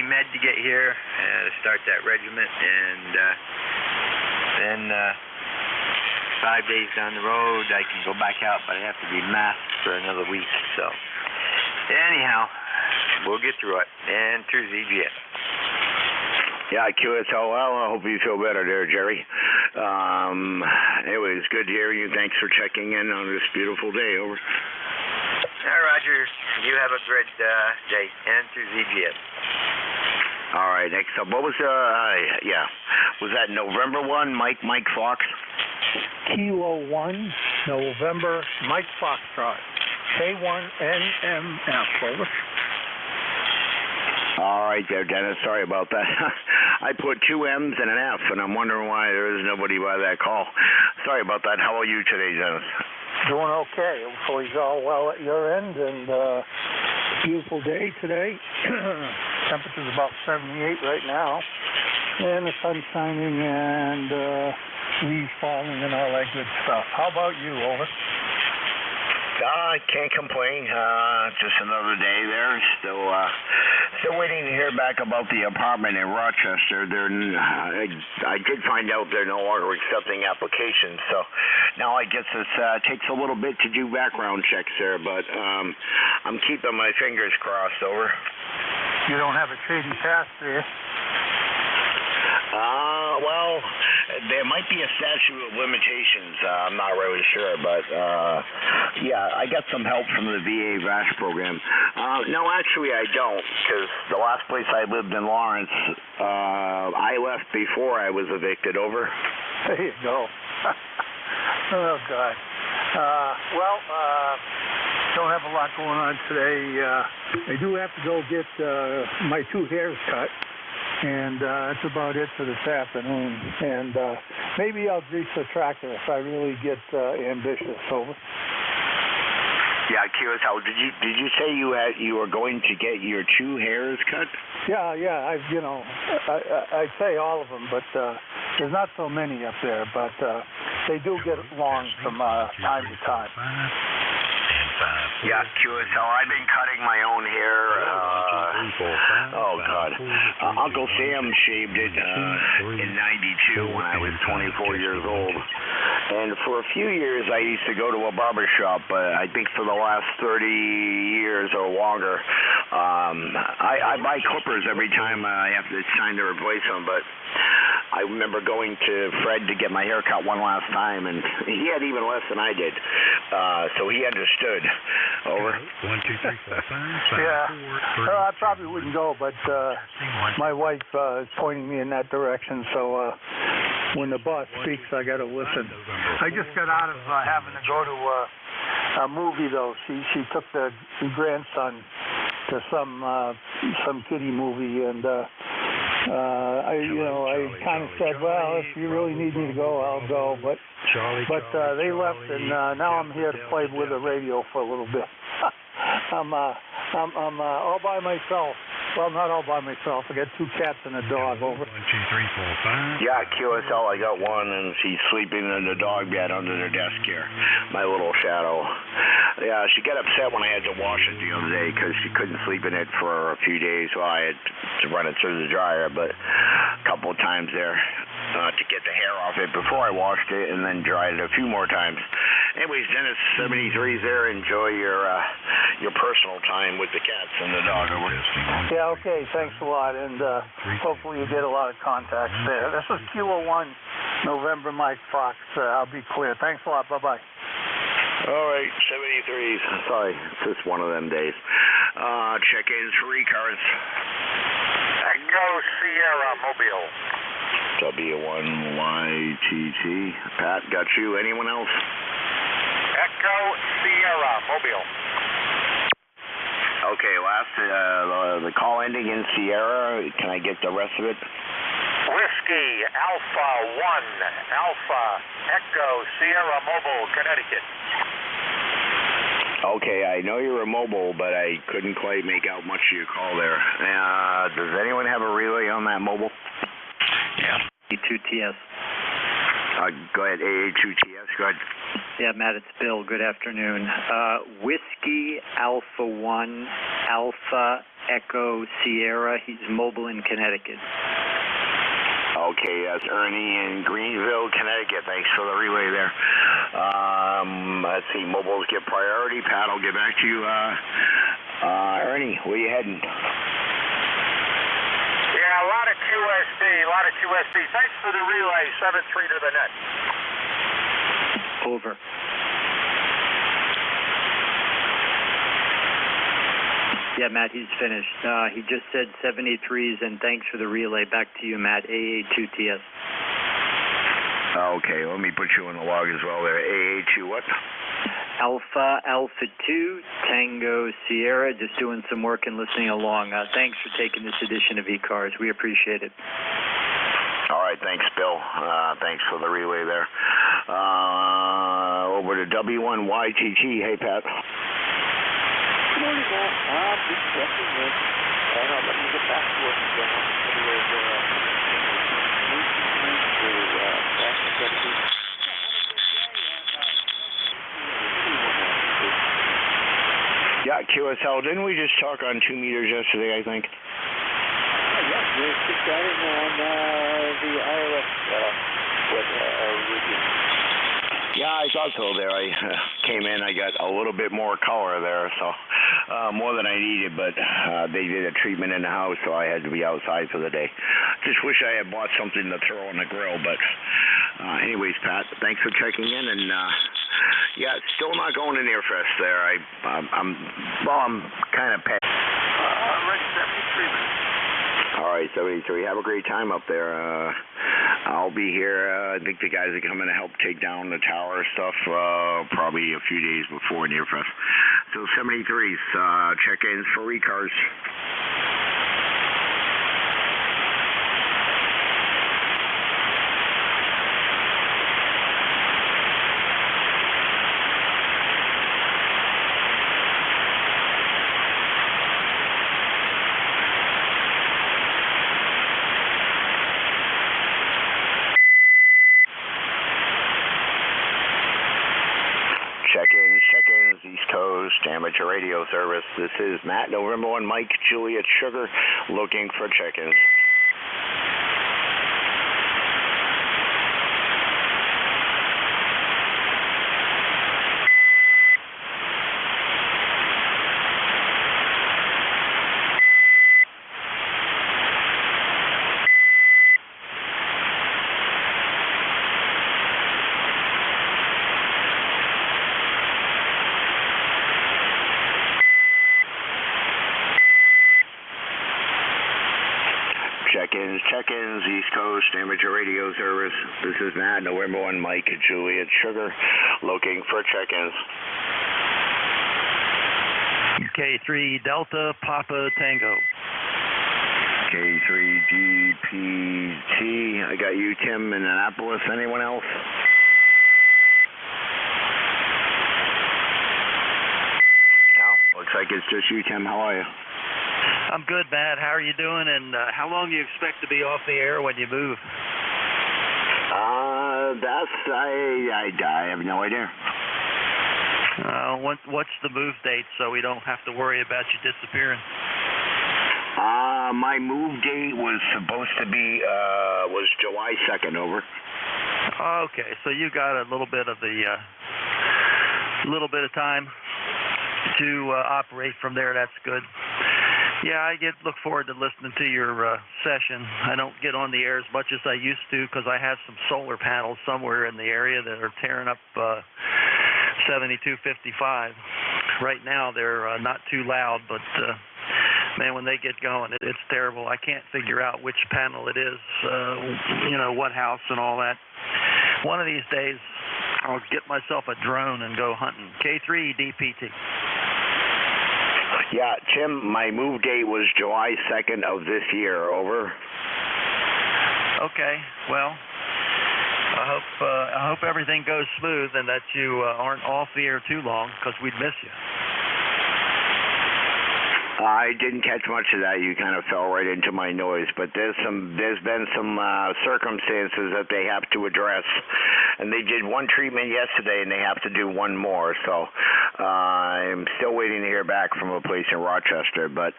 med to get here to start that regiment, and then 5 days down the road I can go back out, but I have to be masked for another week. So anyhow, we'll get through it, and through ZGS. Yeah, QSL. Well, I hope you feel better there, Jerry. Anyway, it's good to hear you. Thanks for checking in on this beautiful day. Over. Roger. You have a great day, and through ZGS. All right, next up. What was, was that November 1, Mike Fox? Kilo 1, November, Mike Foxtrot. K1NMF, over. All right there, Dennis. Sorry about that. I put 2 M's and an F, and I'm wondering why there is nobody by that call. Sorry about that. How are you today, Dennis? Doing okay. Hopefully all well at your end, and beautiful day today. Temperature's about 78 right now, and the sun's shining, and leaves falling, and all that good stuff. How about you, over? I can't complain. Just another day there. Still waiting to hear back about the apartment in Rochester. I did find out they're no longer accepting applications. So now I guess it takes a little bit to do background checks there, but I'm keeping my fingers crossed. Over. You don't have a shady past there? Well, there might be a statute of limitations. I'm not really sure, but yeah, I got some help from the VA VASH program. No, actually, I don't, because the last place I lived in Lawrence, I left before I was evicted. Over. There you go. Oh, God. Don't have a lot going on today. I do have to go get my 2 hairs cut. And that's about it for this afternoon. And maybe I'll grease the tractor if I really get ambitious. Over. Yeah, curious. How did you say you were going to get your 2 hairs cut? Yeah. I say all of them, but there's not so many up there. But they do get long from time to time. Yeah, curious how I've been cutting my own hair. Oh, God. Uncle Sam shaved it in 92 when I was 24 years old. And for a few years, I used to go to a barber shop, but I think for the last 30 years or longer, I buy clippers every time I have to, it's time to replace them, but I remember going to Fred to get my hair cut one last time, and he had even less than I did, so he understood. Over. 1, 2, 3, 4, 5. Yeah. I probably wouldn't go, but my wife is pointing me in that direction, so when the boss speaks, I got to listen. I just got out of having to go to a movie, though. She took the grandson some kiddie movie, and I kind of said, well, if you really need me to go, I'll go, but they left, and now I'm here to play with the radio for a little bit. I'm all by myself. Well, not all by myself. I got 2 cats and a dog. Over. 1, 2, 3, 4, 5. Yeah, QSL, I got one, and she's sleeping in the dog bed under the desk here. My little shadow. Yeah, she got upset when I had to wash it the other day because she couldn't sleep in it for a few days while I had to run it through the dryer, but a couple of times there to get the hair off it before I washed it, and then dried it a few more times. Anyways, Dennis, 73's there. Enjoy your personal time with the cats and the dog over this. Yeah, okay, thanks a lot, and hopefully you get a lot of contacts there. This is Kilo 1, November Mike Fox. I'll be clear. Thanks a lot. Bye-bye. All right, 73s. Sorry, it's just one of them days. Check-ins for ECARS. Echo Sierra Mobile. W1YTT. Pat, got you. Anyone else? Echo Sierra Mobile. Okay, last, the call ending in Sierra. Can I get the rest of it? Whiskey Alpha 1, Alpha Echo Sierra Mobile, Connecticut. Okay, I know you're a mobile, but I couldn't quite make out much of your call there. Does anyone have a relay on that mobile? Yeah. A2TS. Go ahead, AA2TS, go ahead. Yeah, Matt, it's Bill. Good afternoon. Whiskey Alpha 1, Alpha Echo Sierra. He's mobile in Connecticut. Okay, that's Ernie in Greenville, Connecticut. Thanks for the relay there. Let's see, mobiles get priority. Pat, I'll get back to you. Ernie, where you heading? Yeah, a lot of QSB. Thanks for the relay, 7-3 to the net. Over. Yeah, Matt, he's finished. He just said 73s, and thanks for the relay. Back to you, Matt, AA2TS. Okay, let me put you in the log as well there. AA2 what? Alpha 2, Tango Sierra, just doing some work and listening along. Thanks for taking this edition of ECARS. We appreciate it. All right, thanks, Bill. Thanks for the relay there. Over to W1YTT. Hey, Pat. Good morning, Matt. Just checking in. Let me get back to work again. Yeah, QSL. Didn't we just talk on 2 meters yesterday, I think? Yes, we're just chatting on the IRS review. Yeah, I thought so there. I came in, I got a little bit more color there, so more than I needed, but they did a treatment in the house, so I had to be outside for the day. Just wish I had bought something to throw on the grill, but anyways, Pat, thanks for checking in, and yeah, still not going to Nearfest there. I'm kind of past. Already 73 minutes. All right, 73. Have a great time up there. I'll be here. I think the guys are coming to help take down the tower stuff probably a few days before Nearfest. So 73s, check-ins for ECARS. Check-ins, East Coast, amateur radio service. This is Matt, November 1, Mike, Juliet, Sugar, looking for check-ins. Check-ins, East Coast, amateur radio service. This is Matt, November 1, Mike, Juliet, Sugar, looking for check-ins. K3 Delta Papa Tango. K3GPT. I got you, Tim, in Annapolis. Anyone else? No, looks like it's just you, Tim. How are you? I'm good, Matt. How are you doing? And how long do you expect to be off the air when you move? I have no idea. What's the move date so we don't have to worry about you disappearing? My move date was supposed to be was July 2nd. Over. Okay, so you got a little bit of time to operate from there. That's good. Yeah, I look forward to listening to your session. I don't get on the air as much as I used to because I have some solar panels somewhere in the area that are tearing up 7255. Right now, they're not too loud, but man, when they get going, it's terrible. I can't figure out which panel it is, what house and all that. One of these days, I'll get myself a drone and go hunting. K3 DPT. Yeah, Tim, my move date was July 2nd of this year. Over. Okay, well, I hope everything goes smooth and that you aren't off the air too long because we'd miss you. I didn't catch much of that. You kind of fell right into my noise, but there's been some circumstances that they have to address, and they did one treatment yesterday, and they have to do one more. So I'm still waiting to hear back from a place in Rochester, but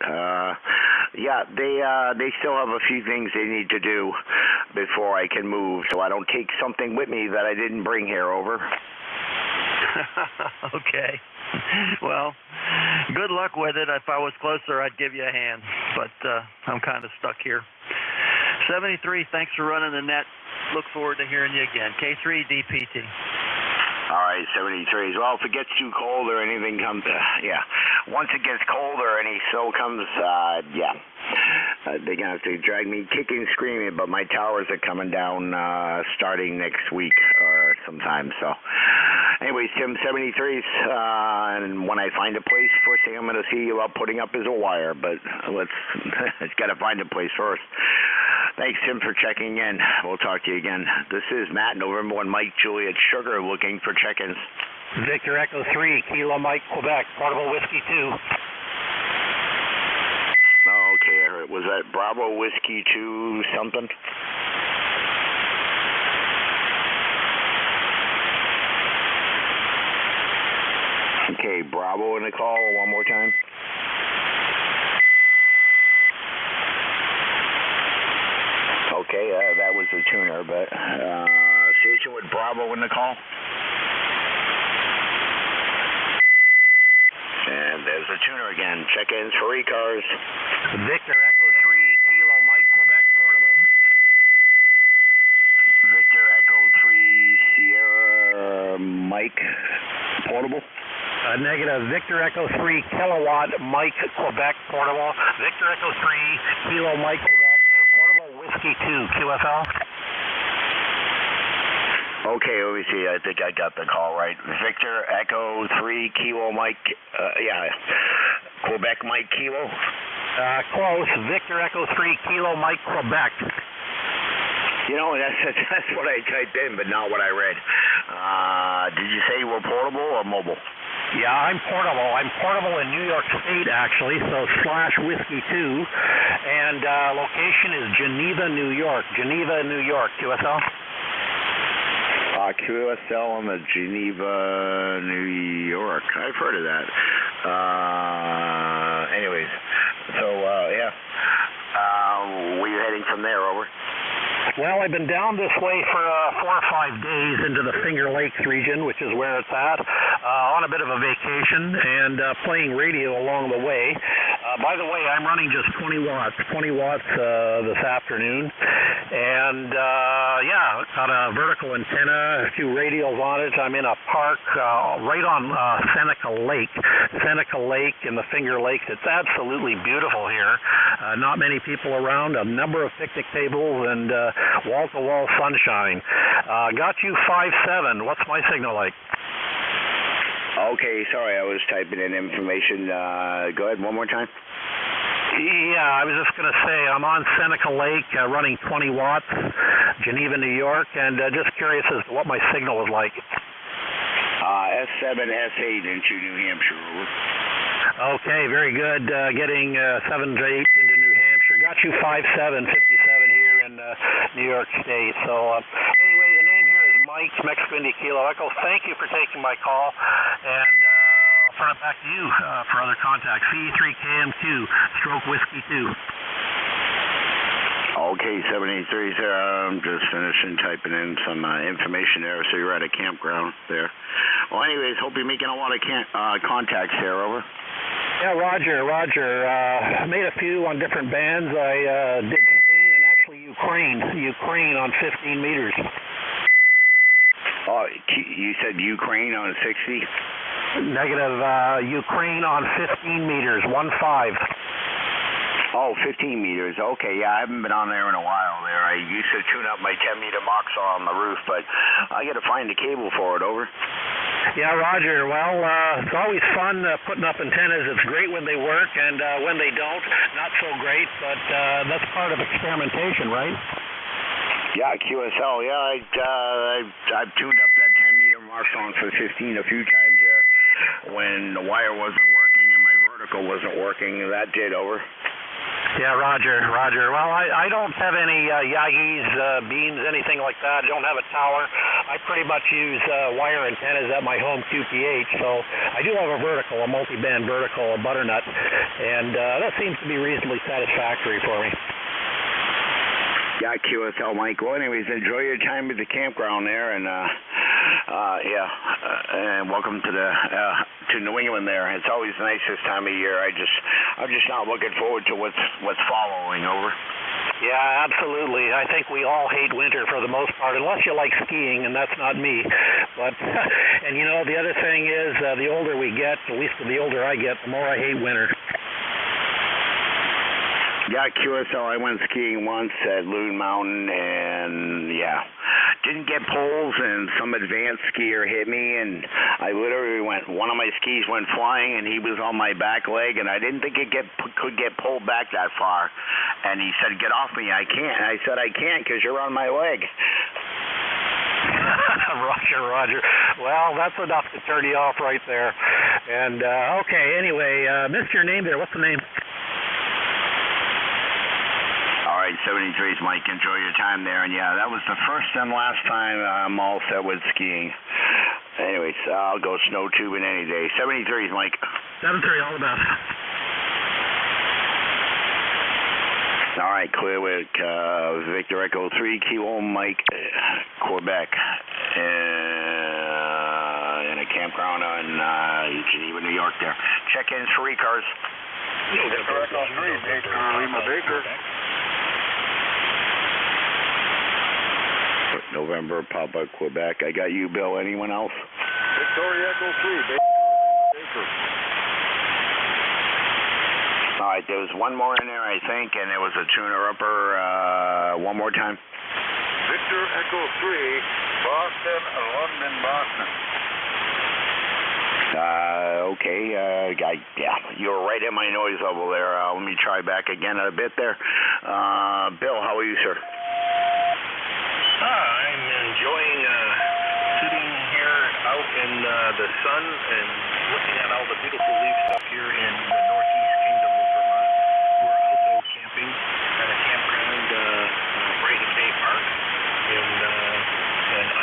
yeah, they still have a few things they need to do before I can move, so I don't take something with me that I didn't bring here. Over. Okay. Well, good luck with it. If I was closer, I'd give you a hand, but I'm kind of stuck here. 73, thanks for running the net. Look forward to hearing you again. K3 DPT. All right, 73. Well, if it gets too cold or anything comes, yeah. Once it gets cold or any snow comes, yeah. They're going to have to drag me kicking, screaming, but my towers are coming down starting next week or sometime. So, anyways, Tim, 73s, and when I find a place, first thing I'm going to see you about putting up is a wire, but let's got to find a place first. Thanks, Tim, for checking in. We'll talk to you again. This is Matt, November 1 Mike, Juliet Sugar, looking for check-ins. Victor Echo 3, Kilo Mike, Quebec, Portable Whiskey 2. Oh, okay. Was that Bravo Whiskey 2 something? Okay, Bravo in the call one more time. Okay, that was the tuner, but station with Bravo in the call. And there's the tuner again. Check-ins for ECARS. Victor Echo 3, Kilo Mike, Quebec, Portable. Victor Echo 3, Sierra Mike, Portable. Negative. Victor Echo 3, Kilowatt Mike, Quebec, Portable. Victor Echo 3, Kilo Mike, Quebec, Portable Whiskey 2, QFL. Okay, let me see. I think I got the call right. Victor Echo 3, Kilo Mike, yeah, Quebec Mike, Kilo. Close. Victor Echo 3, Kilo Mike, Quebec. You know, that's what I typed in, but not what I read. Did you say you were portable or mobile? Yeah, I'm portable. I'm portable in New York State, actually, so /Whiskey 2. And location is Geneva, New York. Geneva, New York. QSL? QSL on the Geneva, New York. I've heard of that. Anyways, so, yeah. Where you heading from there, over? Well, I've been down this way for 4 or 5 days into the Finger Lakes region, which is where it's at, on a bit of a vacation and playing radio along the way. By the way, I'm running just 20 watts this afternoon. And, yeah, got a vertical antenna, a few radios on it. I'm in a park right on Seneca Lake in the Finger Lakes. It's absolutely beautiful here. Not many people around, a number of picnic tables, and wall-to-wall sunshine. Got you 5-7. What's my signal like? Okay, sorry, I was typing in information. Go ahead, one more time. Yeah, I was just going to say I'm on Seneca Lake running 20 watts, Geneva, New York, and just curious as to what my signal is like. S7, S8 into New Hampshire. Okay, very good. Getting 7 to 8 into New Hampshire. Got you 57 here in New York State. So anyway, the name here is Mike, Mexico India Kilo Echo. Thank you for taking my call, and I'll turn it back to you for other contacts. C3KM2, Stroke Whiskey 2. Okay, 783, sir. I'm just finishing typing in some information there, so you're at a campground there. Well, anyways, hope you're making a lot of contacts there, over. Yeah, Roger. I made a few on different bands. I did Spain and actually Ukraine on 15 meters. Oh, you said Ukraine on 60? Negative, Ukraine on 15 meters, 1-5. Oh, 15 meters. Okay, yeah, I haven't been on there in a while there. I used to tune up my 10-meter Moxar on the roof, but I got to find the cable for it, over. Yeah, Roger. Well, it's always fun putting up antennas. It's great when they work, and when they don't, not so great, but that's part of experimentation, right? Yeah, QSL. Yeah, I've tuned up that 10-meter Moxar for 15 a few times there. When the wire wasn't working and my vertical wasn't working, that did, over. Yeah, Roger. Well, I don't have any Yagis, beams, anything like that. I don't have a tower. I pretty much use wire antennas at my home QPH, so I do have a vertical, a multi-band vertical, a butternut, and that seems to be reasonably satisfactory for me. Yeah, QSL, Mike. Well, anyways, enjoy your time at the campground there, and and welcome to to New England there. It's always nice this time of year. I'm just not looking forward to what's following, over. Yeah, absolutely. I think we all hate winter for the most part, unless you like skiing, and that's not me. But and you know, the other thing is, the older we get, at least the older I get, the more I hate winter. Yeah, QSL, I went skiing once at Loon Mountain, and yeah, didn't get poles, and some advanced skier hit me, and I literally one of my skis went flying, and he was on my back leg, and I didn't think it could get pulled back that far, and he said, "Get off me." I can't. I said, "I can't because you're on my leg." Roger. Well, that's enough to turn you off right there. And okay, anyway, missed your name there. What's the name? 73 is Mike. Enjoy your time there. And yeah, that was the first and last time I'm all set with skiing. Anyways, I'll go snow tubing any day. 73 is Mike. 73, all the best. All right, clear with Victor Echo 3, Kilo Mike, Quebec, in a campground on Geneva, New York there. Check-ins for ECARS. Victor Echo 3, Baker, Lima Baker. November, Papa, Quebec. I got you, Bill. Anyone else? Victoria Echo 3, Baker. All right, there was one more in there, I think, and it was a tuner-upper. One more time. Victor Echo 3, Boston, London, Boston. Okay, yeah, you were right in my noise level there. Let me try back again a bit there. Bill, how are you, sir? I'm enjoying sitting here out in the sun and looking at all the beautiful leaf stuff here in the northeast kingdom of Vermont. We're also camping at a campground, Brighton Bay Park in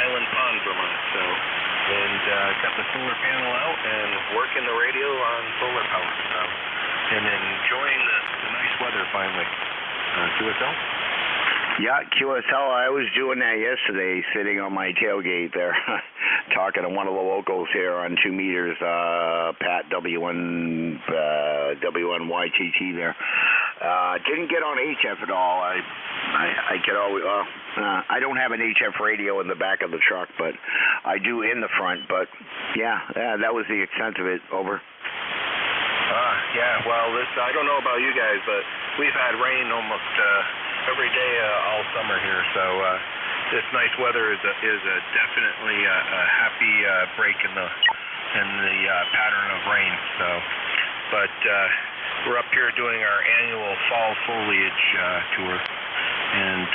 Island Pond, Vermont. And got the solar panel out and working the radio on solar power. And enjoying the nice weather finally. QSL? Yeah, QSL, I was doing that yesterday, sitting on my tailgate there, talking to one of the locals here on 2 meters, Pat W1YTT there. Didn't get on HF at all. I could always, I don't have an HF radio in the back of the truck, but I do in the front. But yeah, that was the extent of it. Over. Yeah, well, I don't know about you guys, but we've had rain almost every day all summer here, so this nice weather is definitely a happy break in the and the pattern of rain. So, but we're up here doing our annual fall foliage tour, and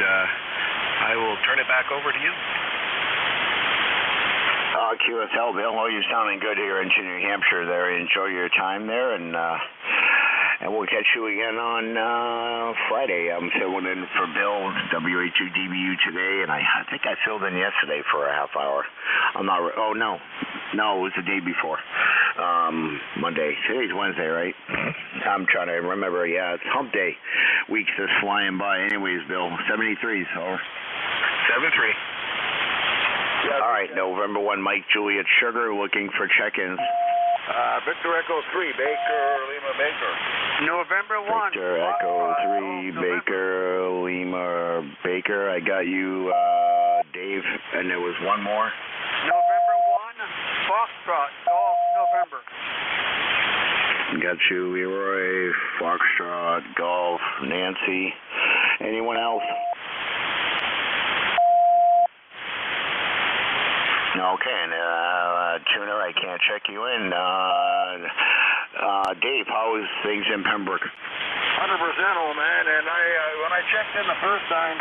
I will turn it back over to you. QSL, Bill. Well, you're sounding good here in New Hampshire there. Enjoy your time there, and we'll catch you again on Friday. I'm filling in for Bill, WA2DBU today, and I think I filled in yesterday for a half hour. I'm not, oh no, it was the day before, Monday. Today's Wednesday, right? I'm trying to remember, yeah, it's hump day. Weeks is flying by. Anyways, Bill, 73s, over. 7-3. All right, November 1, Mike Juliet Sugar, looking for check-ins. Victor Echo 3, Baker, Lima, Baker. November 1. Victor Echo 3, Baker, Lima, Baker. I got you, Dave, and there was one more. November 1, Foxtrot, Golf, November. Got you, Leroy, Foxtrot, Golf, Nancy. Anyone else? Okay, and Tuner, I can't check you in. Dave, how is things in Pembroke? 100%, old man. And when I checked in the first time,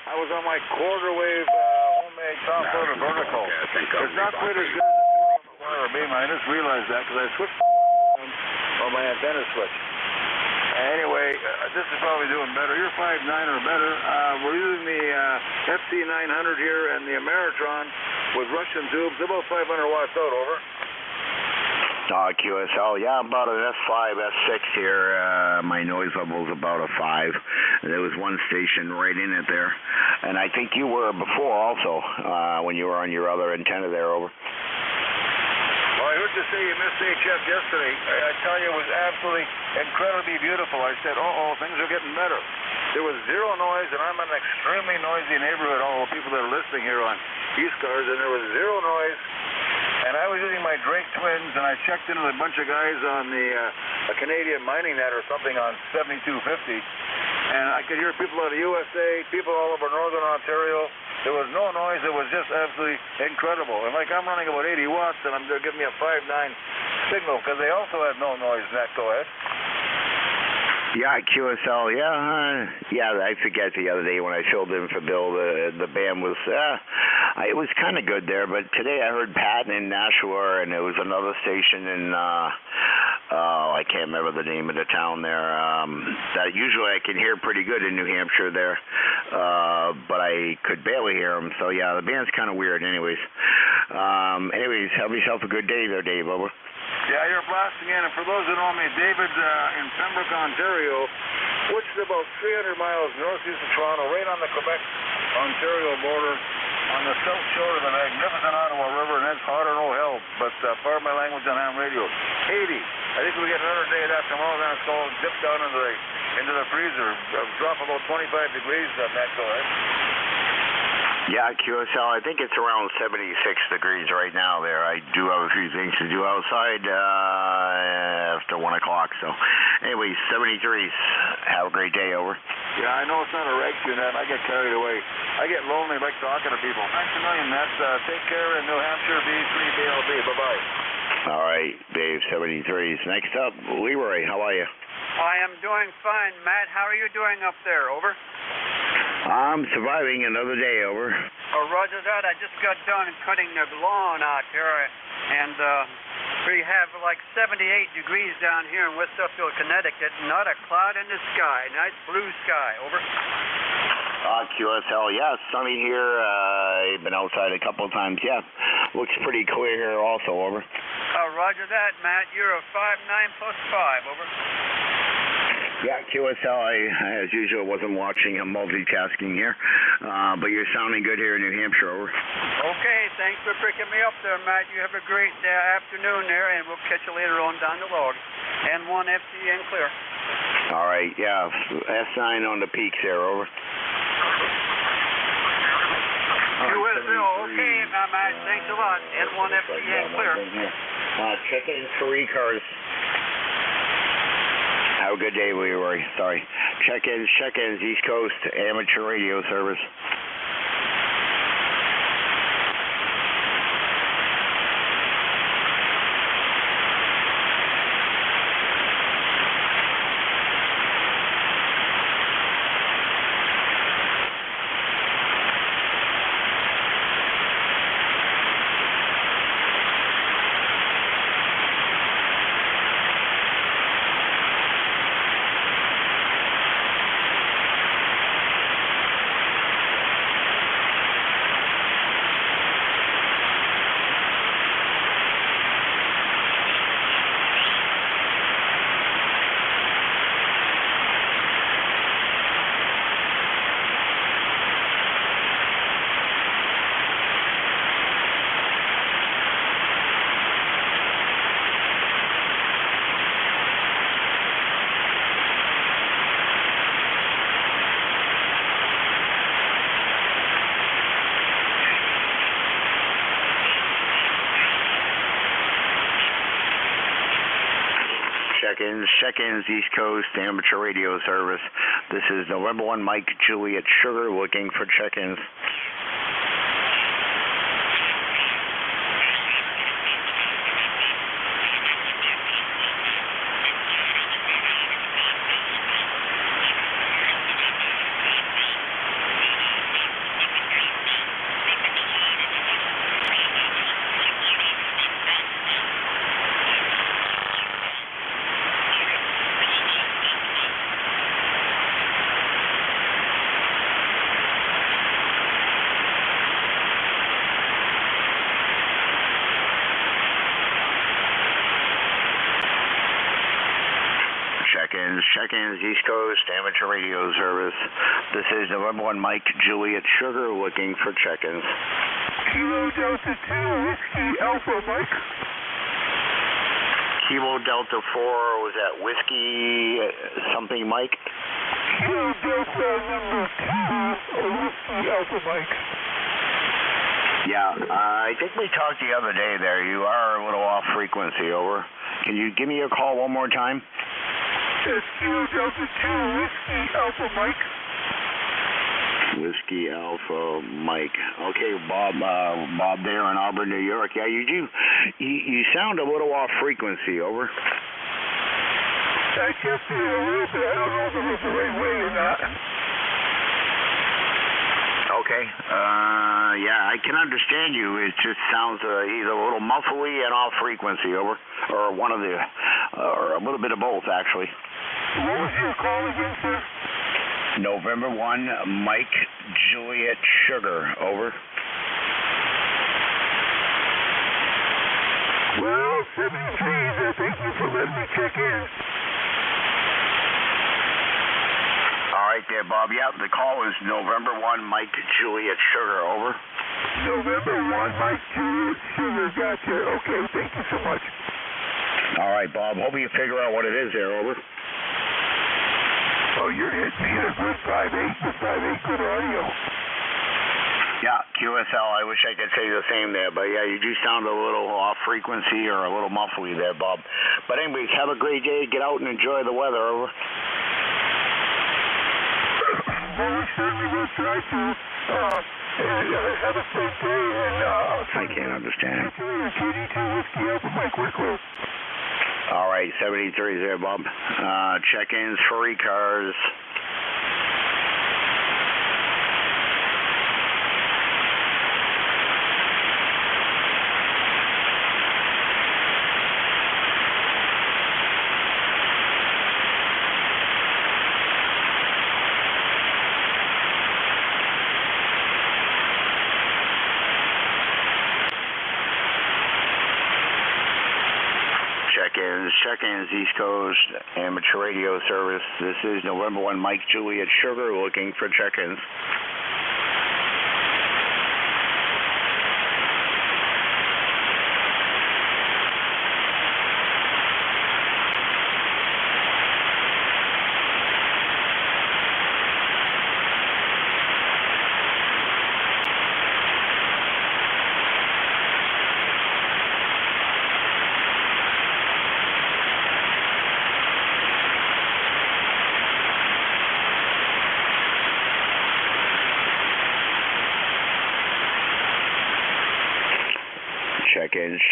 I was on my quarter wave homemade top loader vertical. It's not quite as good as the wire beam. I just realized that because I switched on my antenna switch. Anyway, this is probably doing better. You're 5.9 or better. We're using the FC900 here and the Ameritron with Russian tubes. About 500 watts out, over. QSL, yeah, about an S5, S6 here. My noise level is about a 5. There was one station right in it there. And I think you were before also, when you were on your other antenna there, over. Well, I heard you say you missed HF yesterday. I tell you, it was absolutely incredibly beautiful. I said, things are getting better. There was zero noise, and I'm in an extremely noisy neighborhood, all the people that are listening here on ECARS, and there was zero noise. And I was using my Drake Twins, and I checked in with a bunch of guys on the a Canadian mining net or something on 7250. And I could hear people out of USA, people all over northern Ontario. There was no noise. It was just absolutely incredible. And like I'm running about 80 watts, and they're giving me a 5.9 signal because they also had no noise net. Go ahead. Yeah, QSL, yeah, I forget the other day when I filled in for Bill, the band was, it was kind of good there, but today I heard Patton in Nashua, and there was another station in, I can't remember the name of the town there, that usually I can hear pretty good in New Hampshire there, but I could barely hear them, so yeah, the band's kind of weird anyways. Have yourself a good day there, Dave, over. Yeah, you're blasting in. And for those who know me, David's in Pembroke, Ontario, which is about 300 miles northeast of Toronto, right on the Quebec-Ontario border, on the south shore of the magnificent Ottawa River, and that's hot or no hell, but pardon my language on ham radio. 80. I think we get another day of that tomorrow, then it's going to dip down into the freezer, drop about 25 degrees on that, go ahead. Yeah, QSL, I think it's around 76 degrees right now there. I do have a few things to do outside after 1 o'clock. So, anyways, 73s. Have a great day, over. Yeah, I know it's not a reg tune, and I get carried away. I get lonely, like talking to people. Thanks a million, Matt. Take care in New Hampshire, B3BLB. Bye-bye. All right, Dave, 73s. Next up, Leroy, how are you? I am doing fine, Matt. How are you doing up there, over? I'm surviving another day, over. Oh, roger that. I just got done cutting the lawn out here, and we have like 78 degrees down here in West Suffield, Connecticut. Not a cloud in the sky. Nice blue sky, over. QSL, yeah, sunny here. I've been outside a couple of times. Yeah, looks pretty clear here also, over. Roger that, Matt. You're a 5.9 plus 5, over. Yeah, QSL, I, as usual, wasn't watching. I'm multitasking here. But you're sounding good here in New Hampshire, over. Okay, thanks for picking me up there, Matt. You have a great afternoon there, and we'll catch you later on down the log. N1 FCN clear. All right, yeah, S9 on the peaks there, over. QSL, okay, Matt, thanks a lot. N1 FCN clear. Check in for ECARS. Have a good day, Leroy. Sorry. Check-ins, East Coast, amateur radio service. Check-ins, East Coast Amateur Radio Service. This is November 1 Mike Juliet Sugar looking for check-ins. Check-ins, East Coast Amateur Radio Service. This is November 1 Mike Juliet Sugar looking for check-ins. Kilo Delta 2 Whiskey Alpha Mike. Kilo Delta 4, was that Whiskey something Mike? Kilo Delta number 2 Whiskey Alpha Mike. Yeah, I think we talked the other day there. You are a little off frequency, over. Can you give me a call one more time? It's Kilo Delta 2 Whiskey Alpha Mike. Whiskey Alpha Mike. Okay, Bob there in Auburn, New York. Yeah, you sound a little off frequency, over. I can't see it a little bit. I don't know if it was the right way or not. Okay. Yeah, I can understand you. It just sounds either a little muffly and off frequency, over, or one of the, or a little bit of both, actually. What was your call again, sir? November 1, Mike Juliet Sugar, over. Well, 73, thank you for letting me check in. All right there, Bob. Yeah, the call is November 1, Mike Juliet Sugar, over. November 1, Mike Juliet Sugar, gotcha. Okay, thank you so much. All right, Bob. Hope you figure out what it is there, over. Oh, you're hitting me at a good 5.8 to 5.8 good audio. Yeah, QSL, I wish I could say the same there, but yeah, you do sound a little off frequency or a little muffly there, Bob. But anyways, have a great day. Get out and enjoy the weather, over. Well, we certainly will try to. Have a safe day, and I can't understand. KD2 Whiskey Alpha Mike, we're close. All right, 73 there, Bob. Check-ins for ECARS. Check-ins, East Coast Amateur Radio Service. This is November 1 Mike Juliet Sugar looking for check-ins.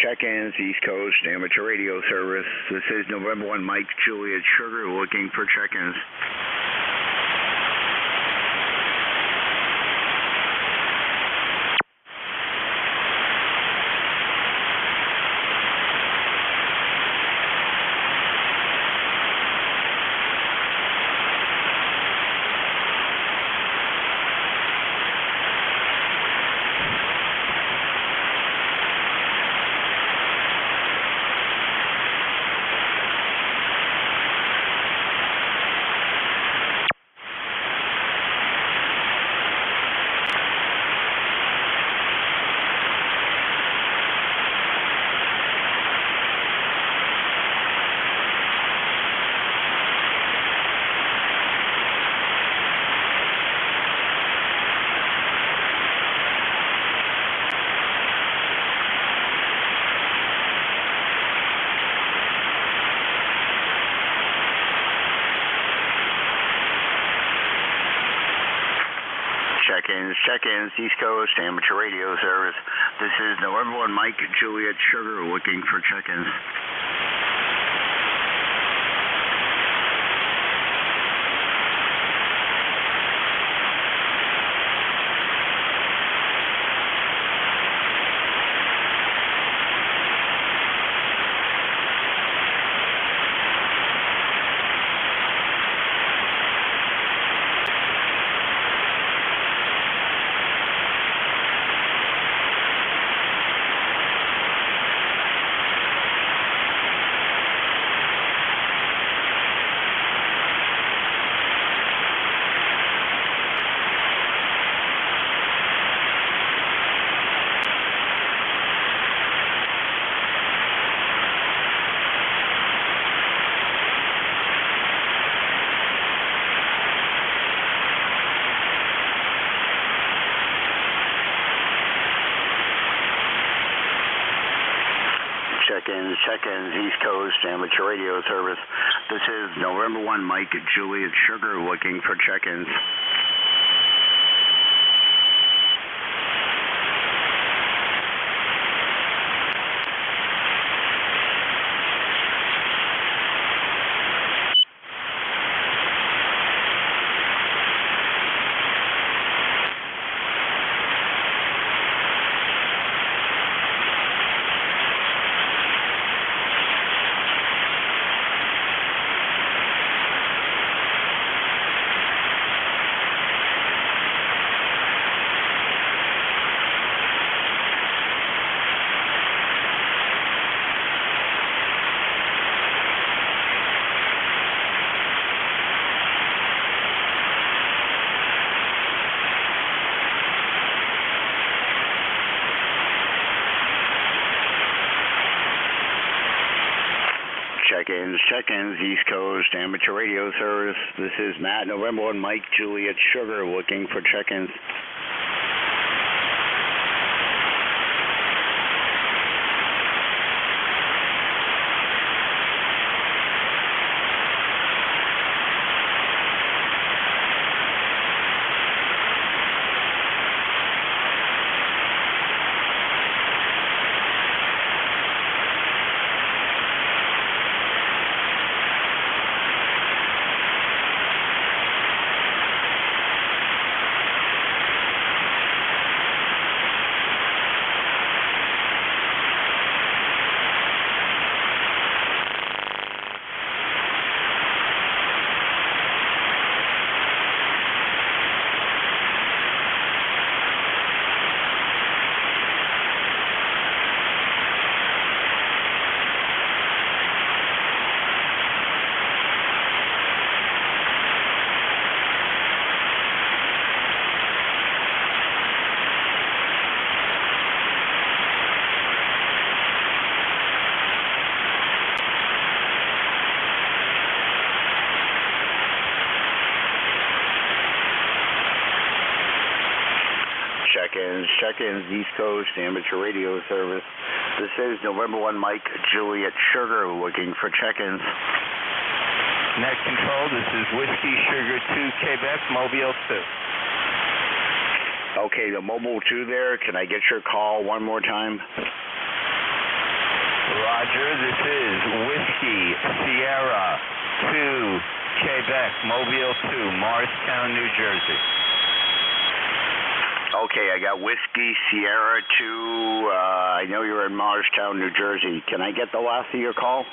Check-ins, East Coast Amateur Radio Service. This is November 1 Mike Juliet Sugar looking for check-ins. check-ins, East Coast Amateur Radio Service. This is November 1 Mike Juliet Sugar looking for check-ins. Check-ins, East Coast Amateur Radio Service. This is November 1 Mike Juliet Sugar looking for check-ins. Check-ins, East Coast Amateur Radio Service. This is Matt, November 1 Mike Juliet Sugar looking for check-ins. Check-ins, East Coast Amateur Radio Service. This is November 1 Mike Juliet Sugar looking for check-ins. Net Control, this is Whiskey Sugar 2 Quebec, Mobile 2. Okay, the Mobile 2 there, can I get your call one more time? Roger, this is Whiskey Sierra 2 Quebec, Mobile 2, Morristown, New Jersey. Okay, I got Whiskey Sierra 2. I know you're in Morristown, New Jersey. Can I get the last of your call? 2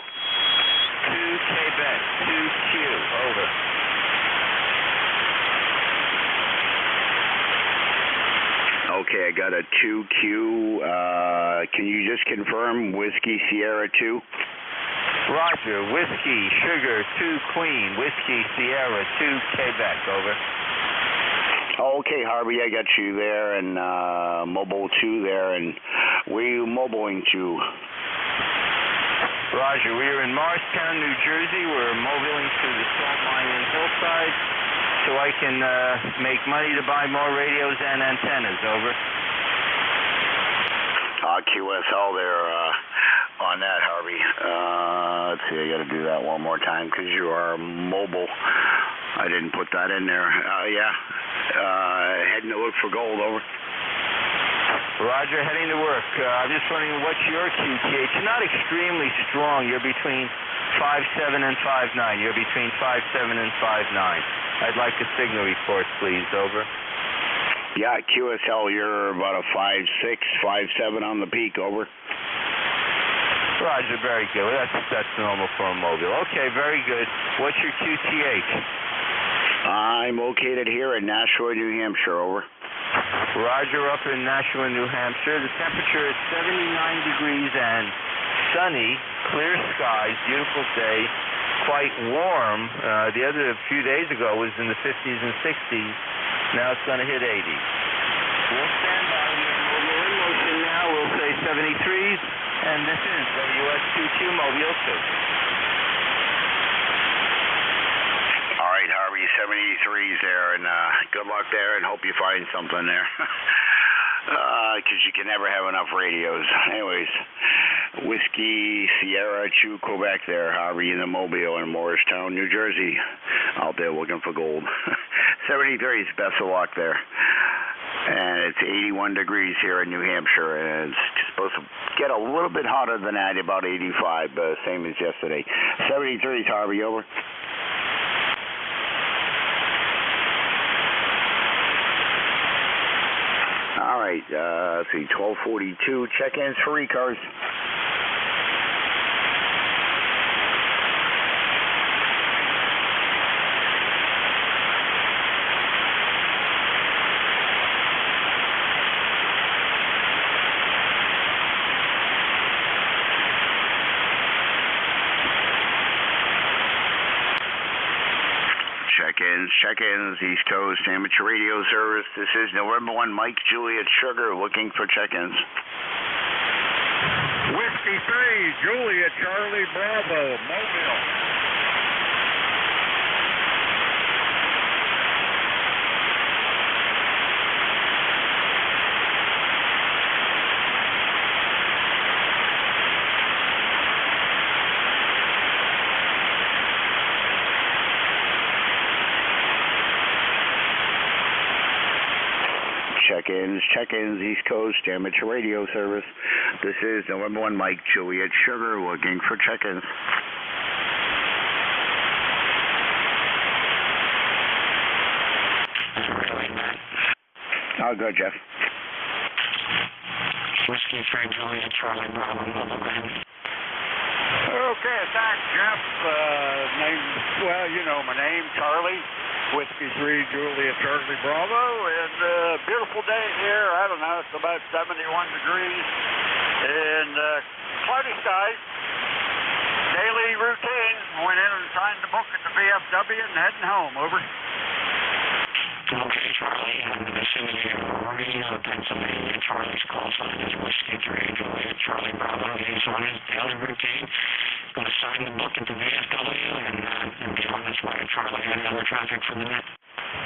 Quebec, 2Q, over. Okay, I got a 2Q. Can you just confirm Whiskey Sierra 2? Roger, Whiskey Sugar 2 Queen, Whiskey Sierra 2 Quebec, over. Okay, Harvey, I got you there, and Mobile 2 there, and where are you mobiling to? Roger, we are in Morristown, New Jersey. We're mobiling to the salt mine in Hillside so I can make money to buy more radios and antennas, over. QSL there on that, Harvey. Let's see, I got to do that one more time because you are mobile. I didn't put that in there. Yeah. Heading to look for gold, over. Roger, heading to work. I'm just wondering what's your QTH. You're not extremely strong. You're between 5'7" and 5'9". You're between 5'7" and 5'9". I'd like a signal report, please. Over. Yeah, QSL, you're about a 5'6", 5'7" on the peak. Over. Roger, very good. That's normal for a mobile. Okay, very good. What's your QTH? I'm located here in Nashua, New Hampshire. Over. Roger, up in Nashua, New Hampshire. The temperature is 79 degrees and sunny, clear skies, beautiful day, quite warm. The other few days ago was in the 50s and 60s. Now it's going to hit 80. We'll stand by. We have mobile in motion now. We'll say 73s, and this is WS22 Mobile 2. All right, Harvey, 73s there, and good luck there, and hope you find something there. Because you can never have enough radios. Anyways, Whiskey, Sierra, Chew, Quebec there, Harvey in the Mobile in Morristown, New Jersey, out there looking for gold. 73s, best of luck there. And it's 81 degrees here in New Hampshire, and it's supposed to get a little bit hotter than that, about 85, same as yesterday. 73s, Harvey, over. All right, let's see, 1242, check-ins for ECARS. Check-ins, East Coast Amateur Radio Service. This is November 1, Mike, Juliet, Sugar, looking for check-ins. Whiskey 3, Juliet, Charlie, Bravo, Mobile. Check-ins, East Coast Amateur Radio Service. This is November 1, Mike, Juliet, Sugar, looking for check-ins. Oh, good, Jeff. Whiskey 3, Juliet, Charlie, Bravo, Mobile, Okay, thanks, Jeff. Well, you know my name, Charlie. Whiskey 3, Juliet, Charlie, Bravo, and beautiful day here. I don't know, it's about 71 degrees, and cloudy skies. Daily routine. Went in and signed the book at the VFW and heading home. Over. Okay, Charlie, and as soon as you're Romeo, Pennsylvania, Charlie's call sign is Whiskey 3, Juliet, Charlie, Bravo. He's on his daily routine. Going to sign the book at the VFW and be on his way. Charlie, any other traffic for the net?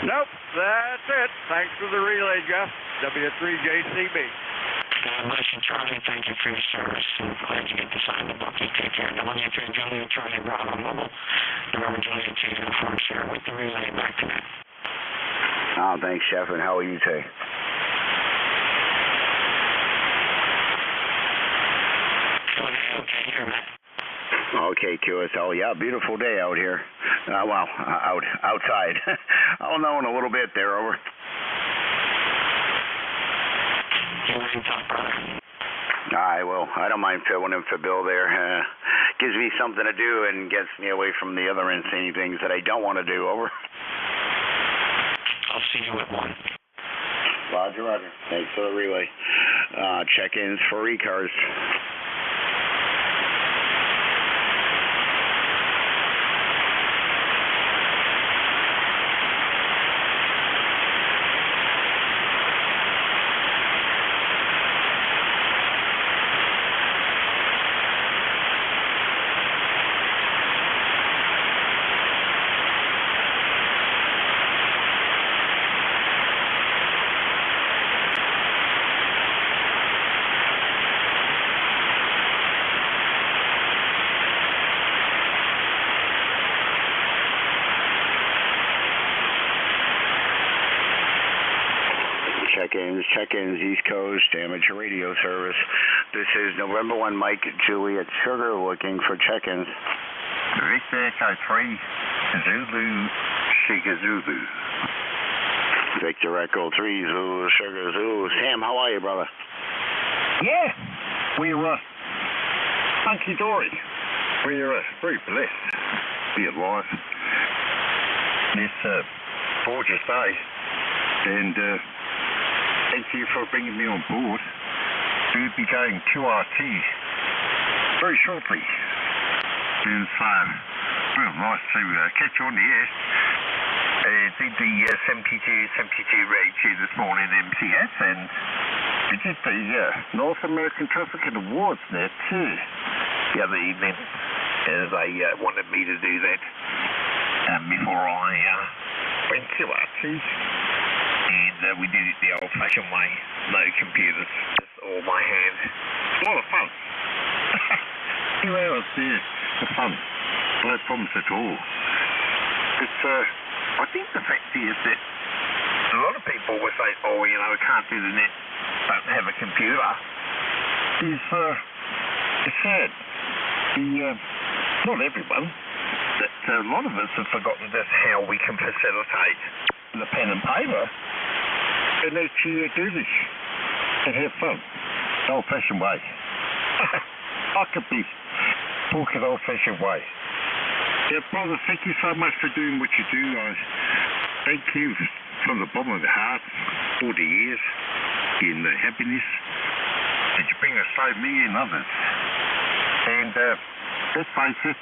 Nope, that's it. Thanks for the relay, Jeff. W3JCB. God bless you, Charlie. Thank you for your service. I'm glad you get to sign the book. You take care. W3 Juliet, Charlie, Bravo, Mobile. November Juliet 2 uniform, sir. With the relay back to net. Oh, thanks, Chef, and how are you today? Okay, here, Matt. Okay, QSL. Yeah, beautiful day out here. Well, outside. I'll know in a little bit there, over. I will. I don't mind filling in for Bill there. Gives me something to do and gets me away from the other insane things that I don't want to do, over. I'll see you at 1. Roger, roger. Thanks for the relay. Check-ins for ECARS. check-ins, East Coast, amateur radio service. This is November 1, Mike Juliet Sugar looking for check-ins. Victor Echo 3, Zulu, Sugar Zulu. Victor Echo 3, Zulu, Sugar Zulu. Sam, how are you, brother? Yeah, we're hunky-dory. We're very blessed to be alive this gorgeous day. And thank you for bringing me on board. We'll be going QRT very shortly. And so, real nice to catch you on the air. Did the 72 raid here this morning, MCS, and we did the North American Traffic Awards there too the other evening, as they wanted me to do that before I went to RT. And we did it the old-fashioned way, no computers, just all by hand. A lot of fun. 2 hours there for fun, no problems at all. It's I think the fact is that a lot of people will say, oh, you know, I can't do the net, don't have a computer. It's sad. Not everyone, but a lot of us have forgotten just how we can facilitate the pen and paper and actually do this and have fun. Old-fashioned way. I could be talking old-fashioned way. Yeah, brother, thank you so much for doing what you do. I thank you from the bottom of the heart, 40 years in happiness, and you bring us so many others. And let's face it,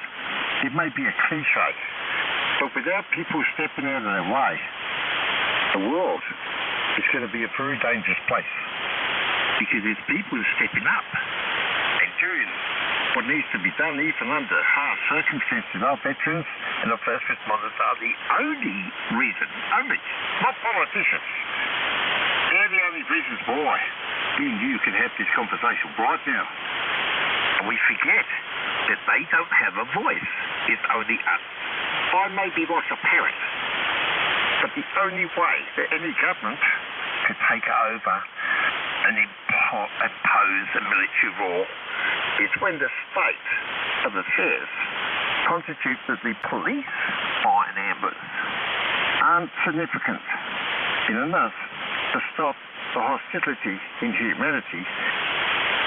it may be a cliche, but without people stepping out of their way, the world is going to be a very dangerous place, because there's people stepping up and doing what needs to be done, even under harsh circumstances. Our veterans and our first responders are the only reason, not politicians. They're the only reasons why me and you can have this conversation right now. And we forget that they don't have a voice. It's only us. I may be like a parent, but the only way that any government can take over and impose a military rule is when the state of affairs constitutes that the police, fire and ambulance aren't significant enough to stop the hostility in humanity,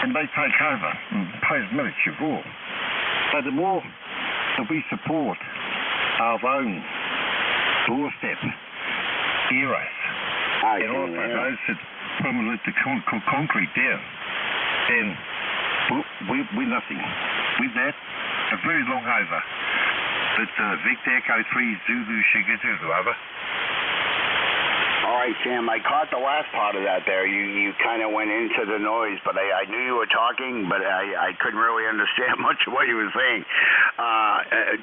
and they take over and impose military rule. So the more that we support our own doorstep heroes, and also those that permanently concrete down, then we're nothing. With that, a very long over. But Victor Echo 3 Zulu Sugar Zulu, over. All right, Sam, I caught the last part of that there. You kind of went into the noise, but I knew you were talking, but I couldn't really understand much of what you were saying.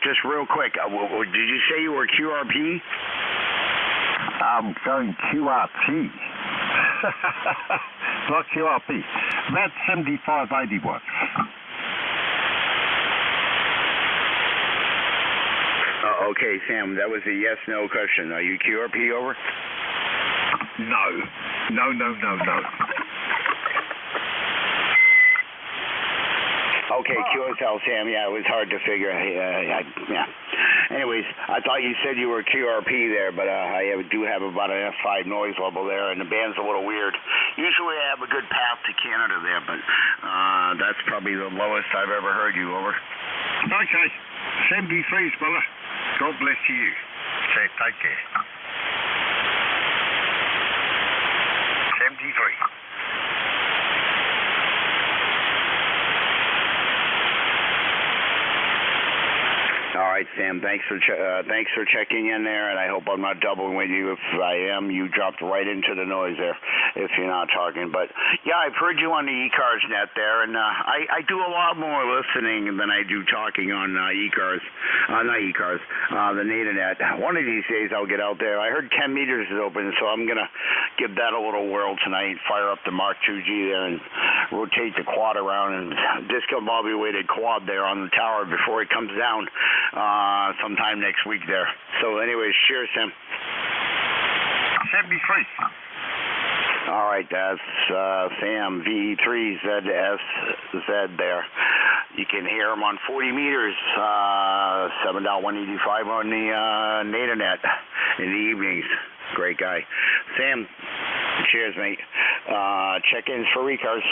Just real quick, did you say you were QRP? I'm going QRT. Not QRP. That's 7580 watts. Okay, Sam, that was a yes-no question. Are you QRP, over? No. Okay, QSL, Sam. Yeah, it was hard to figure. Yeah. Anyways, I thought you said you were QRP there, but I do have about an F5 noise level there, and the band's a little weird. Usually I have a good path to Canada there, but that's probably the lowest I've ever heard you, over. Okay, 73, brother. God bless you. Say, take care. 73. All right, Sam. Thanks for checking in there, and I hope I'm not doubling with you. If I am, you dropped right into the noise there. If you're not talking, but yeah, I've heard you on the ECARS net there, and I do a lot more listening than I do talking on ECARS, the NATAnet. One of these days I'll get out there. I heard 10 meters is open, so I'm gonna give that a little whirl tonight. Fire up the Mark 2G there and rotate the quad around and disco bobby weighted quad there on the tower before it comes down. Sometime next week there. So anyways, cheers, Sam. 73. All right, that's Sam VE3ZSZ there. You can hear him on 40 meters, 7.185 on the Natonet in the evenings. Great guy. Sam, cheers, mate. Check-ins for ECARS.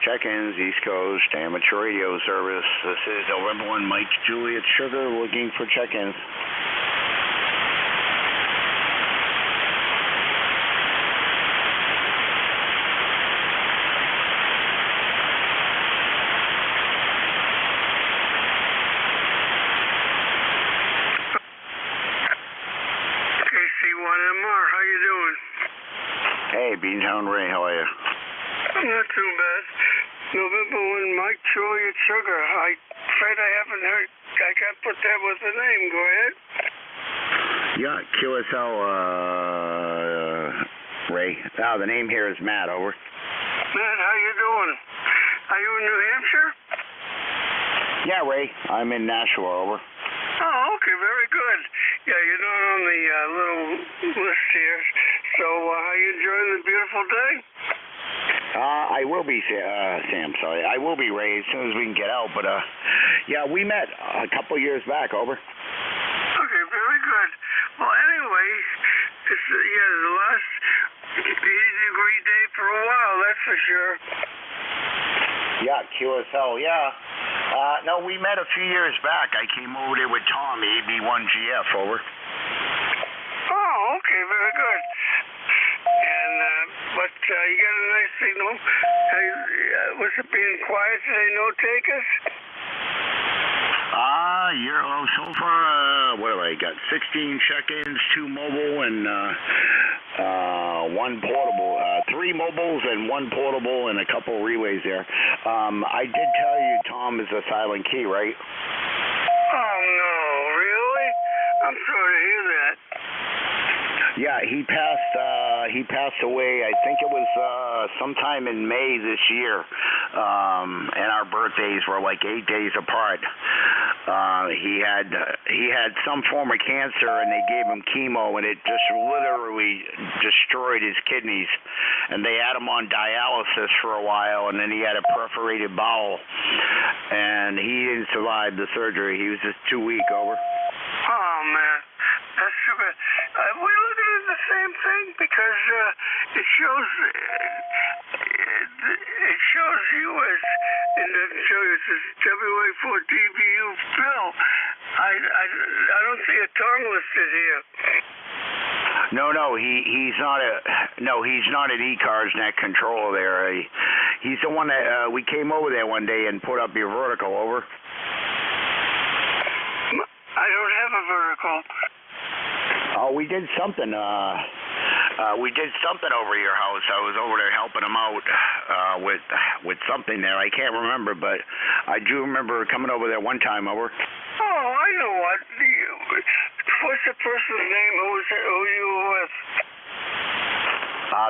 Check-ins, East Coast Amateur Radio Service. This is November 1, Mike Juliet Sugar, looking for check-ins. KC1MR, how you doing? Hey, Beantown Ray, how are you? Not too bad. November 1, Mike Juliet Sugar. I'm afraid I haven't heard. I can't put that with the name. Go ahead. Yeah, QSL, Ray. The name here is Matt, over. Matt, how you doing? Are you in New Hampshire? Yeah, Ray. I'm in Nashua, over. Oh, okay, very good. Yeah, you're not on the little list here. So, are you enjoying the beautiful day? I will be, Sam, sorry. I will be, Ray, as soon as we can get out. But, yeah, we met a couple years back, over. Okay, very good. Well, anyway, it's, the last 80-degree day for a while, that's for sure. Yeah, QSL, yeah. No, we met a few years back. I came over there with Tom, AB1GF, over. Oh, okay, very good. And, but you got a nice signal. Was it being quiet today, no takers? So far, what have I got? 16 check-ins, 2 mobile, and 1 portable. 3 mobiles and 1 portable, and a couple relays there. I did tell you Tom is a silent key, right? Oh, no, really? I'm sorry to hear that. Yeah, he passed away. I think it was sometime in May this year, and our birthdays were like 8 days apart. He had some form of cancer, and they gave him chemo, and it just literally destroyed his kidneys. And they had him on dialysis for a while, and then he had a perforated bowel, and he didn't survive the surgery. He was just 2 weak, over. Oh, man. That's too bad. We're looking at the same thing because it shows you as, and it doesn't show you, it says WA4DBU Bill. I don't see a tongue listed here. No, he's not an ECARS net controller there. He's the one that we came over there one day and put up your vertical, over. I don't have a vertical. Oh, we did something. We did something over your house. I was over there helping him out with something there. I can't remember, but I do remember coming over there one time, over. Oh, I know what. What's the person's name? Who you were with?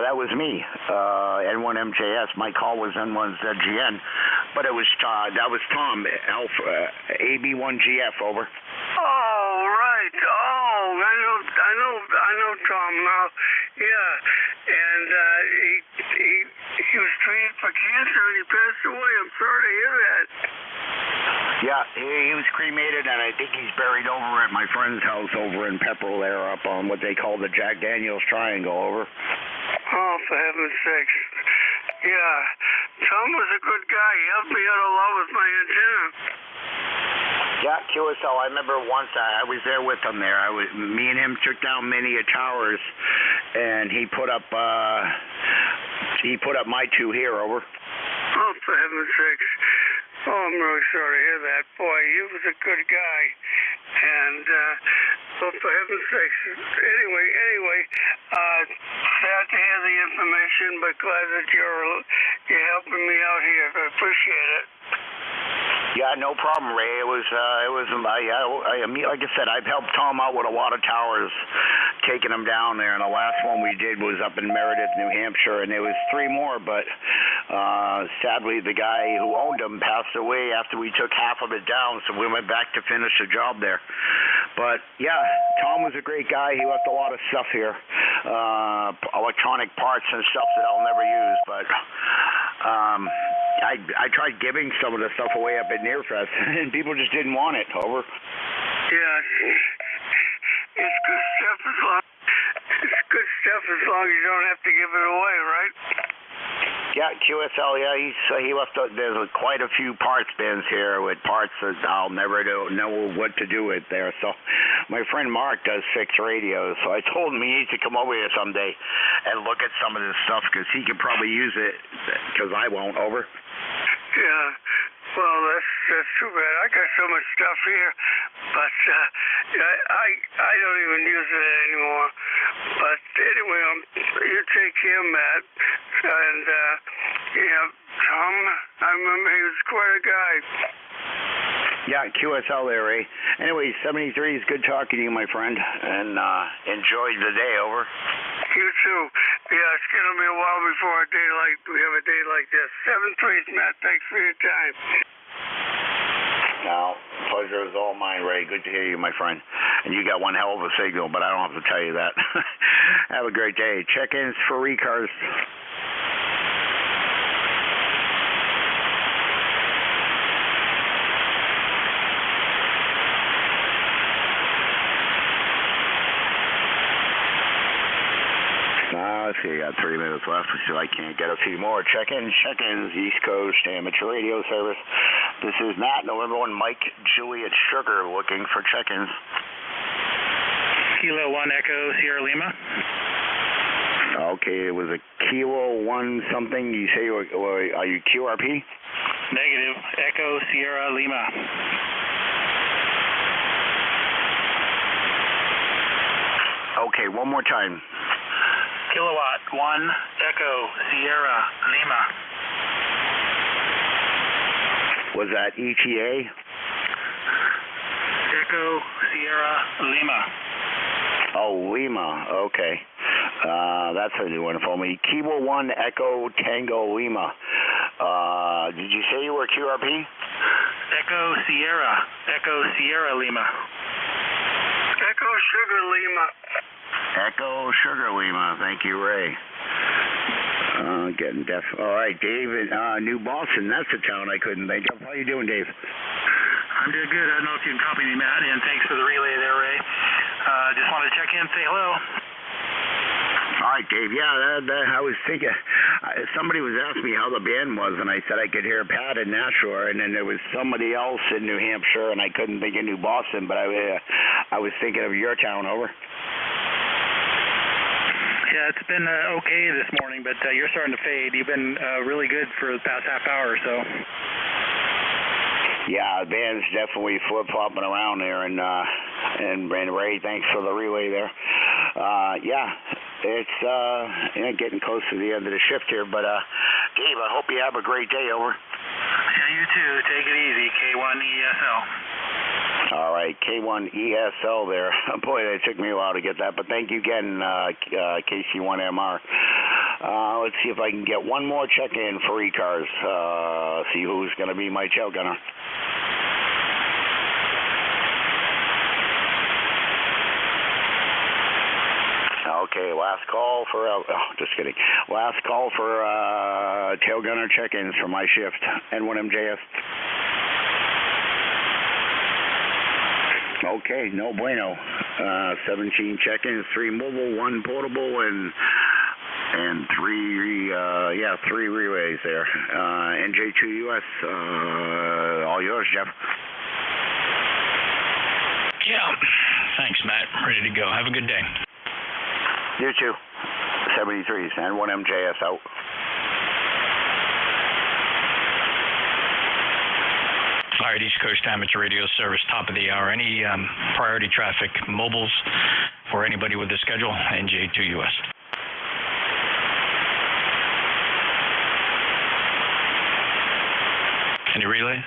That was me, N1MJS. My call was N1ZGN, but it was that was Tom, Alpha, AB1GF, over. Oh, right. Oh, I know Tom now. Yeah, and he was treated for cancer and he passed away. I'm sorry to hear that. Yeah, he was cremated, and I think he's buried over at my friend's house over in Pepperell there, up on what they call the Jack Daniels Triangle, over. Oh, for heaven's sakes. Yeah, Tom was a good guy. He helped me out a lot with my antenna. Yeah, QSL. I remember once I was there with him there. Me and him took down many towers, and he put up my 2 here, over. Oh, for heaven's sakes. Oh, I'm really sorry to hear that. Boy, he was a good guy. And, oh, for heaven's sakes. Anyway, sad to hear the information, but glad that you're helping me out here. I appreciate it. Yeah, no problem, Ray. It was like I said, I've helped Tom out with a lot of towers, taking them down there, and the last one we did was up in Meredith, New Hampshire, and there was 3 more, but sadly the guy who owned them passed away after we took half of it down, so we went back to finish the job there. But yeah, Tom was a great guy. He left a lot of stuff here, electronic parts and stuff that I'll never use, but I tried giving some of the stuff away up at Nearfest, and people just didn't want it. Over. Yeah, it's good stuff as long as you don't have to give it away, right? Yeah, QSL. Yeah, he left. There's quite a few parts bins here with parts that I'll never know what to do with there. So my friend Mark does fix radios, so I told him he needs to come over here someday and look at some of this stuff because he could probably use it because I won't. Over. Yeah. Well, that's too bad. I got so much stuff here, but I don't even use it anymore. But anyway, you take care, Matt. And yeah, Tom, I remember he was quite a guy. Yeah, QSL there, Ray. Anyway, 73 is good talking to you, my friend, and enjoy the day. Over. You too. Yeah, it's gonna be a while before we have a day like this. 7-3, Matt. Thanks for your time. Now, pleasure is all mine, Ray. Good to hear you, my friend. And you got one hell of a signal, but I don't have to tell you that. Have a great day. Check-ins for ECARS. Let's see, I got 3 minutes left, so I can't get a few more. Check-ins, East Coast Amateur Radio Service. This is Matt, November 1, Mike, Juliet, Sugar, looking for check-ins. Kilo 1 Echo Sierra Lima. Okay, it was a Kilo 1 something. You say, are you QRP? Negative. Echo Sierra Lima. Okay, one more time. Kilowatt 1 Echo Sierra Lima. Was that ETA? Echo Sierra Lima. Oh, Lima. Okay. That's a new one for me. Kilo 1 Echo Tango Lima. Did you say you were QRP? Echo Sierra Lima. Echo Sugar Lima. Echo Sugar Lima. Thank you, Ray. Getting deaf. All right, Dave in New Boston. That's a town I couldn't think of. How you doing, Dave? I'm doing good. I don't know if you can copy me, Matt, and thanks for the relay there, Ray. Just wanted to check in, say hello. All right, Dave. Yeah, I was thinking. Somebody was asking me how the band was, and I said I could hear Pat in Nashua, and then there was somebody else in New Hampshire, and I couldn't think of New Boston, but I was thinking of your town. Over. Yeah, it's been okay this morning, but you're starting to fade. You've been really good for the past half hour or so. Yeah, the band's definitely flip-flopping around there, and Ray, thanks for the relay there. Yeah, it's getting close to the end of the shift here, but Dave, I hope you have a great day. Over. Yeah, you too. Take it easy. K1ESL. All right, K1ESL there. Boy, it took me a while to get that, but thank you again, KC1MR. Let's see if I can get one more check-in for ECARS. See who's going to be my tail gunner. Okay, last call for, just kidding. Last call for tail gunner check-ins for my shift, N1MJS. Okay, no bueno. 17 check-ins, 3 mobile, 1 portable, and 3 relays there. NJ2US, all yours, Jeff. Yeah, thanks, Matt. Ready to go. Have a good day. You too. 73s, N1MJS out. All right, East Coast Amateur Radio Service, top of the hour. Any priority traffic, mobiles, or anybody with a schedule, NJ2US. Any relays?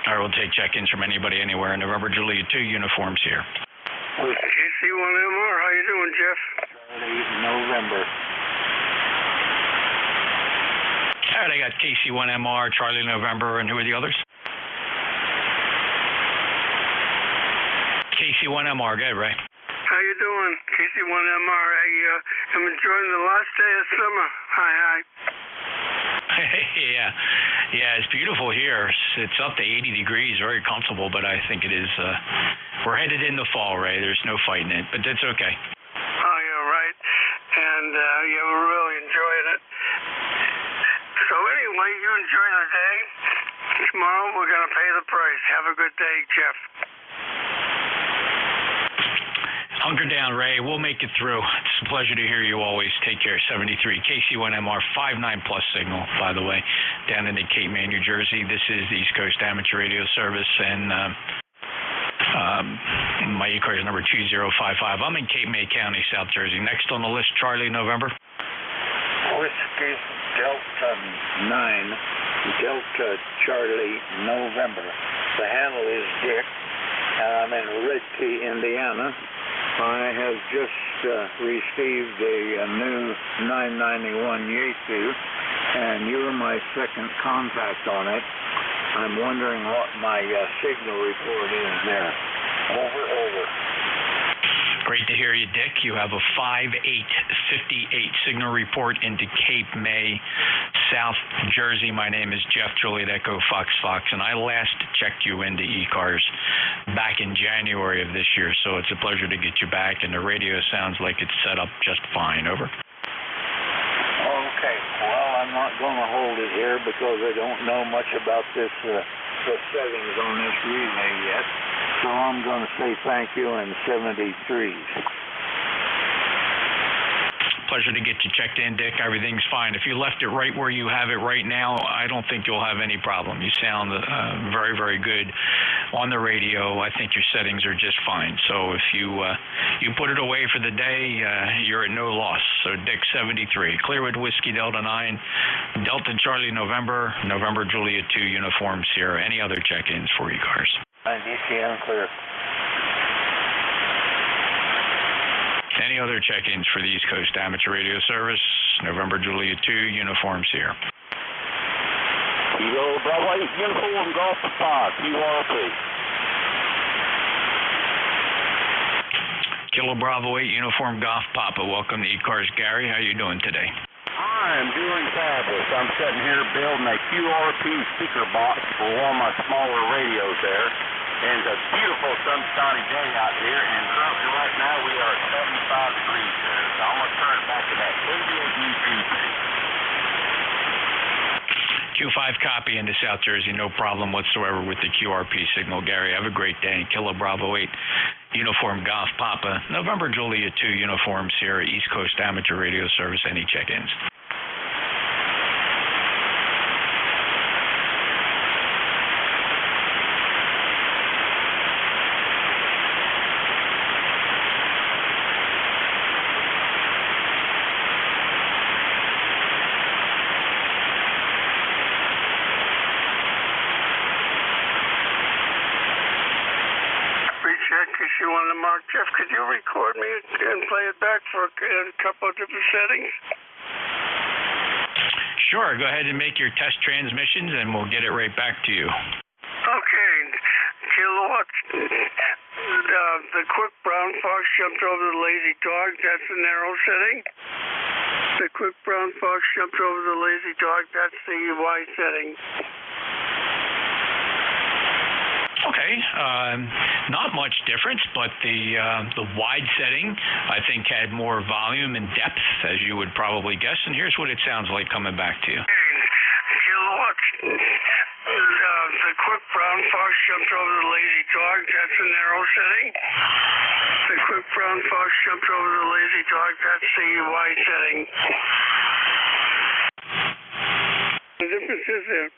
All right, we'll take check-ins from anybody anywhere. November Juliet 2 uniforms here. KC1MR, how you doing, Jeff? November. All right, I got KC1MR, Charlie November, and who are the others? KC1MR, go ahead, Ray. How you doing? KC1MR. I'm enjoying the last day of summer. Hi. Yeah, it's beautiful here. It's up to 80 degrees, very comfortable, but I think it is, we're headed into fall, Ray. There's no fighting it, but that's okay. Oh, yeah, right. And, we're really enjoying it. So anyway, you enjoy the day. Tomorrow we're going to pay the price. Have a good day, Jeff. Hunker down, Ray. We'll make it through. It's a pleasure to hear you always. Take care. 73 KC1MR 59 plus signal, by the way, down in the Cape May, New Jersey. This is the East Coast Amateur Radio Service, and my ECARS number 2055. I'm in Cape May County, South Jersey. Next on the list, Charlie November. Whiskey Delta 9, Delta Charlie November. The handle is Dick, and I'm in Red Key, Indiana. I have just received a new 991 Yaesu, and you're my second contact on it. I'm wondering what my signal report is there. Over. Great to hear you, Dick. You have a 5858 signal report into Cape May, South Jersey. My name is Jeff, Juliet Echo Fox, and I last checked you into ECARS back in January of this year, so it's a pleasure to get you back, and the radio sounds like it's set up just fine. Over. Okay. Well, I'm not going to hold it here because I don't know much about this, the settings on this relay yet. So I'm going to say thank you in 73s. Pleasure to get you checked in, Dick. Everything's fine. If you left it right where you have it right now, I don't think you'll have any problem. You sound very, very good on the radio. I think your settings are just fine. So if you put it away for the day, you're at no loss. So Dick 73, Clearwood Whiskey Delta 9, Delta Charlie November, November Juliet 2 uniform Sierra. Any other check-ins for ECARS? DCM clear. Any other check-ins for the East Coast Amateur Radio Service? November Juliet 2, uniforms here. Kilo Bravo 8, uniform Golf 5, QRP. Kilo Bravo 8, uniform Golf Papa. Welcome to ECARS. Gary, how you doing today? I am doing fabulous. I'm sitting here building a QRP speaker box for one of my smaller radios there. And it's a beautiful sunshiny day out here, and currently right now we are at 75 degrees here. So I'm going to turn it back to that 88 Q5 copy into South Jersey, no problem whatsoever with the QRP signal. Gary, have a great day. Kilo Bravo 8, uniform Golf Papa, November Juliet 2 uniform Sierra, East Coast Amateur Radio Service. Any check-ins? Mark, Jeff, could you record me and play it back for a couple of different settings? Sure. Go ahead and make your test transmissions, and we'll get it right back to you. Okay. Kilowatts. The quick brown fox jumped over the lazy dog. That's the narrow setting. The quick brown fox jumped over the lazy dog. That's the wide setting. Okay, not much difference, but the wide setting, I think, had more volume and depth, as you would probably guess. And here's what it sounds like coming back to you. Kilowatts. The quick brown fox jumped over the lazy dog. That's the narrow setting. The quick brown fox jumped over the lazy dog. That's the wide setting. The difference is there.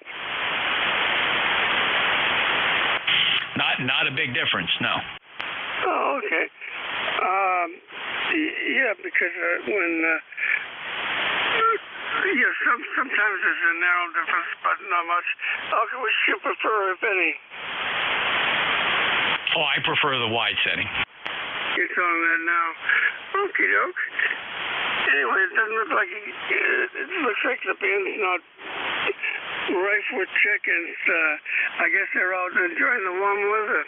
Not a big difference, no. Oh, okay. Yeah, because when Yes, sometimes there's a narrow difference, but not much. Which you prefer, if any? Oh, I prefer the wide setting. It's on that now. Okie doke. Anyway, it doesn't look like it looks like the band's not rife with chickens. I guess they're out enjoying the warm weather.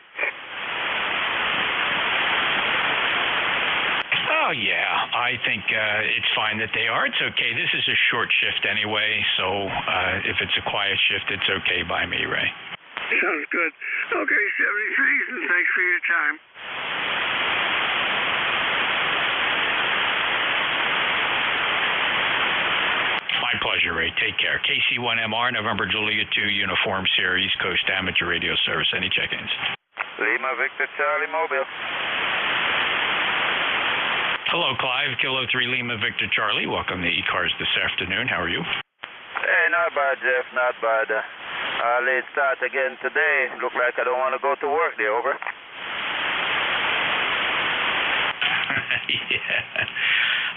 Oh, yeah. I think it's fine that they are. It's okay. This is a short shift anyway, so if it's a quiet shift, it's okay by me, Ray. Sounds good. Okay, 73s, and thanks for your time. My pleasure, Ray. Take care. KC1MR, November Juliet 2, Uniform Sierra, East Coast Amateur Radio Service. Any check-ins? Lima Victor Charlie Mobile. Hello, Clive. Kilo 3 Lima Victor Charlie. Welcome to ECARS this afternoon. How are you? Hey, not bad, Jeff. Not bad. Late start again today. Look like I don't want to go to work there. Over.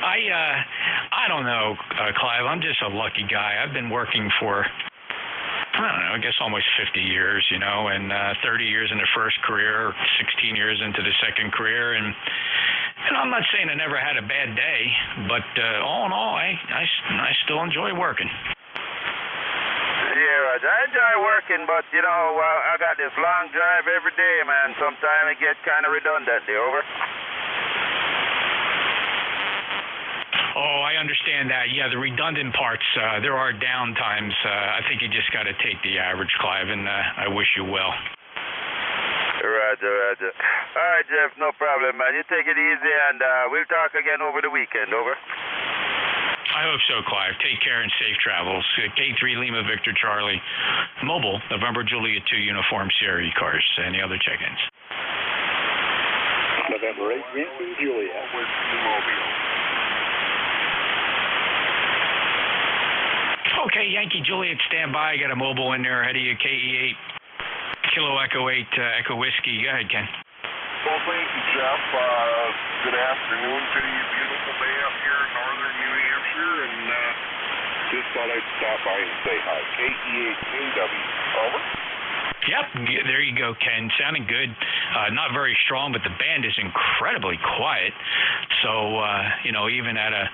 Yeah. I don't know, Clive. I'm just a lucky guy. I've been working for, I don't know, I guess almost 50 years, you know, and 30 years in the first career, 16 years into the second career, and I'm not saying I never had a bad day, but all in all, I still enjoy working. Yeah, I enjoy working, but, you know, I got this long drive every day, man. Sometimes it gets kind of redundant there. Over. Oh, I understand that. Yeah, the redundant parts, there are down times. I think you just got to take the average, Clive, and I wish you well. Roger. All right, Jeff, no problem, man. You take it easy, and we'll talk again over the weekend. Over. I hope so, Clive. Take care and safe travels. K3 Lima Victor Charlie, mobile, November Juliet 2, Uniform Sierra ECARS. Any other check-ins? November 8, Yankee Juliet. Okay, Yankee Juliet, stand by. I got a mobile in there ahead of you. KE8, Kilo Echo 8, Echo Whiskey. Go ahead, Ken. Well, thank you, Jeff. Good afternoon to you. Beautiful day up here in northern New Hampshire, and just thought I'd stop by and say hi. KE8KW. Over. Yep, there you go, Ken. Sounding good. Not very strong, but the band is incredibly quiet. So, you know, even at a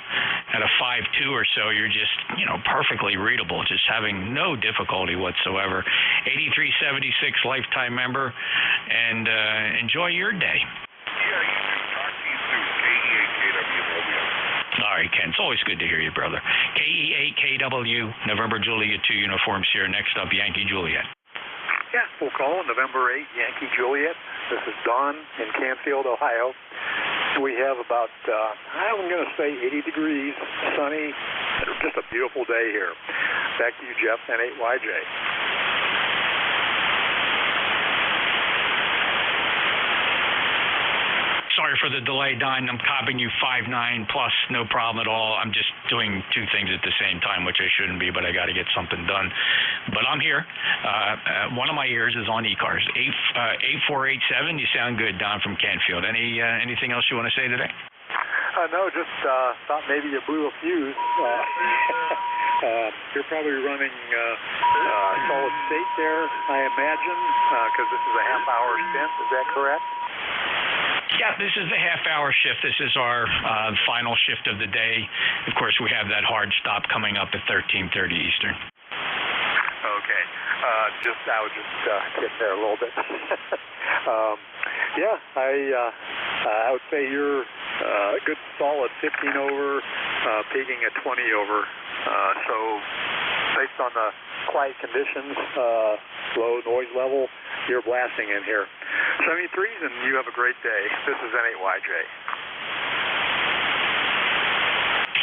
5.2 or so, you're just, you know, perfectly readable, just having no difficulty whatsoever. 8376 lifetime member, and enjoy your day. Yeah, you too. Talk to you soon. KE8KW Mobile. All right, Ken. It's always good to hear you, brother. KE8KW, November Juliet 2, Uniform Sierra. Next up, Yankee Juliet. Yeah, we'll call November 8, Yankee Juliet. This is Don in Canfield, Ohio. We have about, I'm going to say 80 degrees, sunny, just a beautiful day here. Back to you, Jeff, N8YJ. Sorry for the delay, Don. I'm copying you 5.9 plus, no problem at all. I'm just doing two things at the same time, which I shouldn't be, but I got to get something done. But I'm here. One of my ears is on ECARS. 8487. You sound good, Don from Canfield. Anything else you want to say today? No, just thought maybe you blew a fuse. You're probably running solid state there, I imagine, because this is a half-hour stint. Is that correct? Yeah, this is the half-hour shift. This is our final shift of the day. Of course, we have that hard stop coming up at 13:30 Eastern. Okay. I was just getting there a little bit. Yeah, I would say you're a good solid 15 over, peaking at 20 over. So based on the quiet conditions, low noise level, you're blasting in here. 73s, and you have a great day. This is N8YJ.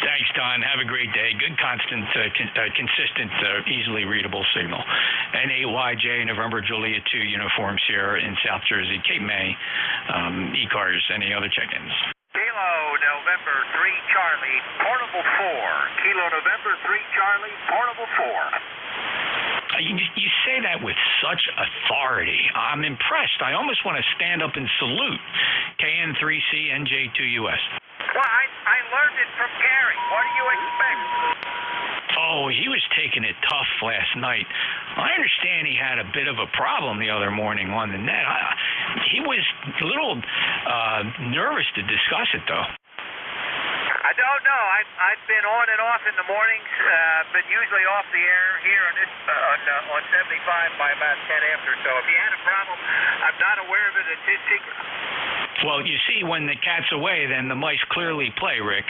Thanks, Don. Have a great day. Good, constant, consistent, easily readable signal. N8YJ, November Juliet 2, Uniform Sierra in South Jersey, Cape May, ECARS. Any other check-ins? Kilo November 3 Charlie, Portable 4. Kilo November 3 Charlie, Portable 4. You say that with such authority. I'm impressed. I almost want to stand up and salute. KN3C NJ2US. Well, I learned it from Gary. What do you expect? know he was taking it tough last night. I understand he had a bit of a problem the other morning on the net. He was a little nervous to discuss it, though. I don't know. I've been on and off in the mornings, but usually off the air here on this on 75 by about 10 after. So if he had a problem, I'm not aware of it. It's his secret. Well, you see, when the cat's away, then the mice clearly play, Rick.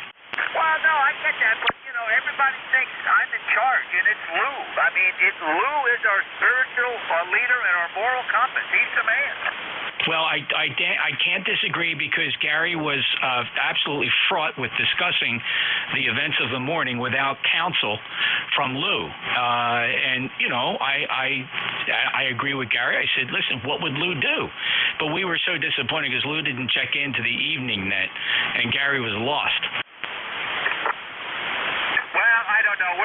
Well, no, I get that, but everybody thinks I'm in charge, and it's Lou. I mean, Lou is our spiritual leader and our moral compass. He's the man. Well, I can't disagree, because Gary was absolutely fraught with discussing the events of the morning without counsel from Lou. And, I agree with Gary. I said, listen, what would Lou do? But we were so disappointed because Lou didn't check into the evening net, and Gary was lost. Well, I don't know.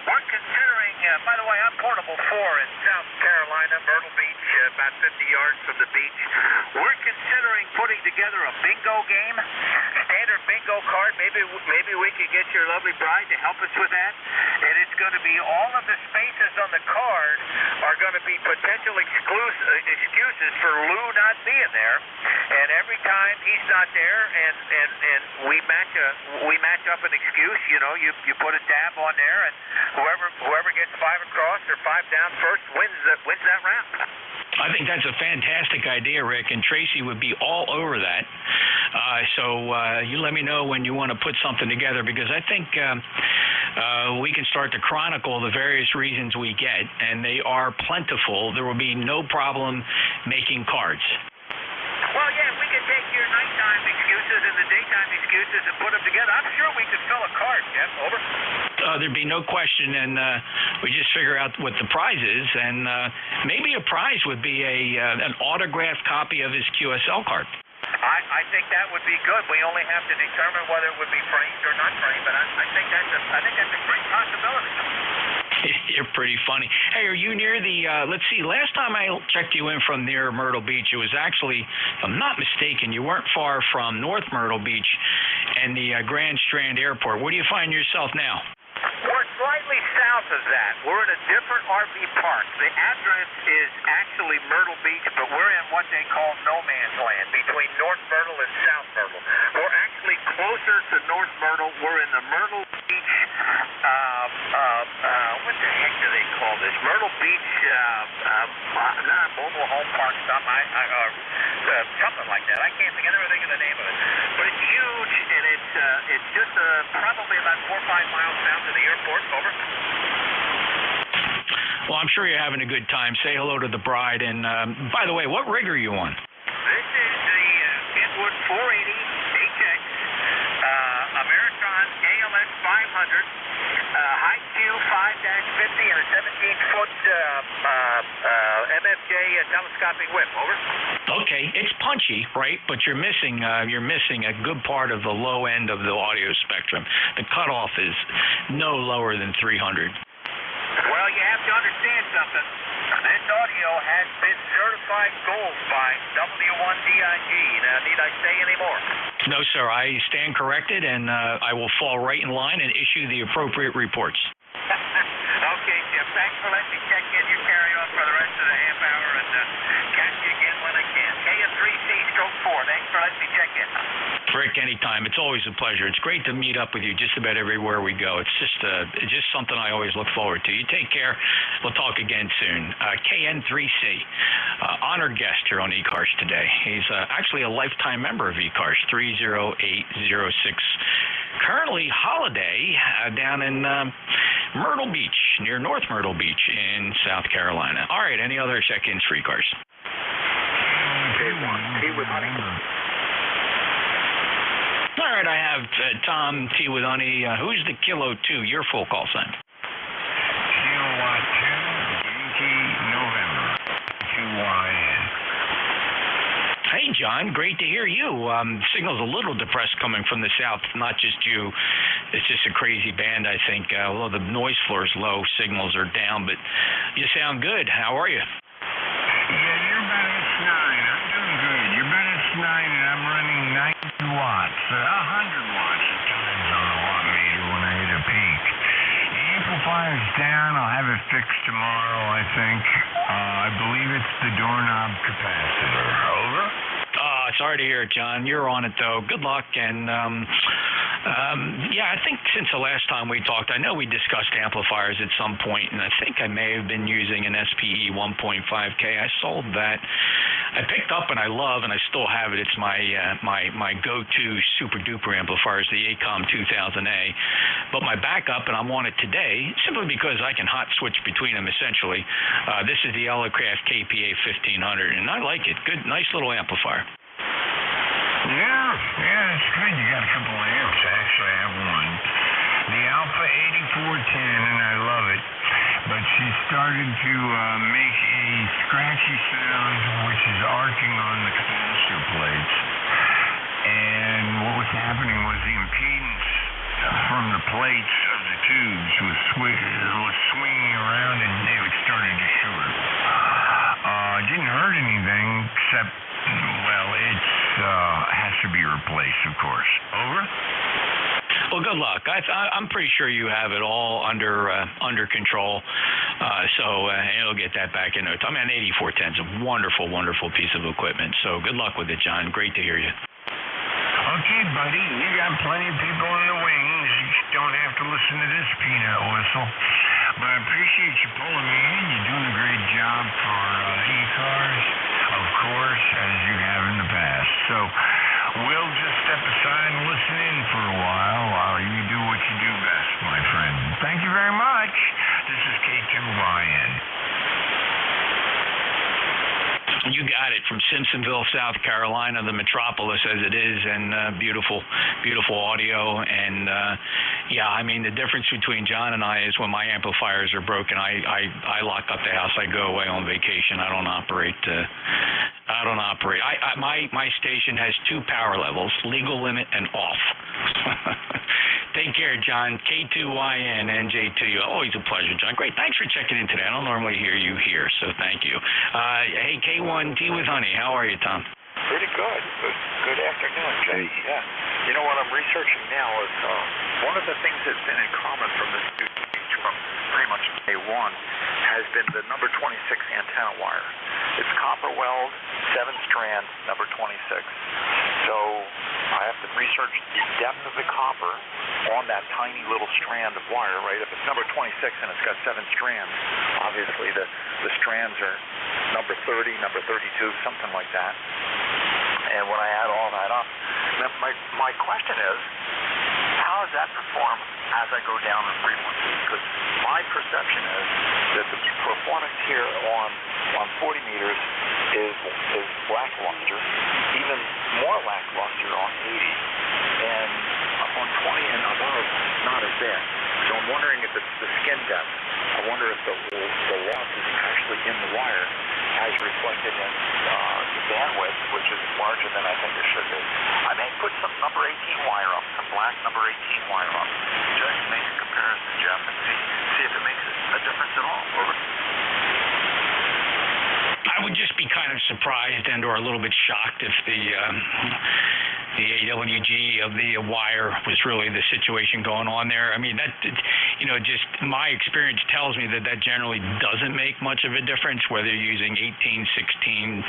We're considering, by the way, I'm Portable 4 in South Carolina, Myrtle Beach, about 50 yards from the beach. We're considering putting together a bingo game, standard bingo card. Maybe we could get your lovely bride to help us with that. And it's going to be all of the spaces on the card are going to be potential excuses for Lou not being there. And every time he's not there, and we match up an excuse. You put a tab on there, and whoever gets 5 across or 5 down first wins that round. I think that's a fantastic idea, Rick, and Tracy would be all over that. So you let me know when you want to put something together, because I think we can start to chronicle the various reasons we get, and they are plentiful. There will be no problem making cards. Well, yeah, we could take your nighttime excuses and the daytime excuses and put them together. I'm sure we could fill a card, Jeff. Over. There'd be no question, and we just figure out what the prize is, and maybe a prize would be an autographed copy of his QSL card. I think that would be good. We only have to determine whether it would be framed or not framed, but I think that's a great possibility. You're pretty funny. Hey, are you near the, let's see, last time I checked you in from near Myrtle Beach, it was actually, if I'm not mistaken, you weren't far from North Myrtle Beach and the Grand Strand Airport. Where do you find yourself now? We're slightly south of that. We're in a different RV park. The address is actually Myrtle Beach, but we're in what they call no man's land between North Myrtle and South Myrtle. We're actually closer to North Myrtle. We're in the Myrtle Beach, what the heck do they call this? Myrtle Beach, not a mobile home park, something like that. I can't think, I never think of the name of it. But it's huge, and it's just probably about 4 or 5 miles south of the airport. Over. Well, I'm sure you're having a good time. Say hello to the bride. And by the way, what rig are you on? This is the Kentwood 480 HX Ameritron ALS 500 high Q 5-50 and a 17-foot MFJ telescopic whip. Over. Okay, it's punchy, right? But you're missing a good part of the low end of the audio spectrum. The cutoff is no lower than 300. Well, you have to understand something. This audio has been certified gold by W1DIG. Now, need I say any more? No, sir. I stand corrected, and I will fall right in line and issue the appropriate reports. Okay, Jim. Thanks for letting me check in your carry-on for the rest of the half hour, and catch you again when I can. KN3C/4. Thanks for letting me check in. Rick, anytime. It's always a pleasure. It's great to meet up with you just about everywhere we go. It's just something I always look forward to. You take care. We'll talk again soon. KN3C, honored guest here on ECARS today. He's actually a lifetime member of ECARS, 30806. Currently holiday down in Myrtle Beach, near North Myrtle Beach in South Carolina. All right, any other check-ins for ECARS? K1, T with honey. All right, I have Tom T with honey. Who's the Kilo 2? Your full call sign. Kilo 2, Yankee, November, 2YN. Hey, John, great to hear you. Signal's a little depressed coming from the south, not just you. It's just a crazy band, I think. Although the noise floor is low, signals are down, but you sound good. How are you? Yeah, you're about S9. I'm doing good. You're about S9, and I'm running 90 watts. 100 watts at times on the watt meter when I hit a peak. amplifier's down. I'll have it fixed tomorrow, I think. I believe it's the doorknob capacitor. Over? Sorry to hear it, John. You're on it, though. Good luck, and yeah, I think since the last time we talked, I know we discussed amplifiers at some point, and I think I may have been using an SPE 1.5K. I sold that. I picked up and I love, and I still have it. It's my go-to super-duper amplifier is the ACOM 2000A. But my backup, and I'm on it today, simply because I can hot switch between them, essentially. This is the Elecraft KPA 1500, and I like it. Good, nice little amplifier. Yeah, it's good. You got a couple of amps. Actually, I have one. The Alpha 8410, and I love it. But she started to make a scratchy sound, which is arcing on the capacitor plates. And what was happening was the impedance from the plates of the tubes was swinging around, and it started to short. It didn't hurt anything, except, well, it has to be replaced, of course. Over? Well, good luck. I'm pretty sure you have it all under control, so it'll get that back in there. I mean, an 8410 is a wonderful, wonderful piece of equipment, so good luck with it, John. Great to hear you. Okay, buddy, you got plenty of people in the wings. You don't have to listen to this peanut whistle. But I appreciate you pulling me in. You're doing a great job for ECARS, of course, as you have in the past. So we'll just step aside and listen in for a while you do what you do best, my friend. Thank you very much. This is K2YN. You got it, from Simpsonville, South Carolina, the metropolis as it is, and beautiful, beautiful audio. And yeah, I mean, the difference between John and I is when my amplifiers are broken, I lock up the house. I go away on vacation. I don't operate. My station has 2 power levels: legal limit and off. Take care, John. K2YN, NJ2US. Always a pleasure, John. Great. Thanks for checking in today. I don't normally hear you here, so thank you. Hey, K1T with Honey. How are you, Tom? Pretty good. Good afternoon, Jay. Yeah. You know what I'm researching now is one of the things that's been in common from this new speech from pretty much day one has been the number 26 antenna wire. It's copper weld, 7-strand, number 26. So I have to research the depth of the copper on that tiny little strand of wire, right? If it's number 26 and it's got 7 strands, obviously the strands are number 30, number 32, something like that. And when I add all that up, my question is, how does that perform as I go down in frequency? Because my perception is that the performance here on 40 meters is lackluster, even more lackluster on 80, and on 20 and above, not as bad. So I'm wondering if it's the skin depth. I wonder if the loss is actually in the wire as reflected in the bandwidth, which is larger than I think it should be. I may put some number 18 wire up, some black number 18 wire up, just make a comparison, Jeff, and see if it makes a difference at all. Over. I would just be kind of surprised and or a little bit shocked if the AWG of the wire was really the situation going on there. I mean, that, just my experience tells me that generally doesn't make much of a difference, whether you're using 18, 16,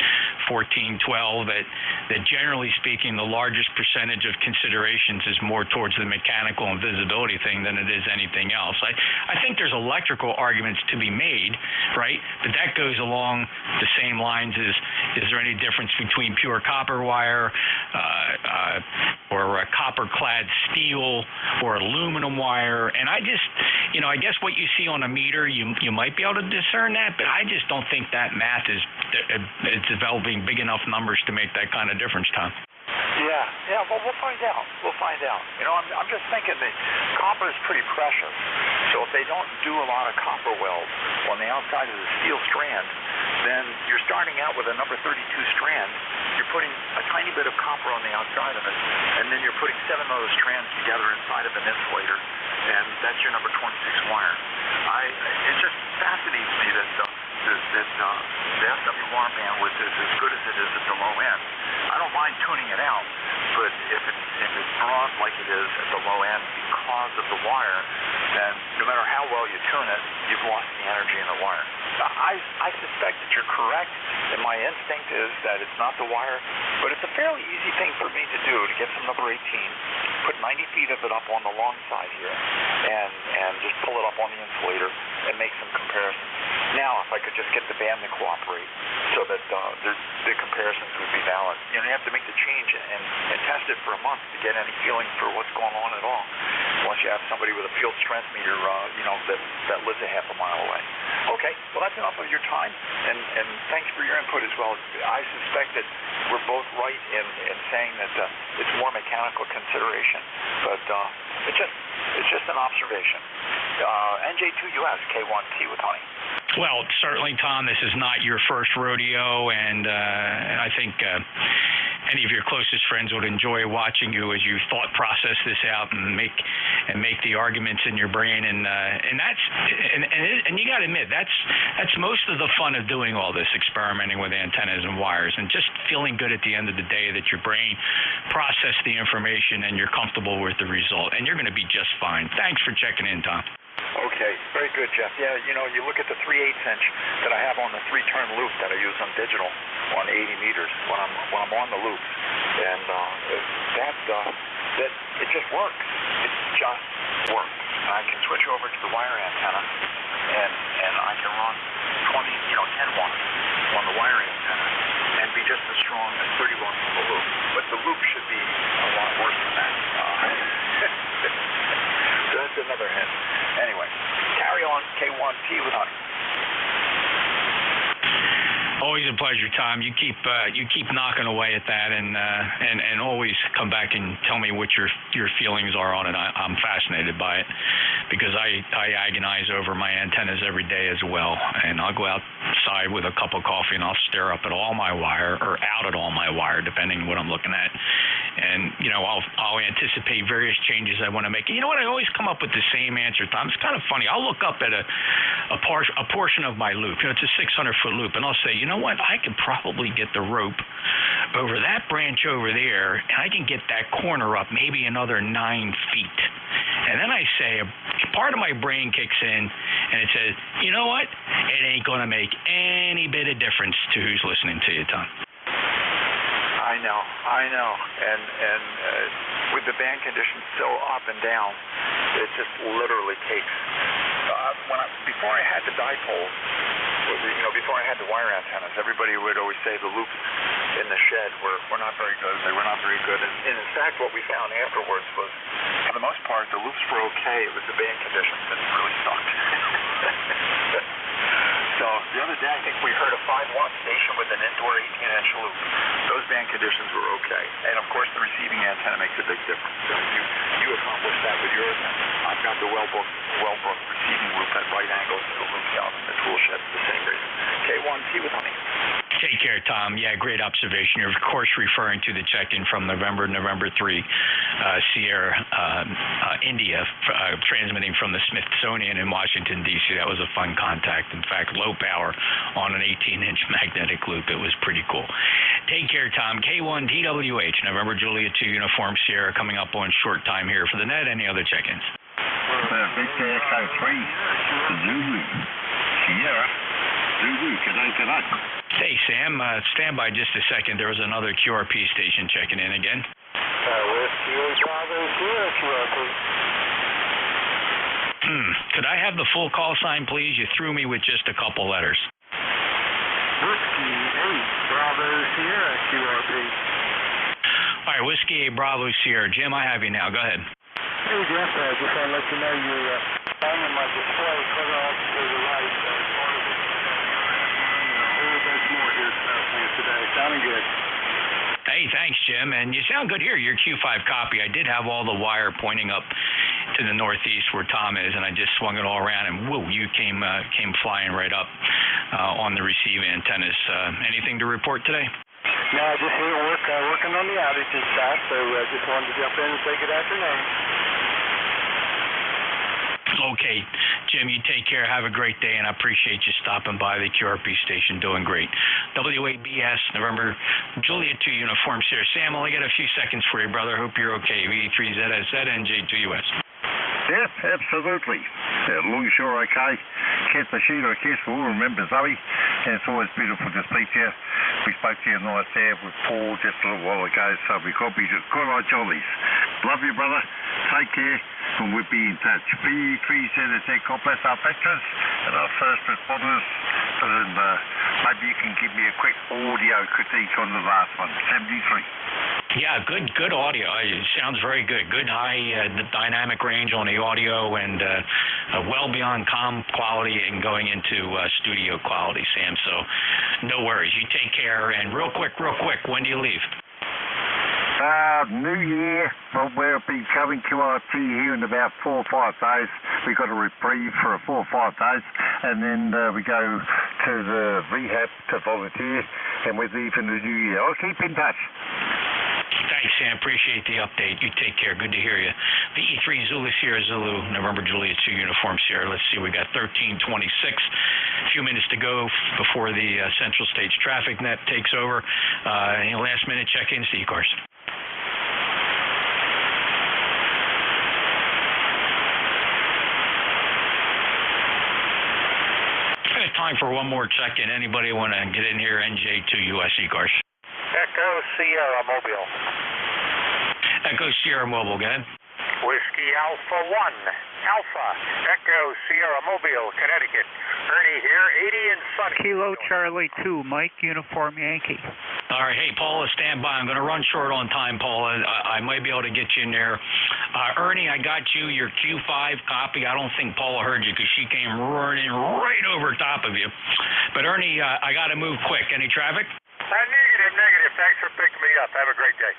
14, 12, that generally speaking, the largest percentage of considerations is more towards the mechanical and visibility thing than it is anything else. I think there's electrical arguments to be made, right? But that goes along the same lines as, is there any difference between pure copper wire, or copper-clad steel, or aluminum wire? And I just, I guess what you see on a meter, you might be able to discern that, but I just don't think that math is developing big enough numbers to make that kind of difference, Tom. Yeah, well, we'll find out. I'm just thinking that copper is pretty precious. So if they don't do a lot of copper weld on the outside of the steel strand, then you're starting out with a number 32 strand. You're putting a tiny bit of copper on the outside of it, and then you're putting 7 of those strands together inside of an insulator, and that's your number 26 wire. It just fascinates me that the SWR bandwidth is as good as it is at the low end. I don't mind tuning it out, but if it's broad like it is at the low end because cause of the wire, then no matter how well you tune it, you've lost the energy in the wire. I suspect that you're correct, and my instinct is that it's not the wire, but it's a fairly easy thing for me to do to get some number 18, put 90 feet of it up on the long side here, and just pull it up on the insulator and make some comparisons. Now, if I could just get the band to cooperate so that the comparisons would be valid. You have to make the change and test it for a month to get any feeling for what's going on at all. Unless you have somebody with a field strength meter, that lives a half a mile away. Okay, well, that's enough of your time, and thanks for your input as well. I suspect that we're both right in saying that it's more mechanical consideration, but it's just an observation. NJ2US, K1T with honey. Well, certainly, Tom, this is not your first rodeo, and I think any of your closest friends would enjoy watching you as you thought process this out and make the arguments in your brain, and you got to admit that's most of the fun of doing all this, experimenting with antennas and wires, and just feeling good at the end of the day that your brain processed the information and you're comfortable with the result, and you're going to be just fine. Thanks for checking in, Tom. Okay, very good, Jeff. Yeah, you look at the 3/8" that I have on the 3-turn loop that I use on digital on 80 meters when I'm on the loops, and that it just works. It just works. And I can switch over to the wire antenna, and I can run 10 watts on the wire antenna and be just as strong as 30 watts on the loop. But the loop should be a lot worse than that. So that's another hint. Anyway, carry on, K1T with honey. Always a pleasure, Tom. You keep knocking away at that, and always come back and tell me what your feelings are on it. I'm fascinated by it because I agonize over my antennas every day as well, and I'll go outside with a cup of coffee and I'll stare up at all my wire or out at all my wire, depending on what I'm looking at, and I'll anticipate various changes I want to make. You know what? I always come up with the same answer, Tom. It's kind of funny. I'll look up at a portion of my loop. It's a 600-foot loop, and I'll say, you know what? I could probably get the rope over that branch over there, and I can get that corner up maybe another 9 feet. And then I say, part of my brain kicks in, and it says, you know what? It ain't going to make any bit of difference to who's listening to you, Tom. I know, and with the band conditions so up and down, it just literally takes. Before I had the dipoles, before I had the wire antennas, everybody would always say the loops in the shed were not very good. They were not very good, and in fact, what we found afterwards was, for the most part, the loops were okay. It was the band conditions that really sucked. So the other day, I think we heard a 5-watt station with an indoor 18-inch loop. Those band conditions were okay. And, of course, the receiving antenna makes a big difference. So you accomplished that with yours. I've got the Wellbrook receiving loop at right angles to the loops out in the tool shed for the same reason. K1T with honey. Take care, Tom. Yeah, great observation. You're, of course, referring to the check-in from November 3, Sierra, India, transmitting from the Smithsonian in Washington, D.C. That was a fun contact. In fact, low power on an 18-inch magnetic loop. It was pretty cool. Take care, Tom. K1TWH, November Juliet 2 Uniform Sierra, coming up on short time here for the net. Any other check-ins? Victor Echo 3, Zulu, Sierra, Zulu, Cadet. Hey, Sam, stand by just a second. There was another QRP station checking in again. Could I have the full call sign, please? You threw me with just a couple letters. Whiskey 8 Bravo Sierra QRP. All right, Whiskey 8 Bravo Sierra. Jim, I have you now. Go ahead. Hey, Jeff, I just want to let you know you're finding my display cut off to the right. Today. Sounding good. Hey, thanks, Jim. And you sound good here. Your Q5 copy. I did have all the wire pointing up to the northeast where Tom is, and I just swung it all around, and whoa, you came flying right up on the receive antennas. Anything to report today? No, just here working on the outage and stuff, so I just wanted to jump in and say good afternoon. Okay, Jim, you take care. Have a great day, and I appreciate you stopping by the QRP station. Doing great. WABS, November Juliet 2 Uniform Sierra. Sam, only got a few seconds for you, brother. Hope you're okay. V3ZSZ, NJ2US. Yes, absolutely. Long and short, okay. Kat Machida, I guess we'll all remember Zoe, and it's always beautiful to speak to you. We spoke to you nice there with Paul just a little while ago, so we got our jollies. Love you, brother. Take care, and we'll be in touch. B3ZSA, God bless our veterans and our first responders, and maybe you can give me a quick audio critique on the last one, 73. Yeah, good audio. It sounds very good. Good high dynamic range on the audio, and well beyond comm quality and going into studio quality, Sam. So no worries. You take care. And real quick, when do you leave? New Year, but we'll be coming to our tea here in about 4 or 5 days. We've got a reprieve for 4 or 5 days, and then we go to the rehab to volunteer, and we leave in the new year. I'll keep in touch. Thanks, Sam. Appreciate the update. You take care. Good to hear you. The E3 Zulu Sierra Zulu, November Juliet 2 Uniform Sierra. Let's see, we got 1326. A few minutes to go before the Central States traffic net takes over. Any last minute check-ins to ECARS? Time for one more check-in. Anybody want to get in here? NJ2US ECARS. Echo Sierra Mobile. Echo Sierra Mobile, go ahead. Whiskey Alpha 1, Alpha, Echo Sierra Mobile, Connecticut. Ernie here, 80 and sunny. Kilo Charlie 2, Mike, Uniform Yankee. All right, hey, Paula, stand by. I'm going to run short on time, Paula. I might be able to get you in there. Ernie, I got you your Q5 copy. I don't think Paula heard you because she came running right over top of you. But, Ernie, I got to move quick. Any traffic? Negative. Thanks for picking me up. Have a great day.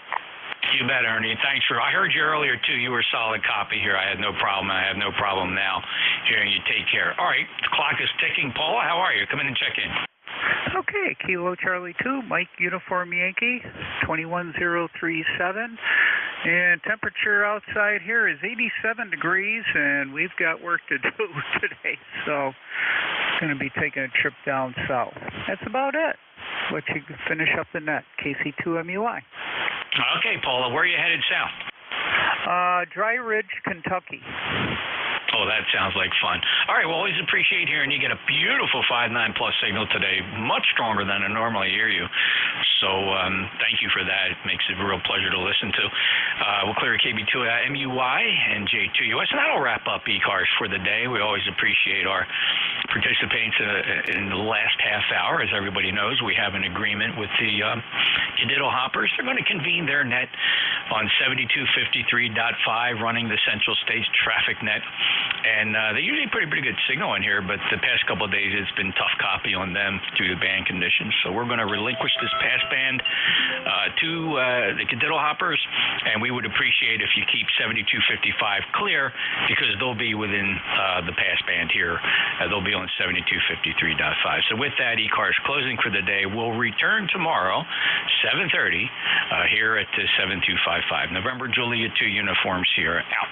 You bet, Ernie. Thanks for. I heard you earlier too. You were a solid copy here. I had no problem. I have no problem now hearing you. Take care. All right, the clock is ticking. Paula, how are you? Come in and check in. Okay, Kilo Charlie 2, Mike, Uniform Yankee, 21037. And temperature outside here is 87 degrees, and we've got work to do today. So, going to be taking a trip down south. That's about it. Let you finish up the net. KC2MUI. Okay, Paula, where are you headed south? Dry Ridge, Kentucky. Oh, that sounds like fun. All right, well, always appreciate hearing you get a beautiful 5.9 plus signal today, much stronger than I normally hear you. So thank you for that. It makes it a real pleasure to listen to. We'll clear KB2 MUI and NJ2US, and that'll wrap up ECARS for the day. We always appreciate our participants in the last half hour. As everybody knows, we have an agreement with the Cadiddle Hoppers. They're going to convene their net on 7253.5, running the Central States traffic net. And they usually put a pretty good signal in here, but the past couple of days it's been tough copy on them due to band conditions. So we're going to relinquish this pass band to the Cadiddle Hoppers, and we would appreciate if you keep 7255 clear because they'll be within the pass band here. They'll be on 7253.5. So with that, ECARS closing for the day. We'll return tomorrow, 7:30, here at 7255. November Juliet 2 Uniform Sierra out.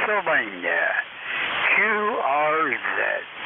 Pennsylvania. QRZ.